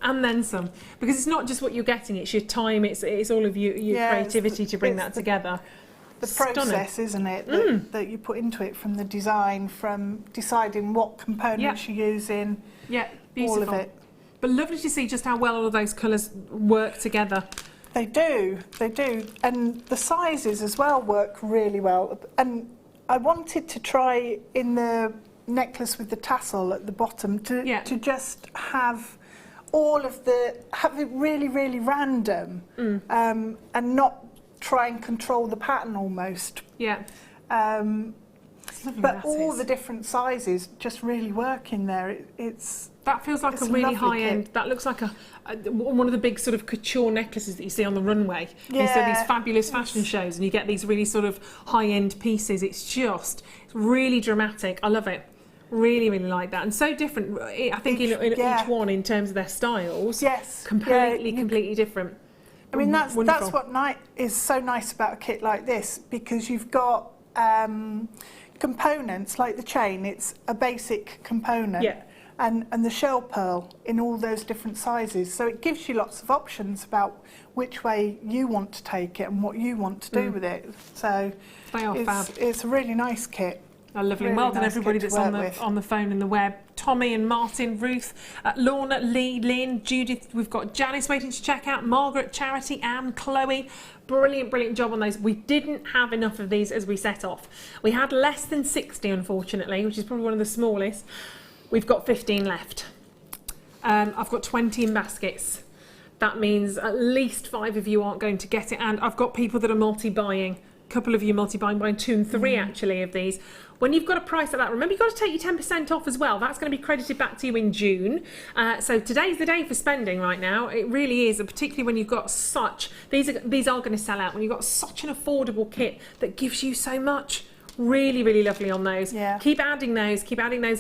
because it's not just what you're getting, it's your time, it's all of your creativity to bring that together. The process, isn't it, that you put into it, from the design, from deciding what components you're using, beautiful. all of it. But lovely to see just how well all of those colours work together. They do, and the sizes as well work really well. And I wanted to try in the necklace with the tassel at the bottom to just have all of have it really, really random, and not try and control the pattern almost. Yeah. But all the different sizes just really work in there. That feels like a really high end. That looks like one of the big sort of couture necklaces that you see on the runway. Yeah. You see these fabulous fashion shows, and you get these really sort of high end pieces. It's really dramatic. I love it. Really, really like that, and so different. I think in each one in terms of their styles. Yes. Completely different. I mean, that's what is so nice about a kit like this, because you've got components like the chain. It's a basic component. Yeah. And the shell pearl in all those different sizes. So it gives you lots of options about which way you want to take it and what you want to do with it. So it's a really nice kit. Oh, lovely. Really Well done, nice everybody kit that's on the phone and the web. Tommy and Martin, Ruth, Lorna, Lee, Lynn, Judith. We've got Janice waiting to check out. Margaret, Charity, Anne, Chloe. Brilliant job on those. We didn't have enough of these as we set off. We had less than 60, unfortunately, which is probably one of the smallest. We've got 15 left. I've got 20 in baskets. That means at least 5 of you aren't going to get it, and I've got people that are multi-buying. A couple of you multi-buying, buying 2 and 3 actually of these. When you've got a price like that, remember you've got to take your 10% off as well. That's going to be credited back to you in June. So today's the day for spending right now. It really is, and particularly when you've got these are going to sell out, when you've got such an affordable kit that gives you so much. Really lovely on those. Yeah. Keep adding those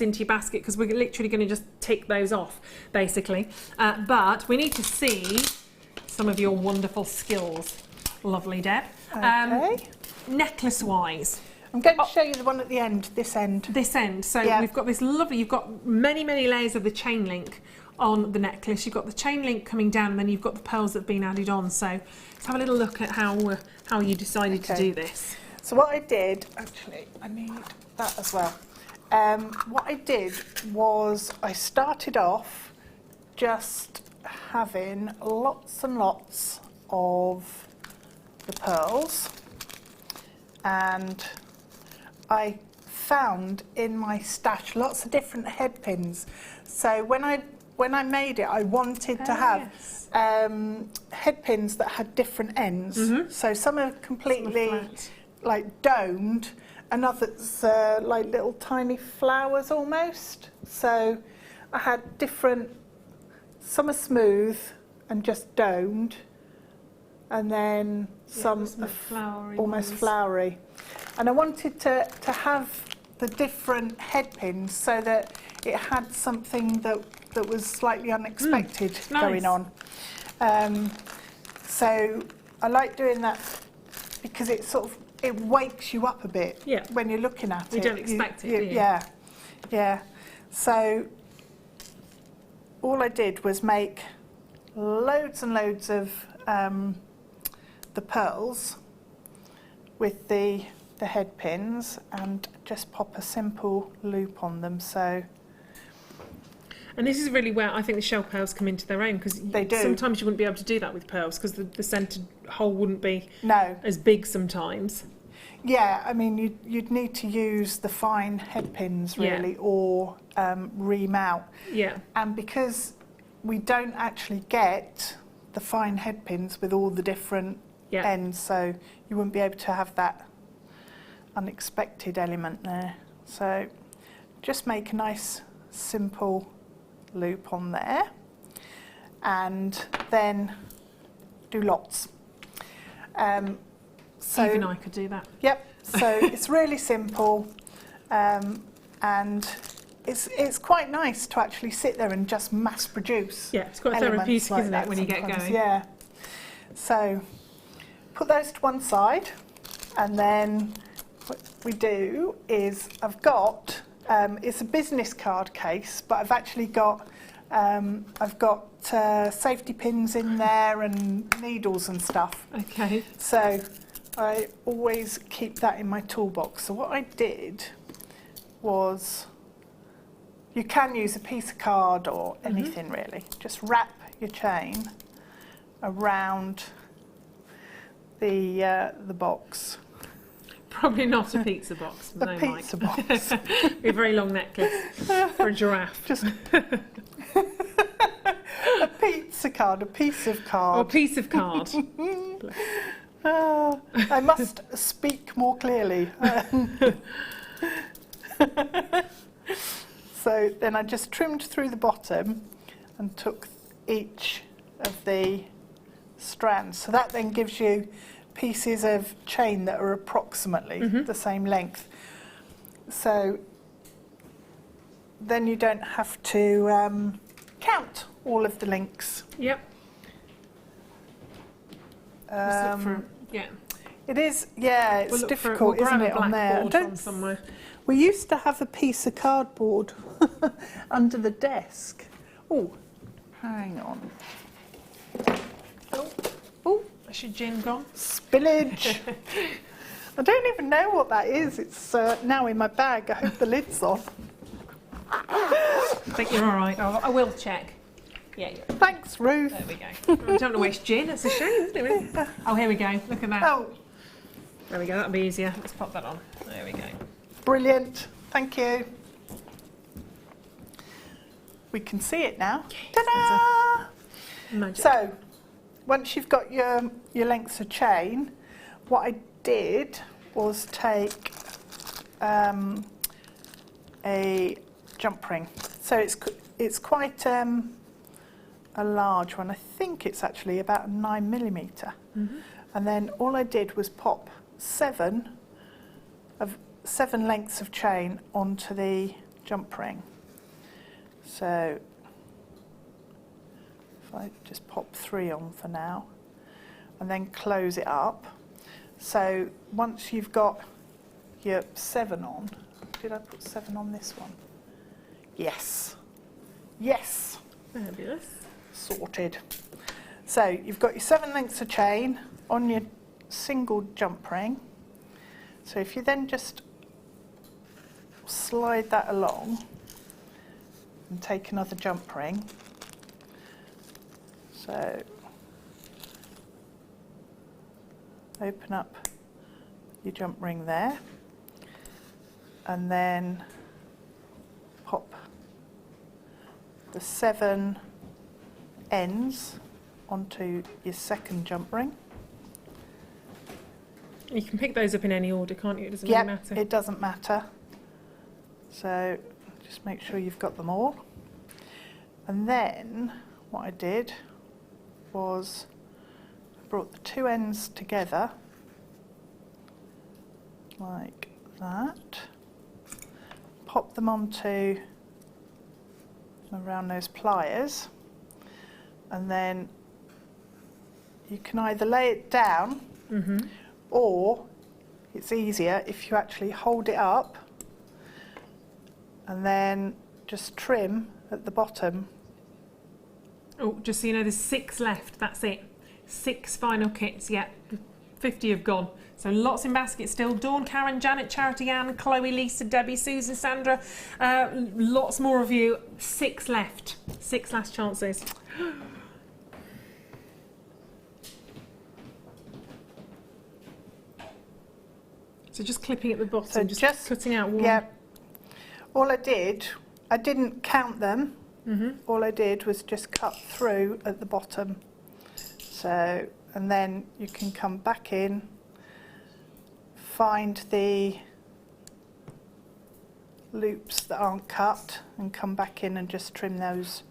into your basket, because we're literally going to just tick those off, basically. But we need to see some of your wonderful skills. Lovely, Deb. Okay. Necklace-wise. I'm going to show you the one at the end, this end. This end. So we've got this lovely, you've got many layers of the chain link on the necklace. You've got the chain link coming down, and then you've got the pearls that have been added on. So let's have a little look at how you decided to do this. So what I did, actually, I need that as well. What I did was I started off just having lots and lots of the pearls, and I found in my stash lots of different head pins. So when I made it, I wanted to have head pins that had different ends. So some are completely like domed, and others like little tiny flowers almost. So I had different, some are smooth and just domed, and then some almost flowery. And I wanted to have the different head pins so that it had something that was slightly unexpected going on. So I like doing that because it sort of, it wakes you up a bit when you're looking at it. You don't expect it, do you? Yeah. So all I did was make loads and loads of the pearls with the head pins, and just pop a simple loop on them. So. And this is really where I think the shell pearls come into their own, because sometimes you wouldn't be able to do that with pearls, because the centred hole wouldn't be as big sometimes. Yeah, I mean, you'd need to use the fine head pins really, or ream out. Yeah. And because we don't actually get the fine head pins with all the different ends, so you wouldn't be able to have that unexpected element there. So just make a nice simple loop on there, and then do lots. So even I could do that. Yep. So it's really simple, and it's quite nice to actually sit there and just mass produce. Yeah, it's quite therapeutic, isn't it, when you get going? Yeah. So put those to one side, and then what we do is I've got, it's a business card case, but I've actually got, safety pins in there and needles and stuff. Okay. So I always keep that in my toolbox. So what I did was, you can use a piece of card or anything really. Just wrap your chain around the box. Probably not a pizza box. A no, pizza Mike. box. A very long necklace for a giraffe. Just a pizza card, a piece of Or a card. piece of card. I must speak more clearly. So then I just trimmed through the bottom and took each of the strands. So that then gives you pieces of chain that are approximately the same length. So then you don't have to count all of the links. Yep. Just look for, yeah. It is, yeah, it's We'll look for- difficult, we'll grab isn't a it, on there? blackboard from somewhere. We used to have a piece of cardboard under the desk. Oh, hang on. Oh, Is your gin gone? spillage. I don't even know what that is. It's now in my bag. I hope the lid's on. I think you're all right. I will check. Yeah, you're Thanks, Ruth. there we go. I don't want to waste gin. That's a shame, isn't it? Really? Oh, here we go. Look at that. Oh, There we go. That'll be easier. Let's pop that on. There we go. brilliant. Thank you. We can see it now. Ta-da! Magic. So, once you've got your lengths of chain, what I did was take a jump ring. So it's quite a large one. I think it's actually about 9mm. And then all I did was pop 7 lengths of chain onto the jump ring. So if I just pop 3 on for now and then close it up. So once you've got your 7 on, did I put 7 on this one? Yes. Yes. Fabulous. Sorted. So you've got your 7 lengths of chain on your single jump ring. So if you then just slide that along and take another jump ring. So open up your jump ring there and then pop the 7 ends onto your second jump ring. You can pick those up in any order, can't you? It doesn't really matter. It doesn't matter. So just make sure you've got them all. And then what I did was I brought the 2 ends together like that, pop them onto around those pliers, and then you can either lay it down or it's easier if you actually hold it up and then just trim at the bottom. Oh, just so you know, there's 6 left. That's it. 6 final kits. Yeah, 50 have gone. So lots in baskets still. Dawn, Karen, Janet, Charity, Anne, Chloe, Lisa, Debbie, Susan, Sandra. Lots more of you. 6 left. 6 last chances. So just clipping at the bottom, So just cutting out one. Yeah. All I did, I didn't count them. All I did was just cut through at the bottom. So, and then you can come back in, find the loops that aren't cut and come back in and just trim those.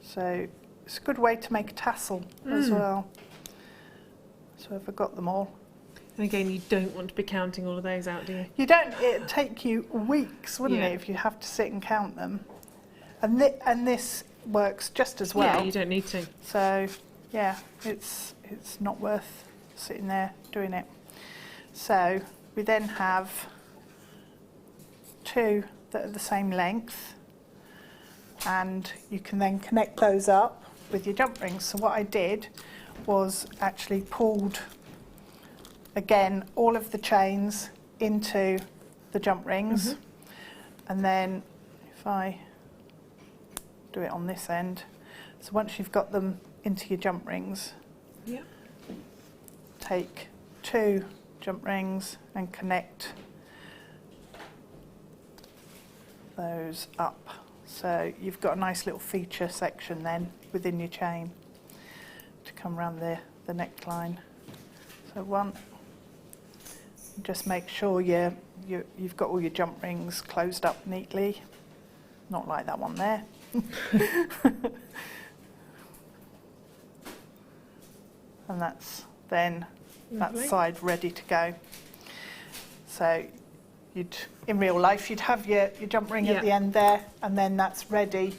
So it's a good way to make a tassel as well. So have I got them all? And again, you don't want to be counting all of those out, do you? You don't, it'd take you weeks, wouldn't Yeah. it, if you have to sit and count them. And this works just as well. Yeah, you don't need to. So yeah, it's not worth sitting there doing it. So we then have 2 that are the same length, and you can then connect those up with your jump rings. So what I did was actually pulled again all of the chains into the jump rings, and then if I do it on this end, so once you've got them into your jump rings, take 2 jump rings and connect those up. So you've got a nice little feature section then within your chain to come around the neckline. So 1, just make sure you've got all your jump rings closed up neatly, not like that one there. And that's then that side ready to go. So in real life you'd have your jump ring at the end there, and then that's ready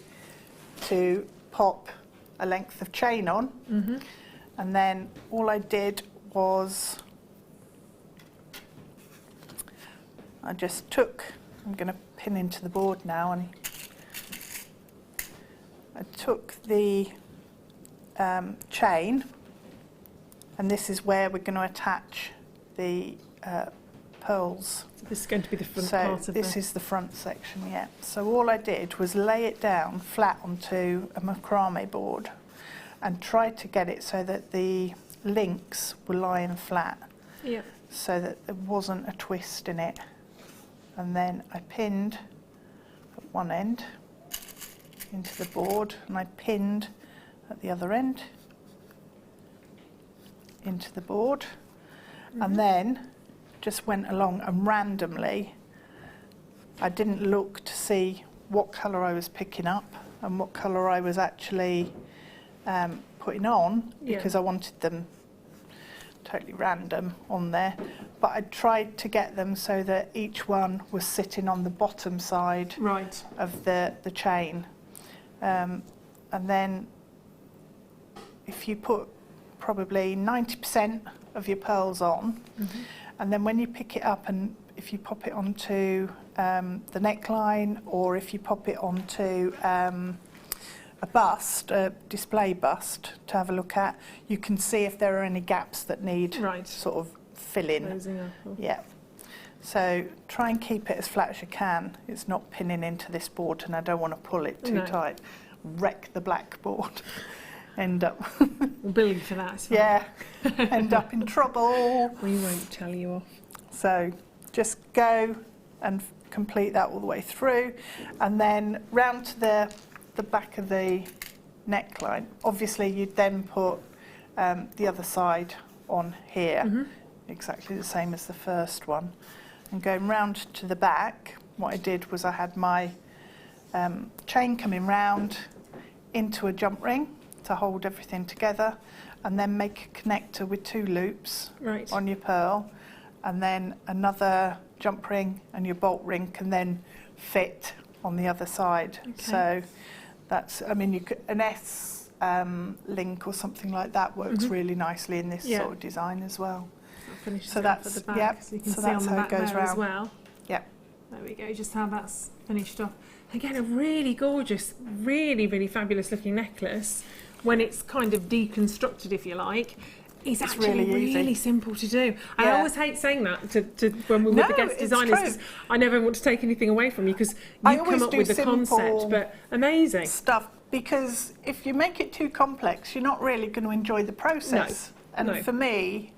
to pop a length of chain on. And then all I did was I just took, I'm going to pin into the board now, and I took the chain, and this is where we're going to attach the pearls. This is going to be the front so part of this is the front section, yeah. So all I did was lay it down flat onto a macrame board and try to get it so that the links were lying flat, so that there wasn't a twist in it. And then I pinned at one end into the board, and I pinned at the other end into the board, and then just went along and randomly, I didn't look to see what colour I was picking up and what colour I was actually putting on, because I wanted them totally random on there, but I tried to get them so that each one was sitting on the bottom side of the chain. And then if you put probably 90% of your pearls on, and then when you pick it up, and if you pop it onto the neckline, or if you pop it onto a bust, a display bust to have a look at, you can see if there are any gaps that need sort of filling. Yeah. So try and keep it as flat as you can. It's not pinning into this board, and I don't want to pull it too tight. Wreck the blackboard. End up billing for that. Yeah. End up in trouble. We won't tell you off. So just go and complete that all the way through, and then round to the back of the neckline. Obviously you'd then put the other side on here, exactly the same as the first one. And going round to the back, what I did was I had my chain coming round into a jump ring to hold everything together, and then make a connector with 2 loops on your pearl, and then another jump ring, and your bolt ring can then fit on the other side. So that's, I mean, you could, an S link or something like that works really nicely in this sort of design as well. So that's at the back, so you can see on the back there as well. Yep. There we go, just how that's finished off. Again, a really gorgeous, really fabulous looking necklace. When it's kind of deconstructed, if you like, it's actually really simple to do. I always hate saying that to when we're with the guest designers, because I never want to take anything away from you, because you come up with the concept, but amazing stuff. Because if you make it too complex, you're not really going to enjoy the process. For me,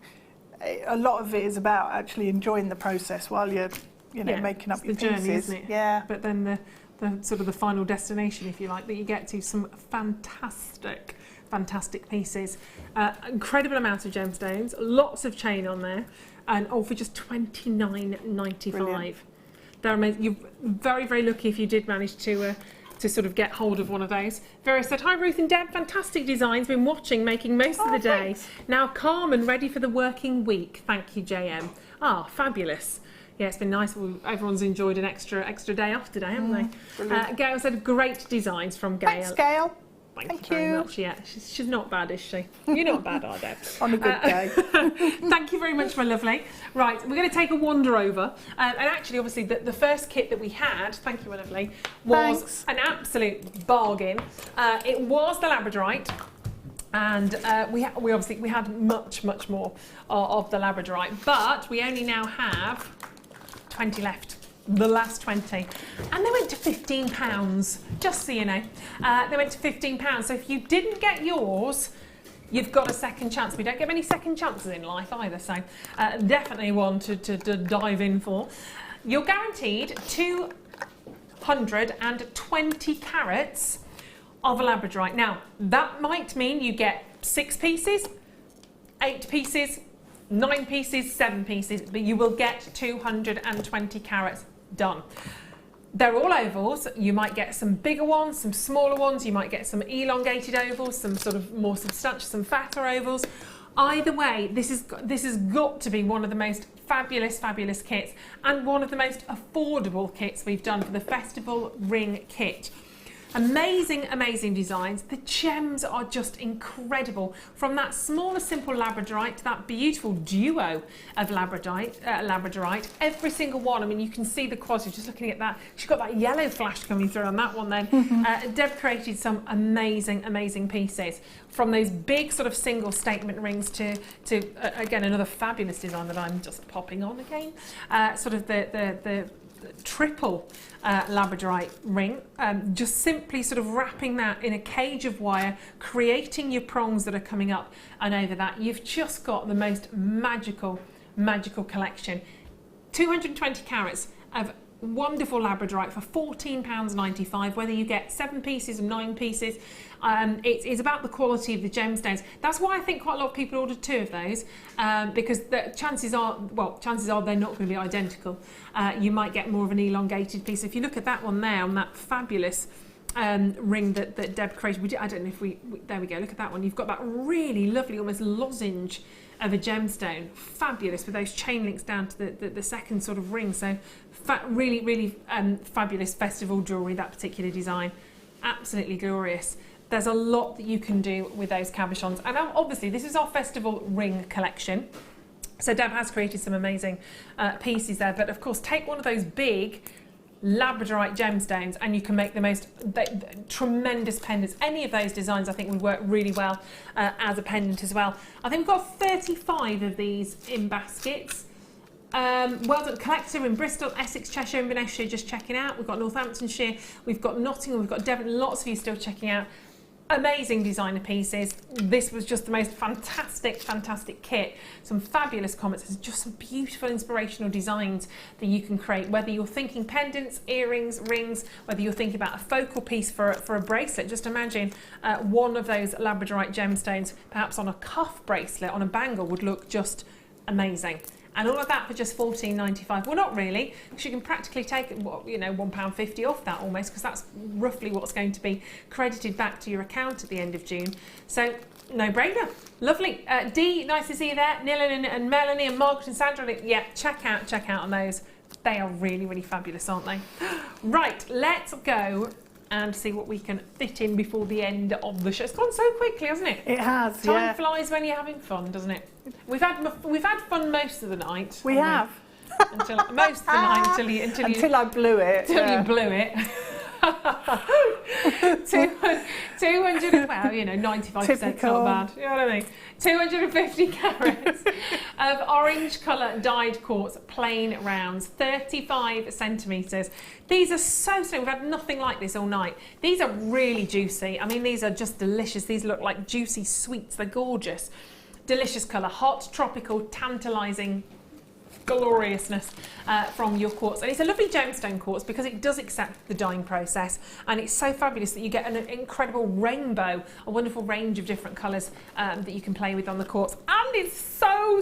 a lot of it is about actually enjoying the process while you're, making up your journey, pieces. Isn't it? Yeah. But then the sort of the final destination, if you like, that you get to, some fantastic pieces. Incredible amount of gemstones, lots of chain on there, and all for just $29.95. They're amazing. You're very lucky if you did manage to sort of get hold of one of those. Vera said, hi Ruth and Deb, fantastic designs, been watching, making most of the day. Thanks. Now calm and ready for the working week. Thank you, JM. Fabulous. Yeah, it's been nice. Everyone's enjoyed an extra day off today, haven't they? Gail said, great designs from Gail. Thanks, Gail. Thank you very much. Yeah, she's not bad, is she? You're not bad, are they? On a good day. Thank you very much, my lovely. Right, we're going to take a wander over. And actually, obviously, the first kit that we had, thank you, my lovely, was an absolute bargain. It was the Labradorite. And we had much more of the Labradorite, but we only now have 20 left. The last 20, and they went to £15, just so you know. They went to £15, so if you didn't get yours, you've got a second chance. We don't get many second chances in life either, so definitely one to dive in for. You're guaranteed 220 carats of a Labradorite. Now, that might mean you get 6 pieces, 8 pieces, 9 pieces, 7 pieces, but you will get 220 carats done. They're all ovals. You might get some bigger ones, some smaller ones. You might get some elongated ovals, some sort of more substantial, some fatter ovals. Either way, this has got to be one of the most fabulous kits, and one of the most affordable kits we've done for the Festival Ring Kit. Amazing designs. The gems are just incredible. From that smaller, simple Labradorite to that beautiful duo of Labradorite. Every single one, I mean, you can see the quality just looking at that. She's got that yellow flash coming through on that one then. Deb created some amazing pieces. From those big sort of single statement rings to again, another fabulous design that I'm just popping on again. Sort of the triple Labradorite ring, just simply sort of wrapping that in a cage of wire, creating your prongs that are coming up and over that. You've just got the most magical collection. 220 carats of wonderful Labradorite for £14.95, whether you get 7 pieces or 9 pieces. It's about the quality of the gemstones. That's why I think quite a lot of people ordered 2 of those, because the chances are they're not going to be identical. You might get more of an elongated piece. If you look at that one there, on that fabulous ring that Deb created, I don't know if there we go, look at that one. You've got that really lovely, almost lozenge of a gemstone, fabulous, with those chain links down to the second sort of ring. So really fabulous festival jewellery, that particular design, absolutely glorious. There's a lot that you can do with those cabochons, and obviously this is our festival ring collection. So Deb has created some amazing pieces there, but of course take one of those big Labradorite gemstones and you can make the most tremendous pendants. Any of those designs I think would work really well as a pendant as well. I think we've got 35 of these in baskets. Well Done Collector in Bristol, Essex, Cheshire, Inverness, just checking out. We've got Northamptonshire, we've got Nottingham, we've got Devon, lots of you still checking out. Amazing designer pieces. This was just the most fantastic kit. Some fabulous comments. There's just some beautiful inspirational designs that you can create, whether you're thinking pendants, earrings, rings, whether you're thinking about a focal piece for a bracelet. Just imagine one of those Labradorite gemstones perhaps on a cuff bracelet, on a bangle, would look just amazing. And all of that for just £14.95. Well, not really, because you can practically take, £1.50 off that almost, because that's roughly what's going to be credited back to your account at the end of June. So, no brainer. Lovely. Dee, nice to see you there. Nillan and Melanie and Margaret and Sandra. Yeah, check out on those. They are really fabulous, aren't they? Right, let's go and see what we can fit in before the end of the show. It's gone so quickly, hasn't it? It has, Time flies when you're having fun, doesn't it? We've had fun most of the night. We have. Until most of the night until I blew it. Until you blew it. 200, well, 95% not bad. You know what I mean? 250 carats of orange colour dyed quartz, plain rounds, 35 centimetres. These are so slim. We've had nothing like this all night. These are really juicy. I mean, these are just delicious. These look like juicy sweets. They're gorgeous. Delicious colour, hot, tropical, tantalising gloriousness from your quartz. And it's a lovely gemstone quartz because it does accept the dyeing process, and it's so fabulous that you get an incredible rainbow, a wonderful range of different colours that you can play with on the quartz. And it's so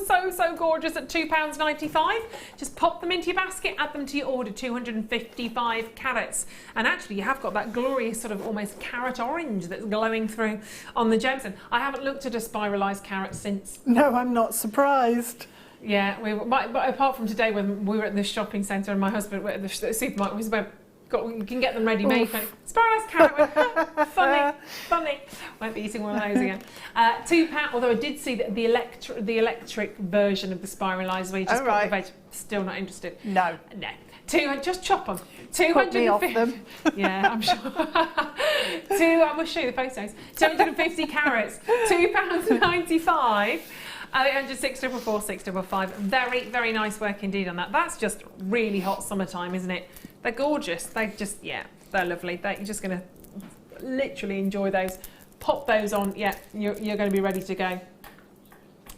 gorgeous at £2.95. Just pop them into your basket, add them to your order, 255 carats. And actually you have got that glorious sort of almost carrot orange that's glowing through on the gemstone. I haven't looked at a spiralised carat since. No, I'm not surprised. Yeah, but apart from today when we were at the shopping centre and my husband went at the supermarket, we went, You can get them ready-made. Spiralized carrot. funny. Won't be eating one of those again. £2. Although I did see that the electric version of the spiralized where you just put the veg. Still not interested. No. Just chop them. Put me off them. Yeah, I'm sure. I must show you the photos. 250 carats. £2.95. 800 644 655. Very, very nice work indeed on that. That's just really hot summertime, isn't it? They're gorgeous. They're lovely. You're just going to literally enjoy those. Pop those on. Yeah, you're going to be ready to go.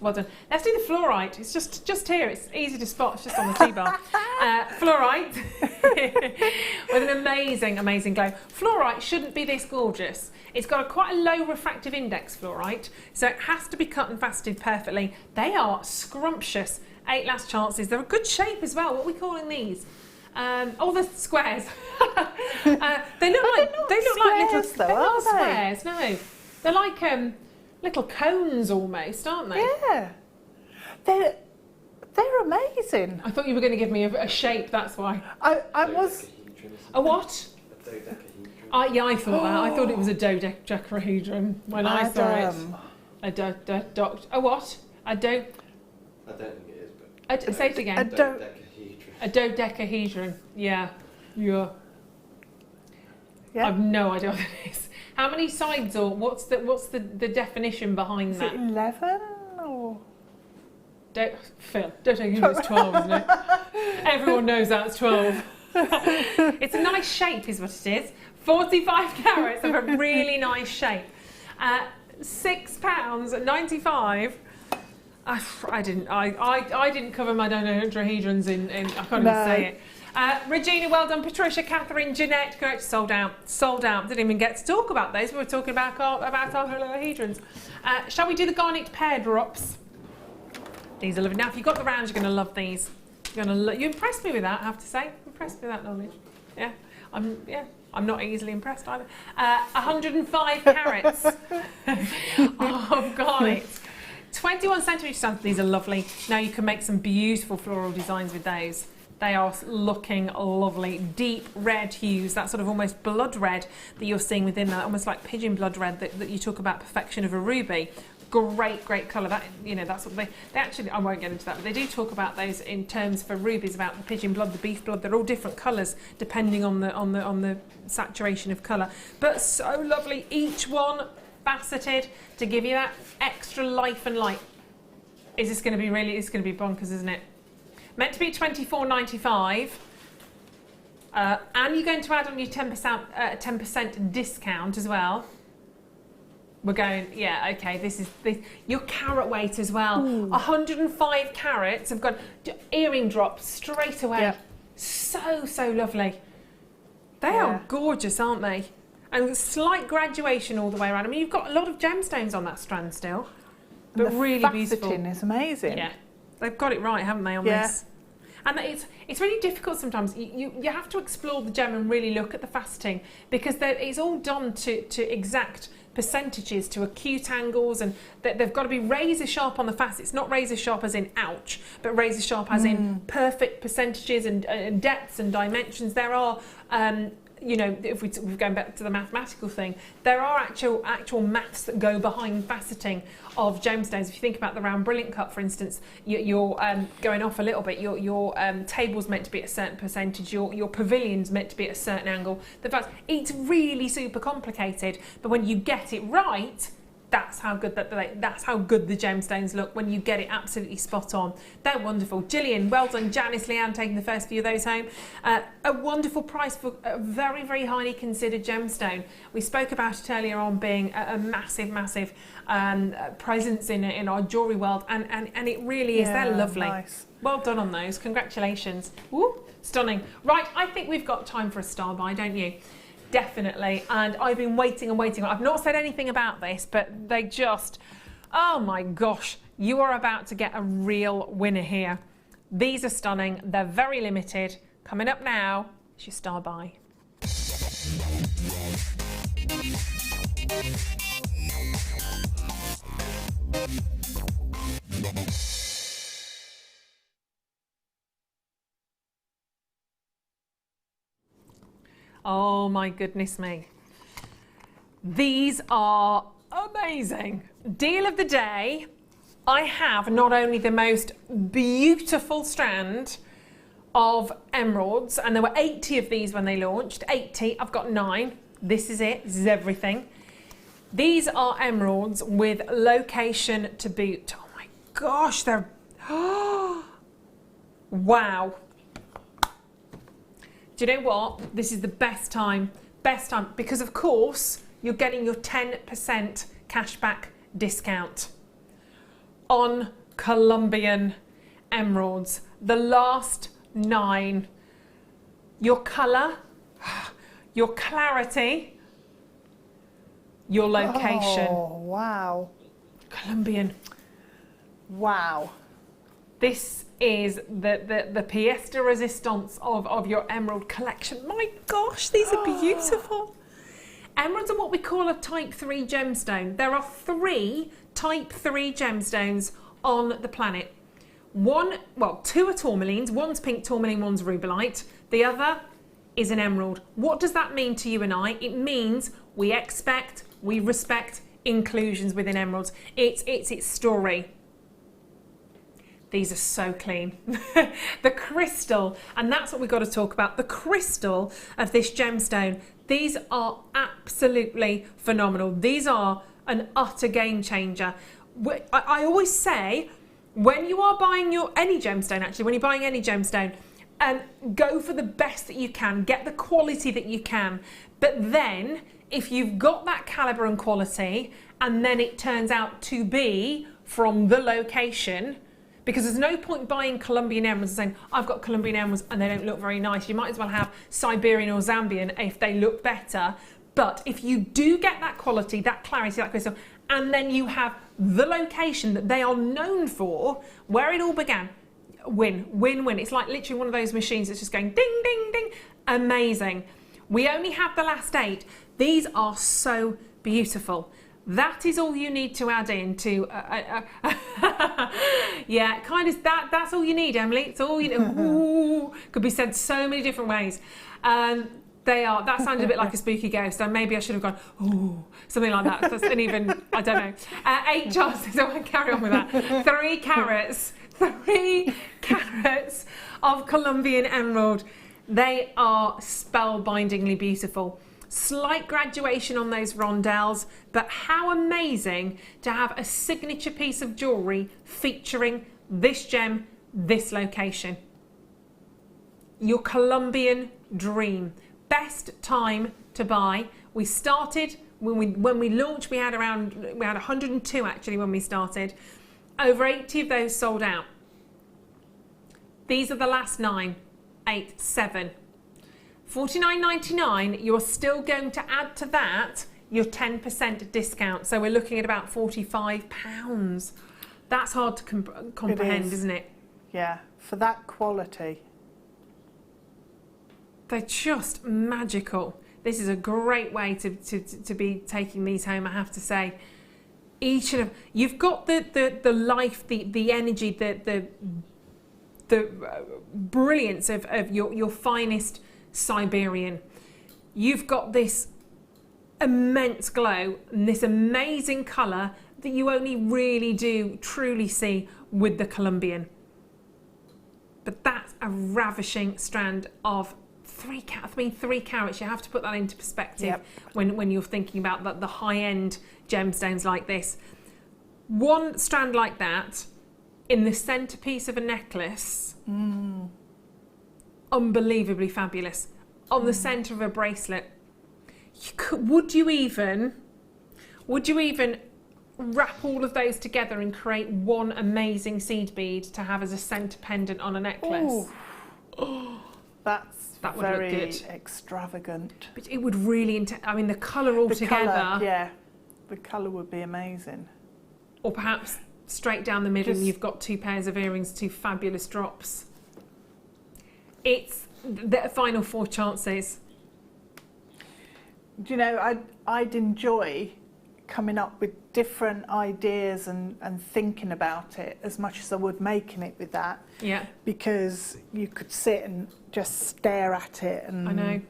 Well done. Let's do the fluorite. It's just here. It's easy to spot. It's just on the T-bar. Fluorite with an amazing, amazing glow. Fluorite shouldn't be this gorgeous. It's got quite a low refractive index, fluorite, so it has to be cut and faceted perfectly. They are scrumptious. 8 last chances. They're a good shape as well. What are we calling these? The squares. They look like little squares. No, they're like little cones almost, aren't they? Yeah, they're amazing. I thought you were going to give me a shape. That's why. I was. A what? A dodecahedron. I thought that. I thought it was a dodecahedron when I saw it. A what? I don't think it is, but. Say it again. A dodecahedron. Yeah. I have no idea what that is. How many sides, or what's the definition behind that? Is it 11 or? Phil, dodecahedron's 12, isn't it? Everyone knows that's 12. It's a nice shape, is what it is. 45 carats of a really nice shape. £6.95. I didn't cover my dodecahedrons in I can't even say it. Regina, well done. Patricia, Catherine, Jeanette, correct. Sold out. Didn't even get to talk about those. We were talking about our dodecahedrons. Shall we do the Garnet pear drops? These are lovely. Now, if you've got the rounds, you're going to love these. You impressed me with that, I have to say. Impressed me with that knowledge. Yeah. I'm not easily impressed either. 105 carats of garnet. 21 centimetre strands. These are lovely. Now you can make some beautiful floral designs with those. They are looking lovely. Deep red hues, that sort of almost blood red that you're seeing within that, almost like pigeon blood red that you talk about perfection of a ruby. Great colour. That's what they actually. I won't get into that, but they do talk about those in terms for rubies, about the pigeon blood, the beef blood. They're all different colours depending on the saturation of colour. But so lovely. Each one faceted to give you that extra life and light. Is this going to be really? It's going to be bonkers, isn't it? Meant to be £24.95. And you're going to add on your 10% discount as well. We're going, yeah, okay, this your carat weight as well. 105 carats have got earring drops straight away. Yep. So lovely. They are gorgeous, aren't they? And slight graduation all the way around. I mean, you've got a lot of gemstones on that strand still. But really beautiful. The faceting is amazing. Yeah, they've got it right, haven't they, on this? And it's really difficult sometimes. You have to explore the gem and really look at the faceting, because it's all done to exact percentages, to acute angles, and they've got to be razor sharp on the facets. Not razor sharp as in ouch, but razor sharp as in perfect percentages and depths and dimensions. There are if we're going back to the mathematical thing, there are actual maths that go behind faceting of gemstones. If you think about the round brilliant cut, for instance, you're going off a little bit. Your table's meant to be at a certain percentage. Your pavilion's meant to be at a certain angle. It's really super complicated, but when you get it right, that's how good the gemstones look, when you get it absolutely spot on. They're wonderful. Gillian, well done. Janice, Leanne taking the first few of those home. A wonderful price for a very, very highly considered gemstone. We spoke about it earlier on being a massive presence in our jewellery world, and it really is. They're lovely. Nice. Well done on those. Congratulations. Woo, stunning. Right, I think we've got time for a star buy, don't you? Definitely, and I've been waiting and waiting. I've not said anything about this, but they just, oh my gosh, you are about to get a real winner here. These are stunning. They're very limited. Coming up now, it's your star buy. Oh my goodness me. These are amazing. Deal of the day. I have not only the most beautiful strand of emeralds, and there were 80 of these when they launched. 80, I've got 9. This is it, this is everything. These are emeralds with location to boot. Oh my gosh, they're, wow. Do you know what? This is the best time, because of course, you're getting your 10% cashback discount on Colombian emeralds. The last 9. Your colour, your clarity, your location. Oh, wow. Colombian. Wow. This is the pièce de résistance of your emerald collection. My gosh, these are beautiful. Emeralds are what we call a type 3 gemstone. There are 3 type 3 gemstones on the planet. 2 are tourmalines. One's pink tourmaline, one's rubellite. The other is an emerald. What does that mean to you and I? It means we expect, we respect inclusions within emeralds. It's its story. These are so clean. The crystal, and that's what we've got to talk about. The crystal of this gemstone. These are absolutely phenomenal. These are an utter game changer. I always say, when you are buying any gemstone, go for the best that you can, get the quality that you can. But then, if you've got that caliber and quality, and then it turns out to be from the location, because there's no point buying Colombian emeralds and saying, I've got Colombian emeralds and they don't look very nice. You might as well have Siberian or Zambian if they look better. But if you do get that quality, that clarity, that crystal, and then you have the location that they are known for, where it all began, win, win, win. It's like literally one of those machines that's just going ding, ding, ding. Amazing. We only have the last 8. These are so beautiful. That is all you need to add in to, yeah, kind of that's all you need, Emily. It's all you know. Ooh, could be said so many different ways. That sounded a bit like a spooky ghost, so maybe I should have gone, ooh, something like that. That's an even, I don't know. 8 chances, I won't carry on with that. 3 carats of Colombian emerald. They are spellbindingly beautiful. Slight graduation on those rondelles, but how amazing to have a signature piece of jewellery featuring this gem, this location. Your Colombian dream. Best time to buy. We started, when we launched, we had 102 actually when we started. Over 80 of those sold out. These are the last 9, 8, 7. $49.99, you're still going to add to that your 10% discount. So we're looking at about £45. That's hard to comprehend, isn't it? Yeah, for that quality. They're just magical. This is a great way to be taking these home, I have to say. Each of them, you've got the life, the energy, the brilliance of your finest Siberian. You've got this immense glow and this amazing colour that you only really do truly see with the Colombian. But that's a ravishing strand of 3 carats. You have to put that into perspective. Yep. when you're thinking about the high-end gemstones like this. One strand like that in the centerpiece of a necklace, unbelievably fabulous. On the center of a bracelet, would you even wrap all of those together and create one amazing seed bead to have as a center pendant on a necklace? Oh, that would very look good. Extravagant. But it would really, I mean, the colour altogether. Yeah, the colour would be amazing. Or perhaps straight down the middle and you've got 2 pairs of earrings, 2 fabulous drops. It's the final 4 chances. Do you know, I'd enjoy coming up with different ideas and thinking about it as much as I would making it with that. Yeah. Because you could sit and just stare at it. And I know.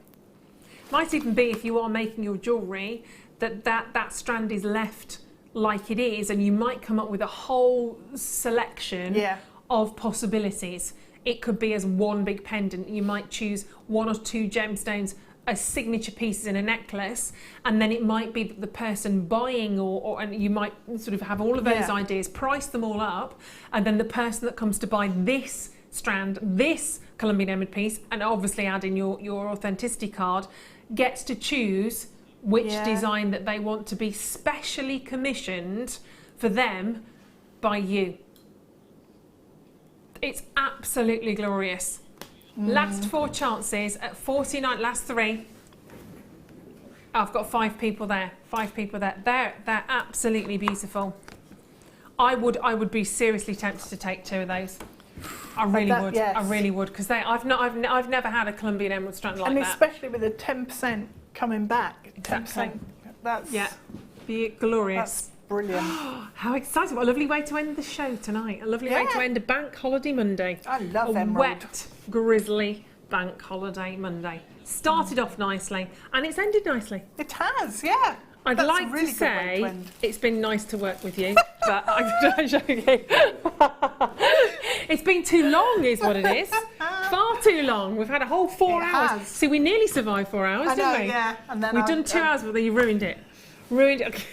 Might even be, if you are making your jewellery, that strand is left like it is, and you might come up with a whole selection of possibilities. It could be as one big pendant. You might choose 1 or 2 gemstones as signature pieces in a necklace, and then it might be that the person buying and you might sort of have all of those ideas, price them all up, and then the person that comes to buy this strand, this Colombian emerald piece, and obviously add in your authenticity card, gets to choose which design that they want to be specially commissioned for them by you. It's absolutely glorious. Last 4 chances at 49, last 3. I've got 5 people there. 5 people there. They're absolutely beautiful. I would be seriously tempted to take 2 of those. I really would. Yes. I really would, because I've never had a Colombian emerald strand like that. And especially with the 10% coming back. Exactly. 10%. Be glorious. That's brilliant. How exciting. What a lovely way to end the show tonight. A lovely way to end a bank holiday Monday. I love emerald. Wet, grizzly bank holiday Monday. Started off nicely and it's ended nicely. It has, yeah. I'd That's like a really to say good way to end. it's been nice to work with you, but I'm joking. It's been too long is what it is. Far too long. We've had a whole 4 hours. Has. See, we nearly survived 4 hours, didn't we? Yeah. And then We've done 2 hours, but then you ruined it. Ruined it.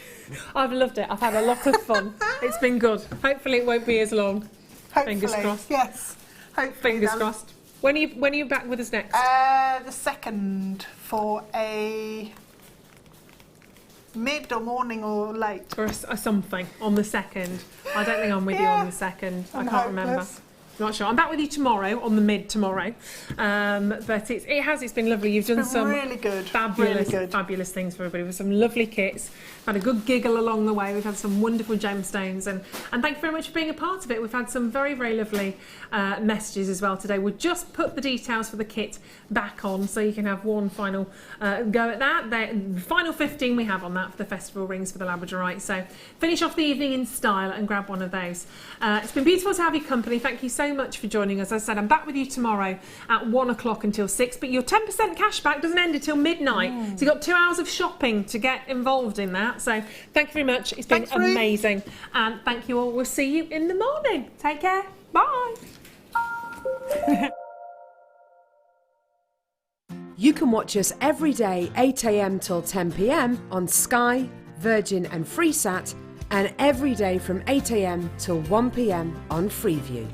I've loved it. I've had a lot of fun. It's been good. Hopefully it won't be as long. Hopefully, Fingers crossed. Yes. Hopefully. Fingers crossed. When are you back with us next? The 2nd for a mid or morning or late. For a something on the 2nd. I don't think I'm with you on the 2nd. I can't remember. Not sure. I'm back with you tomorrow on the mid tomorrow, but it's been lovely. You've done some really good, fabulous things for everybody with some lovely kits. Had a good giggle along the way. We've had some wonderful gemstones, and thank you very much for being a part of it. We've had some very, very lovely messages as well today. We'll just put the details for the kit back on, so you can have one final go at that. The final 15 we have on that for the festival rings for the Labradorite. So finish off the evening in style and grab one of those. It's been beautiful to have your company. Thank you so much for joining us. As I said, I'm back with you tomorrow at 1 o'clock until 6, but your 10% cashback doesn't end until midnight. So you've got 2 hours of shopping to get involved in that. So thank you very much. It's been amazing. And thank you all. We'll see you in the morning. Take care. Bye. You can watch us every day 8 AM till 10 PM on Sky, Virgin and Freesat, and every day from 8 AM till 1 PM on Freeview.